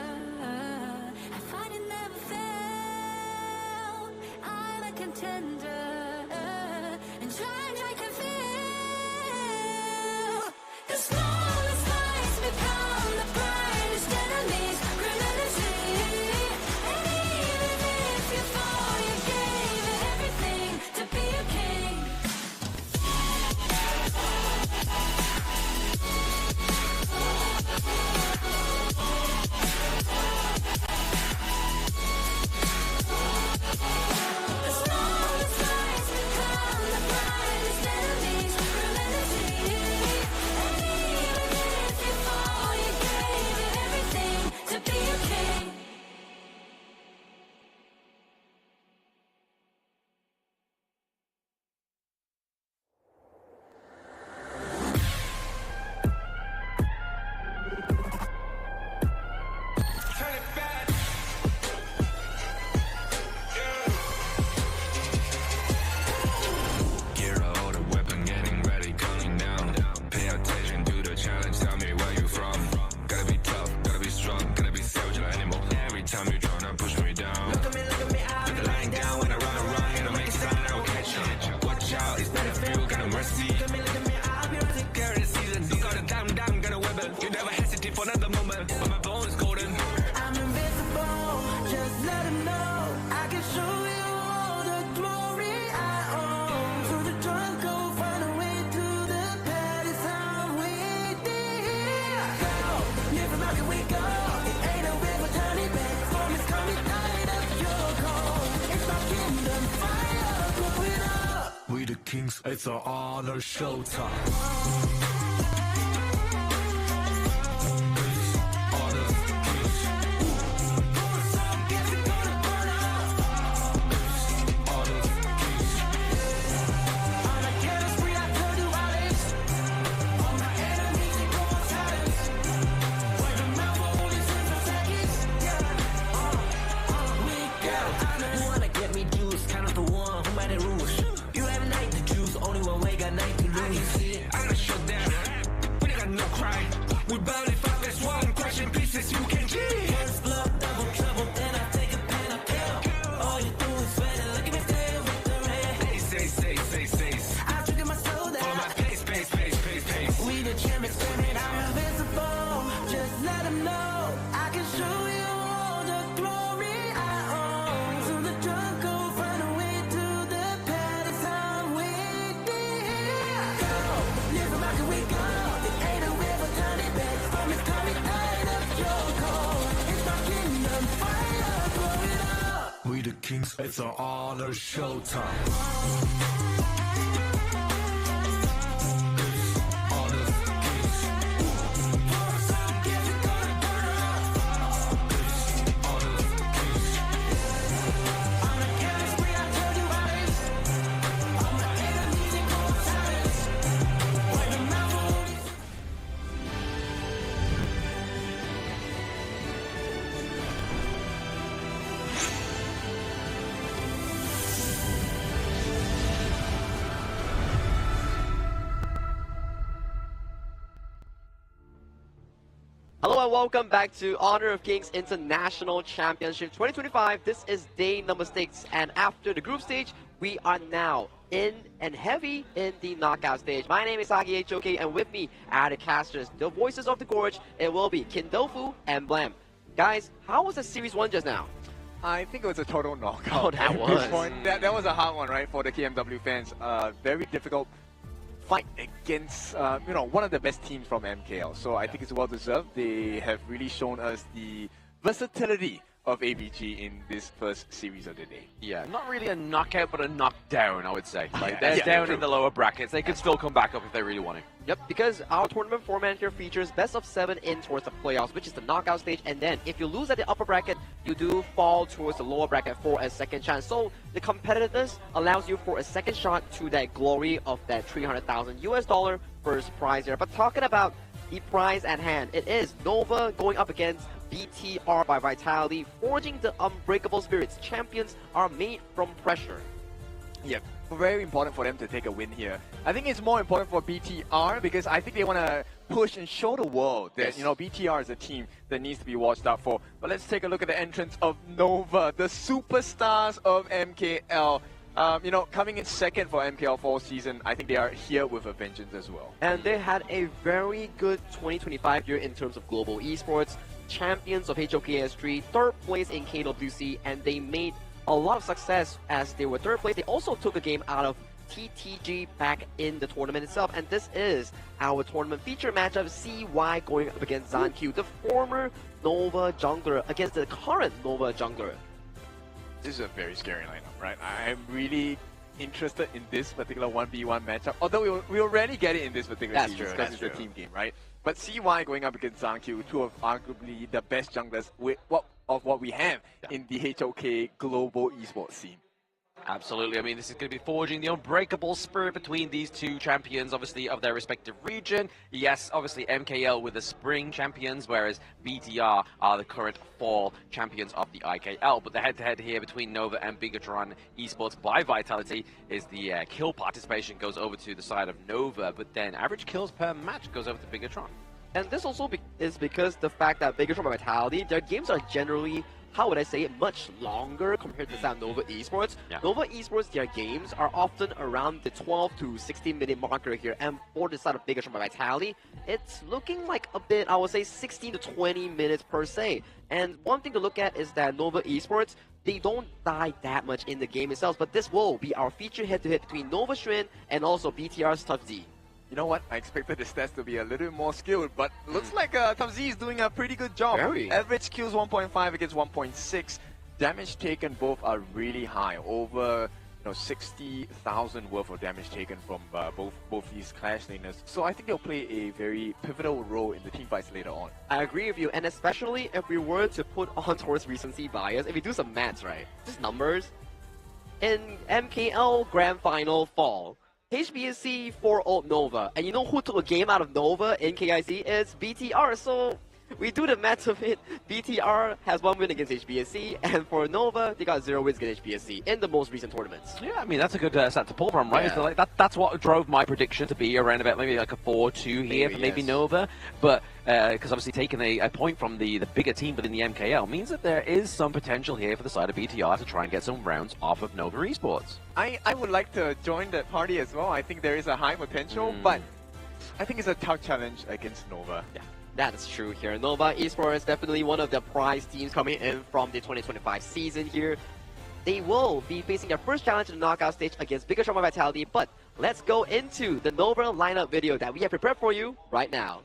Speaker 3: I fight and never fail. I'm a contender, and trying I can feel the smallest lights become the brightest enemies. Relentlessly, and even if you fall, you gave it everything to be a king.
Speaker 13: the kings, it's our honor showtime. Kings, it's our honor showtime.
Speaker 8: Hello and welcome back to Honor of Kings International Championship 2025. This is day number 6, and after the group stage, we are now in and heavy in the knockout stage. My name is Sagi HOK, and with me are the casters, the voices of the gorge. It will be Kindofu and Blam. Guys, how was the Series 1 just now?
Speaker 9: I think it was a total knockout.
Speaker 8: Oh, that was.
Speaker 9: That was a hard one, right, for the KMW fans. Very difficult fight against one of the best teams from MKL. So I think it's well deserved. They have really shown us the versatility of ABG in this first series of the day.
Speaker 11: Yeah, not really a knockout, but a knockdown, I would say. Like,
Speaker 8: Yeah,
Speaker 11: they're down
Speaker 8: true.
Speaker 11: in the lower brackets. They could still come back up if they really want to.
Speaker 8: Yep, because our tournament format here features best of 7 in towards the playoffs, which is the knockout stage, and then if you lose at the upper bracket, you do fall towards the lower bracket for a second chance. So the competitiveness allows you for a second shot to that glory of that $300,000 first prize here. But talking about the prize at hand, it is Nova going up against BTR by Vitality, forging the unbreakable spirits. Champions are made from pressure.
Speaker 9: Yeah, very important for them to take a win here. I think it's more important for BTR because I think they want to push and show the world that, BTR is a team that needs to be watched out for. But let's take a look at the entrance of Nova, the superstars of MKL. Coming in second for MKL fall season, I think they are here with a vengeance as well.
Speaker 8: And they had a very good 2025 year in terms of global esports. Champions of HOKS3, third place in KWC, and they made a lot of success as they were third place. They also took a game out of TTG back in the tournament itself, and this is our tournament feature matchup, CY going up against Zanq, the former Nova jungler against the current Nova jungler.
Speaker 9: This is a very scary lineup, right? I'm really interested in this particular 1v1 matchup, although we already get it in this particular season because it's a team game, right? But CY going up against Zanq, two of arguably the best junglers of what we have in the HOK global esports scene.
Speaker 11: Absolutely. I mean, this is going to be forging the unbreakable spirit between these two champions, obviously, of their respective region. Yes, obviously, MKL with the spring champions, whereas BTR are the current fall champions of the IKL. But the head-to-head here between Nova and Bigetron Esports by Vitality is the kill participation goes over to the side of Nova, but then average kills per match goes over to Bigetron.
Speaker 8: And this also is because the fact that Bigetron by Vitality, their games are generally, how would I say it, much longer compared to that Nova Esports.
Speaker 11: Yeah.
Speaker 8: Nova Esports, their games are often around the 12 to 16 minute marker here, and for the side of Bigetron by Vitality, it's looking like a bit, I would say 16 to 20 minutes per se. And one thing to look at is that Nova Esports, they don't die that much in the game itself, but this will be our feature head-to-head between Nova Shrin and also BTR's Tough Z.
Speaker 9: You know what? I expected the stats to be a little more skilled, but looks like Tough Z is doing a pretty good job. Average kills 1.5 against 1.6. Damage taken both are really high, over 60,000 worth of damage taken from both these Clash laners. So I think they'll play a very pivotal role in the team fights later on.
Speaker 8: I agree with you, and especially if we were to put on towards recency bias, if we do some maths, right? Just numbers. In MKL Grand Final Fall, HBSC 4-0 Nova, and you know who took a game out of Nova in KIC? It's BTR, so we do the math of it. BTR has 1 win against HBSC, and for Nova, they got 0 wins against HBSC in the most recent tournaments.
Speaker 11: Yeah, I mean, that's a good stat to pull from, right?
Speaker 8: Yeah.
Speaker 11: So, like, that's what drove my prediction to be around about maybe like a 4-2 here for maybe Nova. But because obviously taking a point from the bigger team within the MKL means that there is some potential here for the side of BTR to try and get some rounds off of Nova Esports.
Speaker 9: I would like to join that party as well. I think there is a high potential, but I think it's a tough challenge against Nova.
Speaker 8: Yeah. That is true here. Nova Esports is definitely one of the prize teams coming in from the 2025 season here. They will be facing their first challenge in the knockout stage against Bigetron by Vitality, but let's go into the Nova lineup video that we have prepared for you right now.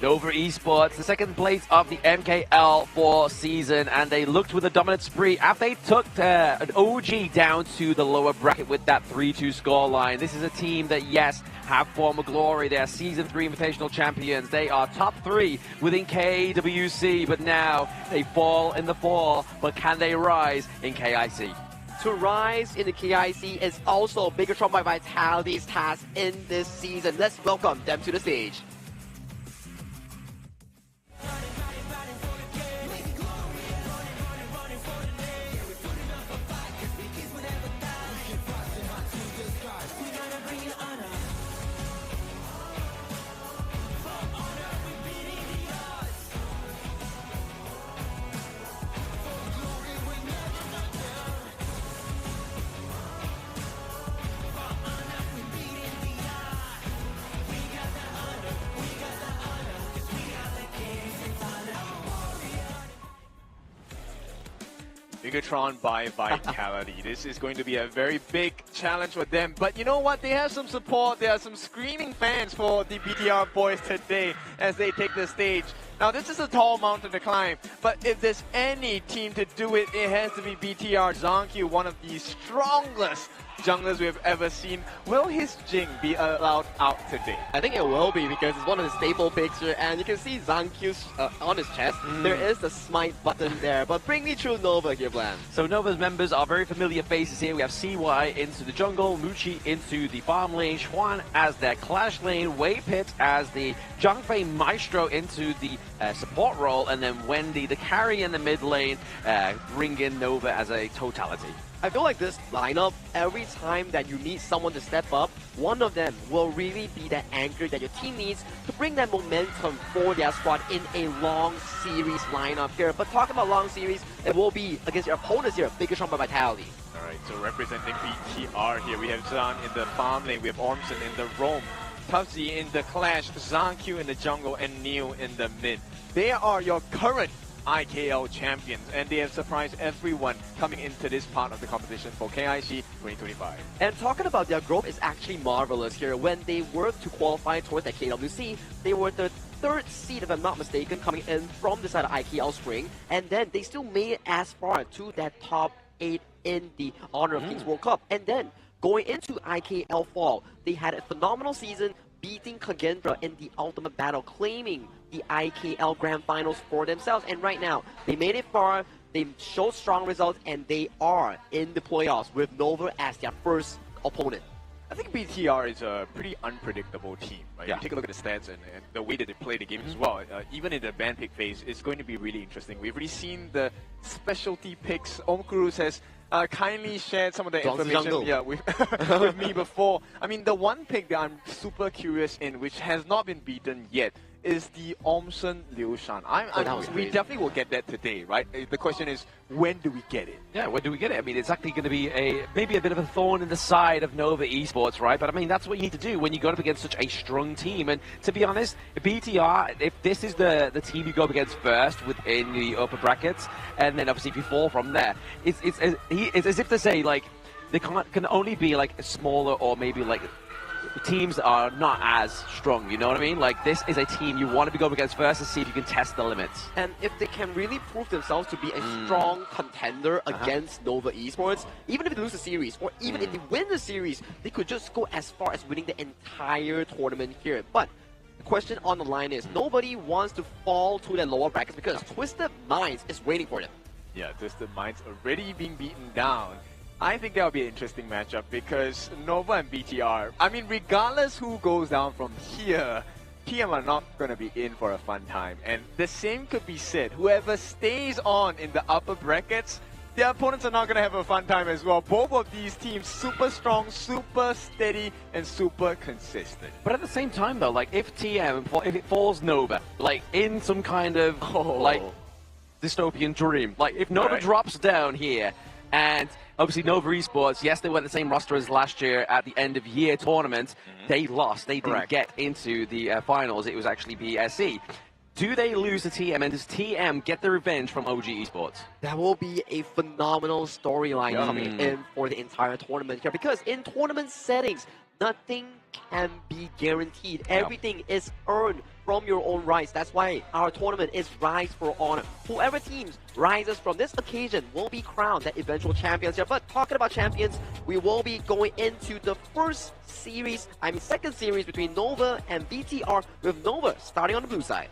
Speaker 11: Nova Esports, the second place of the MKL4 season, and they looked with a dominant spree after they took an OG down to the lower bracket with that 3-2 scoreline. This is a team that, yes, have former glory. They are Season 3 Invitational Champions. They are top 3 within KWC, but now they fall in the fall. But can they rise in KIC?
Speaker 8: To rise in the KIC is also Bigetron by Vitality's task in this season. Let's welcome them to the stage.
Speaker 9: Bigetron by Vitality. This is going to be a very big challenge for them. But you know what? They have some support. There are some screaming fans for the BTR boys today as they take the stage. Now, this is a tall mountain to climb, but if there's any team to do it, it has to be BTR. Zangyu, one of the strongest junglers we have ever seen. Will his Jing be allowed out today?
Speaker 8: I think it will be because it's one of the staple picks here, and you can see Zangkyu's on his chest. There is the smite button there, but bring me through Nova here, Blan.
Speaker 11: So Nova's members are very familiar faces here. We have CY into the jungle, Muchi into the farm lane, Xuan as their clash lane, Waypit as the Zhangfei Maestro into the support role, and then Wendy, the carry in the mid lane, bring in Nova as a totality.
Speaker 8: I feel like this lineup, every time that you need someone to step up, one of them will really be that anchor that your team needs to bring that momentum for their squad in a long series lineup here. But talking about long series, it will be against your opponents here, Bigetron by Vitality.
Speaker 9: Alright, so representing BTR here, we have Zan in the farm lane, we have Ormson in the roam, Tufzy in the clash, Zangyu in the jungle, and Neo in the mid. They are your current IKL champions, and they have surprised everyone coming into this part of the competition for KIC 2025.
Speaker 8: And talking about their growth is actually marvelous here. When they were to qualify towards the KWC, they were the 3rd seed, if I'm not mistaken, coming in from the side of IKL Spring, and then they still made it as far to that top 8 in the Honor of Kings World Cup. And then going into IKL Fall, they had a phenomenal season, beating Kagendra in the ultimate battle, claiming the IKL Grand Finals for themselves. And right now, they made it far, they showed strong results, and they are in the playoffs with Nova as their first opponent.
Speaker 9: I think BTR is a pretty unpredictable team, right?
Speaker 11: Yeah.
Speaker 9: You take a look at the stats and the way that they play the game as well. Even in the ban pick phase, it's going to be really interesting. We've already seen the specialty picks. Omkurus has kindly shared some of the
Speaker 8: Johnson
Speaker 9: information
Speaker 8: Jungle.
Speaker 9: with me before. I mean, the one pick that I'm super curious in, which has not been beaten yet, is the Omsen Liushan. We definitely will get that today, right? The question is, when do we get it?
Speaker 11: Yeah, when do we get it? I mean, it's actually going to be maybe a bit of a thorn in the side of Nova Esports, right? But I mean, that's what you need to do when you go up against such a strong team. And to be honest, BTR, if this is the team you go up against first within the upper brackets, and then obviously if you fall from there, it's as if to say, like, they can only be like smaller or maybe like teams that are not as strong, you know what I mean? Like, this is a team you want to be going against first to see if you can test the limits.
Speaker 8: And if they can really prove themselves to be a strong contender against Nova Esports, even if they lose the series, or even if they win the series, they could just go as far as winning the entire tournament here. But the question on the line is, nobody wants to fall to the lower brackets because Twisted Minds is waiting for them.
Speaker 9: Yeah, Twisted Minds already being beaten down. I think that'll be an interesting matchup because Nova and BTR, I mean, regardless who goes down from here, TM are not going to be in for a fun time. And the same could be said, whoever stays on in the upper brackets, their opponents are not going to have a fun time as well. Both of these teams super strong, super steady, and super consistent.
Speaker 11: But at the same time though, like, if it falls Nova, like in some kind of like dystopian dream, like if Nova drops down here, and obviously Nova Esports, yes, they went the same roster as last year at the end of year tournament. They lost. They didn't get into the finals. It was actually BSE. Do they lose to TM, and does TM get the revenge from OG Esports?
Speaker 8: That will be a phenomenal storyline coming in for the entire tournament here, because in tournament settings, nothing can be guaranteed. Everything is earned from your own rise. That's why our tournament is Rise for Honor. Whoever teams rises from this occasion will be crowned the eventual champions here. But talking about champions, we will be going into the second series between Nova and BTR, with Nova starting on the blue side.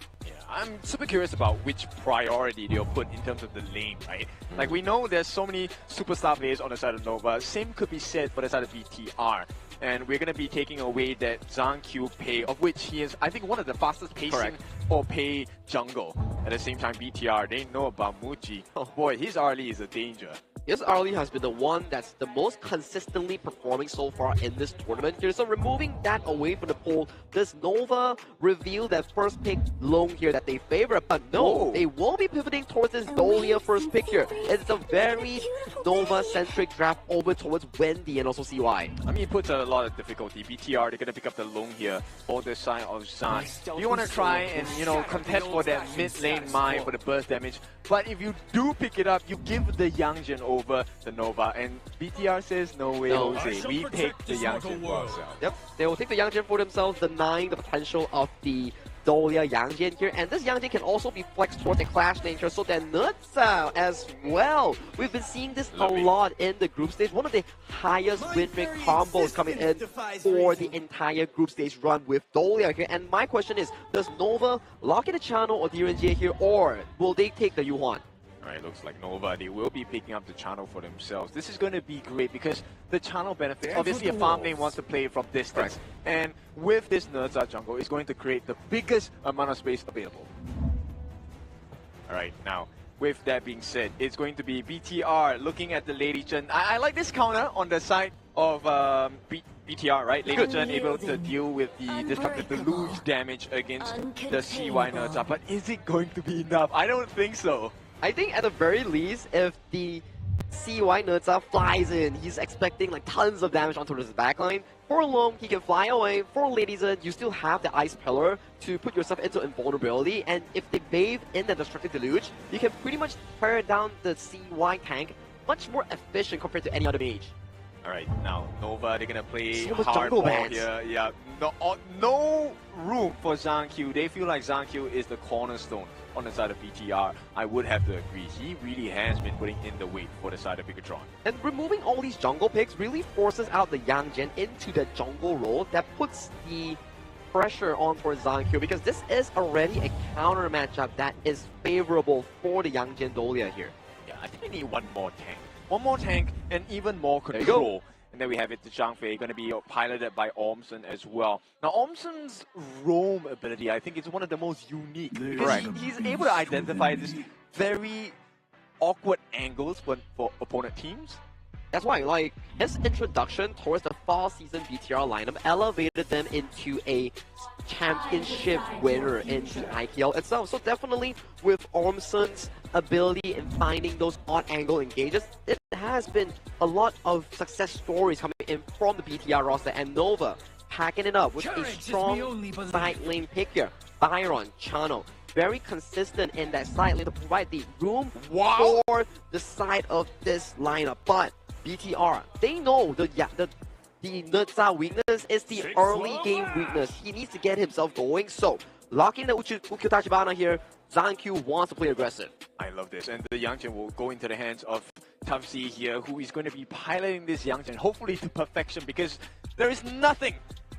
Speaker 9: I'm super curious about which priority they'll put in terms of the lane, right? Like, we know there's so many superstar players on the side of Nova. Same could be said for the side of BTR. And we're going to be taking away that Zhang Q pay, of which he is, I think, one of the fastest pacing or pay jungle. At the same time, BTR, they know about Muji. Oh boy, his early is a danger.
Speaker 8: His early has been the one that's the most consistently performing so far in this tournament here. So removing that away from the pool, does Nova reveal that first pick lone here that they favor? But no, they will be pivoting towards this Dolia first pick here. It's a very Nova-centric draft over towards Wendy and also CY.
Speaker 9: I mean, it puts a lot of difficulty. BTR, they're going to pick up the lone here for the side of Zhang. You want to try and, you know, contest for that mid-lane mine for the burst damage. But if you do pick it up, you give the Yangjin over the Nova. And BTR says, no way, Jose. We pick the Yangjin for ourselves.
Speaker 8: Yep, they will take the Yangjin for themselves, denying the potential of the Dolia Yangjin here. And this Yangjin can also be flexed towards a Clash nature, so then Nutsa as well. We've been seeing this a lot in the group stage. One of the highest win rate combos coming in for the entire group stage run with Dolia here. And my question is, does Nova lock in the channel or DRNG here, or will they take the Yuan?
Speaker 9: Alright, looks like Nova, they will be picking up the channel for themselves. This is going to be great because the channel benefits. Obviously, a farm lane wants to play from distance. And with this Nerza jungle, it's going to create the biggest amount of space available. Alright, now, with that being said, it's going to be BTR looking at the Lady Chen. I like this counter on the side of BTR, right? Lady Chen able to deal with the destructive deluge damage against the CY Nerza. But is it going to be enough? I don't think so.
Speaker 8: I think at the very least, if the CY Nerza flies in, he's expecting like tons of damage onto his backline. For Long, he can fly away. For Lady Chen, you still have the Ice Pillar to put yourself into invulnerability. And if they bathe in the Destructive Deluge, you can pretty much tear down the CY tank much more efficient compared to any other mage.
Speaker 9: Alright, now Nova, they're gonna play
Speaker 8: So much
Speaker 9: hardball
Speaker 8: bans
Speaker 9: here. Yeah, no room for Zhang Q. They feel like Zhang Q is the cornerstone on the side of BTR. I would have to agree. He really has been putting in the weight for the side of Bigetron.
Speaker 8: And removing all these jungle picks really forces out the Yangjin into the jungle role that puts the pressure on for Zhang Q, because this is already a counter matchup that is favorable for the Yangjin Dolia here.
Speaker 9: Yeah, I think we need one more tank. One more tank and even more control. And then we have it to Zhang Fei, going to be piloted by Omsen as well. Now, Omsen's roam ability, I think, is one of the most unique. Because he's able to identify this very awkward angles for opponent teams.
Speaker 8: That's why, like, his introduction towards the fall season BTR lineup elevated them into a championship winner in the IPL itself. So definitely, with Ormson's ability in finding those odd angle engages, it has been a lot of success stories coming in from the BTR roster, and Nova packing it up with a strong side lane pick here. Byron, Chano, very consistent in that side lane to provide the room for the side of this lineup. But BTR, they know the Nutsa weakness is the early game weakness. He needs to get himself going. So, locking the Ukyu Tachibana here, Zankyu wants to play aggressive.
Speaker 9: I love this. And the Yangchen will go into the hands of Tufzy here, who is going to be piloting this Yangchen, hopefully to perfection, because there is nothing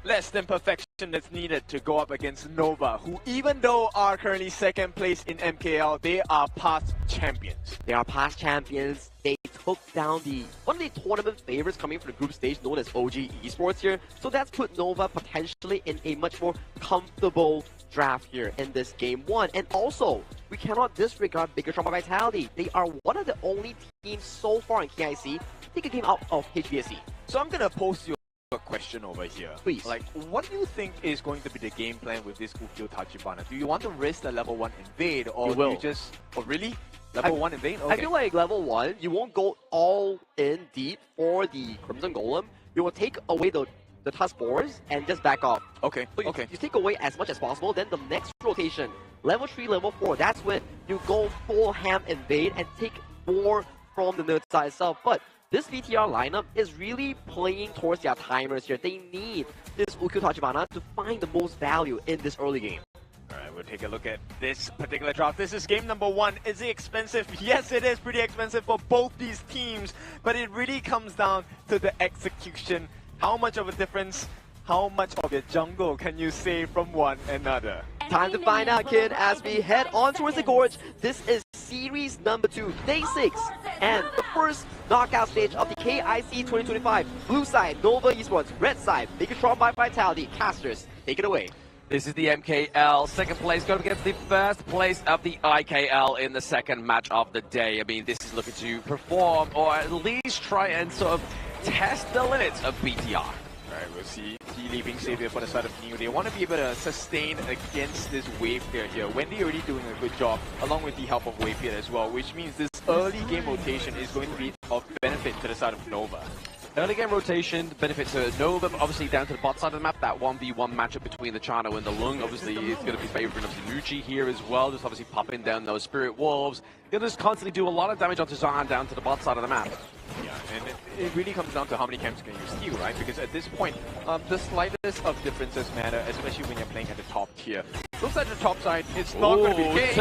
Speaker 9: less than perfection that's needed to go up against Nova, who, even though are currently second place in MKL, they are past champions.
Speaker 8: They are past champions. They took down one of the tournament favorites coming from the group stage known as OG Esports here. So that's put Nova potentially in a much more comfortable draft here in this game one. And also, we cannot disregard Bigetron by Vitality. They are one of the only teams so far in KIC to take a game out of HBSC.
Speaker 9: So I'm going to post you a question over here.
Speaker 8: Please.
Speaker 9: Like, what do you think is going to be the game plan with this Ukyu Tachibana? Do you want to risk the level 1 invade, or do you just... Oh, really? Level 1 invade? Okay.
Speaker 8: I feel like level 1, you won't go all in deep for the Crimson Golem. You will take away the Tusk Boars and just back off.
Speaker 9: Okay,
Speaker 8: so you take away as much as possible, then the next rotation, level 3, level 4, that's when you go full ham invade and take more from the nerd side itself. But this VTR lineup is really playing towards their timers here. They need this Ukyu Tachibana to find the most value in this early game.
Speaker 9: Alright, we'll take a look at this particular draft. This is game number 1. Is it expensive? Yes, it is pretty expensive for both these teams, but it really comes down to the execution. How much of a difference, how much of your jungle can you save from one another?
Speaker 8: Time to find out, kid, as we head on towards the Gorge. This is series number 2, day 6, and the first knockout stage of the KIC2025. Blue side, Nova Esports. Red side, Bigetron by Vitality. Casters, take it away.
Speaker 11: This is the MKL, second place going against the first place of the IKL in the second match of the day. I mean, this is looking to perform, or at least try and sort of test the limits of BTR.
Speaker 9: Alright, we'll see leaving Savior for the side of New. They want to be able to sustain against this wave clear here. Wendy already doing a good job, along with the help of wave clear as well, which means this early game rotation is going to be of benefit to the side of Nova.
Speaker 11: Early game rotation, benefit to Nova, but obviously down to the bot side of the map, that 1v1 matchup between the Chano and the Lung, obviously is going to be favoring obviously Muji here as well, just obviously popping down those Spirit Wolves. Going to just constantly do a lot of damage onto Zahan down to the bot side of the map.
Speaker 9: Yeah, and it really comes down to how many camps can you steal, right? Because at this point, the slightest of differences matter, especially when you're playing at the top tier. Looks like the top side, it's not going to be the case.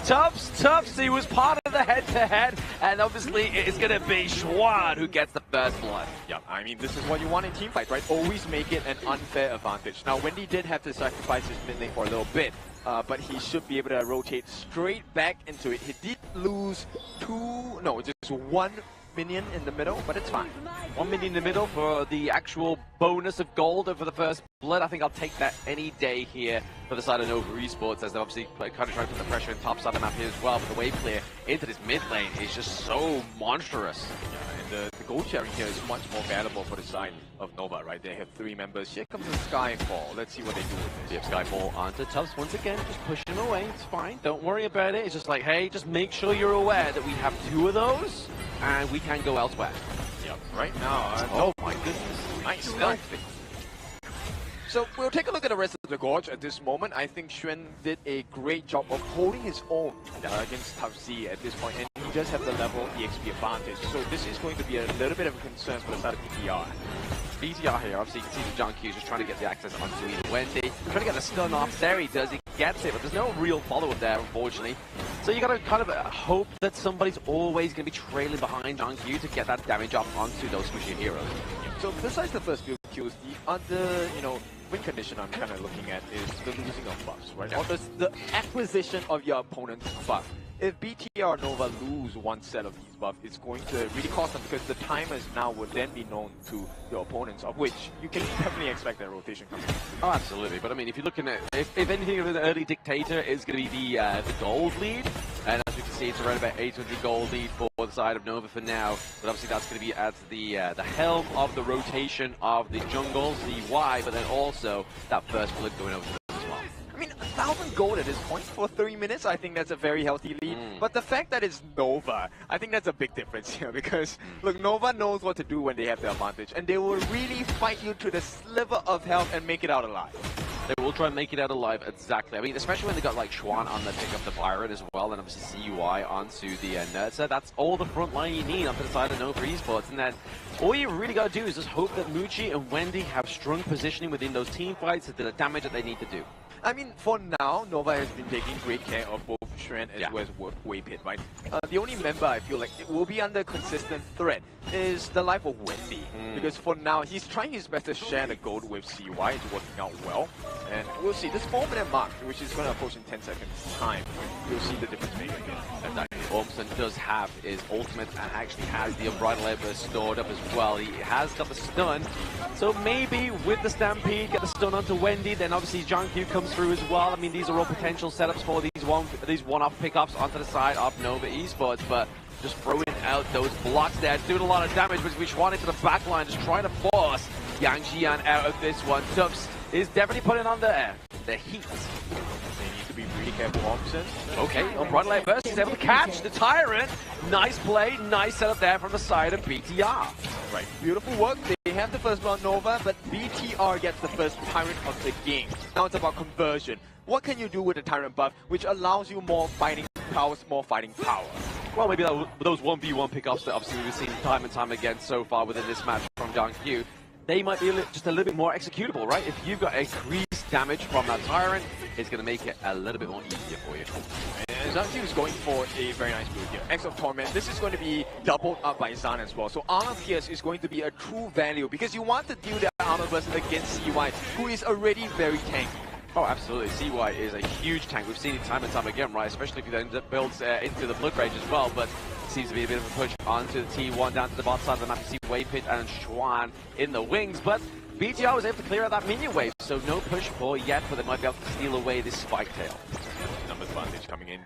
Speaker 11: Tufts, he was part of the head-to-head, and obviously it's going to be Schwan who gets the first blood.
Speaker 9: Yeah, I mean, this is what you want in teamfights, right? Always make it an unfair advantage. Now, Wendy did have to sacrifice his mid lane for a little bit, but he should be able to rotate straight back into it. He did lose just 1 minion in the middle, but it's fine.
Speaker 11: 1 minion in the middle for the actual bonus of gold over the first blood. I think I'll take that any day here for the side of Nova Esports, as they're obviously kind of trying to put the pressure in top side of the map here as well. But the wave clear into this mid lane is just so monstrous.
Speaker 9: Yeah, and the gold sharing here is much more valuable for the side of Nova, right? They have 3 members. Here comes the Skyfall. Let's see what they do with this.
Speaker 11: Yep, Skyfall onto Tubbs once again, just pushing away. It's fine. Don't worry about it. It's just like, hey, just make sure you're aware that we have 2 of those, and we can go elsewhere.
Speaker 9: Yep, right now.
Speaker 11: Oh my goodness.
Speaker 9: Nice stealth. So we'll take a look at the rest of the Gorge at this moment. I think Xuan did a great job of holding his own against Tufzy at this point, and he does have the level EXP advantage. So this is going to be a little bit of a concern for the side of BTR.
Speaker 11: BTR here, obviously you can see the John Q just trying to get the access onto either Wendy. Trying to get the stun off. There he does, he gets it, but there's no real follow-up there, unfortunately. So you gotta kind of hope that somebody's always gonna be trailing behind John Q to get that damage off onto those squishy heroes.
Speaker 9: So besides the first few kills, the other, win condition I'm kind of looking at is the losing of buffs, right? Or the acquisition of your opponent's buff. if BTR Nova lose one set of these buffs, it's going to really cost them because the timers now would then be known to your opponents, of which you can definitely expect that rotation coming.
Speaker 11: Oh, absolutely. But I mean, if you're looking at, if anything of an early dictator is going to be the gold lead, and as you can see, it's around about 800 gold lead for the side of Nova for now. But obviously, that's going to be at the helm of the rotation of the jungle, CY, but then also that first blood going over to them as well.
Speaker 9: I mean, 1,000 gold at this point for 3 minutes, I think that's a very healthy lead. But the fact that it's Nova, I think that's a big difference here because, look, Nova knows what to do when they have the advantage, and they will really fight you to the sliver of health and make it out alive.
Speaker 11: They will try and make it out alive, exactly. I mean, especially when they got like Schwan on the pick up the Byron as well, and obviously CUI onto the Nurtser. That's all the front line you need onto the side of Nova Esports. And then all you really got to do is just hope that Muchi and Wendy have strong positioning within those team fights to do the damage that they need to do.
Speaker 9: I mean, for now, Nova has been taking great care of both Shren as well as Waypit, right? The only member I feel like it will be under consistent threat is the life of Wendy. Because for now, he's trying his best to share the gold with CY. It's working out well. And we'll see. This 4-minute mark, which is going to approach in 10 seconds time, you'll see the difference maker again.
Speaker 11: Exactly. Ormson does have his ultimate and actually has the Unbridled Labor stored up as well. He has got the stun. So maybe with the Stampede, get the stun onto Wendy, then obviously John Q comes through as well. I mean, these are all potential setups for these one-off pickups onto the side of Nova Esports, but just throwing out those blocks there, doing a lot of damage, but we want into the back line, just trying to force Yang Jian out of this one. Tubbs is definitely putting on the heat.
Speaker 9: They need to be really careful, Ormson.
Speaker 11: Okay, Unbridled Labor, he's able to catch the Tyrant. Nice play, nice setup there from the side of BTR.
Speaker 9: Right, beautiful work. They have the first blood Nova, but BTR gets the first Tyrant of the game. Now it's about conversion. What can you do with the Tyrant buff, which allows you more fighting powers, more fighting power?
Speaker 11: Well, maybe those 1v1 pickups that obviously we've seen time and time again so far within this match from John Q, they might be just a little bit more executable, right? If you've got increased damage from that Tyrant, it's going to make it a little bit more easier for you.
Speaker 9: And Zhang Qiu is going for a very nice build here. X of Torment. This is going to be doubled up by Zan as well. So Armor Pierce is going to be a true value because you want to deal that Armor Burst against CY, who is already very tanky.
Speaker 11: Oh, absolutely. CY is a huge tank. We've seen it time and time again, right? Especially if you then builds into the Blood Rage as well. But it seems to be a bit of a push onto the T1 down to the bottom side of the map. You see Waypit and Schwan in the wings. But BTR was able to clear out that minion wave. So no push for yet, but they might be able to steal away this Spike Tail.
Speaker 9: Numbers advantage coming in.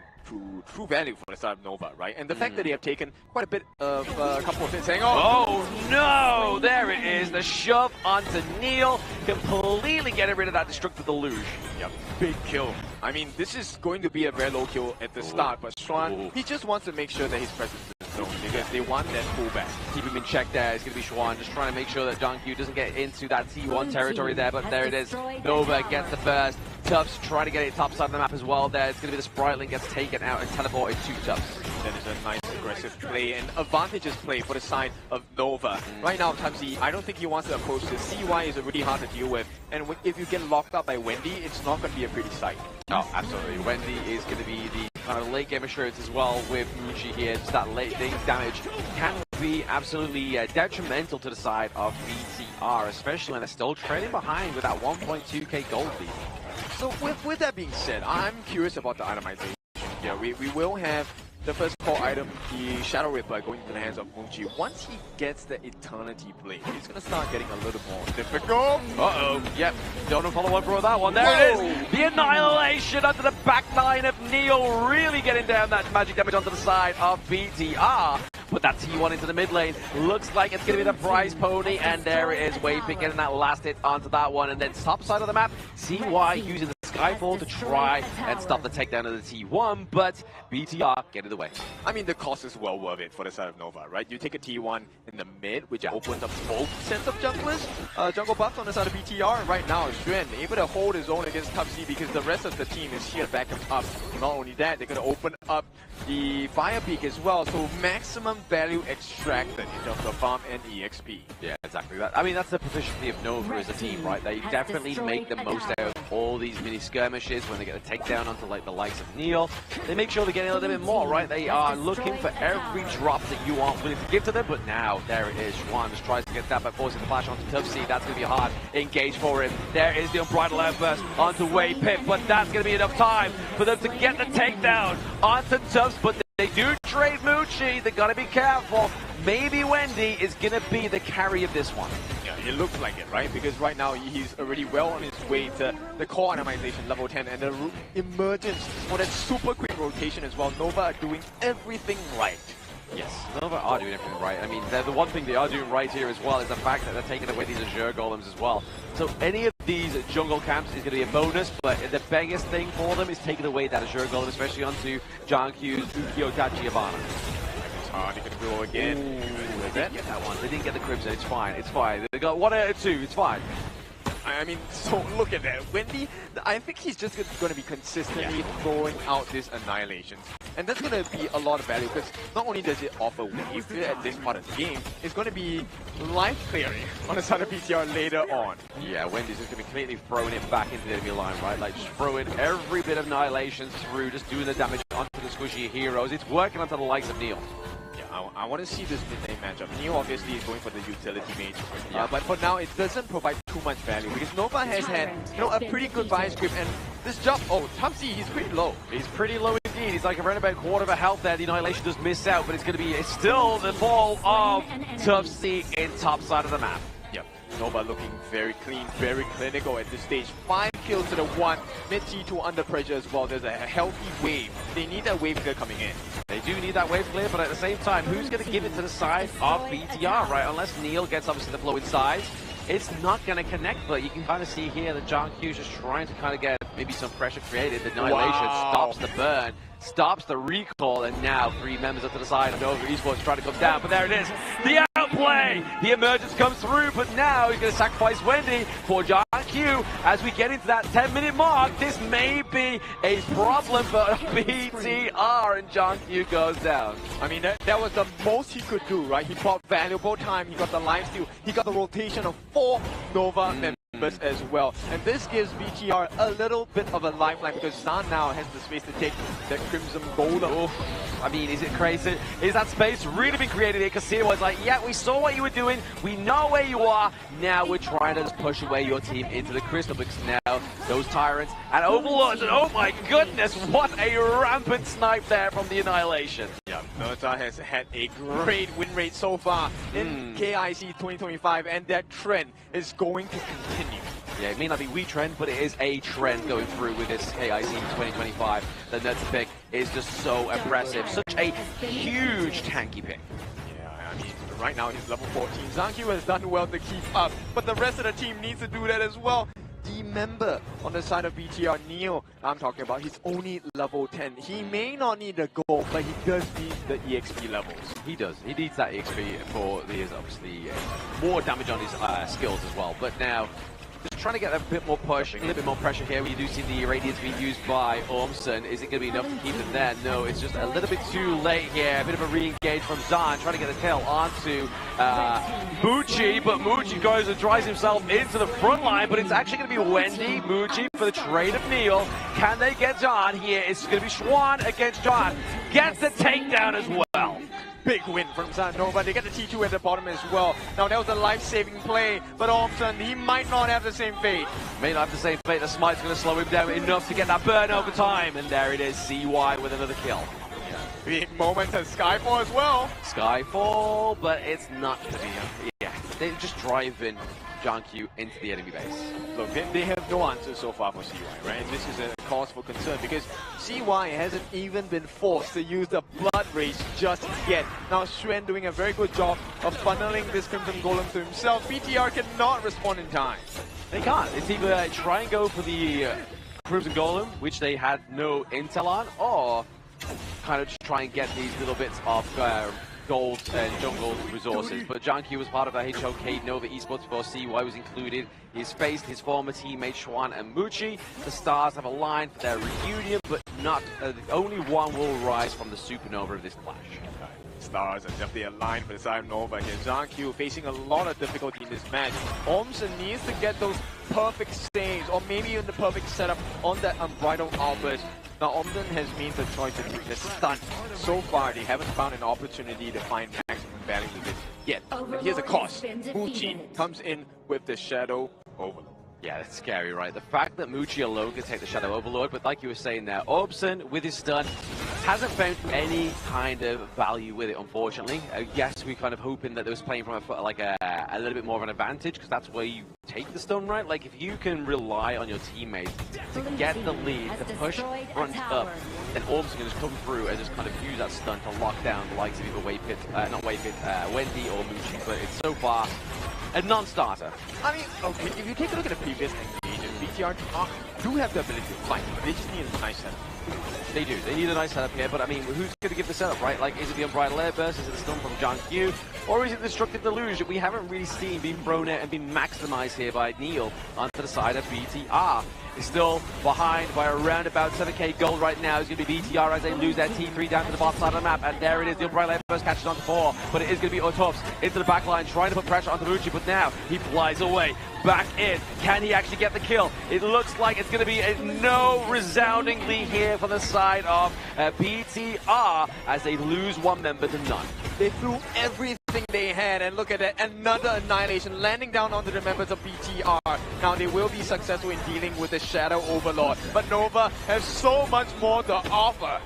Speaker 9: True value for the side of Nova, right? And the fact that they have taken quite a bit of a couple of hits saying,
Speaker 11: oh no! There it is, the shove onto Neil, completely getting rid of that Destructive Deluge.
Speaker 9: Yep, big kill. I mean, this is going to be a very low kill at the start, but Schwan, he just wants to make sure that his presence is known because they want that pullback.
Speaker 11: Keep him in check there. It's going to be Schwan just trying to make sure that John Q doesn't get into that T1 territory there, but there it is. Nova gets the burst. Tubbs trying to get it top side of the map as well there. It's going to be the Spriteling gets taken out and teleported to Tubbs.
Speaker 9: That is a nice aggressive play and advantageous play for the side of Nova. Right now, Tubbsy, I don't think he wants to approach this. CY is really hard to deal with, and if you get locked up by Wendy, it's not going to be a pretty sight.
Speaker 11: Oh, absolutely. Wendy is going to be the kind of late game assurance as well with Muchi here. Just that late game damage can be absolutely detrimental to the side of BTR, especially when they're still trailing behind with that 1.2k gold lead.
Speaker 9: So with that being said, I'm curious about the itemization. Yeah, we will have the first core item, the Shadow Ripper, going into the hands of Muchi. Once he gets the Eternity Blade, he's going to start getting a little more difficult.
Speaker 11: Uh-oh. Yep. Don't follow up for that one. There it is. The Annihilation under the back line of Neo, really getting down that magic damage onto the side of BTR. Put that T1 into the mid lane. Looks like it's going to be the prize pony, and there it is. Waypit getting that last hit onto that one, and then top side of the map, CY using the Skyfall to try and stop the takedown of the T1, but BTR get it away.
Speaker 9: I mean, the cost is well worth it for the side of Nova, right? You take a T1 in the mid, which opens up both sets of junglers, jungle buffs on the side of BTR. Right now, Xuan able to hold his own against Tubbsy because the rest of the team is here to back him up. Not only that, they're going to open up the Fire Peak as well, so maximum value extracted in terms of farm and EXP.
Speaker 11: Yeah, exactly that. I mean, that's the proficiency of Nova as a team, right? They definitely make the most out of all these mini skirmishes when they get a takedown onto like the likes of Neil. They make sure they're getting a little bit more, right? They are looking for every drop that you aren't willing to give to them, but now, there it is. Schwan just tries to get that by forcing the flash onto Tubbsy. That's going to be a hard engage for him. There is the Unbridled Outburst onto Waypit, but that's going to be enough time for them to get the takedown on onto Tubbs, but they do trade Mucci. They gotta be careful. Maybe Wendy is gonna be the carry of this one.
Speaker 9: Yeah, it looks like it, right? Because right now he's already well on his way to the core itemization level 10 and the emergence for that super quick rotation as well. Nova are doing everything right.
Speaker 11: Yes, Nova are doing everything right. I mean, the one thing they are doing right here as well is the fact that they're taking away these Azure Golems as well. So any of these jungle camps is going to be a bonus, but the biggest thing for them is taking away that Azure Golem, especially onto John Q's Ukyo Tachibana.
Speaker 9: It's hard, he can go again.
Speaker 11: Ooh, they didn't get that one. They didn't get the Crimson. It's fine. It's fine. They got 1 out of 2. It's fine.
Speaker 9: I mean, so look at that. Wendy, I think he's just going to be consistently throwing out these annihilations. And that's going to be a lot of value because not only does it offer wave at this part of the game, it's going to be life clearing on the side of PTR later on.
Speaker 11: Yeah, Wendy's just going to be completely throwing it back into the enemy line, right? Like just throwing every bit of annihilation through, just doing the damage onto the squishy heroes. It's working onto the likes of Neil.
Speaker 9: I want to see this mid-lane matchup. Neo obviously is going for the utility mage, but for now it doesn't provide too much value because Nova has had a pretty good vice grip and this job. Oh, Topsy, he's pretty low.
Speaker 11: He's pretty low indeed. He's like around about a quarter of a health there. The annihilation does miss out, but it's going to be still the fall of Topsy in top side of the map.
Speaker 9: Yep. Nova looking very clean, very clinical at this stage. 5 kills to the 1. Mid T2 under pressure as well. There's a healthy wave. They need that wave clear coming in.
Speaker 11: They do need that wave clear, but at the same time, who's going to give it to the side of BTR, right? Unless Neil gets obviously the flow inside, it's not going to connect, but you can kind of see here that John Q's just trying to kind of get maybe some pressure created. The annihilation stops the burn, stops the recall, and now 3 members up to the side of Nova Esports trying to come down, but there it is. The outplay! The emergence comes through, but now he's going to sacrifice Wendy for John Q. As we get into that 10-minute mark, this may be a problem for BTR, and John Q goes down.
Speaker 9: I mean, that was the most he could do, right? He bought valuable time, he got the lifesteal, he got the rotation of 4 Nova members as well. And this gives BTR a little bit of a lifeline because Zan now has the space to take that Crimson Golem.
Speaker 11: I mean, is it crazy? Is that space really been created here? Because was like, yeah, we saw what you were doing. We know where you are. Now we're trying to just push away your team into the crystal because now those tyrants and overlords. And oh my goodness, what a rampant snipe there from the annihilation.
Speaker 9: Yeah, Nota has had a great win rate so far in KIC 2025, and that trend is going to continue.
Speaker 11: Yeah, it may not be we trend, but it is a trend going through with this KIC 2025. The Nuts pick is just so impressive. Such a huge tanky pick.
Speaker 9: Yeah, I mean, right now he's level 14. Zankyu has done well to keep up, but the rest of the team needs to do that as well. The member on the side of BTR, Neo, I'm talking about, he's only level 10. He may not need the gold, but he does need the EXP levels.
Speaker 11: He does. He needs that EXP for his, obviously, more damage on his skills as well. But now, just trying to get a bit more push, a little bit more pressure here. We do see the Radiance being used by Ormson. Is it going to be enough to keep them there? No, it's just a little bit too late here. A bit of a re-engage from Zan, trying to get the kill onto Mucci, but Mucci goes and drives himself into the front line, but it's actually going to be Wendy, Mucci for the trade of Neil. Can they get John here? It's going to be Schwan against John. Gets the takedown as well.
Speaker 9: Big win from Nova. They get the T2 at the bottom as well. Now that was a life-saving play, but Ormson, he might not have the same fate.
Speaker 11: May not have the same fate. The smite's going to slow him down enough to get that burn over time. And there it is, CY with another kill.
Speaker 9: Big moment to Skyfall as well.
Speaker 11: Skyfall, but it's not to be. Yeah, they're just driving John Q into the enemy base.
Speaker 9: Look, they have no answers so far for CY, right? And this is a cause for concern because CY hasn't even been forced to use the Blood Rage just yet. Now Xuan doing a very good job of funneling this Crimson Golem to himself. BTR cannot respond in time.
Speaker 11: They can't. It's either try and go for the Crimson Golem, which they had no intel on, or kind of just try and get these little bits of gold and jungle resources. But John Q was part of the HOK Nova Esports before CY was included. He's faced his former teammate Schwan and Mucci. The Stars have aligned for their reunion, but not only one will rise from the supernova of this clash.
Speaker 9: Stars are definitely aligned for the side of Nova here. Zhang Q facing a lot of difficulty in this match. Ormson needs to get those perfect saves, or maybe even the perfect setup on that Unbridled Outburst. Now Ormson has made the choice to take the stun. So far, they haven't found an opportunity to find maximum value with it yet. But here's a cost. Mucci comes in with the Shadow Overlord.
Speaker 11: Yeah, that's scary, right? The fact that Mucci alone can take the Shadow Overlord, but like you were saying there, Ormson with his stun, Hasn't found any kind of value with it, unfortunately. Yes, we're kind of hoping that they was playing from a little bit more of an advantage, because that's where you take the stun, right? Like, if you can rely on your teammates to get the lead, to push front up, then Orm's can just come through and just kind of use that stun to lock down the likes of either Wendy or Muchi, but it's so far a non-starter.
Speaker 9: I mean, okay, if you take a look at the previous engagements, BTR do have the ability to fight. They just need a nice setup.
Speaker 11: They do. They need a nice setup here, but I mean, who's going to give the setup, right? Like, is it the Unbridled Airburst? Is it the stun from John Q? Or is it the Destructive Deluge that we haven't really seen being thrown out and being maximized here by Neil onto the side of BTR? Is still behind by around about 7k gold right now. It's going to be BTR as they lose their T3 down to the bottom side of the map. And there it is, the Unbridled Airburst catches on to 4. But it is going to be Otofs into the back line, trying to put pressure on Tamuchi. But now he flies away, back in. Can he actually get the kill? It looks like it's going to be a no resounding lead here for the side of BTR as they lose one member to none.
Speaker 9: They threw everything they had, and look at that, another annihilation landing down onto the members of BTR. Now they will be successful in dealing with the Shadow Overlord, but Nova has so much more to offer.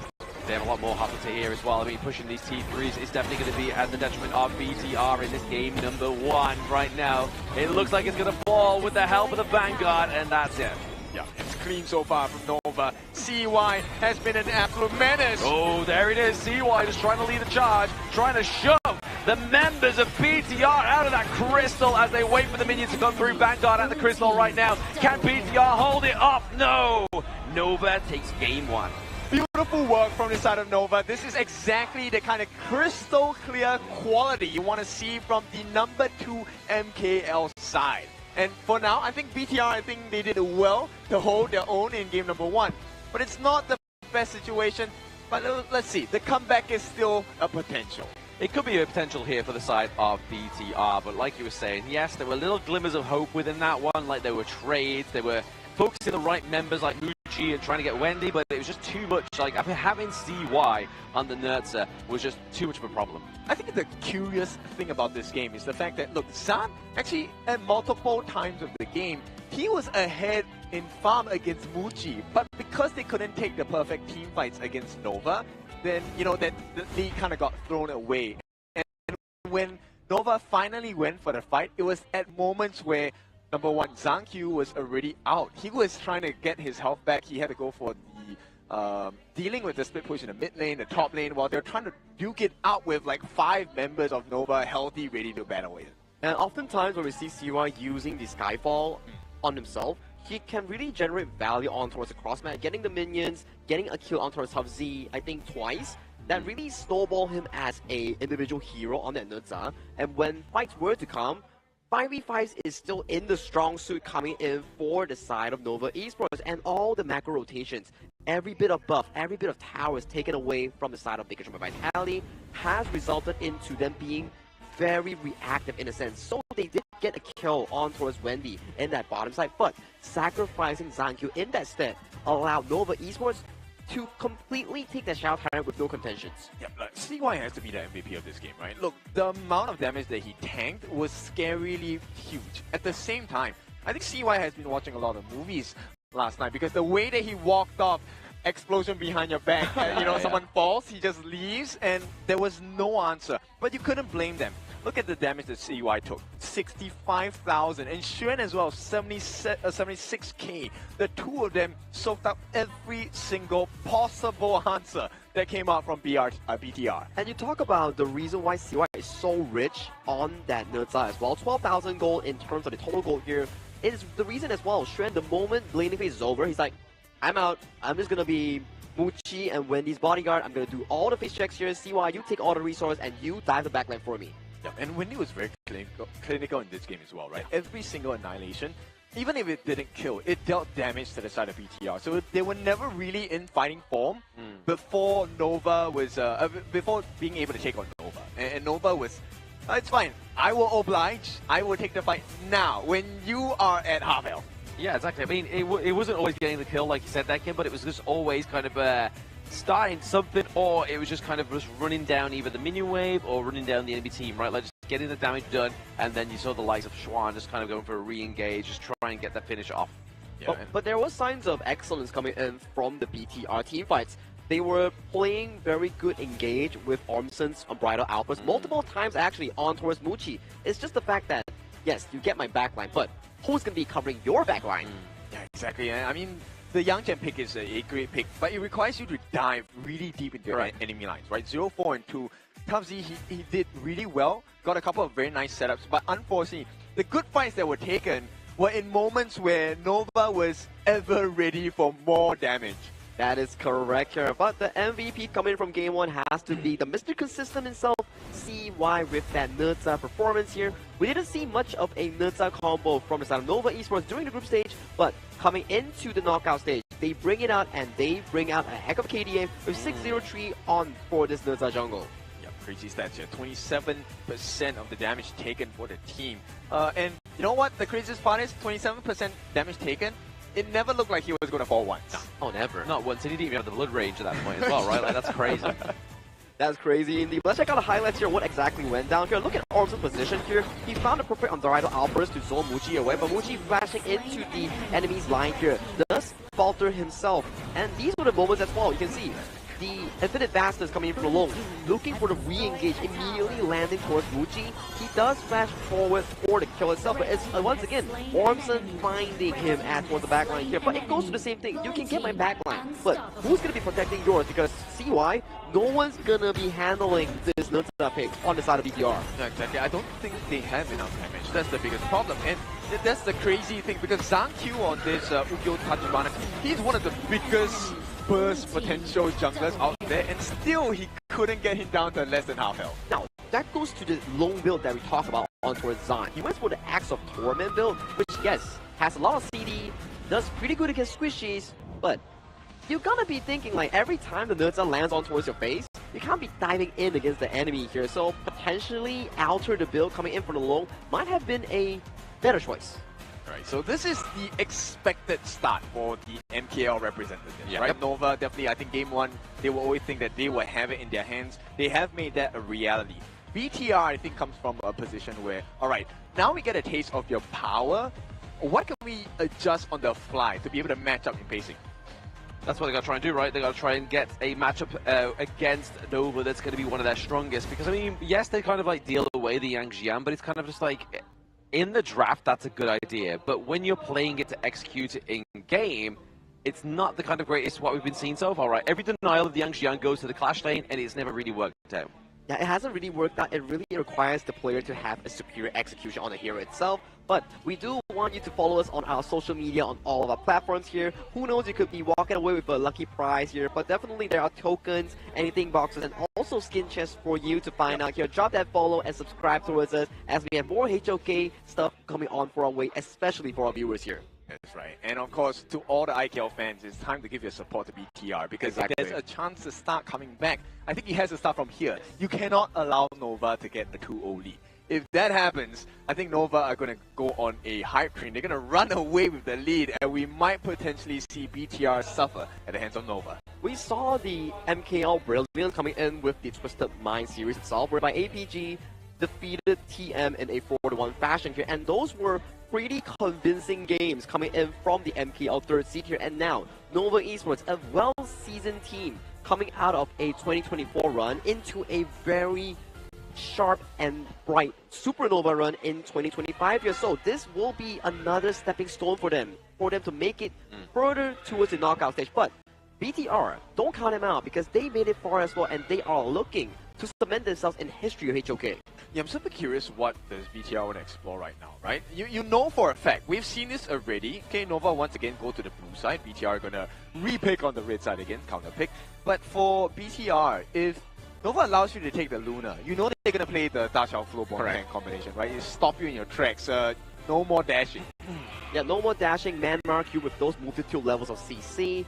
Speaker 11: They have a lot more hustle to here as well. I mean, pushing these T3s is definitely going to be at the detriment of BTR in this game number 1 right now. It looks like it's going to fall with the help of the Vanguard, and that's it.
Speaker 9: Yeah, it's clean so far from Nova. CY has been an absolute menace.
Speaker 11: Oh, there it is. CY just trying to lead the charge, trying to shove the members of BTR out of that crystal as they wait for the minions to come through. Vanguard at the crystal right now. Can BTR hold it off? No! Nova takes game 1.
Speaker 9: Beautiful work from the side of Nova. This is exactly the kind of crystal clear quality you want to see from the number 2 MKL side. And for now, I think BTR, they did well to hold their own in game number 1. But it's not the best situation. But let's see, the comeback is still a potential.
Speaker 11: It could be a potential here for the side of BTR, but like you were saying, yes, there were little glimmers of hope within that one. Like, there were trades, they were focusing the right members like Muchi and trying to get Wendy, but it was just too much. Like, having CY on the Nurtzer was just too much of a problem.
Speaker 9: I think the curious thing about this game is the fact that, look, Zan actually at multiple times of the game, he was ahead in farm against Muchi, but because they couldn't take the perfect team fights against Nova, then, you know, that they kind of got thrown away. And when Nova finally went for the fight, it was at moments where, number 1, Zhang Q was already out. He was trying to get his health back. He had to go for the dealing with the split push in the mid lane, the top lane, while they're trying to duke it out with like 5 members of Nova healthy, ready to battle with.
Speaker 8: And oftentimes when we see CY using the Skyfall on himself, he can really generate value on towards the cross map, getting the minions, getting a kill on towards Top Z, I think twice. That really snowball him as a individual hero on that Nurtza. And when fights were to come, 5v5s is still in the strong suit coming in for the side of Nova Esports, and all the macro rotations, every bit of buff, every bit of towers taken away from the side of Bigetron by Vitality has resulted into them being very reactive in a sense. So they did get a kill on towards Wendy in that bottom side, but sacrificing Zankyu in that stead allowed Nova Esports to completely take the Shadow Tyrant with no contentions.
Speaker 9: Yeah, like, CY has to be the MVP of this game, right? Look, the amount of damage that he tanked was scarily huge. At the same time, I think CY has been watching a lot of movies last night, because the way that he walked off, explosion behind your back, and, you know, someone falls, he just leaves, and there was no answer. But you couldn't blame them. Look at the damage that CY took. 65,000. And Xuan as well, 76k. The two of them soaked up every single possible answer that came out from BTR.
Speaker 8: And you talk about the reason why CY is so rich on that Nurtza as well. 12,000 gold in terms of the total gold here. It is the reason as well. Xuan, the moment laning phase is over, he's like, I'm out. I'm just going to be Muchi and Wendy's bodyguard. I'm going to do all the face checks here. CY, you take all the resources and you dive the backline for me.
Speaker 9: Yeah, and Wendy was very clinical in this game as well, right? Every single annihilation, even if it didn't kill, it dealt damage to the side of BTR. So they were never really in fighting form before Nova was, before being able to take on Nova. And Nova was, it's fine. I will oblige. I will take the fight now when you are at half health.
Speaker 11: Yeah, exactly. I mean, it wasn't always getting the kill like you said that game, but it was just always kind of starting something, or it was just kind of just running down either the minion wave or running down the enemy team, right? Like just getting the damage done, and then you saw the likes of Xuan just kind of going for a re-engage, just try and get that finish off.
Speaker 8: Yeah, but there was signs of excellence coming in from the BTR team fights. they were playing very good engage with Ormson's Unbridled Outburst multiple times actually on towards Muchi. It's just the fact that, yes, you get my backline, but who's going to be covering your backline?
Speaker 9: Yeah, exactly. I mean, the Young Gen pick is a great pick, but it requires you to dive really deep into your enemy lines, right? 0, 4, and 2. Tubsy, he did really well, got a couple of very nice setups, but unfortunately, the good fights that were taken were in moments where Nova was ever ready for more damage.
Speaker 8: That is correct here, but the MVP coming from game 1 has to be the Mr. Consistent himself, CY, with that Nerza performance here. We didn't see much of a Nerza combo from the side of Nova Esports during the group stage, but coming into the knockout stage, they bring it out and they bring out a heck of KDA with 603 on for this Nerza jungle.
Speaker 9: Crazy stats here, 27% of the damage taken for the team. And you know what the craziest part is? 27% damage taken. It never looked like he was going to fall once.
Speaker 11: No.
Speaker 8: Oh, never.
Speaker 11: Not once. And he didn't even have the blood rage at that point as well, right? Like, that's crazy.
Speaker 8: That's crazy indeed. Let's check out the highlights here, what exactly went down here. Look at Ormson's position here. He found a perfect Unbridled Outburst to zone Muchi away, but Muchi flashing into the enemy's line here does falter himself. And these were the moments as well. You can see the Infinite Bastards coming in from alone, looking for the re-engage, immediately landing towards Muchi. He does flash forward for the kill itself, but it's once again Ormson finding him at towards the backline here. But it goes to the same thing. You can get my backline, but who's going to be protecting yours? Because CY, no one's going to be handling this Nerza pick on the side of BTR.
Speaker 9: Yeah, exactly. I don't think they have enough damage. That's the biggest problem. And that's the crazy thing, because Zankyu on this Ugyo Tachibana, he's one of the biggest burst potential junglers out there, and still he couldn't get him down to less than half health.
Speaker 8: Now, that goes to the lone build that we talked about on towards Zan. He went for the Axe of Torment build, which, yes, has a lot of CD, does pretty good against squishies, but you're gonna be thinking, like, every time the Nerza lands on towards your face, you can't be diving in against the enemy here, so potentially alter the build coming in from the low might have been a better choice.
Speaker 9: Right, so this is the expected start for the MKL representatives, right?
Speaker 11: Yep.
Speaker 9: Nova, definitely, I think game 1, they will always think that they will have it in their hands. They have made that a reality. BTR, I think, comes from a position where, alright, now we get a taste of your power. What can we adjust on the fly to be able to match up in pacing?
Speaker 11: That's what they got to try and do, right? They got to try and get a matchup against Nova that's going to be one of their strongest. Because, I mean, yes, they kind of like deal away the Yangjian, but it's kind of just like, in the draft, that's a good idea, but when you're playing it to execute it in-game, it's not the kind of greatest what we've been seeing so far, right? Every denial of the Yangjian goes to the Clash lane, and it's never really worked out.
Speaker 8: Yeah, it hasn't really worked out. It really requires the player to have a superior execution on the hero itself. But we do want you to follow us on our social media on all of our platforms here. Who knows, you could be walking away with a lucky prize here. But definitely there are tokens, anything boxes, and also skin chests for you to find out here. Drop that follow and subscribe towards us as we have more HOK stuff coming on for our way, especially for our viewers here.
Speaker 9: That's right. And of course, to all the IKL fans, it's time to give your support to BTR, because if there's a chance to start coming back, I think he has to start from here. You cannot allow Nova to get the 2-0 lead. If that happens, I think Nova are going to go on a hype train. They're going to run away with the lead, and we might potentially see BTR suffer at the hands of Nova.
Speaker 8: We saw the MKL Brilliance coming in with the Twisted Mind series itself, whereby APG defeated TM in a 4-1 fashion here, and those were pretty convincing games coming in from the MKL third seed here. And now Nova Esports, a well-seasoned team coming out of a 2024 run into a very sharp and bright supernova run in 2025 here. So this will be another stepping stone for them to make it further towards the knockout stage. But BTR, don't count them out, because they made it far as well, and they are looking to cement themselves in history of HOK.
Speaker 9: Yeah, I'm super curious what does BTR want to explore right now, right? You know for a fact, we've seen this already. Okay, Nova once again go to the blue side. BTR gonna re-pick on the red side again, counter pick. But for BTR, if Nova allows you to take the Luna, you know that they're gonna play the Da Xiao Flow Bomb Tank combination, right? It stop you in your tracks. No more dashing.
Speaker 8: Yeah, no more dashing, man mark you with those multitude levels of CC.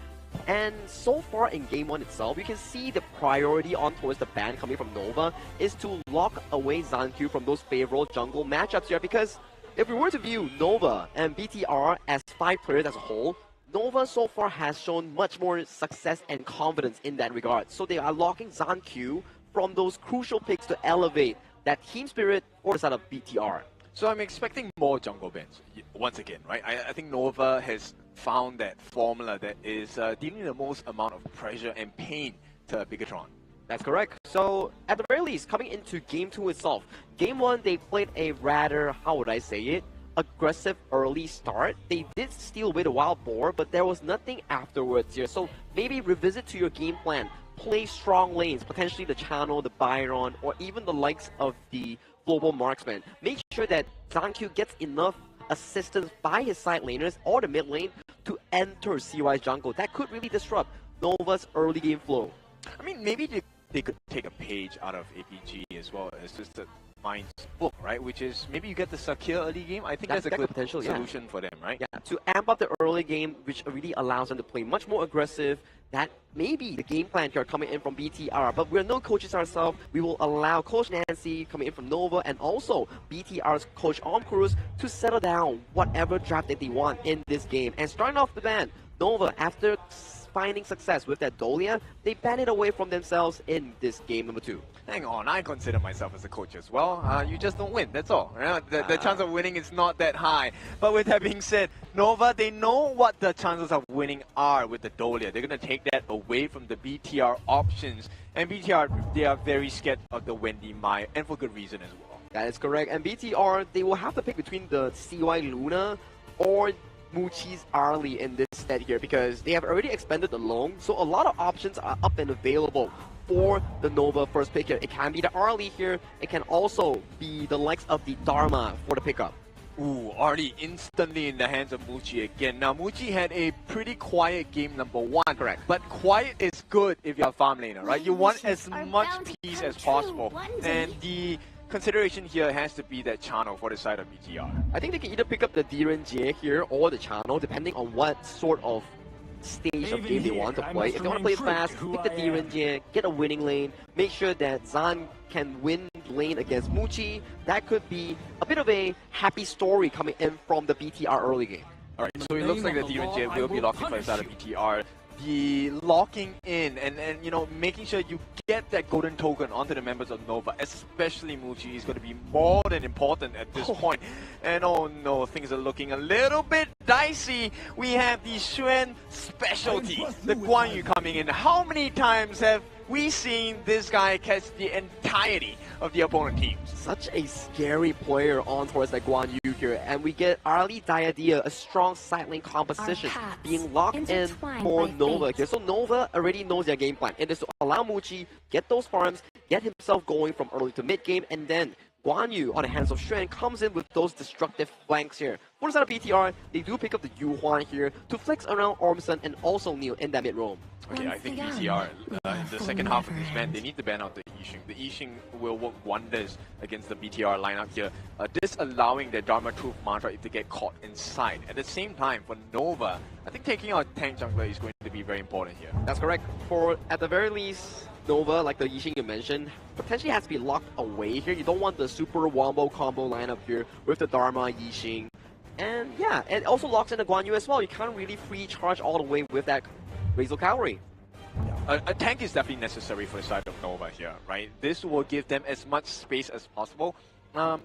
Speaker 8: And so far in game 1 itself, you can see the priority on towards the ban coming from Nova is to lock away Zankyu from those favorable jungle matchups here, because if we were to view Nova and BTR as 5 players as a whole, Nova so far has shown much more success and confidence in that regard. So they are locking Zankyu from those crucial picks to elevate that team spirit for the side of BTR.
Speaker 9: So I'm expecting more jungle bans once again, right? I think Nova has found that formula that is dealing the most amount of pressure and pain to Bigetron.
Speaker 8: That's correct. So, at the very least, coming into Game 2 itself, Game 1, they played a rather, how would I say it, aggressive early start. They did steal with a wild boar, but there was nothing afterwards here. So, maybe revisit to your game plan. Play strong lanes, potentially the Channel, the Byron, or even the likes of the Global Marksman. Make sure that Zankyu gets enough assistance by his side laners or the mid lane to enter CY's jungle. That could really disrupt Nova's early game flow.
Speaker 9: I mean, maybe they could take a page out of APG as well as just the Mind's book, right? Which is maybe you get the secure early game. I think that's a good
Speaker 8: potential
Speaker 9: solution for them, right?
Speaker 8: Yeah, to amp up the early game, which really allows them to play much more aggressive. That may be the game plan here coming in from BTR, but we're no coaches ourselves. We will allow Coach Nancy coming in from Nova and also BTR's Coach Omkruz to settle down whatever draft that they want in this game. And starting off the ban, Nova, after finding success with that Dolia, they ban it away from themselves in this game number 2.
Speaker 9: Hang on, I consider myself as a coach as well. You just don't win, that's all. Right? The chance of winning is not that high. But with that being said, Nova, they know what the chances of winning are with the Dolia. They're going to take that away from the BTR options. And BTR, they are very scared of the Wendy Mai, and for good reason as well.
Speaker 8: That is correct. And BTR, they will have to pick between the CY Luna or Muchi's Arlie in this set here because they have already expended the loan, so a lot of options are up and available for the Nova first pick here. It can be the Arlie here, it can also be the likes of the Dharma for the pickup.
Speaker 9: Ooh, Arlie instantly in the hands of Muchi again. Now, Muchi had a pretty quiet game number 1.
Speaker 8: Correct.
Speaker 9: But quiet is good if you're a farm laner, right? You want as much peace as possible. And the consideration here has to be that Channel for the side of BTR.
Speaker 8: I think they can either pick up the Diren Jie here or the Channel, depending on what sort of stage of game they want to play. If they want to play it fast, pick the Diren Jie, get a winning lane, make sure that Zan can win lane against Muchi. That could be a bit of a happy story coming in from the BTR early game.
Speaker 9: Alright, so it looks like the Diren Jie will be locking for the side of BTR. The locking in and you know, making sure you get that golden token onto the members of Nova, especially Muchi, is going to be more than important at this point. And oh no, things are looking a little bit dicey. We have the Xuan specialty, the Guan Yu coming in. How many times have we seen this guy catch the entirety of the opponent team?
Speaker 8: Such a scary player on towards that Guan Yu here, and we get Arlie Diadea, a strong side lane composition being locked in for Nova here. So Nova already knows their game plan. It is to allow Muchi get those farms, get himself going from early to mid game, and then Guan Yu on the hands of Xuan comes in with those destructive flanks here. For the side of BTR, they do pick up the Yu Huan here to flex around Ormson and also Neil in that mid roam.
Speaker 9: Okay, I think BTR, in the second half of this ban, they need to ban out the Yixing. The Yixing will work wonders against the BTR lineup here, disallowing their Dharma Truth Mantra if they get caught inside. At the same time, for Nova, I think taking out tank jungler is going to be very important here.
Speaker 8: That's correct. For, at the very least, Nova, like the Yixing you mentioned, potentially has to be locked away here. You don't want the super wombo combo lineup here with the Dharma, Yixing. And yeah, it also locks in the Guan Yu as well. You can't really free charge all the way with that Razor Cavalry.
Speaker 9: A tank is definitely necessary for the side of Nova here, right? This will give them as much space as possible.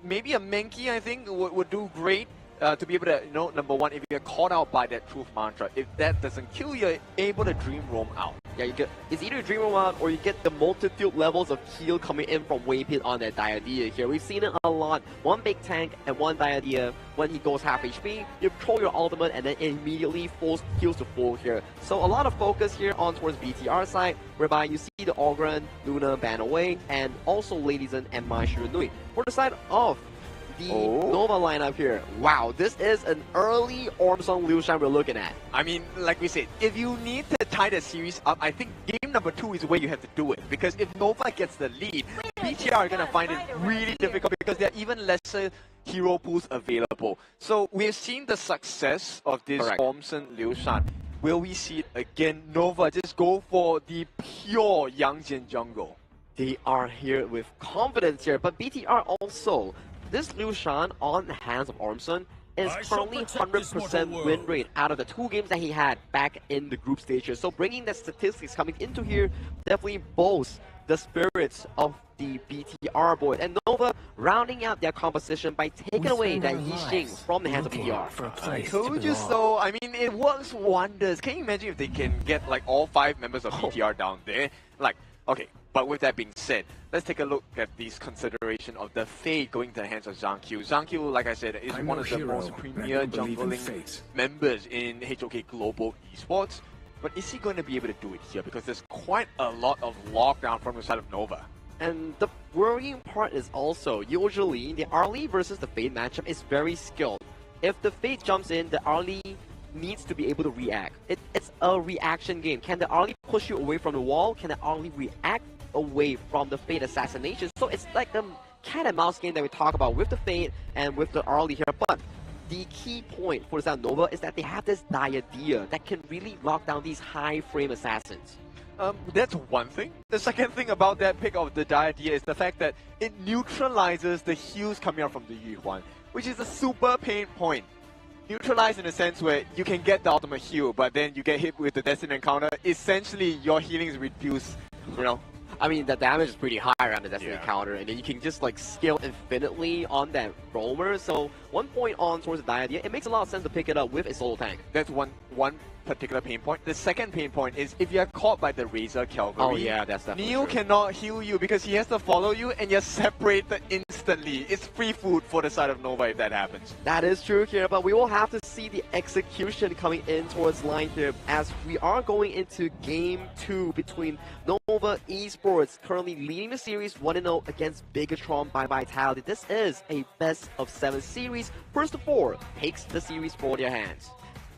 Speaker 9: Maybe a Menki, I think, would do great to be able to, you know, number one, if you're caught out by that Truth Mantra, if that doesn't kill you, you're able to Dream Roam out.
Speaker 8: Yeah, you get, it's either Dream Roam out or you get the multitude levels of heal coming in from Waypit on that Diadea here. We've seen it a lot. One big tank and one Diadea, when he goes half HP, you throw your ultimate and then immediately full heals to full here. So a lot of focus here on towards BTR side, whereby you see the Ogren, Luna ban away, and also Ladizen and Mai Shiranui. For the side of the Nova lineup here, wow, this is an early Ormsong Liushan we're looking at.
Speaker 9: I mean, like we said, if you need to tie the series up, I think game number 2 is where you have to do it. Because if Nova gets the lead, BTR are going to find it really difficult because there are even lesser hero pools available. So we've seen the success of this Ormsong Liushan. Will we see it again? Nova just go for the pure Yangjian jungle.
Speaker 8: They are here with confidence here, but BTR also, this Liushan on the hands of Ormson is currently 100% win rate out of the 2 games that he had back in the group stage here. So bringing the statistics coming into here definitely boasts the spirits of the BTR boys. And Nova rounding out their composition by taking away that Yixing from the hands of BTR.
Speaker 9: I told you so. I mean, it works wonders. Can you imagine if they can get like all 5 members of BTR down there? Like, okay, but with that being said, let's take a look at these consideration of the Fate going to the hands of Zhang Q. Zhang Q, like I said, is one of the most premier jungling members in HOK Global Esports. But is he going to be able to do it here? Because there's quite a lot of lockdown from the side of Nova.
Speaker 8: And the worrying part is also, usually, the Arlie versus the Fate matchup is very skilled. If the Fate jumps in, the Arlie needs to be able to react. It's a reaction game. Can the Arlie push you away from the wall? Can the Arlie react away from the Fate assassination? So it's like the cat and mouse game that we talk about with the Fate and with the Arlie here. But the key point for the Nova is that they have this Diadea that can really lock down these high frame assassins.
Speaker 9: That's one thing. The second thing about that pick of the Diadea is the fact that it neutralizes the heals coming out from the Yuhuan, which is a super pain point. Neutralized in a sense where you can get the ultimate heal, but then you get hit with the Destiny Encounter. Essentially, your healing is reduced, you know.
Speaker 8: I mean, the damage is pretty high around the Destiny Encounter, and then you can just like scale infinitely on that roamer. So 1 point on towards the Diadea, it makes a lot of sense to pick it up with a solo tank.
Speaker 9: That's one particular pain point. The second pain point is if you're caught by the Razor Calvary.
Speaker 8: Oh yeah, that's definitely
Speaker 9: Neil
Speaker 8: true.
Speaker 9: cannot heal you because he has to follow you and you're separated instantly. It's free food for the side of Nova if that happens.
Speaker 8: That is true here, but we will have to see the execution coming in towards line here as we are going into Game 2 between Nova Esports, currently leading the series 1-0 against Bigetron by Vitality. This is a best of 7 series. First of 4 takes the series for their hands.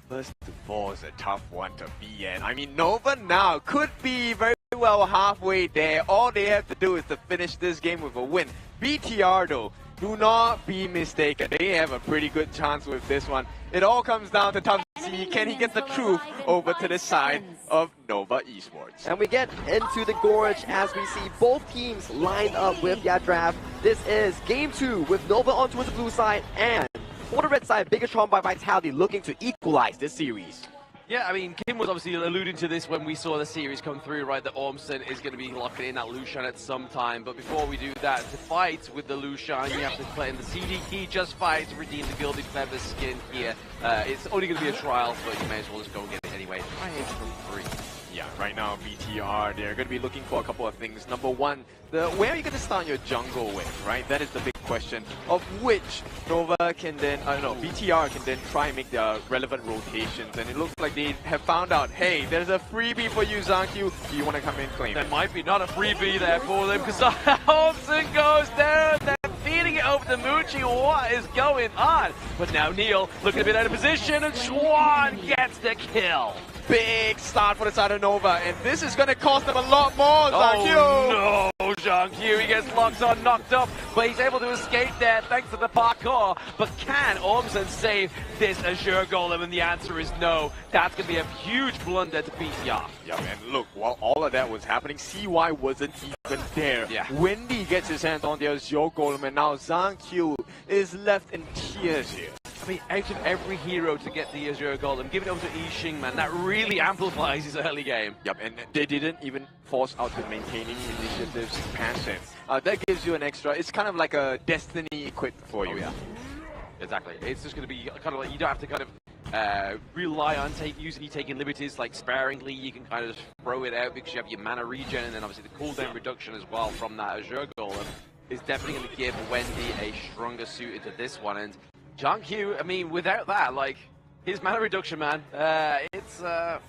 Speaker 9: First to 4 is a tough one to be in. I mean, Nova now could be very well halfway there. All they have to do is to finish this game with a win. BTR though, do not be mistaken. They have a pretty good chance with this one. It all comes down to Top C. Can he get the truth over to the side of Nova Esports?
Speaker 8: And we get into the Gorge as we see both teams lined up with their draft. This is Game 2 with Nova on towards the blue side and for the red side, Bigetron by Vitality looking to equalize this series.
Speaker 11: Yeah, I mean, Kim was obviously alluding to this when we saw the series come through, right? That Ormson is going to be locking in that Lucian at some time. But before we do that, to fight with the Lucian, you have to play in the CD key, just fight to redeem the Gilded Feather skin here. It's only going to be a trial, but you may as well just go and get it anyway. Try it for free.
Speaker 9: Yeah, right now BTR, they're going to be looking for a couple of things. Number one, where are you going to start your jungle with, right? That is the big question, of which Nova can then, BTR can then try and make their relevant rotations. And it looks like they have found out, hey, there's a freebie for you, Zangyu. Do you want to come in and claim
Speaker 11: There
Speaker 9: it?
Speaker 11: might be not a freebie there for them, because Ormson goes there, they're feeding it over to Muchi. What is going on? But now Neil looking a bit out of position, and Schwan gets the kill.
Speaker 9: Big start for the side of Nova, and this is going to cost them a lot more, Zangyu.
Speaker 11: Oh no, Zhang Q, he gets locked on, knocked up, but he's able to escape there thanks to the parkour. But can Ormson save this Azure Golem? And the answer is no. That's going to be a huge blunder to BTR.
Speaker 9: Yeah, man, look, while all of that was happening, CY wasn't even there.
Speaker 11: Yeah.
Speaker 9: Wendy gets his hands on the Azure Golem, and now Zhang Q is left in tears here.
Speaker 11: I mean, out of every hero to get the Azure Golem, give it over to Yixing, man. That really amplifies his early game.
Speaker 9: Yep, and they didn't even force out the maintaining initiatives passion. That gives you an extra. It's kind of like a Destiny equipped for you.
Speaker 11: Oh, yeah. Exactly. It's just going to be kind of like, you don't have to kind of rely on usually taking liberties like sparingly. You can kind of just throw it out because you have your mana regen, and then obviously the cooldown reduction as well from that Azure Golem is definitely going to give Wendy a stronger suit into this one. And Zhang Q, I mean, without that, like, his mana reduction, man, it's not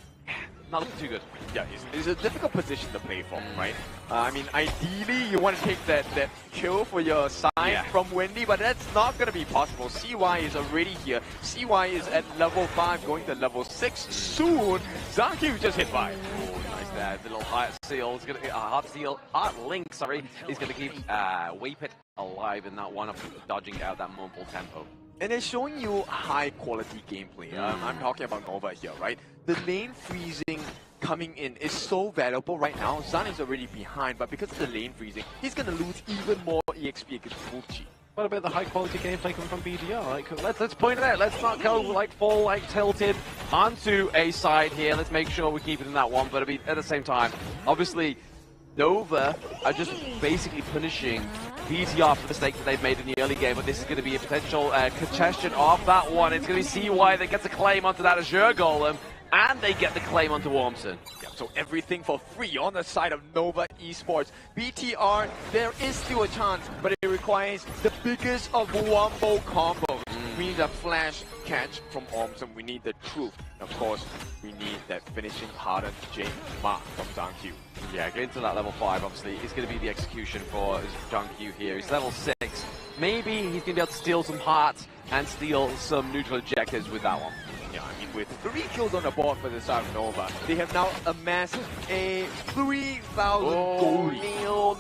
Speaker 11: looking too good.
Speaker 9: Yeah, it's a difficult position to play from, right? I mean, ideally, you want to take that kill for your side from Wendy, but that's not going to be possible. CY is already here. CY is at level 5, going to level 6 soon. Zhang Q just hit by.
Speaker 11: Oh, nice there. The little heart seal is going to heart link, sorry, is going to keep Waypit alive in that one of dodging out that mournful tempo.
Speaker 9: And they're showing you high quality gameplay. I'm talking about Nova here, right? The lane freezing coming in is so valuable right now. Zan is already behind, but because of the lane freezing, he's going to lose even more EXP against Muchi.
Speaker 11: What about the high quality gameplay coming from BDR? Like, let's point it out. Let's not go like full like tilted onto a side here. Let's make sure we keep it in that one. But I mean, at the same time, obviously, Nova are just basically punishing BTR for the mistakes that they've made in the early game, but this is going to be a potential contestation of that one. It's going to be CY that gets a claim onto that Azure Golem, and they get the claim onto Wormson.
Speaker 9: Yeah, so everything for free on the side of Nova Esports. BTR, there is still a chance, but it requires the biggest of wombo combos. We need a flash catch from Ormson. We need the truth. And of course, we need that finishing hardened J mark from Zhang Q.
Speaker 11: Yeah, getting to that level 5, obviously, is going to be the execution for Zhang Q here. He's level 6. Maybe he's going to be able to steal some hearts and steal some neutral objectives with that one.
Speaker 9: Yeah, I mean, with 3 kills on the board for the side of Nova, they have now amassed a 3,000 gold.
Speaker 11: Neil.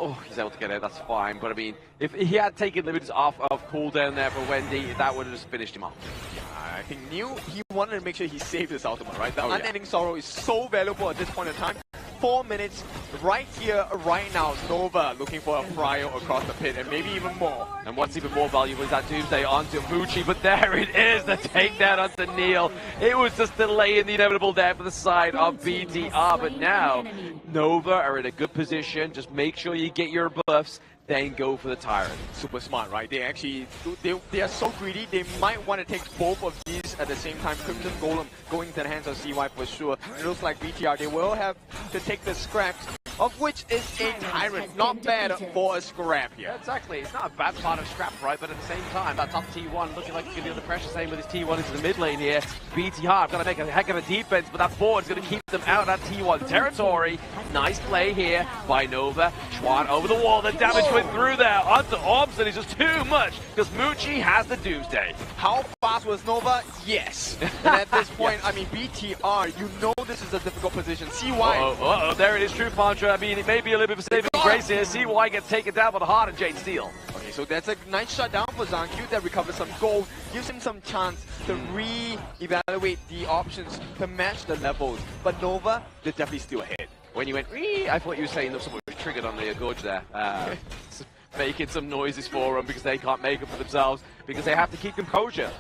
Speaker 11: Oh, he's able to get it, that's fine. But I mean, if he had taken limits off of cooldown there for Wendy, that would have just finished him off.
Speaker 9: Yeah, I think Neil, he wanted to make sure he saved his ultimate, right? The unending sorrow is so valuable at this point in time. 4 minutes right here, right now. Nova looking for a fryer across the pit, and maybe even more.
Speaker 11: And what's even more valuable is that Doomsday onto Mucci, but there it is, the takedown onto Neil. It was just delaying the inevitable death for the side of BTR, but now Nova are in a good position. Just make sure you get your buffs, then go for the Tyrant.
Speaker 9: Super smart, right? They actually, they are so greedy, they might want to take both of these at the same time. Crimson Golem going into the hands of CY for sure. It looks like BTR, they will have to take the scraps, of which is a Tyrant. Not bad for a scrap here.
Speaker 11: Yeah, exactly. It's not a bad part of scrap, right? But at the same time, that top T1 looking like it's going to be under pressure. Same with his T1 into the mid lane here. BTR got to make a heck of a defense, but that board is going to keep them out of that T1 territory. Nice play here by Nova. Schwan over the wall. The damage went through there onto Ormson. It's just too much because Mucci has the Doomsday.
Speaker 9: How fast was Nova? Yes. And at this point, I mean, BTR, you know this is a difficult position. CY.
Speaker 11: There it is, true Pantra. I mean, it may be a little bit of a saving grace here. CY gets taken down by the heart of Jade Steel.
Speaker 9: Okay, so that's a nice shutdown for Zhang Q that recovers some gold, gives him some chance to re-evaluate the options to match the levels. But Nova, they're definitely still ahead.
Speaker 11: When you went, I thought you were saying that someone was triggered on the gorge there. Making some noises for them because they can't make it for themselves, because they have to keep composure.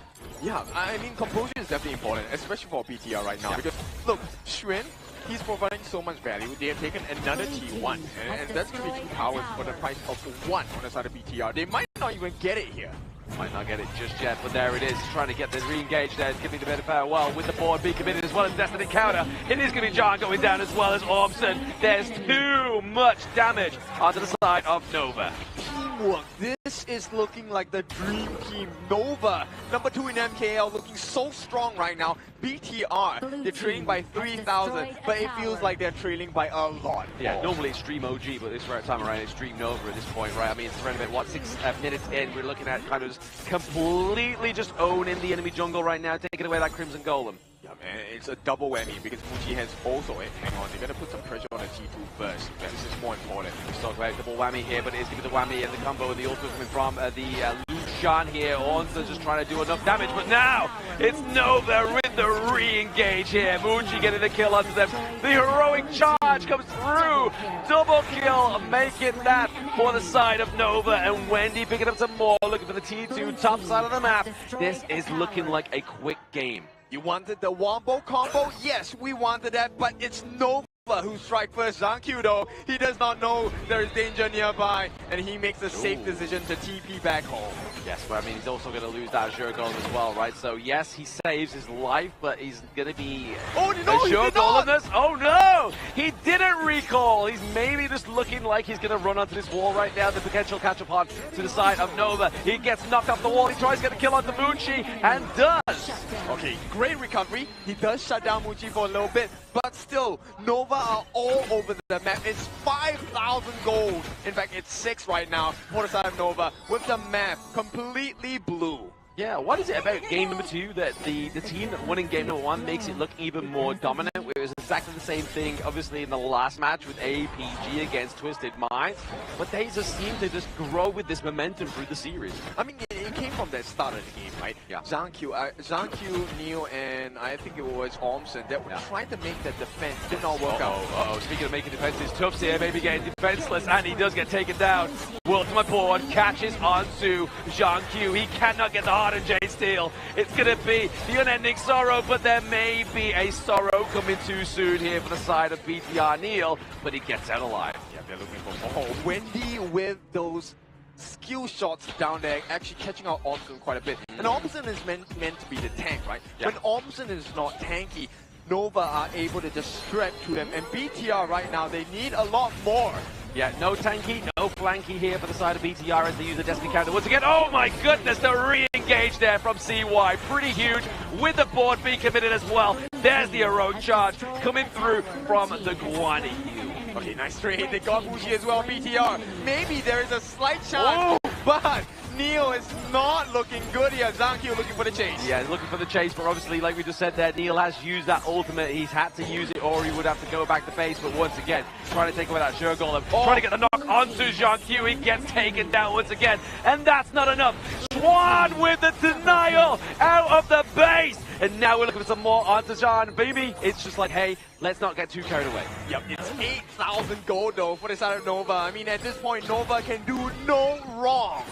Speaker 9: Yeah, I mean, composure is definitely important, especially for BTR right now. Because, look, Xuan, he's providing so much value. They have taken another T1, and that's going to be 2 powers for the price of 1 on the side of BTR. They might not even get it here.
Speaker 11: Might not get it just yet, but there it is. Trying to get the re-engage there. It's giving the bit of farewell with the board being committed as well as Destiny counter. It is going to be John going down as well as Ormson. There's too much damage onto the side of Nova.
Speaker 9: Teamwork. This is looking like the dream team. Nova, number 2 in MKL, looking so strong right now. BTR, they're trailing by 3,000, but it feels like they're trailing by a lot.
Speaker 11: Yeah, normally it's Stream OG, but this time around it's Stream Nova at this point, right? I mean, it's around about, what, 6 minutes in, we're looking at kind of just completely just owning the enemy jungle right now, taking away that Crimson Golem.
Speaker 9: Yeah, man, it's a double whammy because Mucci has also, hang on, they're going to put some pressure on the T2 first. This is more important.
Speaker 11: We talk about double whammy here, but it's going to be the whammy and the combo and the ultimate coming from the Lucian here. Ormson just trying to do enough damage, but now it's Nova with the re-engage here. Mucci getting the kill onto them. The heroic charge comes through. Double kill, making that for the side of Nova, and Wendy picking up some more, looking for the T2 top side of the map. This is looking like a quick game.
Speaker 9: You wanted the wombo combo? Yes, we wanted that, but it's Nova who strike first. Zhang Q though, he does not know there is danger nearby, and he makes a safe decision to TP back home.
Speaker 11: Yes, but I mean, he's also going to lose that Azure Golem as well, right? So yes, he saves his life, but he's going to be Azure Golem. Oh no! He didn't recall! He's maybe just looking like he's going to run onto this wall right now. The potential catch upon to the side of Nova. He gets knocked off the wall. He tries to get the kill onto Mucci, and does!
Speaker 9: Okay, great recovery. He does shut down Mucci for a little bit, but still, Nova are all over the map. It's 5,000 gold. In fact, it's 6 right now for the side of Nova, with the map completely blue.
Speaker 11: Yeah, what is it about game number 2 that the team that won in game number 1 makes it look even more dominant? It was exactly the same thing, obviously, in the last match with APG against Twisted Minds, but they just seem to just grow with this momentum through the series.
Speaker 9: I mean, it came from that start of the game. right? Yeah. Zhang Q, Neo, and I think it was Ormson that were trying to make the defense. Did not work out.
Speaker 11: Speaking of making defenses, Tufts here maybe getting defenseless, and he does get taken down. Ultimate board catches onto Zhang Q. He cannot get the Hardened Jade Steel. It's going to be the unending sorrow, but there may be a sorrow coming too soon here for the side of BTR Neil, but he gets out alive.
Speaker 9: Yeah, they're looking for more. Wendy with those skill shots down there, actually catching out Ormson quite a bit. And Ormson is meant to be the tank, right? Yeah. When Ormson is not tanky, Nova are able to just stretch to them. And BTR right now, they need a lot more.
Speaker 11: Yeah, no tanky, no flanky here for the side of BTR as they use the Destiny counter once again. Oh my goodness, the re-engage there from CY. Pretty huge, with the board being committed as well. There's the heroic charge coming through from the Guan Yu.
Speaker 9: Okay, nice trade. They got Muji as well, BTR. Maybe there is a slight chance, but Neil is not looking good here. Zhang Q looking for the chase.
Speaker 11: Yeah, looking for the chase, but obviously, like we just said there, Neil has used that ultimate. He's had to use it, or he would have to go back to base. But once again, trying to take away that Sure Golem, trying to get the knock onto Zhang Q. He gets taken down once again, and that's not enough. Swan with the denial out of the base, and now we're looking for some more onto Zhang. Baby, it's just like, hey, let's not get too carried away.
Speaker 9: Yep, it's 8,000 gold though for the side of Nova. I mean, at this point, Nova can do no wrong.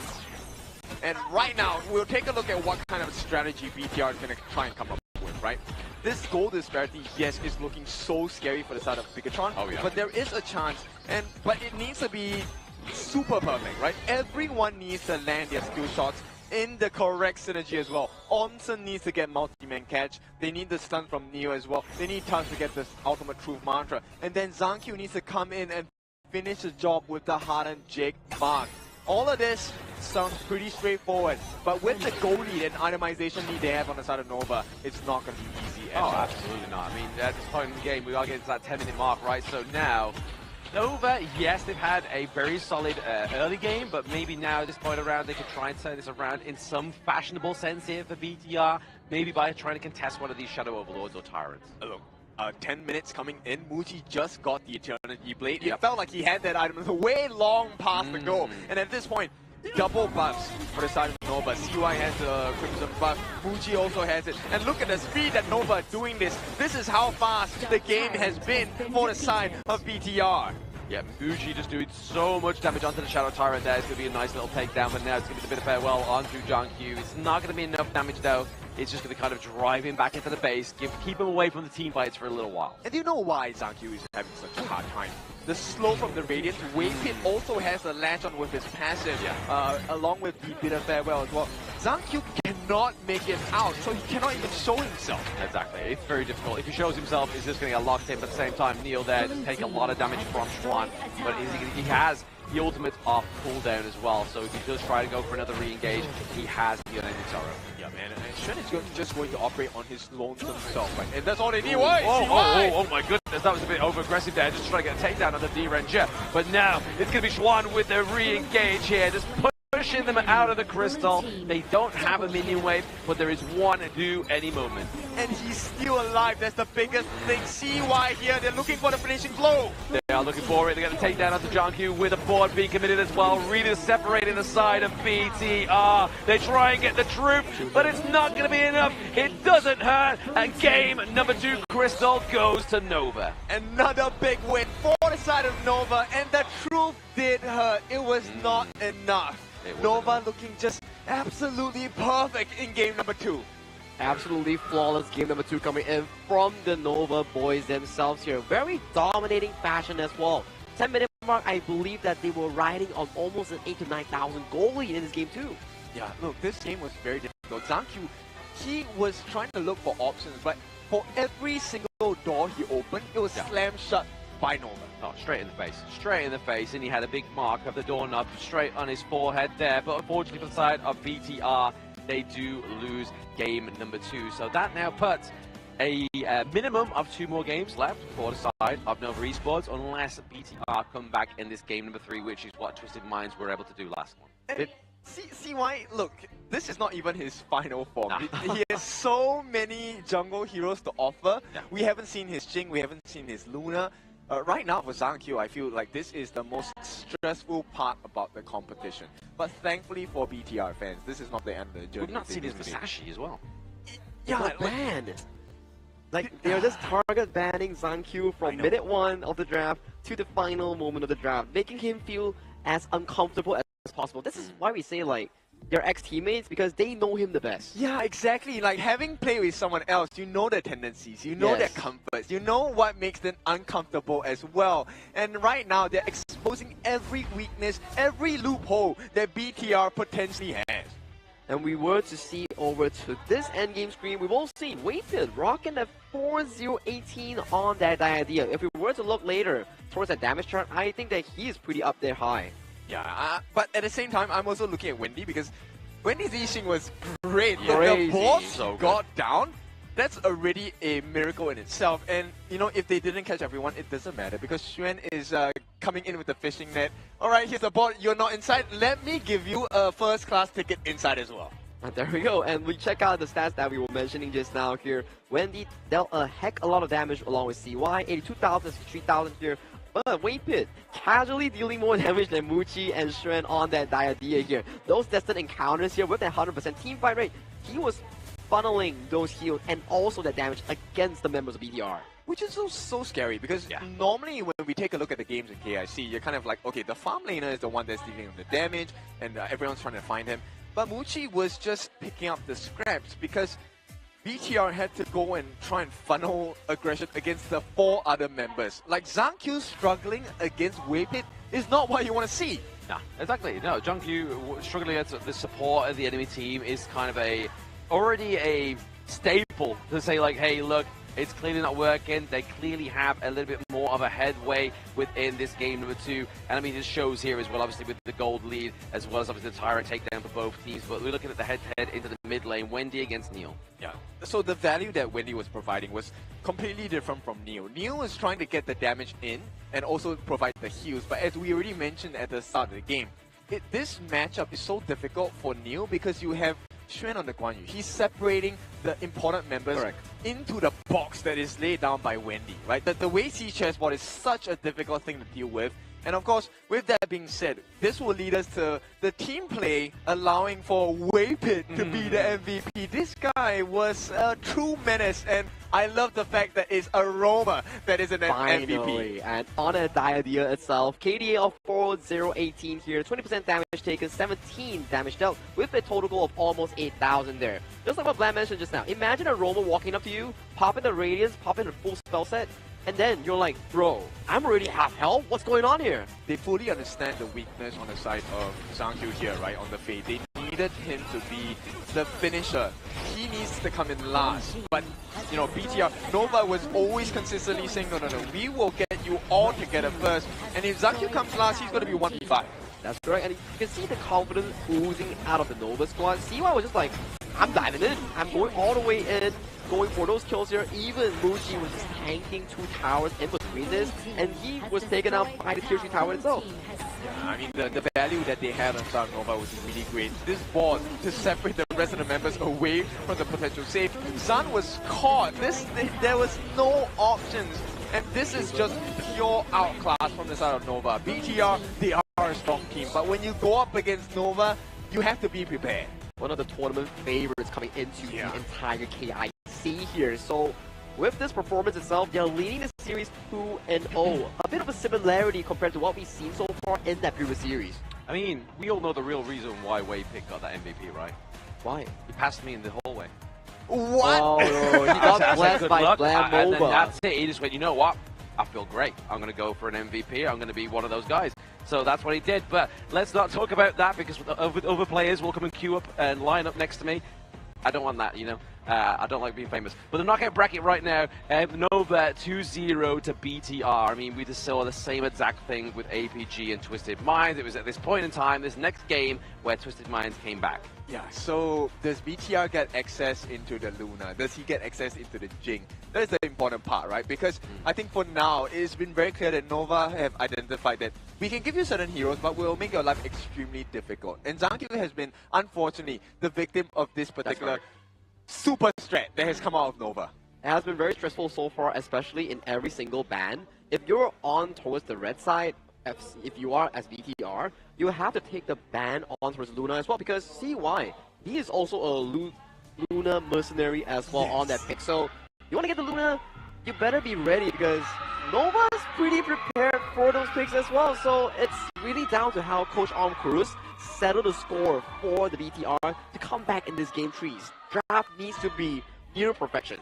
Speaker 9: And right now, we'll take a look at what kind of strategy BTR is going to try and come up with, right? This gold disparity, yes, is looking so scary for the side of Bigetron. Oh, yeah. But there is a chance, but it needs to be super perfect, right? Everyone needs to land their skill shots in the correct synergy as well. Ormson needs to get multi-man catch. They need the stun from Neo as well. They need Tusk to get this ultimate truth mantra. And then Zhang Q needs to come in and finish the job with the Hardened Jade Mark. All of this sounds pretty straightforward, but with the goal lead and itemization need they have on the side of Nova, it's not going to be easy at all.
Speaker 11: Absolutely not. I mean, at this point in the game, we are getting to that 10-minute mark, right? So now, Nova, yes, they've had a very solid early game, but maybe now at this point around, they could try and turn this around in some fashionable sense here for BTR, maybe by trying to contest one of these Shadow Overlords or Tyrants.
Speaker 9: Look, 10 minutes coming in, Muji just got the Eternity Blade. It felt like he had that item way long past the goal. And at this point, double buffs for the side of Nova. CY has the Crimson buff, Muji also has it. And look at the speed that Nova are doing this. This is how fast the game has been for the side of BTR.
Speaker 11: Yeah, Muji just doing so much damage onto the Shadow Tyrant there. It's going to be a nice little takedown, but now it's going to be a bit of farewell onto Zhang Q. It's not going to be enough damage though. It's just going to kind of drive him back into the base, keep him away from the team fights for a little while.
Speaker 9: And do you know why Zhang Q is having such a hard time? The slow from the Radiant, Wave Pit also has a latch on with his passive, along with the bit of farewell as well. Zhang Q cannot make it out, so he cannot even show himself.
Speaker 11: Exactly, it's very difficult. If he shows himself, he's just going to get locked in, but at the same time, Neil there to take a lot of damage from Schwan, but he has the ultimate off cooldown as well, so if he does try to go for another re-engage, he has the unending sorrow.
Speaker 9: Yeah, man, and Shen is just going to operate on his lonesome self, right? And that's all they need.
Speaker 11: Oh my goodness, that was a bit over-aggressive there, just trying to get a takedown on the D-Ranger. But now, it's going to be Schwan with the re-engage here, just pushing them out of the crystal. They don't have a minion wave, but there is one due any moment.
Speaker 9: And he's still alive, that's the biggest thing. CY here, they're looking for the finishing blow.
Speaker 11: They are looking for it, they're going to take down onto Zhang Q with a board being committed as well. Really separating the side of BTR. They try and get the troop, but it's not going to be enough. It doesn't hurt, and game number 2 crystal goes to Nova.
Speaker 9: Another big win for the side of Nova, and the truth did hurt. It was not enough. Nova looking just absolutely perfect in game number 2.
Speaker 8: Absolutely flawless game number 2 coming in from the Nova boys themselves here. Very dominating fashion as well. 10-minute mark, I believe that they were riding on almost an 8,000 to 9,000 goal lead in this game too.
Speaker 9: Yeah, look, this game was very difficult. Zhang Q, he was trying to look for options, but for every single door he opened, it was slammed shut by Nova.
Speaker 11: Oh, straight in the face. Straight in the face, and he had a big mark of the doorknob straight on his forehead there. But unfortunately for the side of BTR, they do lose game number 2. So that now puts a minimum of 2 more games left for the side of Nova Esports, unless BTR come back in this game number 3, which is what Twisted Minds were able to do last one.
Speaker 9: See why? Look, this is not even his final form. He has so many jungle heroes to offer. We haven't seen his Jing, we haven't seen his Luna. Right now for Zhang Q, I feel like this is the most stressful part about the competition. But thankfully for BTR fans, this is not the end of the journey.
Speaker 11: We've not seen his Musashi as well.
Speaker 8: Yeah, ban. Like, they're just target banning Zankyu from minute 1 of the draft to the final moment of the draft, making him feel as uncomfortable as possible. This is why we say, like, they're ex-teammates, because they know him the best.
Speaker 9: Yeah, exactly. Like, having played with someone else, you know their tendencies, you know their comforts, you know what makes them uncomfortable as well. And right now, they're exposing every weakness, every loophole that BTR potentially has.
Speaker 8: And we were to see over to this endgame screen, we will see Weighted rocking at 4018 on that idea. If we were to look later towards that damage chart, I think that he is pretty up there high.
Speaker 9: Yeah, but at the same time, I'm also looking at Wendy, because Wendy's Yixing was great.
Speaker 8: Crazy.
Speaker 9: The boss
Speaker 11: So
Speaker 9: got down. That's already a miracle in itself. And, you know, if they didn't catch everyone, it doesn't matter, because Xuan is coming in with the fishing net. All right, here's the ball. You're not inside. Let me give you a first-class ticket inside as well.
Speaker 8: And there we go. And we check out the stats that we were mentioning just now here. Wendy dealt a heck a lot of damage along with CY. 82,000, 63,000 here. But Weighted casually dealing more damage than Muchi and Xuan on that Diadea here. Those destined encounters here with that 100% team fight rate, he was funneling those heals and also that damage against the members of BTR.
Speaker 9: Which is so scary, because normally when we take a look at the games in KIC, you're kind of like, okay, the farm laner is the one that's dealing with the damage, and everyone's trying to find him. But Muchi was just picking up the scraps, because BTR had to go and try and funnel aggression against the 4 other members. Like, Zankyu struggling against Weighted is not what you want to see.
Speaker 11: Nah, exactly. No, Zankyu struggling against the support of the enemy team is kind of already a staple to say, like, hey, look, it's clearly not working. They clearly have a little bit more of a headway within this game number 2. And I mean, it shows here as well, obviously, with the gold lead, as well as obviously the Tyrant takedown for both teams. But we're looking at the head-to-head into the mid lane, Wendy against Neil.
Speaker 9: Yeah, so the value that Wendy was providing was completely different from Neil. Neil was trying to get the damage in and also provide the heals. But as we already mentioned at the start of the game, this matchup is so difficult for Neil, because you have Xuan on the Guan Yu. He's separating the important members into the box that is laid down by Wendy, right? The way C chessboard is such a difficult thing to deal with. And of course, with that being said, this will lead us to the team play allowing for Weighted to be the MVP. This guy was a true menace, and I love the fact that it's Aroma that is an MVP.
Speaker 8: And on a Diadea itself, KDA of 4018 here, 20% damage taken, 17 damage dealt, with a total goal of almost 8,000 there. Just like what Blam mentioned just now, imagine Aroma walking up to you, popping the Radiance, popping the full spell set, and then you're like, bro, I'm already half health. What's going on here?
Speaker 9: They fully understand the weakness on the side of Zankyu here, right, on the Fade. They needed him to be the finisher. He needs to come in last. But, you know, BTR, Nova was always consistently saying, no, we will get you all together first. And if Zankyu comes last, he's going to be 1v5.
Speaker 8: That's correct. And you can see the confidence oozing out of the Nova squad. CY was just like, I'm diving in. I'm going all the way in. Going for those kills here. Even Muchi was just tanking 2 towers in between this, and he was taken out by the tier 3 tower itself.
Speaker 9: Yeah, I mean, the value that they had on Star Nova was really great. This board to separate the rest of the members away from the potential save. Zan was caught. There was no options. And this is just pure outclass from the side of Nova. BTR, they are a strong team. But when you go up against Nova, you have to be prepared.
Speaker 8: One of the tournament favorites coming into the entire KIC here. So with this performance itself, they're leading the series 2-0. A bit of a similarity compared to what we've seen so far in that previous series.
Speaker 11: I mean, we all know the real reason why Weighted got that MVP, right?
Speaker 8: Why?
Speaker 11: He passed me in the hallway.
Speaker 9: What?
Speaker 8: Oh, no. He got blessed by Blam
Speaker 11: and then that's it. He just went, you know what? I feel great. I'm going to go for an MVP. I'm going to be one of those guys. So that's what he did. But let's not talk about that, because other players will come and queue up and line up next to me. I don't want that, you know. I don't like being famous. But the knockout bracket right now, Nova 2-0 to BTR. I mean, we just saw the same exact thing with APG and Twisted Minds. It was at this point in time, this next game, where Twisted Minds came back.
Speaker 9: Yeah, so does BTR get access into the Luna? Does he get access into the Jing? That is the important part, right? Because I think for now, it's been very clear that Nova have identified that we can give you certain heroes, but we'll make your life extremely difficult. And Zankyu has been, unfortunately, the victim of this particular super strat that has come out of Nova.
Speaker 8: It has been very stressful so far, especially in every single ban. If you're on towards the red side, if you are as BTR, you have to take the ban on towards Luna as well, because see why? He is also a Luna mercenary as well on that pick. So you want to get the Luna, you better be ready, because Nova's pretty prepared for those picks as well. So it's really down to how Coach Cruz settle the score for the BTR to come back in this game trees. Draft needs to be near perfection.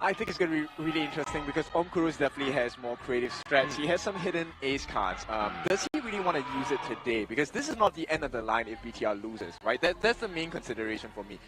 Speaker 9: I think it's going to be really interesting because Cruz definitely has more creative strats. He has some hidden ace cards. Does he really want to use it today? Because this is not the end of the line if BTR loses, right? That's the main consideration for me.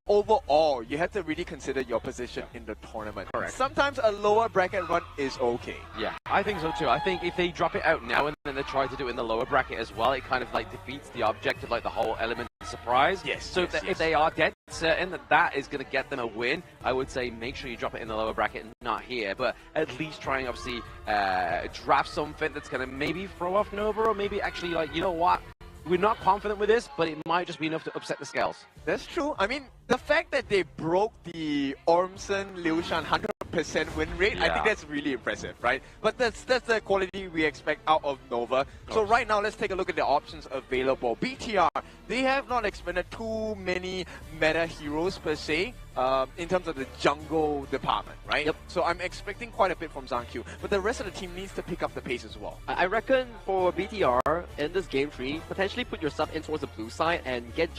Speaker 9: Overall, you have to really consider your position in the tournament.
Speaker 11: Correct.
Speaker 9: Sometimes a lower bracket run is okay.
Speaker 11: Yeah, I think so too. I think if they drop it out now and then they try to do it in the lower bracket as well, it kind of like defeats the object of like the whole element of surprise.
Speaker 9: Yes.
Speaker 11: So if they are dead certain that that is going to get them a win, I would say make sure you drop it in the lower bracket and not here. But at least try and obviously draft something that's going to maybe throw off Nova, or maybe actually like, you know what? We're not confident with this, but it might just be enough to upset the scales.
Speaker 9: That's true. I mean, the fact that they broke the Ormson Liushan 100% win rate, I think that's really impressive, right? But that's the quality we expect out of Nova. So right now, let's take a look at the options available. BTR, they have not expended too many meta heroes per se in terms of the jungle department, right?
Speaker 8: Yep.
Speaker 9: So I'm expecting quite a bit from Zhang-Q, but the rest of the team needs to pick up the pace as well.
Speaker 8: I reckon for BTR in this game tree, potentially put yourself in towards the blue side and get the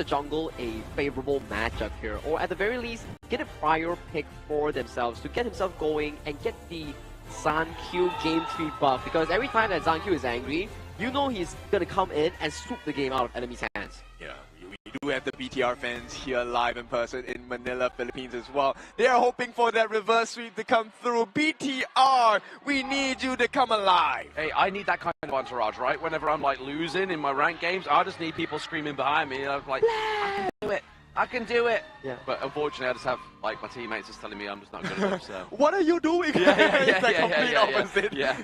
Speaker 8: jungle a favorable matchup here, or at the very least, get a prior pick for themselves to get himself going and get the Zhang-Q game tree buff, because every time that Zhang-Q is angry, you know he's gonna come in and swoop the game out of enemy's hands.
Speaker 9: Yeah, we do have the BTR fans here live in person in Manila, Philippines as well. They are hoping for that reverse sweep to come through. BTR, we need you to come alive.
Speaker 11: Hey, I need that kind of entourage, right? Whenever I'm like losing in my ranked games, I just need people screaming behind me. I'm like, I can do it. I can do it.
Speaker 8: Yeah.
Speaker 11: But unfortunately, I just have like my teammates just telling me I'm just not good enough. So.
Speaker 9: What are you doing? It's the complete opposite.
Speaker 11: Yeah.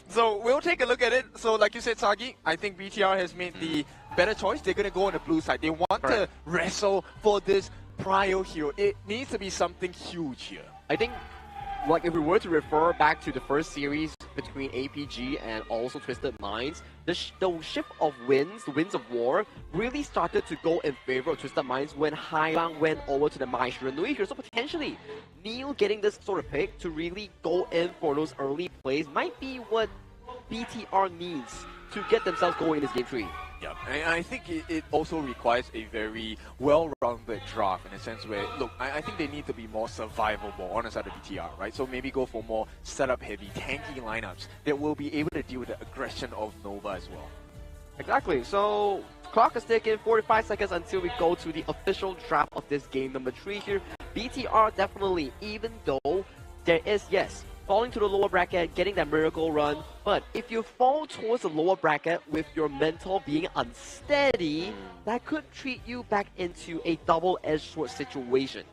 Speaker 9: So we'll take a look at it. So like you said, Sagi, I think BTR has made the better choice. They're going to go on the blue side. They want to wrestle for this prior hero. It needs to be something huge here.
Speaker 8: I think, like, if we were to refer back to the first series between APG and also Twisted Minds, the shift of wins, the winds of war, really started to go in favor of Twisted Minds when Hailang went over to the Mai Shiranui here. So potentially, Neil getting this sort of pick to really go in for those early plays might be what BTR needs to get themselves going in this game tree.
Speaker 9: Yeah, and I think it also requires a very well-rounded draft in a sense where, look, I think they need to be more survivable on the side of BTR, right? So maybe go for more setup-heavy, tanky lineups that will be able to deal with the aggression of Nova as well.
Speaker 8: Exactly. So clock is ticking, 45 seconds until we go to the official draft of this game number 3 here. BTR definitely, even though there is, yes, falling to the lower bracket, getting that miracle run, but if you fall towards the lower bracket with your mental being unsteady, that could treat you back into a double-edged sword situation.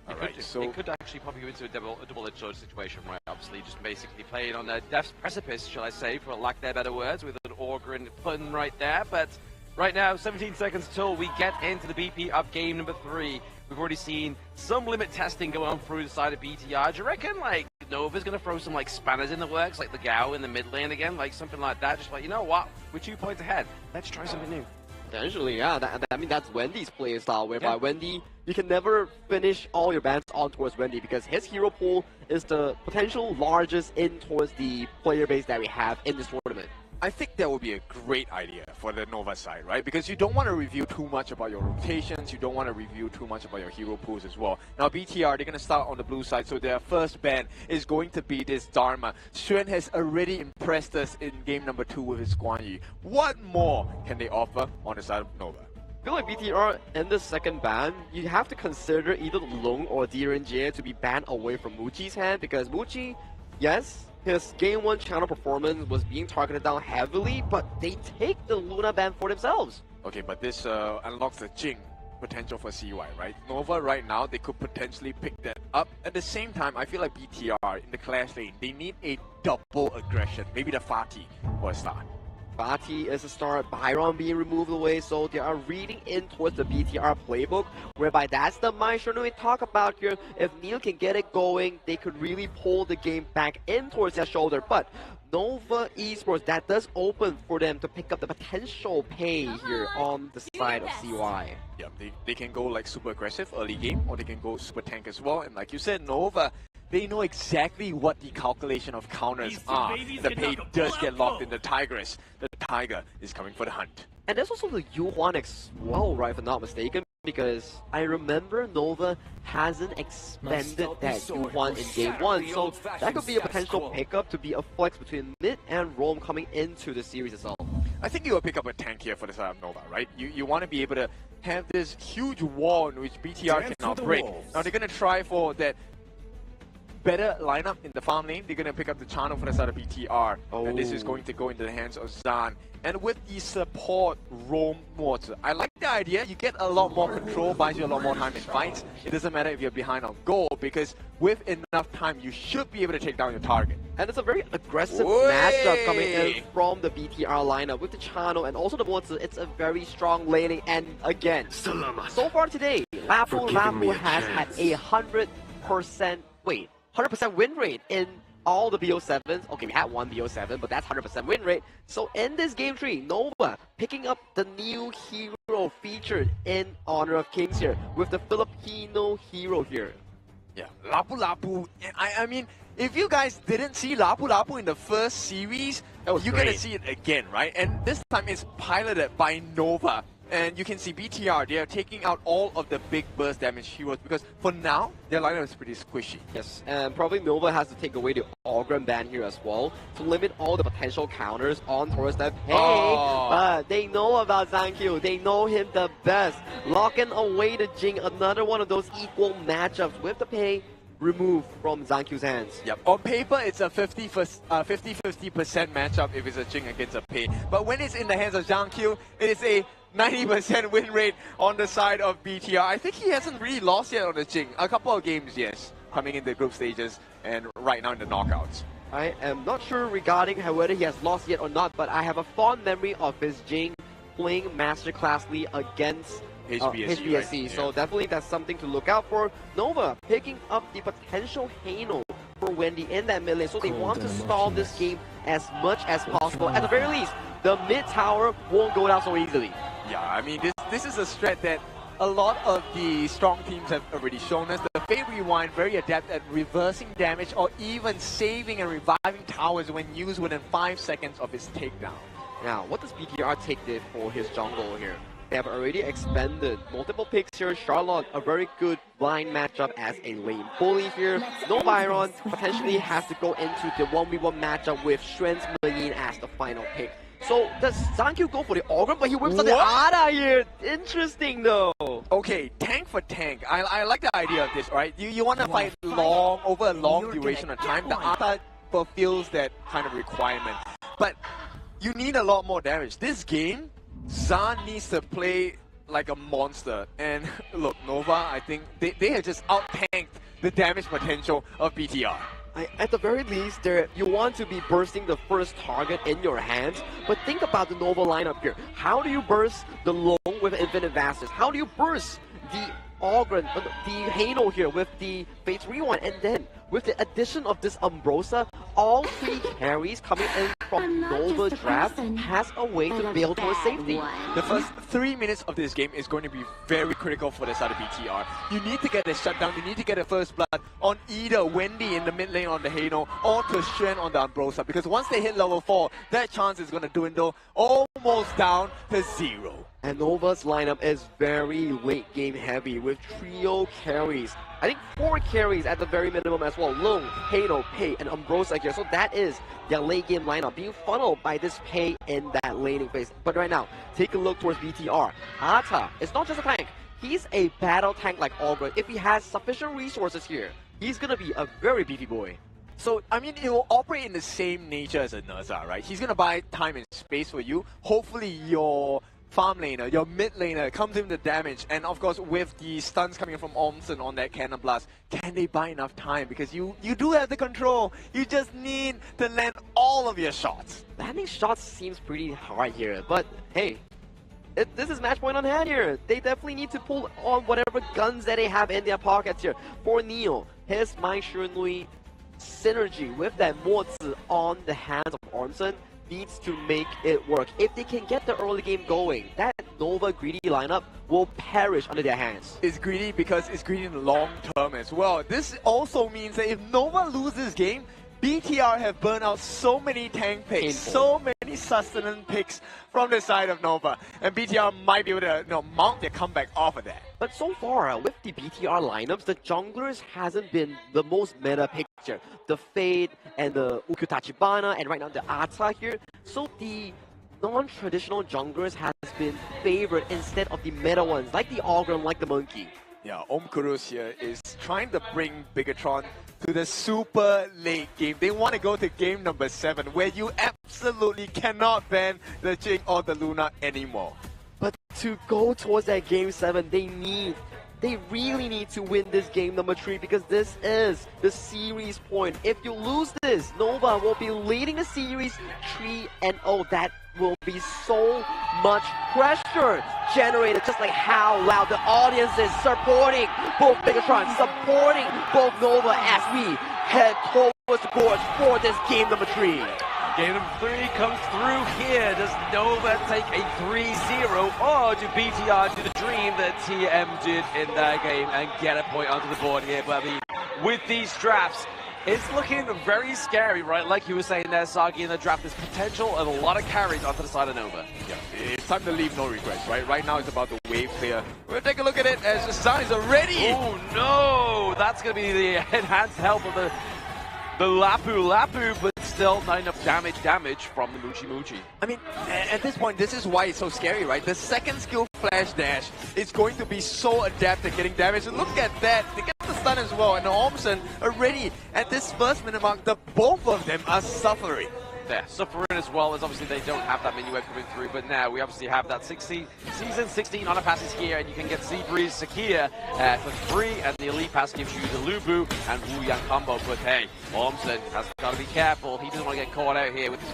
Speaker 11: It could actually pop you into a double-edged sword situation, right? Obviously, just basically playing on the death's precipice, shall I say, for lack of better words, with an auger and pun right there. But right now, 17 seconds till we get into the BP of game number 3. We've already seen some limit testing going on through the side of BTR. Do you reckon, like, Nova's going to throw some, like, spanners in the works, like the Gao in the mid lane again, like something like that? Just like, you know what? We're 2 points ahead. Let's try something new.
Speaker 8: Potentially, yeah. I mean, that's Wendy's play style, whereby Wendy, you can never finish all your bans on towards Wendy because his hero pool is the potential largest in towards the player base that we have in this tournament.
Speaker 9: I think that would be a great idea for the Nova side, right? Because you don't want to review too much about your rotations, you don't want to review too much about your hero pools as well. Now BTR, they're going to start on the blue side, so their first ban is going to be this Dharma. Xuan has already impressed us in game number 2 with his Guan Yu. What more can they offer on the side of Nova?
Speaker 8: I feel like BTR in the second ban, you have to consider either Long or DRNJ to be banned away from Muchi's hand, because Muchi, yes, his game 1 channel performance was being targeted down heavily, but they take the Luna ban for themselves.
Speaker 9: Okay, but this unlocks the Jing potential for CY, right? Nova right now, they could potentially pick that up. At the same time, I feel like BTR in the clash lane, they need a double aggression, maybe the Fatih for a start.
Speaker 8: Fati is a start, Byron being removed away, so they are reading in towards the BTR playbook, whereby that's the mindset we talk about here. If Neil can get it going, they could really pull the game back in towards their shoulder. But Nova Esports, that does open for them to pick up the potential pay here on the side of CY.
Speaker 9: Yeah, they can go like super aggressive early game, or they can go super tank as well. And like you said, Nova, they know exactly what the calculation of counters are. The pay does get locked in the Tigress. The Tiger is coming for the hunt.
Speaker 8: And there's also the U1 as well, right, if I'm not mistaken, because I remember Nova hasn't expended that U1 in game 1, so that could be a potential pickup to be a flex between mid and Rome coming into the series itself.
Speaker 9: I think you will pick up a tank here for the side of Nova, right? You want to be able to have this huge wall in which BTR cannot break. Now they're going to try for that better lineup in the farm lane. They're going to pick up the channel for the side of BTR. And this is going to go into the hands of Zan. And with the support roam mortar, I like the idea. You get a lot more control, buys you a lot more time in fights. It doesn't matter if you're behind on goal, because with enough time, you should be able to take down your target.
Speaker 8: And it's a very aggressive matchup coming in from the BTR lineup with the channel and also the mortar. It's a very strong laning. And again, so far today, Lapu has had a 100% win rate in all the BO7s. Okay, we had one BO7, but that's 100% win rate. So in this game 3, Nova picking up the new hero featured in honor of Kings here with the Filipino hero here.
Speaker 9: Yeah, Lapu. I mean, if you guys didn't see Lapu in the first series, you're going to see it again, right? And this time it's piloted by Nova. And you can see BTR, they are taking out all of the big burst damage heroes because for now, their lineup is pretty squishy.
Speaker 8: Yes, and probably Nova has to take away the Ogren ban here as well to limit all the potential counters on Taurus that, but they know about Zankyu. They know him the best. Locking away the Jing, another one of those equal matchups with the pay removed from Zankyu's hands.
Speaker 9: Yep, on paper it's a 50-50% matchup if it's a Jing against a pay. But when it's in the hands of Zankyu, it is a 90% win rate on the side of BTR. I think he hasn't really lost yet on the Jing. A couple of games, yes, coming in the group stages and right now in the knockouts.
Speaker 8: I am not sure regarding whether he has lost yet or not, but I have a fond memory of his Jing playing masterclassly against HBSC.
Speaker 9: Right?
Speaker 8: So definitely that's something to look out for. Nova picking up the potential Hano for Wendy in that mid lane. So they want to stall this game as much as possible. At the very least, the mid tower won't go down so easily.
Speaker 9: Yeah, I mean, this is a strat that a lot of the strong teams have already shown us. The Fate Rewind, very adept at reversing damage or even saving and reviving towers when used within 5 seconds of his takedown.
Speaker 8: Now, what does BTR take there for his jungle here? They have already expended multiple picks here. Charlotte, a very good blind matchup as a lane bully here. No Byron, potentially has to go into the 1v1 matchup with Shuen's Marine as the final pick. So does Zankyu go for the Ogre, but he whips out the Ada here. Interesting though.
Speaker 9: Okay, tank for tank. I like the idea of this, right? You want to fight long, over a long duration of time. The Ada fulfills that kind of requirement. But you need a lot more damage. This game, Zan needs to play like a monster. And look, Nova, I think they have just out-tanked the damage potential of BTR.
Speaker 8: At the very least, you want to be bursting the first target in your hands, but think about the Nova lineup here. How do you burst the Long with Infinite Vastness? How do you burst the Ogren, the Hano here with the Fates Rewind? And then, with the addition of this Ambrosia, all 3 carries coming in from Nova draft has a way to build towards safety.
Speaker 9: The first 3 minutes of this game is going to be very critical for the side of BTR. You need to get a shutdown, you need to get a first blood on either Wendy in the mid lane on the Hano or to Shen on the Ambrosia, because once they hit level 4, that chance is going to dwindle almost down to 0.
Speaker 8: And Nova's lineup is very late game heavy with trio carries. I think 4 carries at the very minimum as well. Long, Hano, Pei, and Ambrosia here. So that is their late game lineup being funneled by this Pei in that laning phase. But right now, take a look towards BTR. Ata is not just a tank. He's a battle tank like Ogre. If he has sufficient resources here, he's going to be a very beefy boy.
Speaker 9: So, I mean, it will operate in the same nature as a Nerza, right? He's going to buy time and space for you. Hopefully, your farm laner, your mid laner comes in the damage, and of course with the stuns coming from Ormson on that cannon blast, can they buy enough time? Because you do have the control, you just need to land all of your shots.
Speaker 8: Landing shots seems pretty hard here, but hey, this is match point on hand here. They definitely need to pull on whatever guns that they have in their pockets here. For Neo, his Mai Shunui synergy with that Mozi on the hands of Ormson needs to make it work. If they can get the early game going, that Nova greedy lineup will perish under their hands.
Speaker 9: It's greedy because it's greedy in the long term as well. This also means that if Nova loses game, BTR have burned out so many tank picks, so many sustenance picks from the side of Nova, and BTR might be able to mount their comeback off of that.
Speaker 8: But so far, with the BTR lineups, the junglers hasn't been the most meta picture. The Fade and the Ukutachibana, and right now the Ata here. So the non-traditional junglers has been favored instead of the meta ones, like the Ogre, like the Monkey.
Speaker 9: Yeah, Kurus here is trying to bring Bigetron to the super late game. They want to go to game number 7, where you absolutely cannot ban the Jing or the Luna anymore.
Speaker 8: But to go towards that game 7, they really need to win this game number 3, because this is the series point. If you lose this, Nova will be leading the series 3-0. That will be so much pressure generated, just like how loud the audience is supporting both Bigetron, supporting both Nova as we head towards the boards for this game number 3.
Speaker 11: Game number 3 comes through here. Does Nova take a 3-0, or do BTR do the dream that TM did in that game and get a point onto the board here? But I mean, with these drafts, it's looking very scary, right? Like you were saying there, Sagi, in the draft, there's potential and a lot of carries onto the side of Nova.
Speaker 9: Yeah, it's time to leave no regrets, right? Right now it's about the wave clear. We'll take a look at it as the sun is already.
Speaker 11: Oh no, that's going to be the enhanced help of the Lapu, but still not enough damage from the Muchi.
Speaker 9: I mean, at this point, this is why it's so scary, right? The second skill flash dash is going to be so adept at getting damage. And look at that, they get the stun as well, and Ormson already at this first minute mark, both of them are suffering.
Speaker 11: Yeah, suffering as well, as obviously they don't have that minuet coming through, but now we obviously have that season 16 honor passes here, and you can get Seabreeze Sakia for free, and the elite pass gives you the Lubu and Wu Yang combo. But hey, Ormson has got to be careful. He doesn't want to get caught out here with this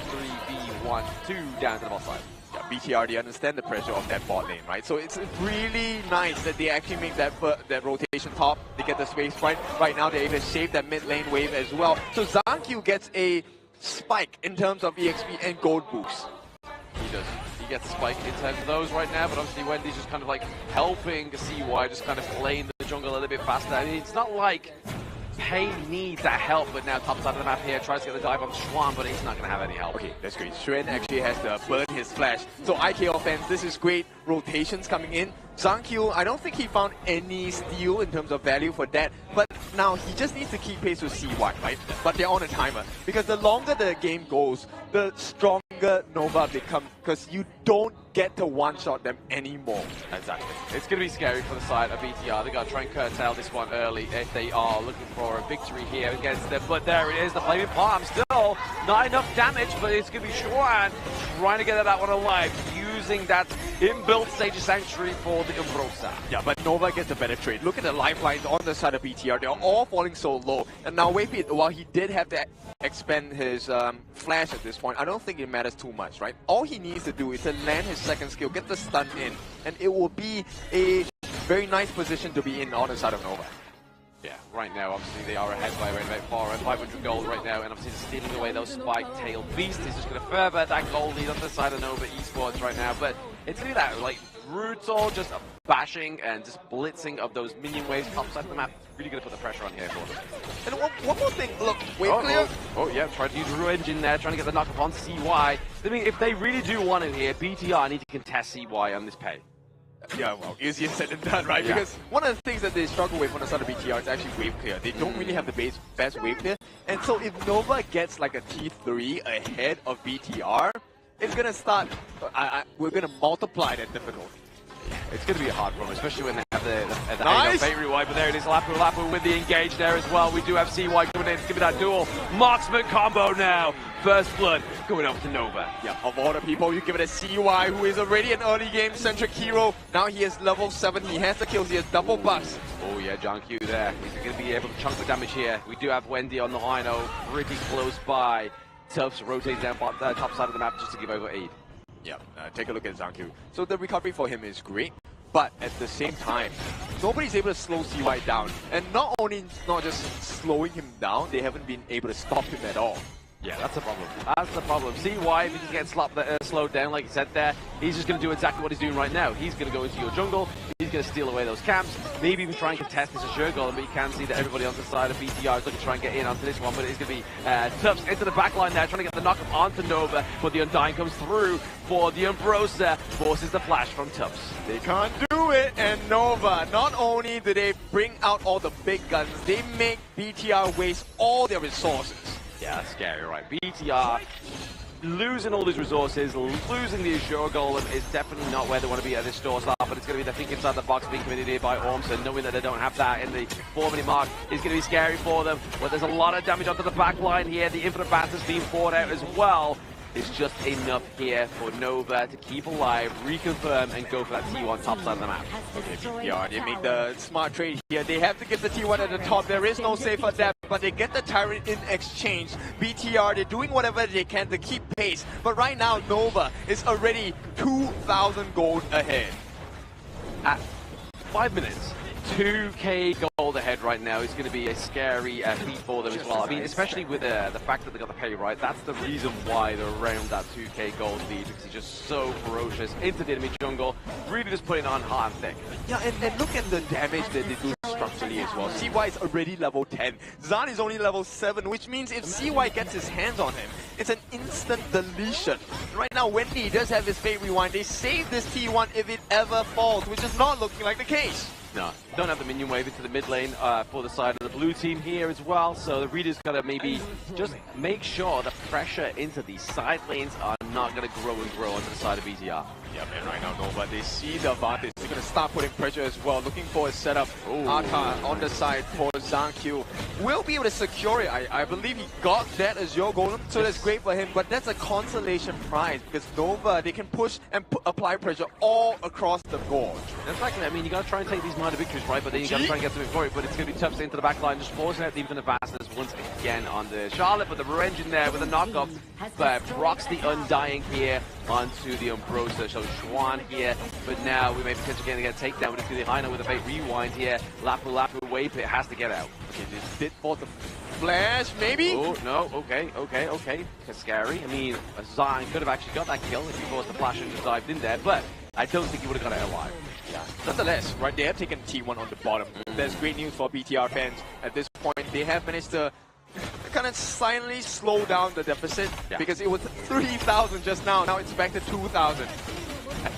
Speaker 11: 3v1-2 down to the bot side.
Speaker 9: Yeah, BTR, they understand the pressure of that bot lane, right? So it's really nice that they actually make that rotation top. They get the space right now. They're able to save that mid lane wave as well. So Zankyu gets a spike in terms of EXP and gold boost.
Speaker 11: He does. He gets a spike in terms of those right now, but obviously Wendy's just kind of like helping CY just kind of playing the jungle a little bit faster. I mean, it's not like Pei needs that help, but now top side of the map here, tries to get the dive on Schwan, but he's not going to have any help.
Speaker 9: Okay, that's great. Xuan actually has to burn his flash. So IKL fans, this is great. Rotations coming in. Zankyu, I don't think he found any steal in terms of value for that, but now he just needs to keep pace with CY, right? But they're on a timer, because the longer the game goes, the stronger Nova becomes, because you don't get to one-shot them anymore.
Speaker 11: Exactly. It's going to be scary for the side of BTR. They've got to try and curtail this one early if they are looking for a victory here against them. But there it is, the Flaming Palm. Still not enough damage, but it's going to be Xuan trying to get that one alive, using that inbuilt Sage Sanctuary for the Umbrosa.
Speaker 9: Yeah, but Nova gets a better trade. Look at the lifelines on the side of BTR. They're all falling so low. And now Waypit, while he did have to expend his flash at this point, I don't think it matters too much, right? All he needs to do is to land his second skill, get the stun in, and it will be a very nice position to be in on the side of Nova.
Speaker 11: Yeah, right now, obviously, they are ahead by around about 500 gold right now, and obviously stealing away those spike-tailed beasts is just going to further that gold lead on the side of Nova Esports right now, but it's going to be that, like, brutal, just bashing and just blitzing of those minion waves top side of the map. Really going to put the pressure on here for them.
Speaker 9: And one more thing, look, wave clear.
Speaker 11: Oh yeah, trying to use Ru Engine there, trying to get the knock upon CY. I mean, if they really do want it here, BTR need to contest CY on this Pei.
Speaker 9: Yeah, well, easier said than done, right? Yeah. Because one of the things that they struggle with on the side of BTR is actually wave clear. They don't really have the best wave clear. And so if Nova gets like a T3 ahead of BTR, it's going to start, we're going to multiply that difficulty.
Speaker 11: It's going to be a hard one, especially when they have the
Speaker 9: Nice.
Speaker 11: Fate Rewind. But there it is, Lapu with the engage there as well. We do have CY coming in. It's going to be that dual marksman combo now. First blood going over to Nova.
Speaker 9: Yeah, of all the people, you give it a CY, who is already an early game centric hero. Now he is level 7. He has the kills. He has double bucks.
Speaker 11: Oh yeah, John Q there. He's going to be able to chunk the damage here. We do have Wendy on the Hino, pretty close by. Tufts rotates down top side of the map just to give over aid.
Speaker 9: Yeah, take a look at Zangkyu. So the recovery for him is great, but at the same time, nobody's able to slow CY down. And not just slowing him down, they haven't been able to stop him at all.
Speaker 11: Yeah, that's the problem. That's the problem. CY, if he just gets slowed down, like you said there, he's just going to do exactly what he's doing right now. He's going to go into your jungle. He's going to steal away those camps. Maybe even try and contest this Azure Golem, but you can see that everybody on the side of BTR is looking to try and get in onto this one. But it's going to be Tufts into the backline there, trying to get the knock-up onto Nova. But the Undying comes through for the Umbrosa, forces the flash from Tufts.
Speaker 9: They can't do it, and Nova, not only do they bring out all the big guns, they make BTR waste all their resources.
Speaker 11: Yeah, that's scary, right? BTR losing all these resources, losing the Azure Golem is definitely not where they want to be at this store start, but it's going to be the think inside the box being committed here by Ormson, knowing that they don't have that in the 4-minute mark is going to be scary for them. But there's a lot of damage onto the back line here. The Infinite Bastard's being poured out as well. It's just enough here for Nova to keep alive, reconfirm, and go for that T1 top side of the map.
Speaker 9: Okay, BTR, they make the smart trade here. They have to get the T1 at the top. There is no safer depth, but they get the Tyrant in exchange. BTR, they're doing whatever they can to keep pace. But right now, Nova is already 2,000 gold ahead.
Speaker 11: At 5 minutes. 2k gold ahead right now is going to be a scary feat for them as well. I mean, especially with the fact that they got the pay right, that's the reason why they're around that 2k gold lead, because he's just so ferocious into the enemy jungle, really just putting on hard and thick.
Speaker 9: Yeah, and look at the damage that they do structurally as well. CY is already level 10. Zan is only level 7, which means if CY gets his hands on him, it's an instant deletion. Right now, Wendy does have his Fate Rewind. They save this T1 if it ever falls, which is not looking like the case.
Speaker 11: No, don't have the minion wave into the mid lane for the side of the blue team here as well. So the Reader's got to maybe just make sure the pressure into these side lanes are not going to grow and grow onto the side of BTR.
Speaker 9: Yeah, man, right now, Nova, they see the advantage. They're going to start putting pressure as well, looking for a setup. Arta on the side for Zangkyu. Will be able to secure it. I believe he got that as your golem, so that's great for him. But that's a consolation prize, because Nova, they can push and apply pressure all across the board.
Speaker 11: Exactly. I mean, you got to try and take these minor victories, right? But then you got to try and get something for it. But it's going to be tough into the back line, just forcing out the Infinite Vastness once again on the Charlotte. But the revenge in there with a knockup rocks the Undying here onto the Umbrosa. So Schwan here, but now we may potentially get a takedown. But it's going to be Hino with a Fate Rewind here. Lapu wave, it has to get out.
Speaker 9: Okay, this did for the flash, maybe?
Speaker 11: Oh, no, okay. It's scary. I mean, Zan could have actually got that kill if he forced the flash and just dived in there, but I don't think he would have got it alive.
Speaker 9: Yeah. Nonetheless, right, they have taken T1 on the bottom. That's great news for BTR fans. At this point, they have managed to kind of silently slow down the deficit, because it was 3,000 just now. Now it's back to 2,000.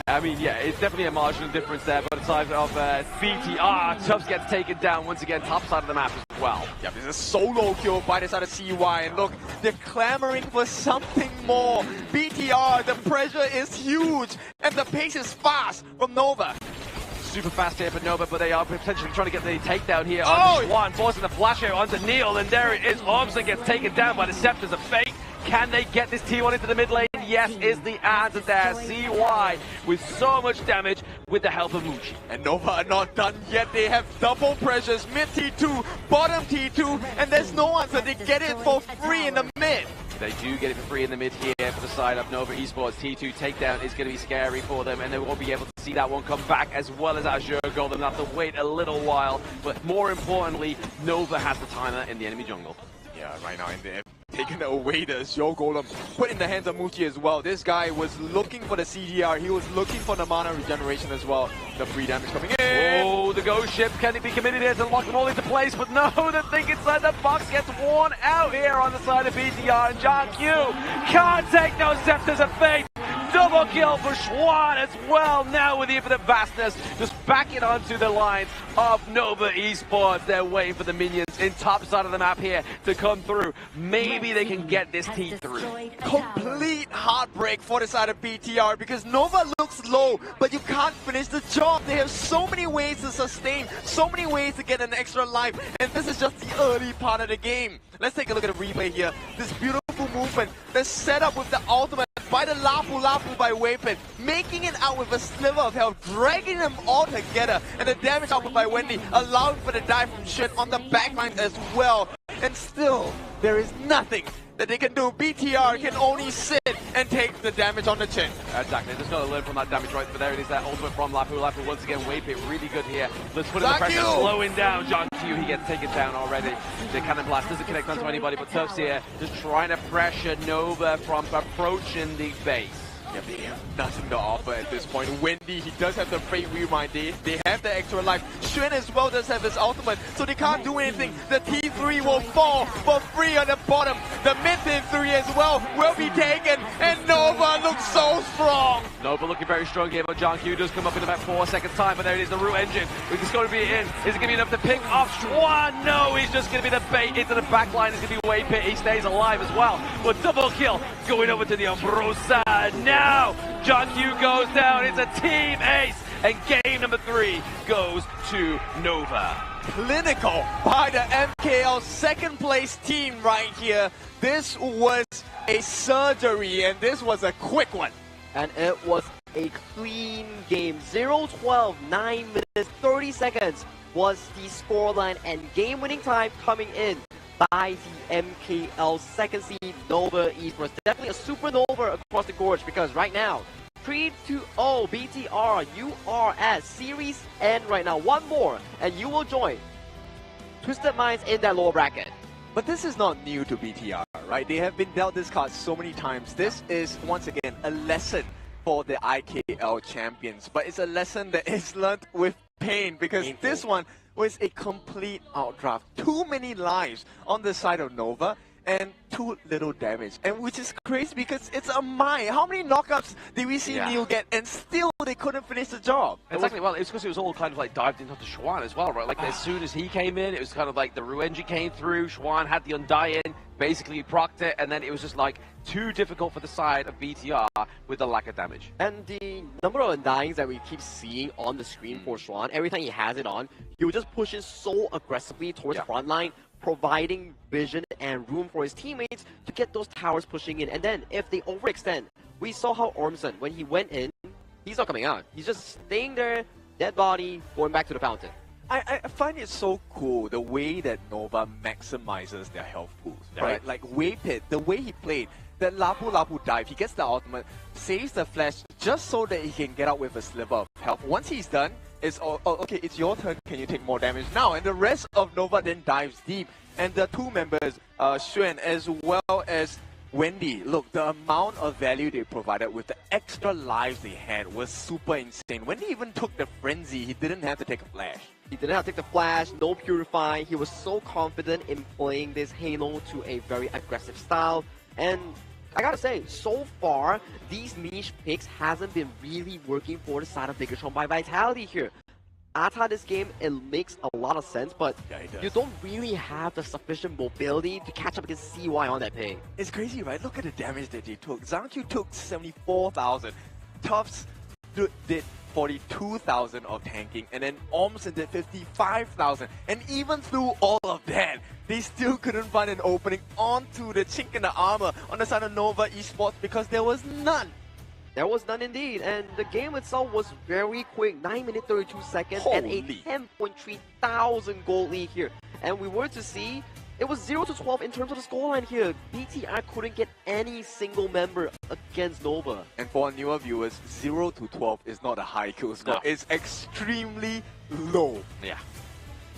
Speaker 11: I mean, yeah, it's definitely a marginal difference there, but aside of BTR, Tufts gets taken down once again, top side of the map as well.
Speaker 9: Yeah, there's a solo kill by the side of CY, and look, they're clamoring for something more. BTR, the pressure is huge, and the pace is fast from Nova.
Speaker 11: Super fast here for Nova, but they are potentially trying to get the takedown here on Schwan, forcing the flash out onto Neil, and there it is. Ormson gets taken down by the Scepters of Fate. Can they get this T1 into the mid lane? Yes, is the answer there. CY with so much damage with the help of Muji.
Speaker 9: And Nova are not done yet. They have double pressures, mid T2, bottom T2, and there's no answer. They get it for free in the mid.
Speaker 11: They do get it for free in the mid here for the side of Nova Esports. T2 takedown is going to be scary for them, and they won't be able to see that one come back, as well as Azure Golem. They'll have to wait a little while, but more importantly, Nova has the timer in the enemy jungle.
Speaker 9: Yeah, right now in there. Taken away the Azure Golem, put in the hands of Muji as well. This guy was looking for the CDR, he was looking for the mana regeneration as well. The free damage coming in.
Speaker 11: Oh, the ghost ship, can it be committed here to lock them all into place? But no, the thing inside the box gets worn out here on the side of BTR, and John Q can't take those Scepters of Fate. Double kill for Schwan as well, now with the Infinite Vastness, just backing onto the lines of Nova Esports. They're waiting for the minions teammates in top side of the map here to come through. Maybe they can get this team through.
Speaker 24: Complete heartbreak for the side of BTR because Nova looks low, but you can't finish the job. They have so many ways to sustain, so many ways to get an extra life, and this is just the early part of the game. Let's take a look at the replay here. This beautiful movement, the setup with the ultimate by the Lapu Lapu by Waypit, making it out with a sliver of health, dragging them all together, and the damage output by Wendy, allowing for the dive from Shen on the backline as well. And still, there is nothing that they can do. BTR can only sit and take the damage on the chin.
Speaker 11: Exactly, just got to learn from that damage, right? But there it is, that ultimate from Lapu Lapu. Once again, Waypit really good here. Let's put in the pressure, slowing down John Q. He gets taken down already. The cannon blast doesn't connect onto anybody, but Tufts here just trying to pressure Nova from approaching the base.
Speaker 24: Yeah, they have nothing to offer at this point. Wendy, he does have the Fate Rewind. They have the extra life. Xuan as well does have his ultimate, so they can't do anything. The T3 will fall for free on the bottom. The mid T3 as well will be taken, and Nova looks so strong.
Speaker 11: Nova looking very strong here, but John Q does come up in about 4 seconds time, but there it is, the root engine. It's going to be in. Is it going to be enough to pick off Xuan? No, he's just going to be the bait into the back line. It's going to be Waypit. He stays alive as well, but double kill going over to the Umbrosa. Now, John Q goes down. It's a team ace, and game number 3 goes to Nova.
Speaker 24: Clinical by the MKL second place team right here. This was a surgery, and this was a quick one.
Speaker 8: And it was a clean game. 0-12, 9 minutes, 30 seconds was the scoreline, and game-winning time coming in by the MKL second seed Nova Esports. Definitely a supernova across the gorge, because right now, 3-2-0 BTR, you are at series end right now. One more, and you will join Twisted Minds in that lower bracket.
Speaker 24: But this is not new to BTR, right? They have been dealt this card so many times. This is, once again, a lesson for the IKL champions. But it's a lesson that is learned with pain, because this one was a complete outdraft. Too many lives on the side of Nova, and too little damage. And which is crazy because it's a mine. How many knockouts did we see Neil get, and still they couldn't finish the job?
Speaker 11: Exactly, well, it's because it was all kind of like dived into Xuan as well, right? Like as soon as he came in, it was kind of like the Ruenji came through, Xuan had the Undying, basically procced it, and then it was just like too difficult for the side of BTR with the lack of damage.
Speaker 8: And the number of Undyings that we keep seeing on the screen for Xuan, every time he has it on, he will just push it so aggressively towards the front line, providing vision and room for his teammates to get those towers pushing in. And then if they overextend, we saw how Ormson, when he went in, he's not coming out. He's just staying there, dead body, going back to the fountain.
Speaker 24: I find it so cool the way that Nova maximizes their health pools, right? Like Waypit, the way he played, that Lapu Lapu dive, he gets the ultimate, saves the flash just so that he can get out with a sliver of health. Once he's done, it's okay, it's your turn, can you take more damage now? And the rest of Nova then dives deep. And the two members, Xuan as well as Wendy, look, the amount of value they provided with the extra lives they had was super insane. Wendy even took the frenzy, he didn't have to take a flash.
Speaker 8: He didn't have to take the flash, no purify. He was so confident in playing this Halo to a very aggressive style. And I gotta say, so far, these niche picks hasn't been really working for the side of Bigetron by Vitality here. Ata this game, it makes a lot of sense, but you don't really have the sufficient mobility to catch up against CY on that ping.
Speaker 24: It's crazy, right? Look at the damage that they took. Zhangqiu took 74,000. Tufts did 42,000 of tanking, and then Ormson did 55,000. And even through all of that, they still couldn't find an opening onto the chink in the armor on the side of Nova Esports because there was none.
Speaker 8: There was none indeed, and the game itself was very quick, 9 minutes 32 seconds, and a 10.3 thousand gold lead here. And we were to see, it was 0-12 in terms of the scoreline here. BTR couldn't get any single member against Nova.
Speaker 24: And for our newer viewers, 0-12 is not a high kill score, no. It's extremely low.
Speaker 11: Yeah.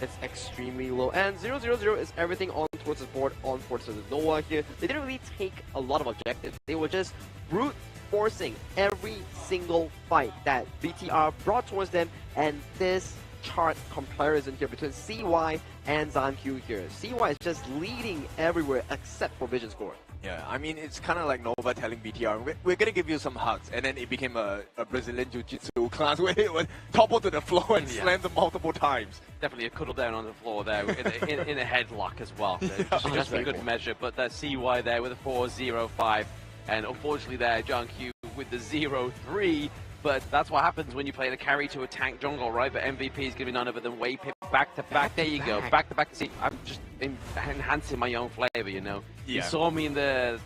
Speaker 8: It's extremely low. And 0-0-0 is everything on towards the board, on towards the Nova here. They didn't really take a lot of objectives. They were just brute forcing every single fight that BTR brought towards them, and this chart comparison here between CY and Zhangqiu here. CY is just leading everywhere except for Vision Score.
Speaker 9: Yeah, I mean, it's kind of like Nova telling BTR, we're going to give you some hugs. And then it became a Brazilian Jiu-Jitsu class where it would topple to the floor and slam them multiple times.
Speaker 11: Definitely a cuddle down on the floor there in a headlock as well. Just a good measure. But CY there with a 4-0-5. And unfortunately there, John Q with the 0-3. But that's what happens when you play the carry to a tank jungle, right? But MVP is going to be none other than Waypip back to back. There you go, back to back. See, I'm just enhancing my own flavor, you know. Yeah. You saw me in the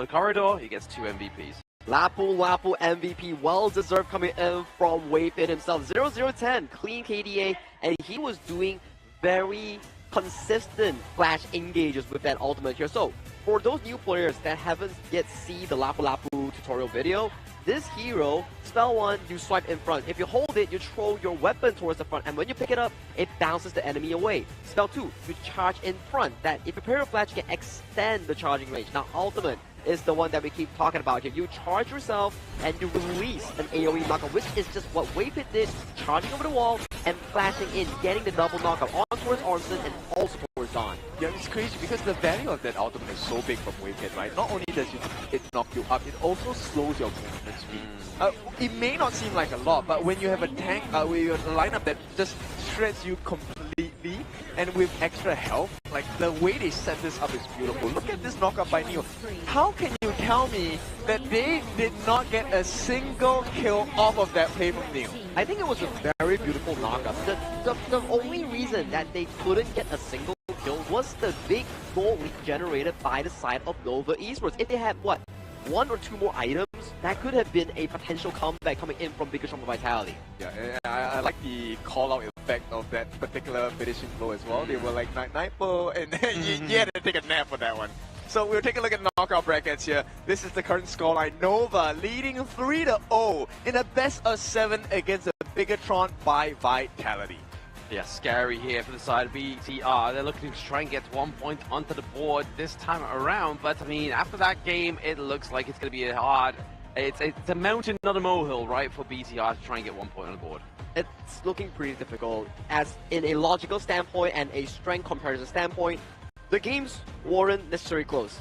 Speaker 11: corridor. He gets 2 MVPs.
Speaker 8: Lapu MVP, well deserved coming in from Waypip himself. 0-0-10, clean KDA, and he was doing very consistent flash engages with that ultimate here. So for those new players that haven't yet seen the Lapu tutorial video, this hero, spell 1, you swipe in front. If you hold it, you throw your weapon towards the front, and when you pick it up, it bounces the enemy away. Spell 2, you charge in front. That if you prepare a flash, you can extend the charging range. Now, ultimate is the one that we keep talking about here. You charge yourself, and you release an AoE knockup, which is just what Waypip did, charging over the wall and flashing in, getting the double knockup on towards Ormson and also towards Dawn.
Speaker 9: Yeah, it's crazy because the value of that ultimate is so big from Waypip, right? Not only does it knock you up, it also slows your movement speed. It may not seem like a lot, but when you have a tank, when you have a lineup that just shreds you completely, and with extra health, like the way they set this up is beautiful. Look at this knockup by Neo. How can you tell me that they did not get a single kill off of that play from Neo?
Speaker 8: I think it was a very beautiful knockup. The only reason that they couldn't get a single kill was the big goal lead generated by the side of Nova Esports. If they had, what, 1 or 2 more items, that could have been a potential comeback coming in from Bigetron for Vitality.
Speaker 9: Yeah, I like the call-out effect of that particular finishing blow as well. They were like, Night-Night-Blow, and then you had to take a nap for that one. So we'll take a look at knockout brackets here. This is the current scoreline. Nova leading 3-0 in a best-of-7 against the Bigetron by Vitality.
Speaker 11: Yeah, scary here for the side of BTR. They're looking to try and get 1 point onto the board this time around. But, I mean, after that game, it looks like it's going to be hard. It's a mountain, not a molehill, right, for BTR to try and get 1 point on the board.
Speaker 8: It's looking pretty difficult. As in a logical standpoint and a strength comparison standpoint, the games weren't necessarily close.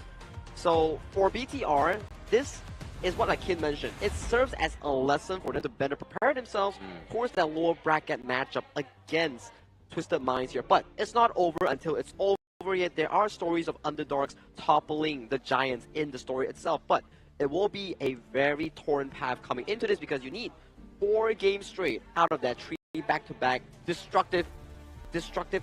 Speaker 8: So, for BTR, this is what Akin mentioned. It serves as a lesson for them to better prepare themselves towards that lower bracket matchup against Twisted Minds here. But it's not over until it's over yet. There are stories of underdogs toppling the giants in the story itself. But it will be a very torn path coming into this because you need 4 games straight out of that 3 back-to-back destructive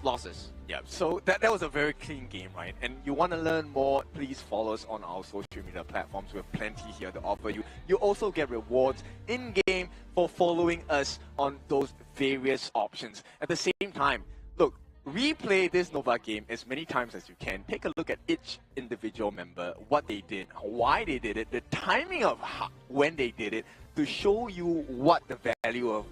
Speaker 8: losses.
Speaker 9: Yeah, so that was a very clean game, right? And you want to learn more, please follow us on our social media platforms. We have plenty here to offer you. You also get rewards in-game for following us on those various options. At the same time, look, replay this Nova game as many times as you can. Take a look at each individual member, what they did, why they did it, the timing of when they did it, to show you what the value of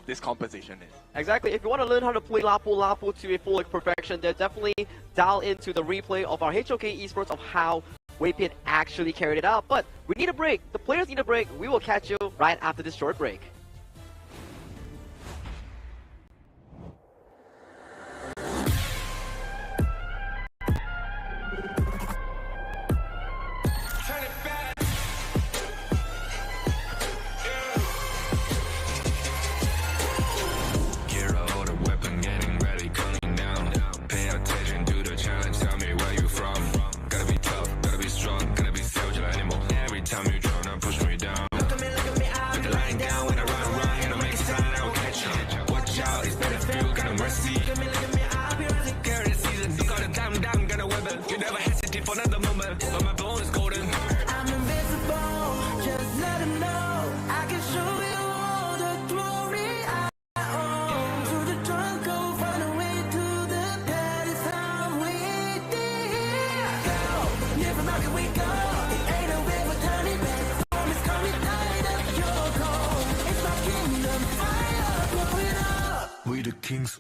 Speaker 9: this composition is.
Speaker 8: Exactly. If you want to learn how to play Lapu to a full perfection, then definitely dial into the replay of our HOK Esports of how Waypip actually carried it out. But we need a break. The players need a break. We will catch you right after this short break.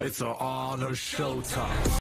Speaker 18: It's an honor showtime.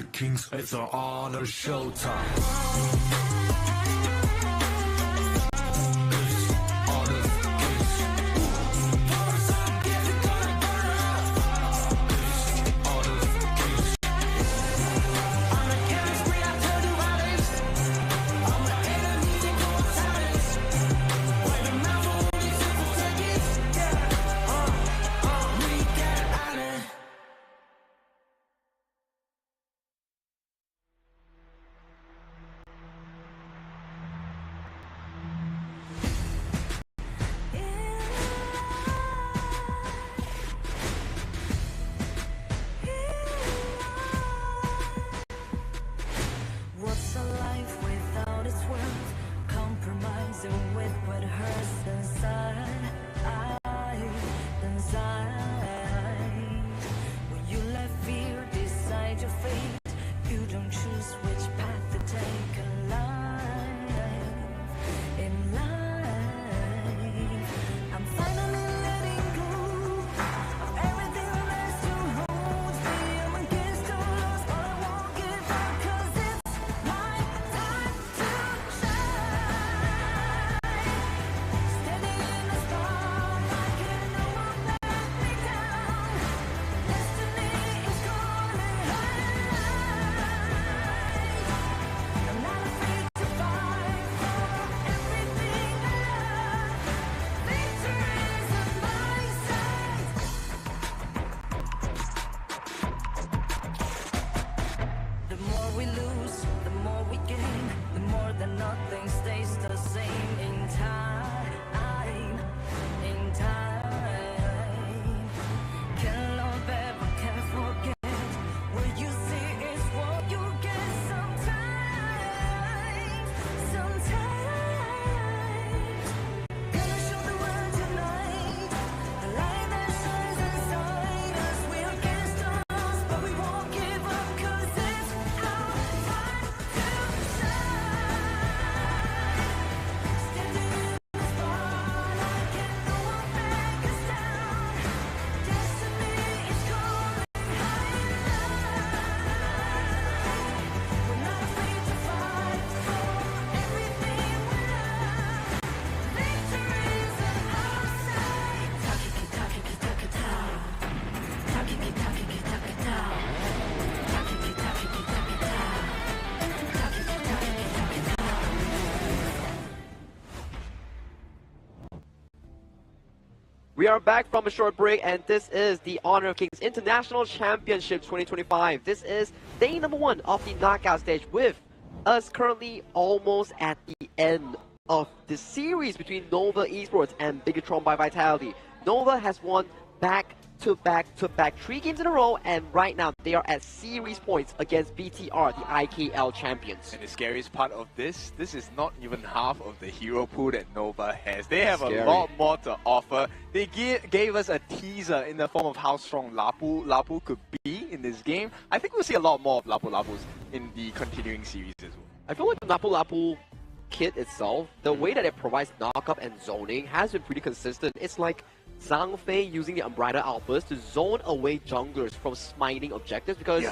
Speaker 18: the kings, it's an honor showtime.
Speaker 3: What's a life without its worth? Compromising with what hurts inside. When you let fear decide your fate, you don't choose which path to take in life. In life, I'm finally letting go of everything that still holds me. I'm against all odds, but I won't give up 'cause it's my time to shine. Standing in the spotlight, you know won't let me down. Destiny is calling high. I'm not afraid to fight for everything I love. Victory's on my side. The more we lose, the more we gain. The more that nothing stays the same in time. In time. Can't love ever, can't forget. What you see is what you get sometimes. Sometimes. Gonna show the world tonight. The light that shines inside us. We're against all odds, but we won't give up 'cause it's our time to shine. Standing in the spotlight, can no one back us down. Destiny is calling high. We're not afraid to fight for everything we love. Victory's on our side. Takiki takiki takata. Takiki takiki takata. Takiki takiki takata. Takiki takiki takata.
Speaker 8: We are back from a short break, and this is the Honor of Kings International Championship 2025. This is day number 1 of the knockout stage, with us currently almost at the end of the series between Nova Esports and Bigetron by Vitality. Nova has won back-to-back 3 games in a row, and right now they are at series points against BTR, the IKL champions.
Speaker 9: And the scariest part of this is not even half of the hero pool that Nova has. They have a lot more to offer. They gave us a teaser in the form of how strong Lapu could be in this game. I think we'll see a lot more of Lapus in the continuing series as well.
Speaker 8: I feel like the Lapu kit itself, the way that it provides knockup and zoning has been pretty consistent. It's like Zhang Fei using the Unbridled Outburst to zone away junglers from smiting objectives, because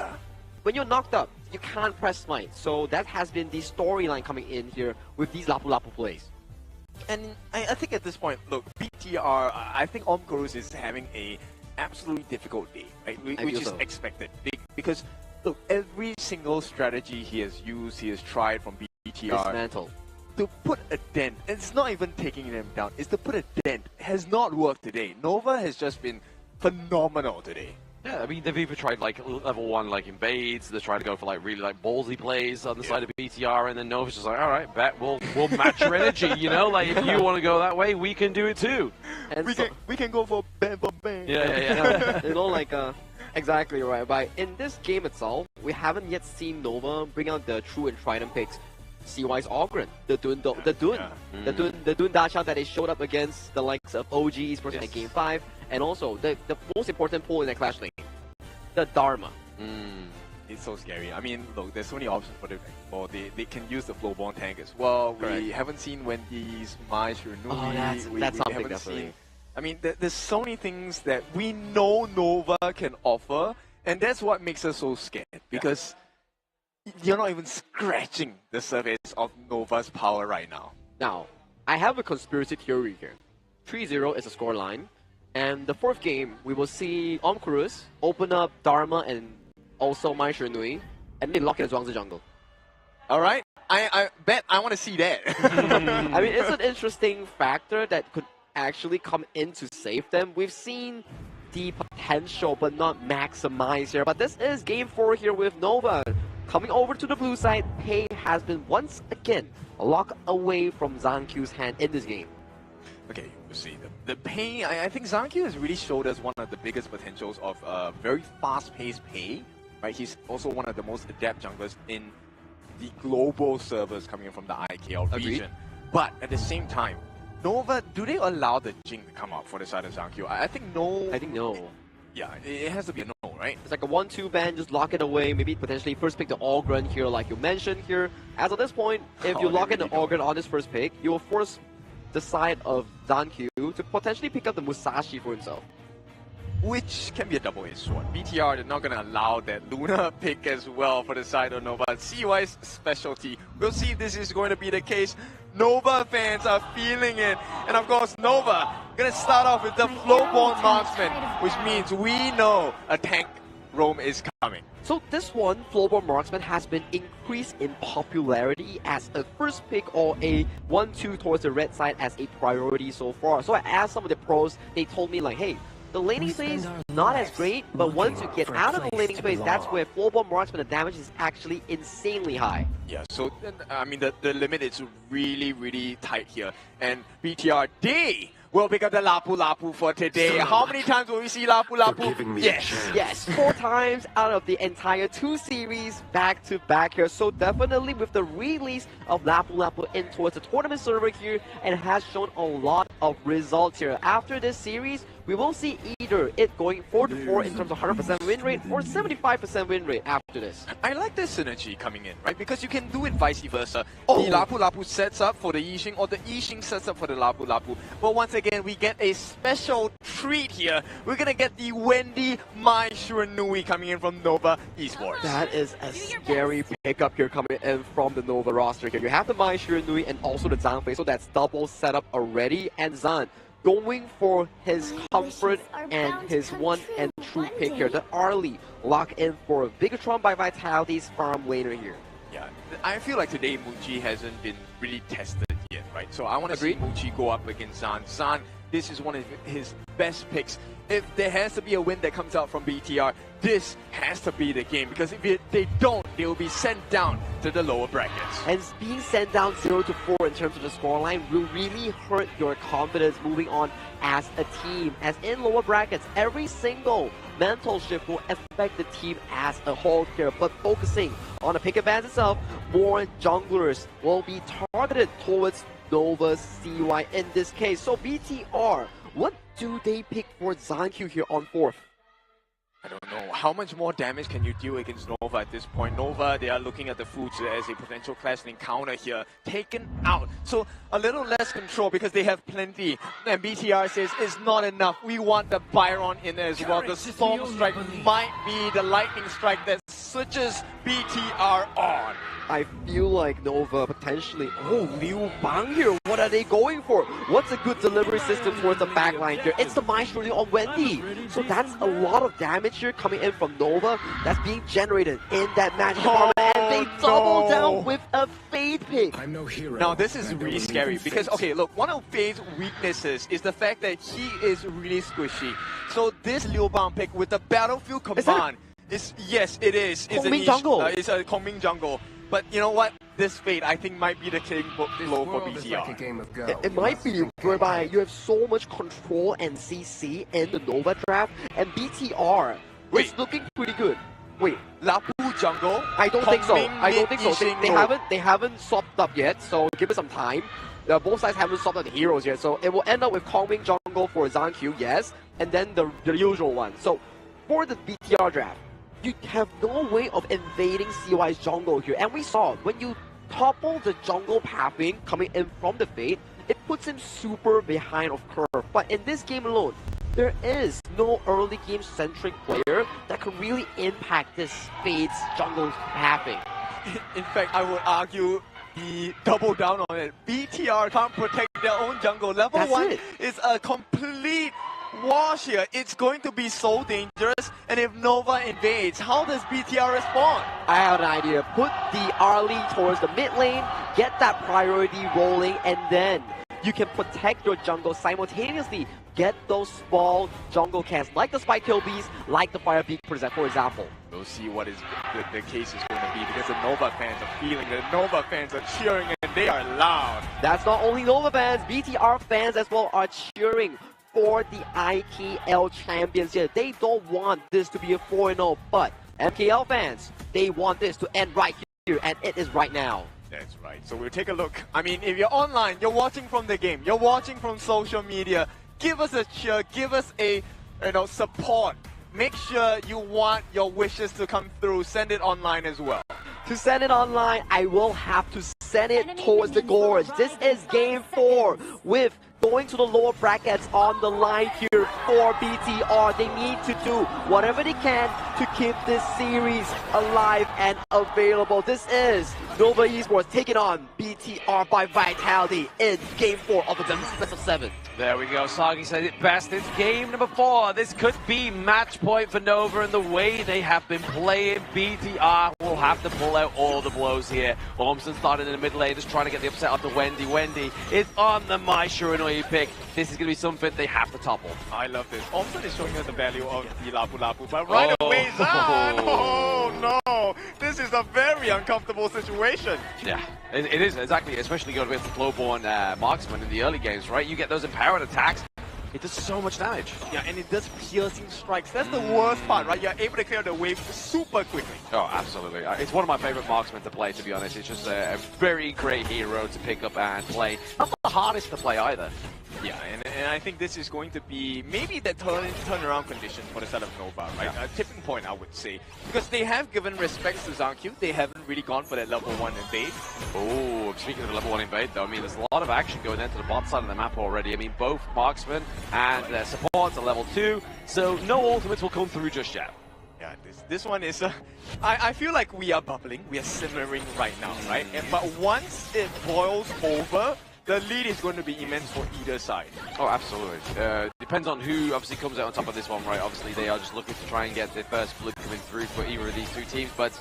Speaker 8: when you're knocked up, you can't press smite. So that has been the storyline coming in here with these Lapu plays.
Speaker 9: And I think at this point, look, BTR, I think Omkarus is having a absolutely difficult day, right? Which is expected. Because, look, every single strategy he has used, he has tried from BTR.
Speaker 8: Dismantle.
Speaker 9: To put a dent, and it's not even taking them down, it's to put a dent, has not worked today. Nova has just been phenomenal today.
Speaker 11: Yeah, I mean, they've even tried like level 1 like invades, they try to go for like really like ballsy plays on the side of BTR, and then Nova's just like, alright, bet we'll match your energy, you know, like if you want to go that way, we can do it too.
Speaker 8: And
Speaker 9: we can go for bang.
Speaker 11: Yeah.
Speaker 8: You know, like exactly right. But in this game itself, we haven't yet seen Nova bring out the true and trident picks. CY's Ogren, the Dun Dachang that they showed up against the likes of OG Esports in Game 5, and also the most important pull in that Clash lane, the Dharma.
Speaker 9: It's so scary. I mean, look, there's so many options for them. They can use the Flowborn tank as well.
Speaker 8: Correct.
Speaker 9: We haven't seen Wendy's, Mai, Shiranui.
Speaker 8: Oh, that's something definitely.
Speaker 9: I mean, there's so many things that we know Nova can offer, and that's what makes us so scared. Because you're not even scratching the surface of Nova's power right now.
Speaker 8: Now, I have a conspiracy theory here. 3-0 is a scoreline, and the fourth game, we will see Omkurus open up Dharma and also Mai Nui, and they lock in Zhuangzi jungle.
Speaker 9: Alright, I bet I want to see that.
Speaker 8: I mean, it's an interesting factor that could actually come in to save them. We've seen the potential, but not maximize here. But this is game 4 here with Nova. Coming over to the blue side, Pei has been once again locked away from Zankyu's hand in this game.
Speaker 9: Okay, we'll see. The Pei, I think Zankyu has really showed us one of the biggest potentials of very fast-paced Pei. Right, he's also one of the most adept junglers in the global servers coming in from the IKL region. But at the same time, Nova, do they allow the Jing to come out for the side of Zankyu? I think no.
Speaker 8: I think no.
Speaker 9: Yeah, it has to be a no, right?
Speaker 8: It's like a 1-2 ban, just lock it away. Maybe potentially first pick the Ogren here, like you mentioned here. As of this point, if you lock in the Ogren on this first pick, you will force the side of Zankyu to potentially pick up the Musashi for himself.
Speaker 9: Which can be a double-edged sword. BTR, they're not going to allow that Luna pick as well for the side of Nova. CY's specialty. We'll see if this is going to be the case. Nova fans are feeling it. And of course, Nova going to start off with the Flowborn Marksman, which means we know a tank roam is coming.
Speaker 8: So this one, Flowborn Marksman, has been increased in popularity as a first pick or a 1-2 towards the red side as a priority so far. So I asked some of the pros, they told me like, hey, the laning phase, not as great, but once you get out of the laning phase, that's where Flowborn Marksman, the damage is actually insanely high.
Speaker 9: Yeah, so, I mean, the limit is really, really tight here. And BTR, they will pick up the Lapu Lapu for today. How many times will we see Lapu Lapu?
Speaker 8: Yes, 4 times out of the entire 2 series back to back here. So definitely with the release of Lapu Lapu in towards the tournament server here, and has shown a lot of results here. After this series, we will see either it going 4-4 in terms of 100% win rate or 75% win rate after this.
Speaker 9: I like this synergy coming in, right? Because you can do it vice versa. The Lapu Lapu sets up for the Yixing, or the Yixing sets up for the Lapu Lapu. But once again, we get a special treat here. We're gonna get the Wendy Mai Nui coming in from Nova Esports.
Speaker 8: That is a scary pickup here coming in from the Nova roster here. You have the Mai Nui and also the Zhang Fei, so that's double setup already. And Zhan going for his comfort and his one and true pick here. The Arlie lock in for Bigetron by Vitality's farm laner here.
Speaker 9: Yeah, I feel like today Muji hasn't been really tested yet, right? So I want to see Muji go up against Zhan. Zhan, this is one of his best picks. If there has to be a win that comes out from BTR, this has to be the game, because if they don't, they will be sent down to the lower brackets.
Speaker 8: And being sent down 0-4 in terms of the scoreline will really hurt your confidence moving on as a team. As in lower brackets, every single mental shift will affect the team as a whole here. But focusing on the pick advance itself, more junglers will be targeted towards Nova's CY in this case. So BTR, what do they pick for Zankyu here on 4th?
Speaker 9: I don't know. How much more damage can you deal against Nova at this point? Nova, they are looking at the Fuji as a potential clash encounter here. Taken out. So a little less control because they have plenty. And BTR says it's not enough. We want the Byron in there as well. The Storm Strike might be the lightning strike that switches BTR on.
Speaker 8: I feel like Nova potentially... Oh, Liu Bang here. What are they going for? What's a good delivery system towards the backline here? It's the Maestro on Wendy. So that's a lot of damage here coming in from Nova that's being generated in that match department. And they double down with a Fade pick.
Speaker 18: I'm no hero.
Speaker 9: Now this is really scary because, okay, look, one of Fade's weaknesses is the fact that he is really squishy. So this Liu Bang pick with the Battlefield Command is, yes, it is. It's
Speaker 8: Kongming jungle.
Speaker 9: It's a Kongming jungle. But you know what? This Fate, I think, might be the killing blow for BTR.
Speaker 18: Like
Speaker 8: it might be, whereby you have so much control and CC in the Nova draft, and BTR is looking pretty good. Wait,
Speaker 9: Lapu jungle?
Speaker 8: I don't think so. I don't think so. They haven't swapped up yet, so give it some time. Both sides haven't swapped up the heroes yet, so it will end up with Kongming jungle for Zankyu, yes, and then the usual one. So for the BTR draft, you have no way of invading CY's jungle here. And we saw when you topple the jungle pathing coming in from the Fate, it puts him super behind of curve. But in this game alone, there is no early game centric player that can really impact this Fate's jungle pathing.
Speaker 9: In fact, I would argue the double down on it. BTR can't protect their own jungle. Level 1 is a complete wash here. It's going to be so dangerous, and if Nova invades, how does BTR respond?
Speaker 8: I have an idea. Put the Arlie towards the mid lane, get that priority rolling, and then you can protect your jungle simultaneously. Get those small jungle camps, like the Spike Kill Beast, like the Fire Peak, for example.
Speaker 9: We'll see what is the case is going to be, because the Nova fans are feeling it. The Nova fans are cheering, and they are loud.
Speaker 8: That's not only Nova fans, BTR fans as well are cheering for the IKL champions here. They don't want this to be a 4-0, but MKL fans, they want this to end right here, and it is right now.
Speaker 9: That's right. So we'll take a look. I mean, if you're online, you're watching from the game, you're watching from social media, give us a cheer, give us a support. Make sure you want your wishes to come through. Send it online as well.
Speaker 8: To send it online, I will have to send it towards the gorge. This is game 4 with going to the lower brackets on the line here for BTR. They need to do whatever they can to keep this series alive and available. This is Nova Esports taking on BTR by Vitality in game 4 of the best of 7.
Speaker 11: There we go. Sagi said it best. It's game number 4. This could be match point for Nova, and the way they have been playing, BTR will have to pull out all the blows here. Ormson started in the mid lane, just trying to get the upset off the Wendy. Wendy is on the Maishuranoi pick. This is going to be something they have to topple.
Speaker 9: I love this. Ormson is showing us the value of the Lapu Lapu, but right away, no! This is a very uncomfortable situation.
Speaker 11: Yeah, it is, exactly, especially going with the Glowborn marksman in the early games, right? You get those empowered attacks, it does so much damage.
Speaker 9: Yeah, and it does piercing strikes. That's the worst part, right? You're able to clear the wave super quickly.
Speaker 11: Oh, absolutely. It's one of my favorite marksmen to play, to be honest. It's just a very great hero to pick up and play. Not the hardest to play either.
Speaker 9: Yeah, and I think this is going to be maybe the turnaround condition for the side of Nova, right?
Speaker 11: Yeah.
Speaker 9: A tipping point, I would say. Because they have given respects to ZanQ, they haven't really gone for that level 1 invade.
Speaker 11: Oh, speaking of the level 1 invade though, I mean, there's a lot of action going into the bot side of the map already. I mean, both marksmen and supports are level 2, so no ultimates will come through just yet.
Speaker 9: Yeah, this one is I feel like we are bubbling, we are simmering right now, right? But once it boils over, the lead is going to be immense for either side.
Speaker 11: Oh, absolutely. Depends on who obviously comes out on top of this one, right? Obviously, they are just looking to try and get their first blood coming through for either of these two teams, but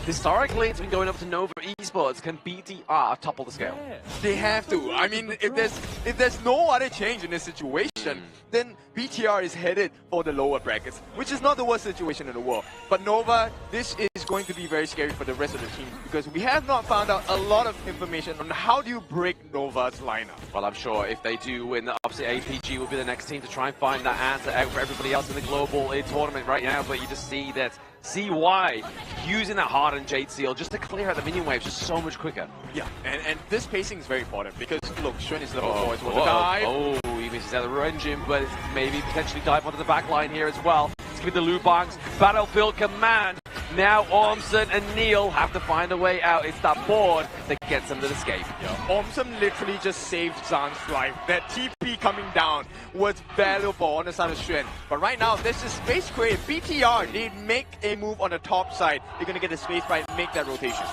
Speaker 11: historically, it's been going up to Nova Esports. Can BTR topple the scale?
Speaker 9: Yeah. They have to. I mean, if there's no other change in this situation, then BTR is headed for the lower brackets, which is not the worst situation in the world. But Nova, this is going to be very scary for the rest of the team, because we have not found out a lot of information on how do you break Nova's lineup.
Speaker 11: Well, I'm sure if they do win, obviously APG will be the next team to try and find that answer out for everybody else in the global tournament right now. But you just see that CY using that hardened Jade Seal just to clear out the minion waves just so much quicker.
Speaker 9: Yeah, and this pacing is very important, because look, Xuan is level 4 as well. Dive.
Speaker 11: Oh, he misses out the engine, but it's maybe potentially dive onto the back line here as well. It's going to be the Lubangs Battlefield Command. Now Ormson and Neil have to find a way out. It's that board that gets them to escape.
Speaker 9: Yeah, Ormson literally just saved Zhan's life. That TP coming down was valuable on the side of Xuan. But right now, there's a space created. BTR, they make a move on the top side. They're going to get the space right and make that rotation.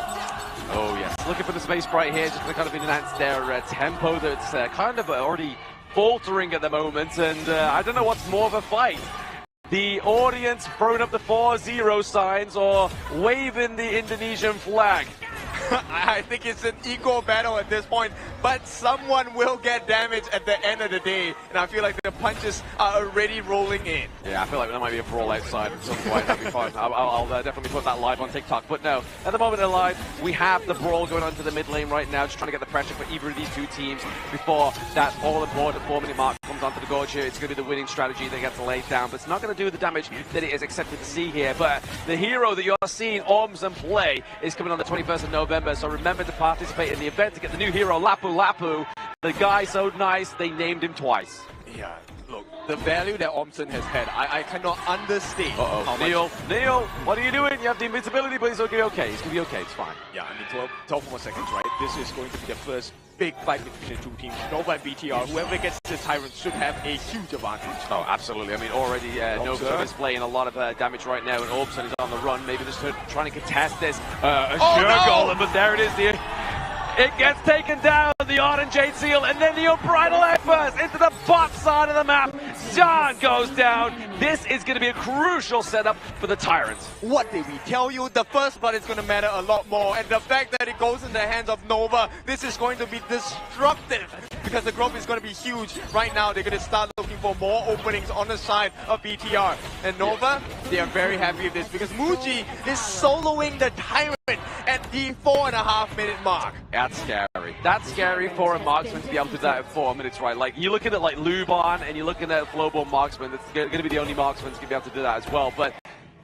Speaker 11: Oh yes, looking for the space right here, just to kind of enhance their tempo that's kind of already faltering at the moment. And I don't know what's more of a fight. The audience throwing up the 4-0 signs or waving the Indonesian flag.
Speaker 9: I think it's an equal battle at this point, but someone will get damaged at the end of the day, and I feel like the punches are already rolling in.
Speaker 11: Yeah, I feel like there might be a brawl outside at some point. That'd be fun. I'll definitely put that live on TikTok. But no, at the moment in live, we have the brawl going on to the mid lane right now, just trying to get the pressure for either of these two teams before that all-important 4-minute mark comes onto the gorge here. It's going to be the winning strategy that gets laid down, but it's not going to do the damage that it is expected to see here. But the hero that you're seeing Ormson play is coming on the 21st of November, so remember to participate in the event to get the new hero, Lapu Lapu. The guy so nice, they named him twice.
Speaker 9: Yeah, look, the value that Ormson has had, I cannot understate.
Speaker 11: Neil, what are you doing? You have the invincibility, but he's going to be okay. He's going to be okay, it's fine.
Speaker 9: Yeah, I mean, 12 more seconds, right? This is going to be the first big fight between the two teams. Nova and BTR, whoever gets the Tyrant should have a huge advantage.
Speaker 11: Oh, absolutely. I mean, already Nova is playing a lot of damage right now, and Orbson is on the run. Maybe they're trying to contest this. Golem, but there it is. It gets taken down, the Ardent Jade Seal, and then the Unbridled Outburst into the bot side of the map. Zan goes down. This is going to be a crucial setup for the Tyrants.
Speaker 9: What did we tell you? The first blood is going to matter a lot more, and the fact that it goes in the hands of Nova, this is going to be destructive because the growth is going to be huge. Right now, they're going to start looking for more openings on the side of BTR. And Nova, they are very happy with this because Muji is soloing the Tyrant at the 4.5-minute mark.
Speaker 11: That's scary. That's scary for a marksman to be able to do that in 4 minutes, right? Like, you're looking at like Lubon and you're looking at Flowborn marksman. That's going to be the only marksman that's going to be able to do that as well. But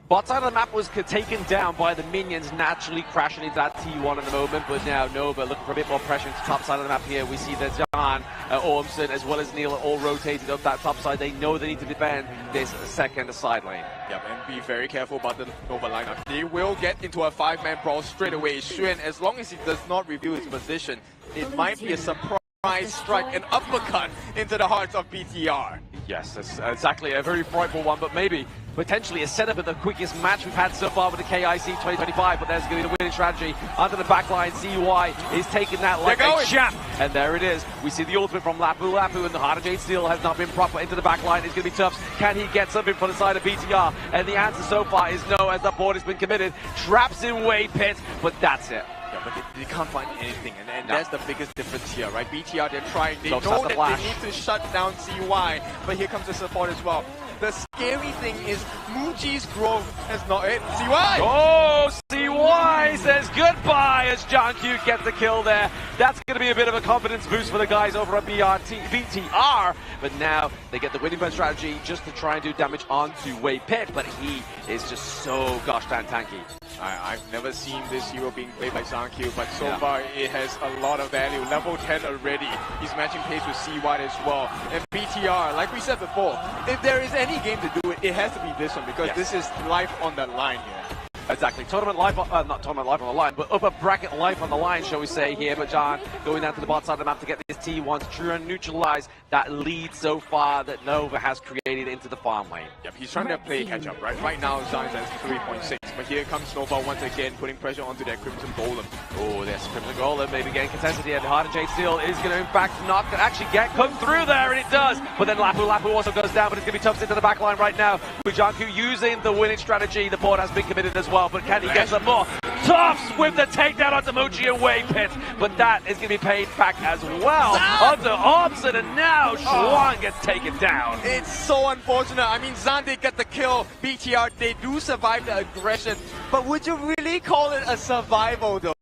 Speaker 11: bot side of the map was taken down by the minions, naturally crashing into that T1 at the moment. But now Nova looking for a bit more pressure into the top side of the map here. We see that John, Ormson, as well as Neil are all rotated up that top side. They know they need to defend this second side lane.
Speaker 9: Yep, and be very careful about the Nova lineup. They will get into a 5-man brawl straight away. Xuan, as long as he does not reveal his position, it might be a surprise strike, an uppercut into the hearts of BTR.
Speaker 11: Yes, that's exactly a very frightful one, but maybe potentially a setup of the quickest match we've had so far with the KIC 2025, but there's going to be the winning strategy. Under the backline, CY is taking that like a champ, and there it is. We see the ultimate from Lapu. Lapu and the Heart of Jade Steel has not been proper into the backline. It's going to be tough. Can he get something for the side of BTR? And the answer so far is no, as the board has been committed. Traps in Way Pit, but that's it.
Speaker 9: Yeah, but they can't find anything, and that's the biggest difference here, right? BTR, they're trying, they know that they need to shut down CY, but here comes the support as well. The scary thing is Muji's growth has not hit CY!
Speaker 11: Oh, CY says goodbye as John Q gets the kill there. That's going to be a bit of a confidence boost for the guys over at BTR, but now they get the winning point strategy just to try and do damage onto Way Pit, but he is just so gosh darn tanky.
Speaker 9: I've never seen this hero being played by Zankyu, but so far it has a lot of value. Level 10 already. He's matching pace with CY as well. And BTR, like we said before, if there is any game to do it, it has to be this one because this is life on the line here.
Speaker 11: Exactly. Tournament life, not tournament life on the line, but upper bracket life on the line, shall we say here. But John going down to the bot side of the map to get this T1 to try and neutralize that lead so far that Nova has created into the farm lane.
Speaker 9: Yep, he's trying to play catch up, right? Right now, Zion's at 3.6, but here comes Nova once again, putting pressure onto that Crimson Golem.
Speaker 11: Oh, there's Crimson Golem, maybe getting contested here. The Heart of Jade Steel is going to, in fact, not actually come through there, and it does. But then Lapu also goes down, but it's going to be tough into the back line right now. With Janku using the winning strategy, the board has been committed as well, but can he get some more? Tufts with the takedown onto Muji and Way Pit, but that is going to be paid back as well onto Ormson, and now Xuan gets taken down.
Speaker 9: It's so unfortunate. I mean, Zan did get the kill. BTR, they do survive the aggression, but would you really call it a survival though?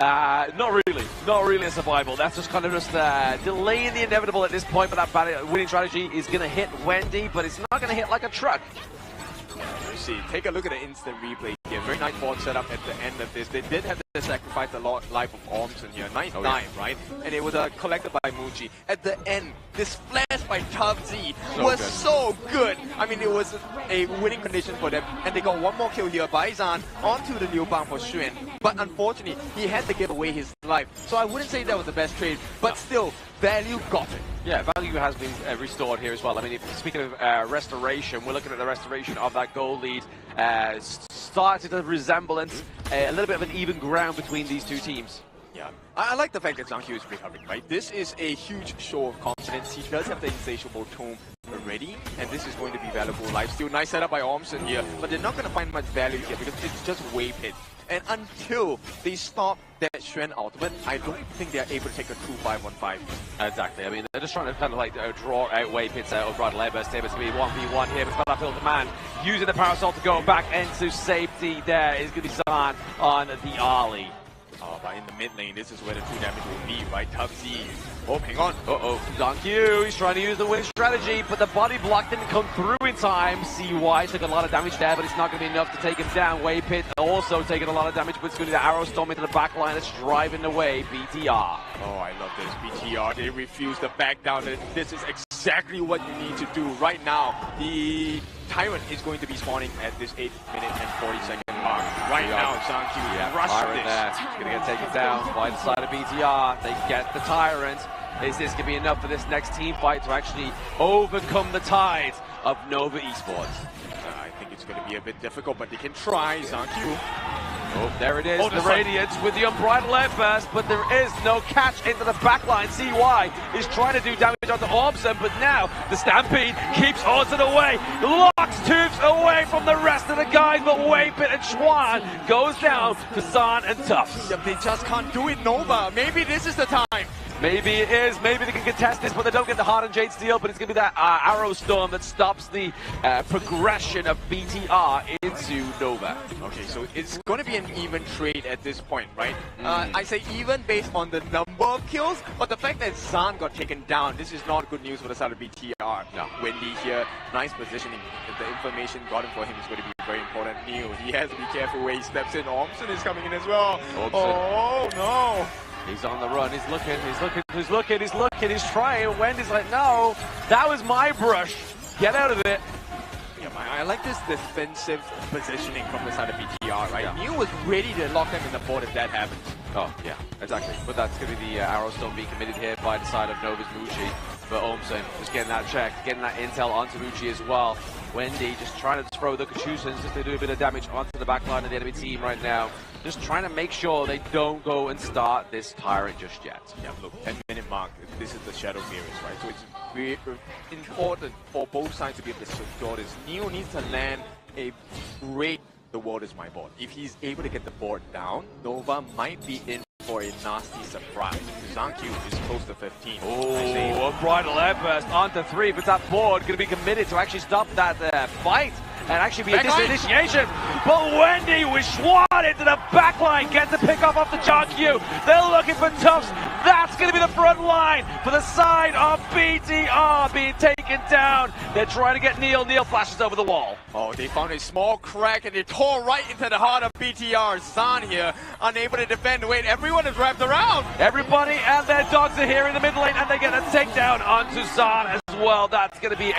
Speaker 11: Not really a survival. That's just kind of delaying the inevitable at this point, but that winning strategy is going to hit Wendy, but it's not going to hit like a truck.
Speaker 9: You see, take a look at the instant replay here. Very nice board setup at the end of this. They did have to sacrifice a lot life of Ormson here. Nice dive, right? And it was collected by Muji. At the end, this flash by Tubzy was so good. I mean, it was a winning condition for them. And they got one more kill here by Zan onto the Liubang for Xuan. But unfortunately, he had to give away his life. So I wouldn't say that was the best trade, but still, value got it.
Speaker 11: Yeah, value has been restored here as well. I mean, speaking of restoration, we're looking at the restoration of that goal lead. Started a resemblance, a little bit of an even ground between these two teams.
Speaker 9: Yeah, I like the fact that Zankyu is recovering, right? This is a huge show of confidence. He does have the insatiable tome already, and this is going to be valuable lifesteal. Nice setup by Ormson here, but they're not going to find much value here because it's just Way Pit. And until they stop that Xuan ultimate, I don't think they're able to take a true 5-1-5.
Speaker 11: Exactly. I mean, they're just trying to kind of like draw out Way Pit's Unbridled Outburst here. It's going to be 1v1 here with Battlefield Man using the Parasol to go back into safety. There is going to be Zan on the Ali.
Speaker 9: Oh, but in the mid lane, this is where the true damage will be, right? Tubzy. Oh, hang on.
Speaker 11: Zankyu, he's trying to use the win strategy, but the body block didn't come through in time. CY took a lot of damage there, but it's not going to be enough to take him down. Way Pit also taking a lot of damage, but it's going to be the Arrow Storm into the back line that's driving away BTR.
Speaker 9: Oh, I love this. BTR, they refuse to back down. This is exactly what you need to do. Right now, the Tyrant is going to be spawning at this 8 minute and 40-second mark. Right now, Zhang rushed
Speaker 11: Tyrant
Speaker 9: this.
Speaker 11: there. He's going to get taken down by the side of BTR. They get the Tyrant. Is this going to be enough for this next team fight to actually overcome the tide of Nova Esports?
Speaker 9: I think it's going to be a bit difficult, but they can try. Zhang.
Speaker 11: Oh, there it is, the Radiance with the unbridled airburst, but there is no catch into the backline. CY is trying to do damage onto Orbson, but now the Stampede keeps Orson away, locks Tubes away from the rest of the guys, but Waypit and Schwan goes down to Zahn and Tufts.
Speaker 24: They just can't do it, Nova. Maybe this is the time.
Speaker 11: Maybe it is. Maybe they can contest this, but they don't get the Hardened Jade Steel. But it's going to be that Arrow Storm that stops the progression of BTR into Nova.
Speaker 9: Okay, so it's going to be an even trade at this point, right? I say even based on the number of kills, but the fact that Zahn got taken down, this is not good news for the side of BTR.
Speaker 11: No.
Speaker 9: Wendy here, nice positioning. The information gotten for him is going to be very important. Neil, he has to be careful where he steps in. Ormson is coming in as well. Oh, no.
Speaker 11: He's on the run, he's looking, he's trying. Wendy's like, no, that was my brush. Get out of it.
Speaker 9: Yeah, I like this defensive positioning from the side of BTR, right? Yeah. Neil was ready to lock them in the board if that happens.
Speaker 11: Oh, yeah, exactly. But that's going to be the Arrow Storm being committed here by the side of Nova's Mushi. But Ormson just getting that check, getting that intel onto Mushi as well. Wendy just trying to throw the Kachusans just to do a bit of damage onto the backline of the enemy team right now. Just trying to make sure they don't go and start this Tyrant just yet.
Speaker 9: Yeah, look, 10-minute mark, this is the Shadow Mirrors, right? So it's very important for both sides to be able to secure this. Neo needs to land a great "the world is my board." If he's able to get the board down, Nova might be in for a nasty surprise. Zhang is close to 15.
Speaker 11: Oh, unbridled airburst onto 3, but that board going to be committed to actually stop that fight and actually be a disinitiation. But Wendy with Schwan into the backline gets a pick off the Zhang. They're looking for Tufts. That's going to be the front line for the side of BTR being taken down. They're trying to get Neil. Neil flashes over the wall.
Speaker 24: Oh, they found a small crack and they tore right into the heart of BTR. Zahn here, unable to defend. Wait, everyone is wrapped around.
Speaker 11: Everybody and their dogs are here in the mid lane, and they get a takedown onto Zahn as well. That's going to be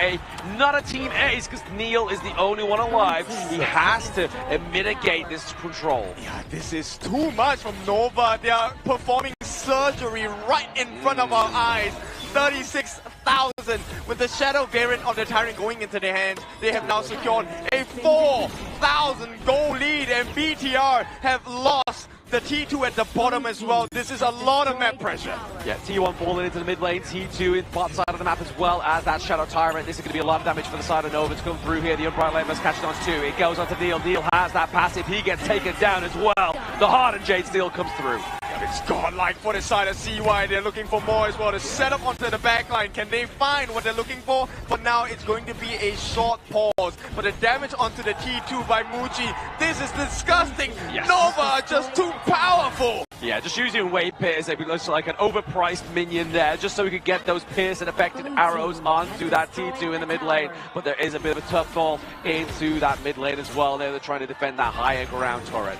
Speaker 11: not a team ace because Neil is the only one alive. He has to mitigate this control.
Speaker 24: Yeah, this is too much from Nova. They are performing surgery right in front of our eyes. 36,000 with the Shadow variant of the Tyrant going into their hands. They have now secured a 4,000 goal lead, and BTR have lost the T2 at the bottom as well. This is a lot of map pressure.
Speaker 11: Yeah, T1 falling into the mid lane, T2 in the bot side of the map as well as that Shadow Tyrant. This is going to be a lot of damage for the side of Nova to come through here. The Unbridled Lane must catch it on 2. It goes onto Neil. Neil has that passive. He gets taken down as well. The Hardened Jade Steel comes through.
Speaker 24: It's godlike for the side of CY. They're looking for more as well to set up onto the backline. Can they find what they're looking for? For now, it's going to be a short pause. But the damage onto the T2 by Muji, this is disgusting.
Speaker 11: Yes.
Speaker 24: Nova are just too powerful.
Speaker 11: Yeah, just using Waypit as like an overpriced minion there, just so we could get those pierce and affected arrows onto that T2 in the mid lane. But there is a bit of a tough call into that mid lane as well. They're trying to defend that higher ground turret.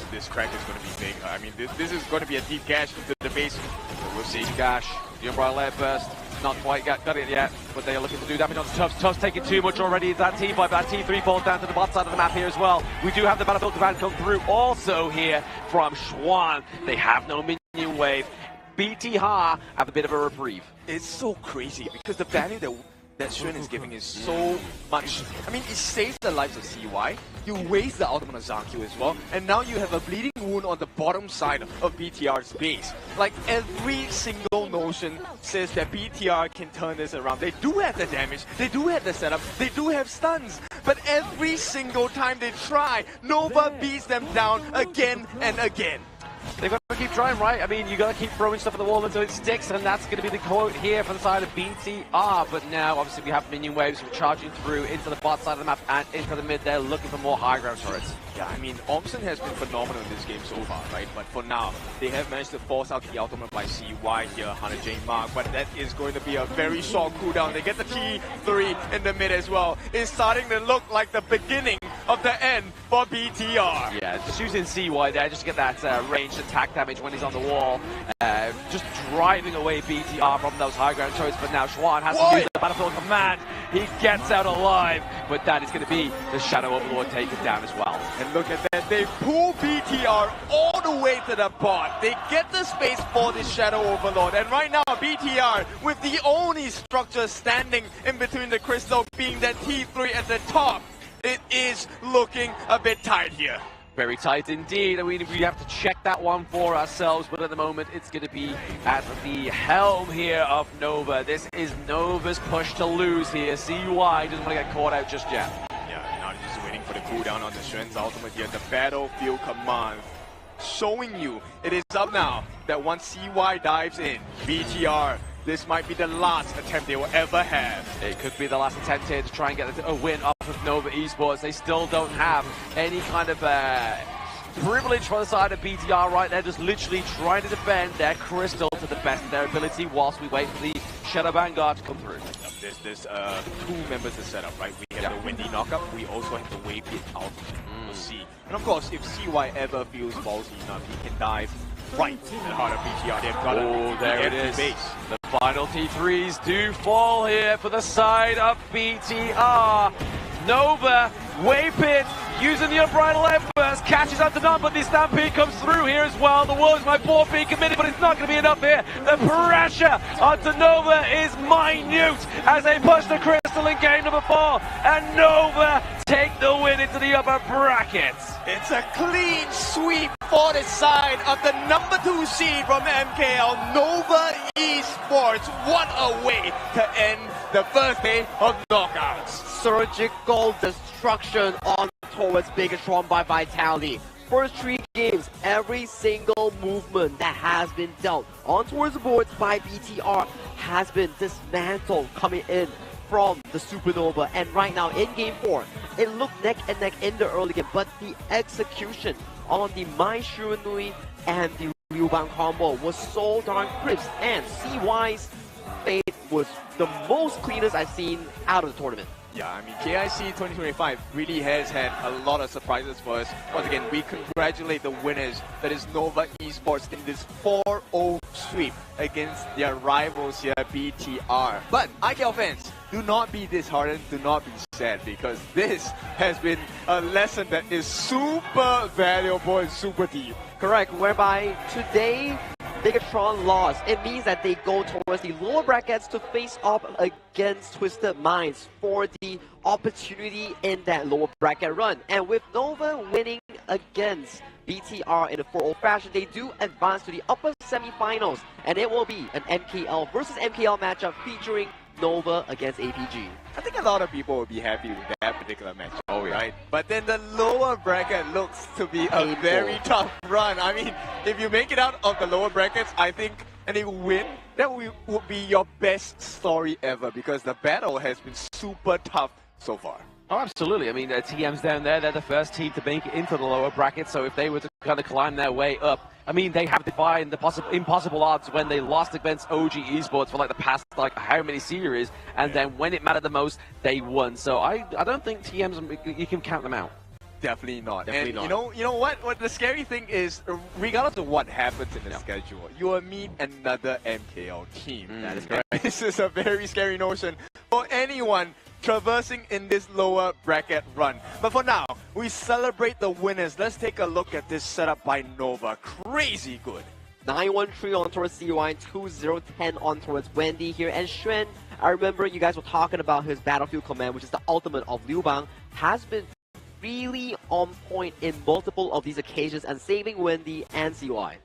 Speaker 9: This crack is going to be big. I mean, this is going to be a deep gash into the base.
Speaker 11: We'll see gash. The Unbridled Air Burst. Not quite got it yet, but they are looking to do damage on Tufts. Tufts taking too much already. That T5, that T3 falls down to the bot side of the map here as well. We do have the Battlefield command come through also here from Schwan. They have no minion wave. BTR have a bit of a reprieve.
Speaker 9: It's so crazy because the value that Shun is giving is so much. I mean, it saves the lives of CY. You waste the ultimate of Zhang as well, and now you have a bleeding wound on the bottom side of BTR's base. Like, every single notion says that BTR can turn this around. They do have the damage, they do have the setup, they do have stuns, but every single time they try, Nova beats them down again and again.
Speaker 11: They've got to keep trying, right? I mean, you got to keep throwing stuff at the wall until it sticks, and that's going to be the quote here from the side of BTR. But now, obviously, we have minion waves charging through into the bot side of the map and into the mid there, looking for more high ground turrets.
Speaker 9: Yeah, I mean, Ormson has been phenomenal in this game so far, right? But for now, they have managed to force out the ultimate by CY here, 100 J mark, but that is going to be a very short cooldown. They get the T3 in the mid as well. It's starting to look like the beginning of the end for BTR.
Speaker 11: Yeah, just using CY there just to get that range attack damage when he's on the wall, just driving away BTR from those high ground choices. But now Schwan has to use the battlefield command. He gets out alive, but that is going to be the Shadow Overlord taken down as well.
Speaker 24: And look at that, they pull BTR all the way to the bot. They get the space for the Shadow Overlord. And right now, BTR, with the only structure standing in between the crystal being that T3 at the top, it is looking a bit tight here.
Speaker 11: Very tight indeed. I mean, we have to check that one for ourselves, but at the moment it's going to be at the helm here of Nova. This is Nova's push to lose here. CY doesn't want to get caught out just yet.
Speaker 24: Yeah, now they're just waiting for the cooldown on the Shen's ultimate here. The battlefield command showing you it is up now that once CY dives in, BTR, this might be the last attempt they will ever have.
Speaker 11: It could be the last attempt here to try and get a win off of Nova Esports. They still don't have any kind of privilege for the side of BTR right there, just literally trying to defend their crystal to the best of their ability whilst we wait for the Shadow Vanguard to come through.
Speaker 24: There's two members to set up, right? We have the Wendy knockup, we also have the Wave Hit out. We'll see. And of course, if CY ever feels ballsy enough, he can dive right in the heart of BTR. They've got
Speaker 11: there it is.
Speaker 24: Base.
Speaker 11: The final T3s do fall here for the side of BTR. Nova, Waypin, using the unbridled efforts, catches up to none, but the Stampede comes through here as well. The Wolves might both be committed, but it's not going to be enough here. The pressure onto Nova is minute as they push the crystal in game number 4, and Nova take the win into the upper brackets.
Speaker 24: It's a clean sweep for the side of the number 2 seed from MKL, Nova Esports. What a way to end the first day of knockouts.
Speaker 8: Surgical destruction on towards Bigetron by Vitality. First 3 games, every single movement that has been dealt on towards the boards by BTR has been dismantled coming in from the Supernova, and right now in game 4, it looked neck and neck in the early game, but the execution on the Mai Shiranui and the Liubang combo was so darn crisp, and CY's fate was the most cleanest I've seen out of the tournament.
Speaker 24: Yeah, I mean, KIC 2025 really has had a lot of surprises for us. Once again, we congratulate the winners, that is Nova Esports, in this 4-0 sweep against their rivals here, BTR. But IKL fans, do not be disheartened, do not be sad, because this has been a lesson that is super valuable and super deep.
Speaker 8: Correct, whereby today Bigetron lost. It means that they go towards the lower brackets to face off against Twisted Minds for the opportunity in that lower bracket run. And with Nova winning against BTR in a 4-0 fashion, they do advance to the upper semifinals, and it will be an MKL versus MKL matchup featuring Nova against APG.
Speaker 24: I think a lot of people will be happy with that particular match. Oh, yeah. Right? But then the lower bracket looks to be a very tough run. I mean, if you make it out of the lower brackets, I think, and you win, that would be your best story ever, because the battle has been super tough so far.
Speaker 11: Oh, absolutely. I mean, TM's down there. They're the first team to make it into the lower bracket. So if they were to kind of climb their way up, I mean, they have defined the impossible odds when they lost against OG Esports for like the past, like, how many series. And then when it mattered the most, they won. So I don't think TM's, you can count them out.
Speaker 24: Definitely not.
Speaker 11: Definitely
Speaker 24: and
Speaker 11: not.
Speaker 24: You know what? What the scary thing is, regardless of what happens in the schedule, you will meet another MKL team.
Speaker 11: That is correct.
Speaker 24: This is a very scary notion for anyone traversing in this lower bracket run. But for now, we celebrate the winners. Let's take a look at this setup by Nova. Crazy good.
Speaker 8: 9-1-3 on towards CY, 2-0-10 on towards Wendy here. And Xuan, I remember you guys were talking about his battlefield command, which is the ultimate of Liubang, has been really on point in multiple of these occasions and saving Wendy and CY.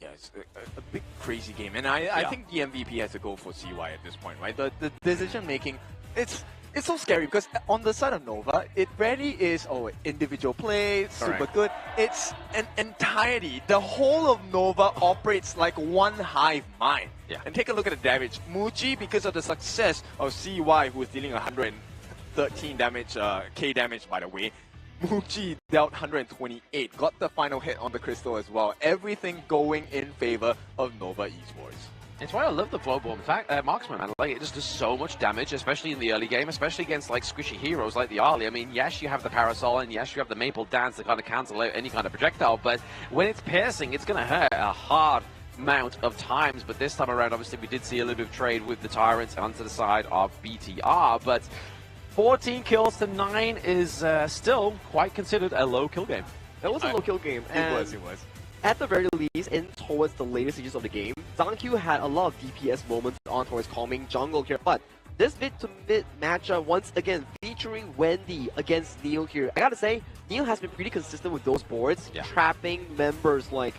Speaker 24: Yeah, it's a big crazy game. And I think the MVP has to go for CY at this point, right? The decision making, it's so scary because on the side of Nova, it rarely is individual play, super good. It's an entirety. The whole of Nova operates like one hive mind.
Speaker 11: Yeah.
Speaker 24: And take a look at the damage. Muji, because of the success of CY, who is dealing 113 damage, K damage by the way, Muji dealt 128, got the final hit on the crystal as well. Everything going in favor of Nova Esports.
Speaker 11: It's why I love the Flowborn marksman, man. Like, it just does so much damage, especially in the early game, especially against like squishy heroes like the Arlie. I mean, yes, you have the Parasol, and yes, you have the Maple Dance to kind of cancel out any kind of projectile, but when it's piercing, it's going to hurt a hard amount of times. But this time around, obviously, we did see a little bit of trade with the Tyrants onto the side of BTR, but 14 kills to 9 is still quite considered a low kill game.
Speaker 8: That was a low kill game.
Speaker 9: It was.
Speaker 8: At the very least, in towards the later stages of the game, Zankyu had a lot of DPS moments on towards calming jungle here, but this mid-to-mid matchup, once again, featuring Wendy against Neil here. I gotta say, Neil has been pretty consistent with those boards, trapping members like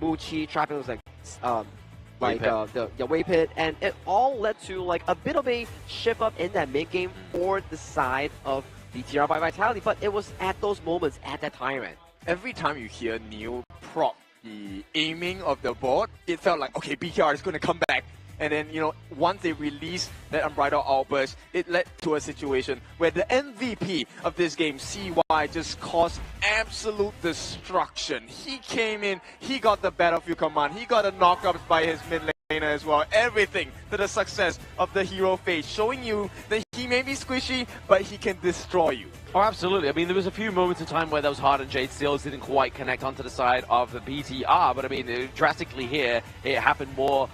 Speaker 8: Muchi, trapping those like the Wave Pit, and it all led to like a bit of a shift up in that mid game for the side of BTR by Vitality, but it was at those moments, at that Tyrant.
Speaker 9: Every time you hear Neil prop the aiming of the board, it felt like, okay, BTR is going to come back. And then, you know, once they released that Unbridled Outburst, it led to a situation where the MVP of this game, CY, just caused absolute destruction. He came in, he got the Battlefield Command, he got the knockups by his mid laner as well. Everything to the success of the hero phase, showing you that he may be squishy, but he can destroy you.
Speaker 11: Oh, absolutely. I mean, there was a few moments in time where those Hard and Jade Steels didn't quite connect onto the side of the BTR, but I mean, drastically here, it happened more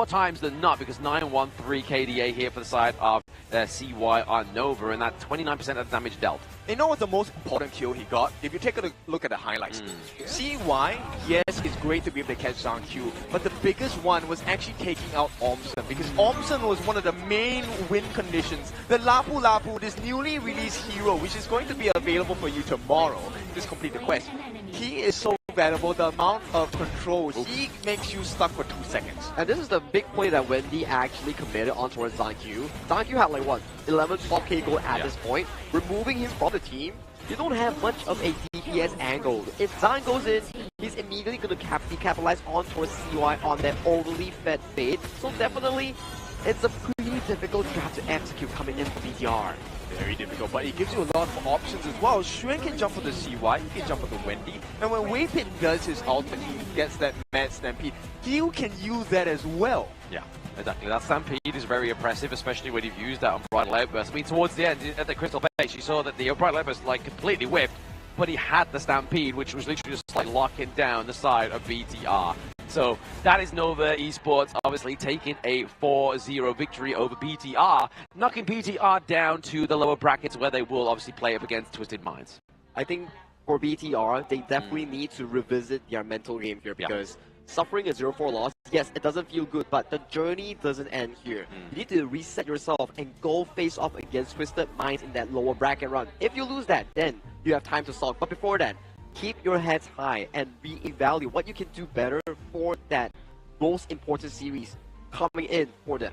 Speaker 11: times than not, because 913 KDA here for the side of CY on Nova, and that 29% of the damage dealt.
Speaker 9: You know what's the most important kill he got? If you take a look at the highlights, CY, yes, it's great to be able to catch Zankyu, but the biggest one was actually taking out Omson, because Omson was one of the main win conditions. The Lapu Lapu, this newly released hero, which is going to be available for you tomorrow, just complete the quest. He is so valuable, the amount of control, he makes you stuck for 2 seconds.
Speaker 8: And this is the big point that Wendy actually committed on towards Zankyu. Zankyu had like what, 11, 12k gold at this point. Removing him from the team, you don't have much of a DPS angle. If Zan goes in, he's immediately going to be capitalized on towards CY on that overly fed fade. So definitely, it's a pretty difficult trap to execute coming in for BTR.
Speaker 9: Very difficult, but it gives you a lot of options as well. Xuan can jump for the CY, he can jump for the Wendy, and when Wave Pit does his ultimate, he gets that Mad Stampede. Gil can use that as well.
Speaker 11: Yeah, exactly. That Stampede is very impressive, especially when you've used that on Unbridled Outburst. I mean, towards the end, at the Crystal Base, you saw that the Unbridled Outburst like completely whiffed, but he had the Stampede, which was literally just like locking down the side of BTR. So that is Nova Esports obviously taking a 4-0 victory over BTR, knocking BTR down to the lower brackets where they will obviously play up against Twisted Minds.
Speaker 8: I think for BTR, they definitely need to revisit their mental game here, because suffering a 0-4 loss, yes, it doesn't feel good, but the journey doesn't end here. You need to reset yourself and go face off against Twisted Minds in that lower bracket run. If you lose that, then you have time to sulk. But before that, keep your heads high and reevaluate what you can do better for that most important series coming in for them.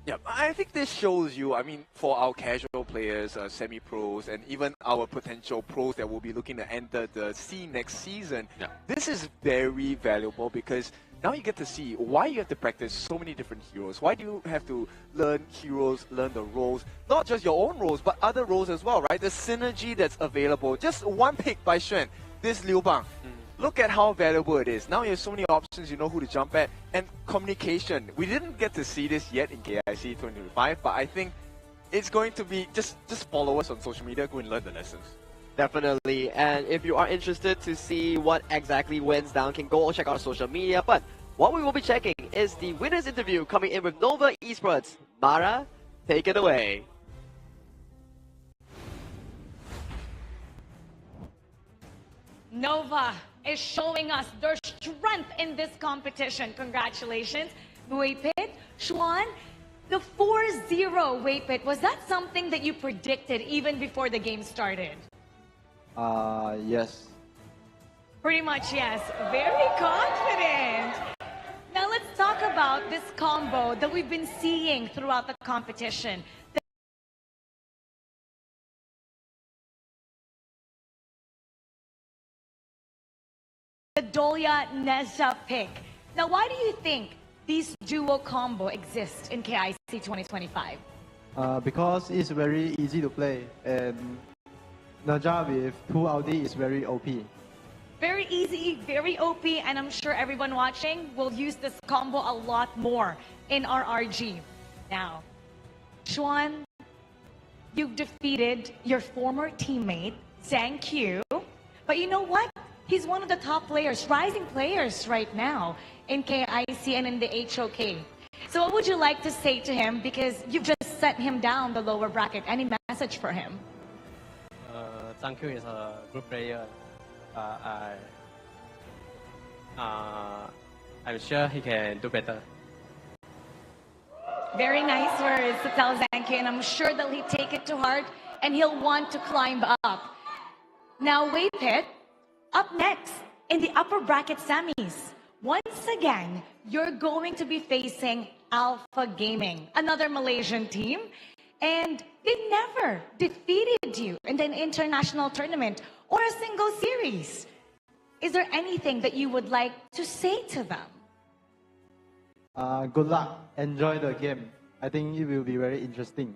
Speaker 9: Yeah, I think this shows you, I mean, for our casual players, semi-pros, and even our potential pros that will be looking to enter the scene next season, this is very valuable, because now you get to see why you have to practice so many different heroes. Why do you have to learn heroes, learn the roles, not just your own roles, but other roles as well, right? The synergy that's available. Just one pick by Xuan, this Liu Bang. Look at how valuable it is. Now you have so many options, you know who to jump at. And communication. We didn't get to see this yet in KIC2025, but I think it's going to be, just follow us on social media, go and learn the lessons.
Speaker 8: Definitely. And if you are interested to see what exactly went down, can go check out our social media. But what we will be checking is the winner's interview coming in with Nova Esports. Mara, take it away.
Speaker 7: Nova is showing us their strength in this competition. Congratulations, Waypit. Xuan, the 4-0 Waypit, was that something that you predicted even before the game started?
Speaker 2: Yes.
Speaker 7: Pretty much, yes. Very confident. Now let's talk about this combo that we've been seeing throughout the competition. The Dolia Neza pick. Now, why do you think these duo combo exist in KIC 2025?
Speaker 2: Because it's very easy to play, and Naja with 2 Audi is very OP.
Speaker 7: Very easy, very OP, and I'm sure everyone watching will use this combo a lot more in our RG. Now, Xuan, you've defeated your former teammate, Zhang Q, but you know what? He's one of the top players, rising players right now in KIC and in the HOK. So what would you like to say to him, because you've just set him down the lower bracket? Any message for him?
Speaker 19: Zhang Q is a good player. I'm sure he can do better.
Speaker 7: Very nice words to tell Zhang Q, and I'm sure that he'll take it to heart and he'll want to climb up. Now, Wei Pit, up next in the upper bracket semis. Once again, you're going to be facing Alpha Gaming, another Malaysian team, and they never defeated you in an international tournament or a single series. Is there anything that you would like to say to them?
Speaker 2: Good luck. Enjoy the game. I think it will be very interesting.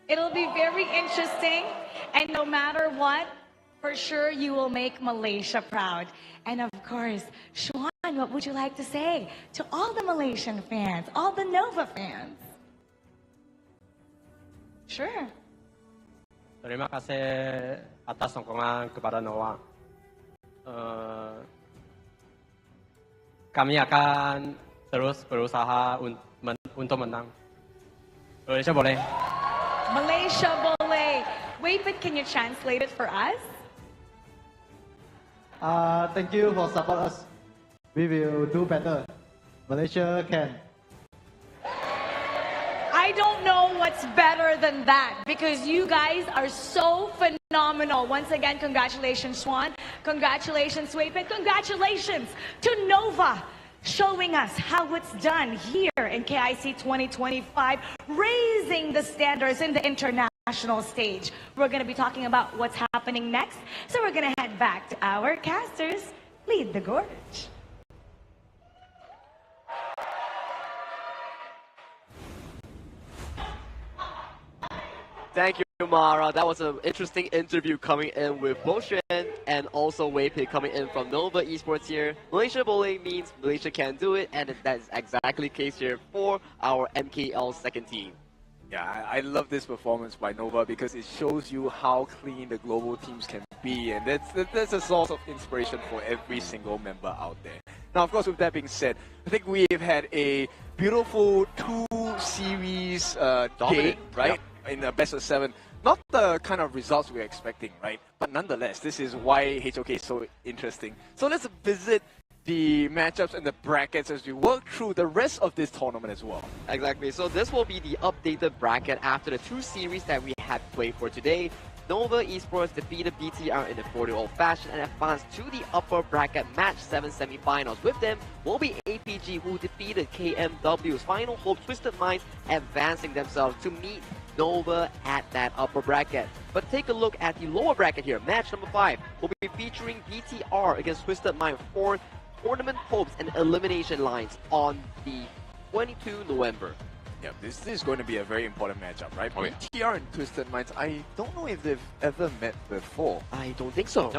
Speaker 7: It'll be very interesting, and no matter what, for sure you will make Malaysia proud. And of course, Xuan, what would you like to say to all the Malaysian fans, all the Nova fans? Sure.
Speaker 19: Terima kasih atas sokongan kepada Nova. Kami akan terus berusaha untuk menang. Malaysia boleh.
Speaker 7: Malaysia boleh. Wait, but can you translate it for us?
Speaker 2: Thank you for support us. We will do better. Malaysia can.
Speaker 7: I don't know what's better than that, because you guys are so phenomenal. Once again, congratulations, Xuan. Congratulations, Weipit. Congratulations to Nova, showing us how it's done here in KIC 2025, raising the standards in the international stage. We're going to be talking about what's happening next, so we're going to head back to our casters. Lead the gorge.
Speaker 8: Thank you, Mara. That was an interesting interview coming in with Boshen and also Wei Pit coming in from Nova Esports here. Malaysia Bowling means Malaysia can do it, and that is exactly the case here for our MKL second team.
Speaker 9: Yeah, I love this performance by Nova because it shows you how clean the global teams can be, and that's a source of inspiration for every single member out there. Now, of course, with that being said, I think we've had a beautiful two-series day, right? Yep. In the best of 7. Not the kind of results we were expecting, right? But nonetheless, this is why HOK is so interesting. So let's visit the matchups and the brackets as we work through the rest of this tournament as well.
Speaker 8: Exactly. So this will be the updated bracket after the 2 series that we had played for today. Nova Esports defeated BTR in the 40-0 fashion and advanced to the upper bracket match 7 semifinals. With them will be APG, who defeated KMW's Final Hope Twisted Minds, advancing themselves to meet Nova at that upper bracket. But take a look at the lower bracket here. Match number 5 will be featuring BTR against Twisted Mind for tournament hopes and elimination lines on the 22 November.
Speaker 9: Yeah, this is going to be a very important matchup, right?
Speaker 8: Oh, yeah.
Speaker 9: BTR and Twisted Minds, I don't know if they've ever met before.
Speaker 8: I don't think so.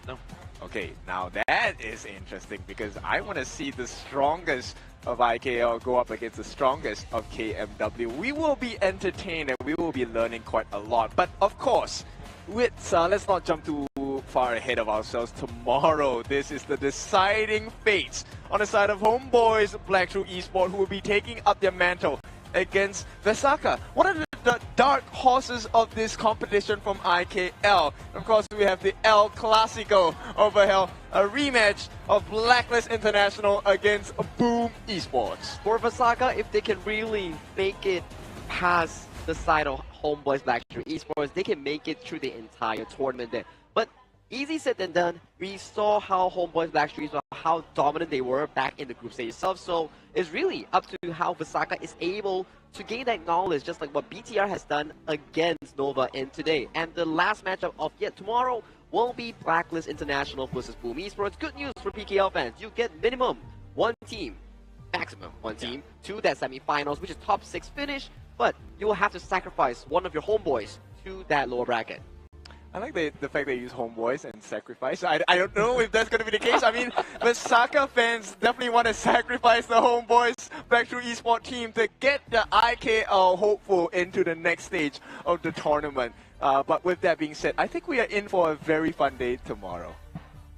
Speaker 11: No.
Speaker 9: Okay, now that is interesting because I want to see the strongest of IKL go up against the strongest of KMW. We will be entertained and we will be learning quite a lot. But of course, let's not jump too far ahead of ourselves. Tomorrow, this is the deciding fate on the side of Homeboys Black True Esports, who will be taking up their mantle against Vesaka, one of the dark horses of this competition from IKL. Of course, we have the El Clasico over here, a rematch of Blacklist International against Boom Esports.
Speaker 8: For Vesaka, if they can really make it past the side of Homeboys Black True Esports, they can make it through the entire tournament there. But easy said than done. We saw how Homeboys Black True Esports, how dominant they were back in the group stage itself. So it's really up to how Vesaka is able to gain that knowledge, just like what BTR has done against Nova in today. And the last matchup of yet tomorrow will be Blacklist International versus Boom Esports. Good news for PKL fans. You get minimum 1 team, maximum 1 team, to that semifinals, which is top 6 finish. But you will have to sacrifice one of your homeboys to that lower bracket.
Speaker 9: I like the fact they use homeboys and sacrifice. I don't know if that's going to be the case. I mean, the Saka fans definitely want to sacrifice the homeboys back to esports team to get the IKL hopeful into the next stage of the tournament. But with that being said, I think we are in for a very fun day tomorrow.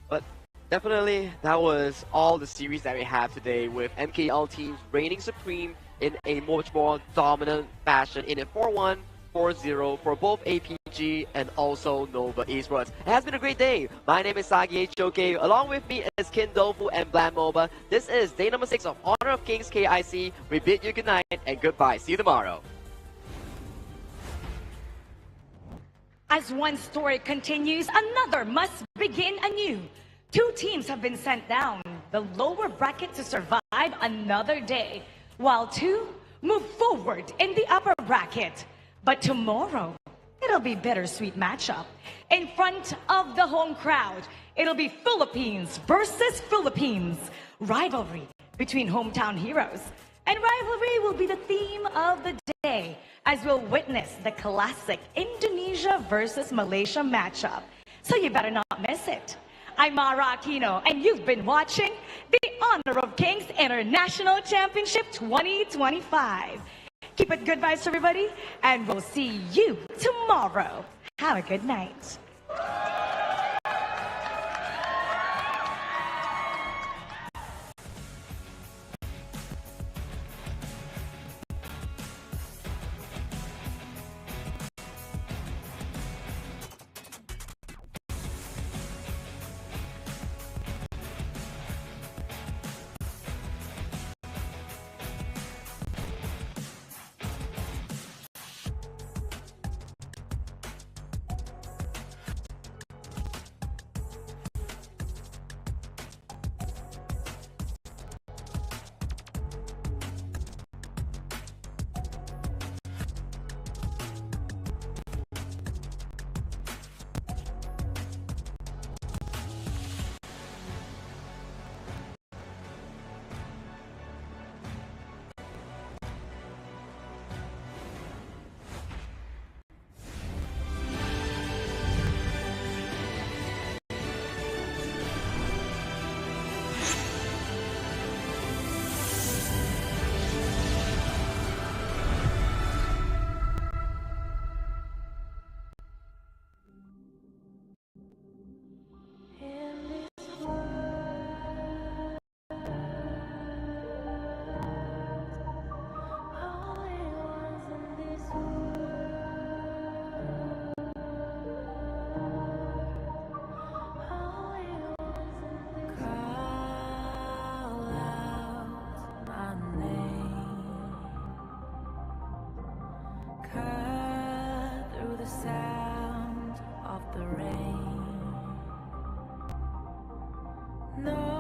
Speaker 8: But definitely, that was all the series that we have today with MKL teams reigning supreme in a much more dominant fashion in a 4-1, 4-0 for both APG and also Nova Esports. It has been a great day. My name is Sagi HOK. Along with me is Kindofu and Bland Moba. This is day number 6 of Honor of Kings KIC. We bid you good night and goodbye. See you tomorrow.
Speaker 7: As one story continues, another must begin anew. 2 teams have been sent down the lower bracket to survive another day, while 2 move forward in the upper bracket. But tomorrow, it'll be bittersweet matchup. In front of the home crowd, it'll be Philippines versus Philippines. Rivalry between hometown heroes. And rivalry will be the theme of the day, as we'll witness the classic Indonesia versus Malaysia matchup. So you better not miss it. I'm Mara Aquino, and you've been watching the Honor of Kings International Championship 2025. Keep it good vibes, everybody, and we'll see you tomorrow. Have a good night.
Speaker 3: No.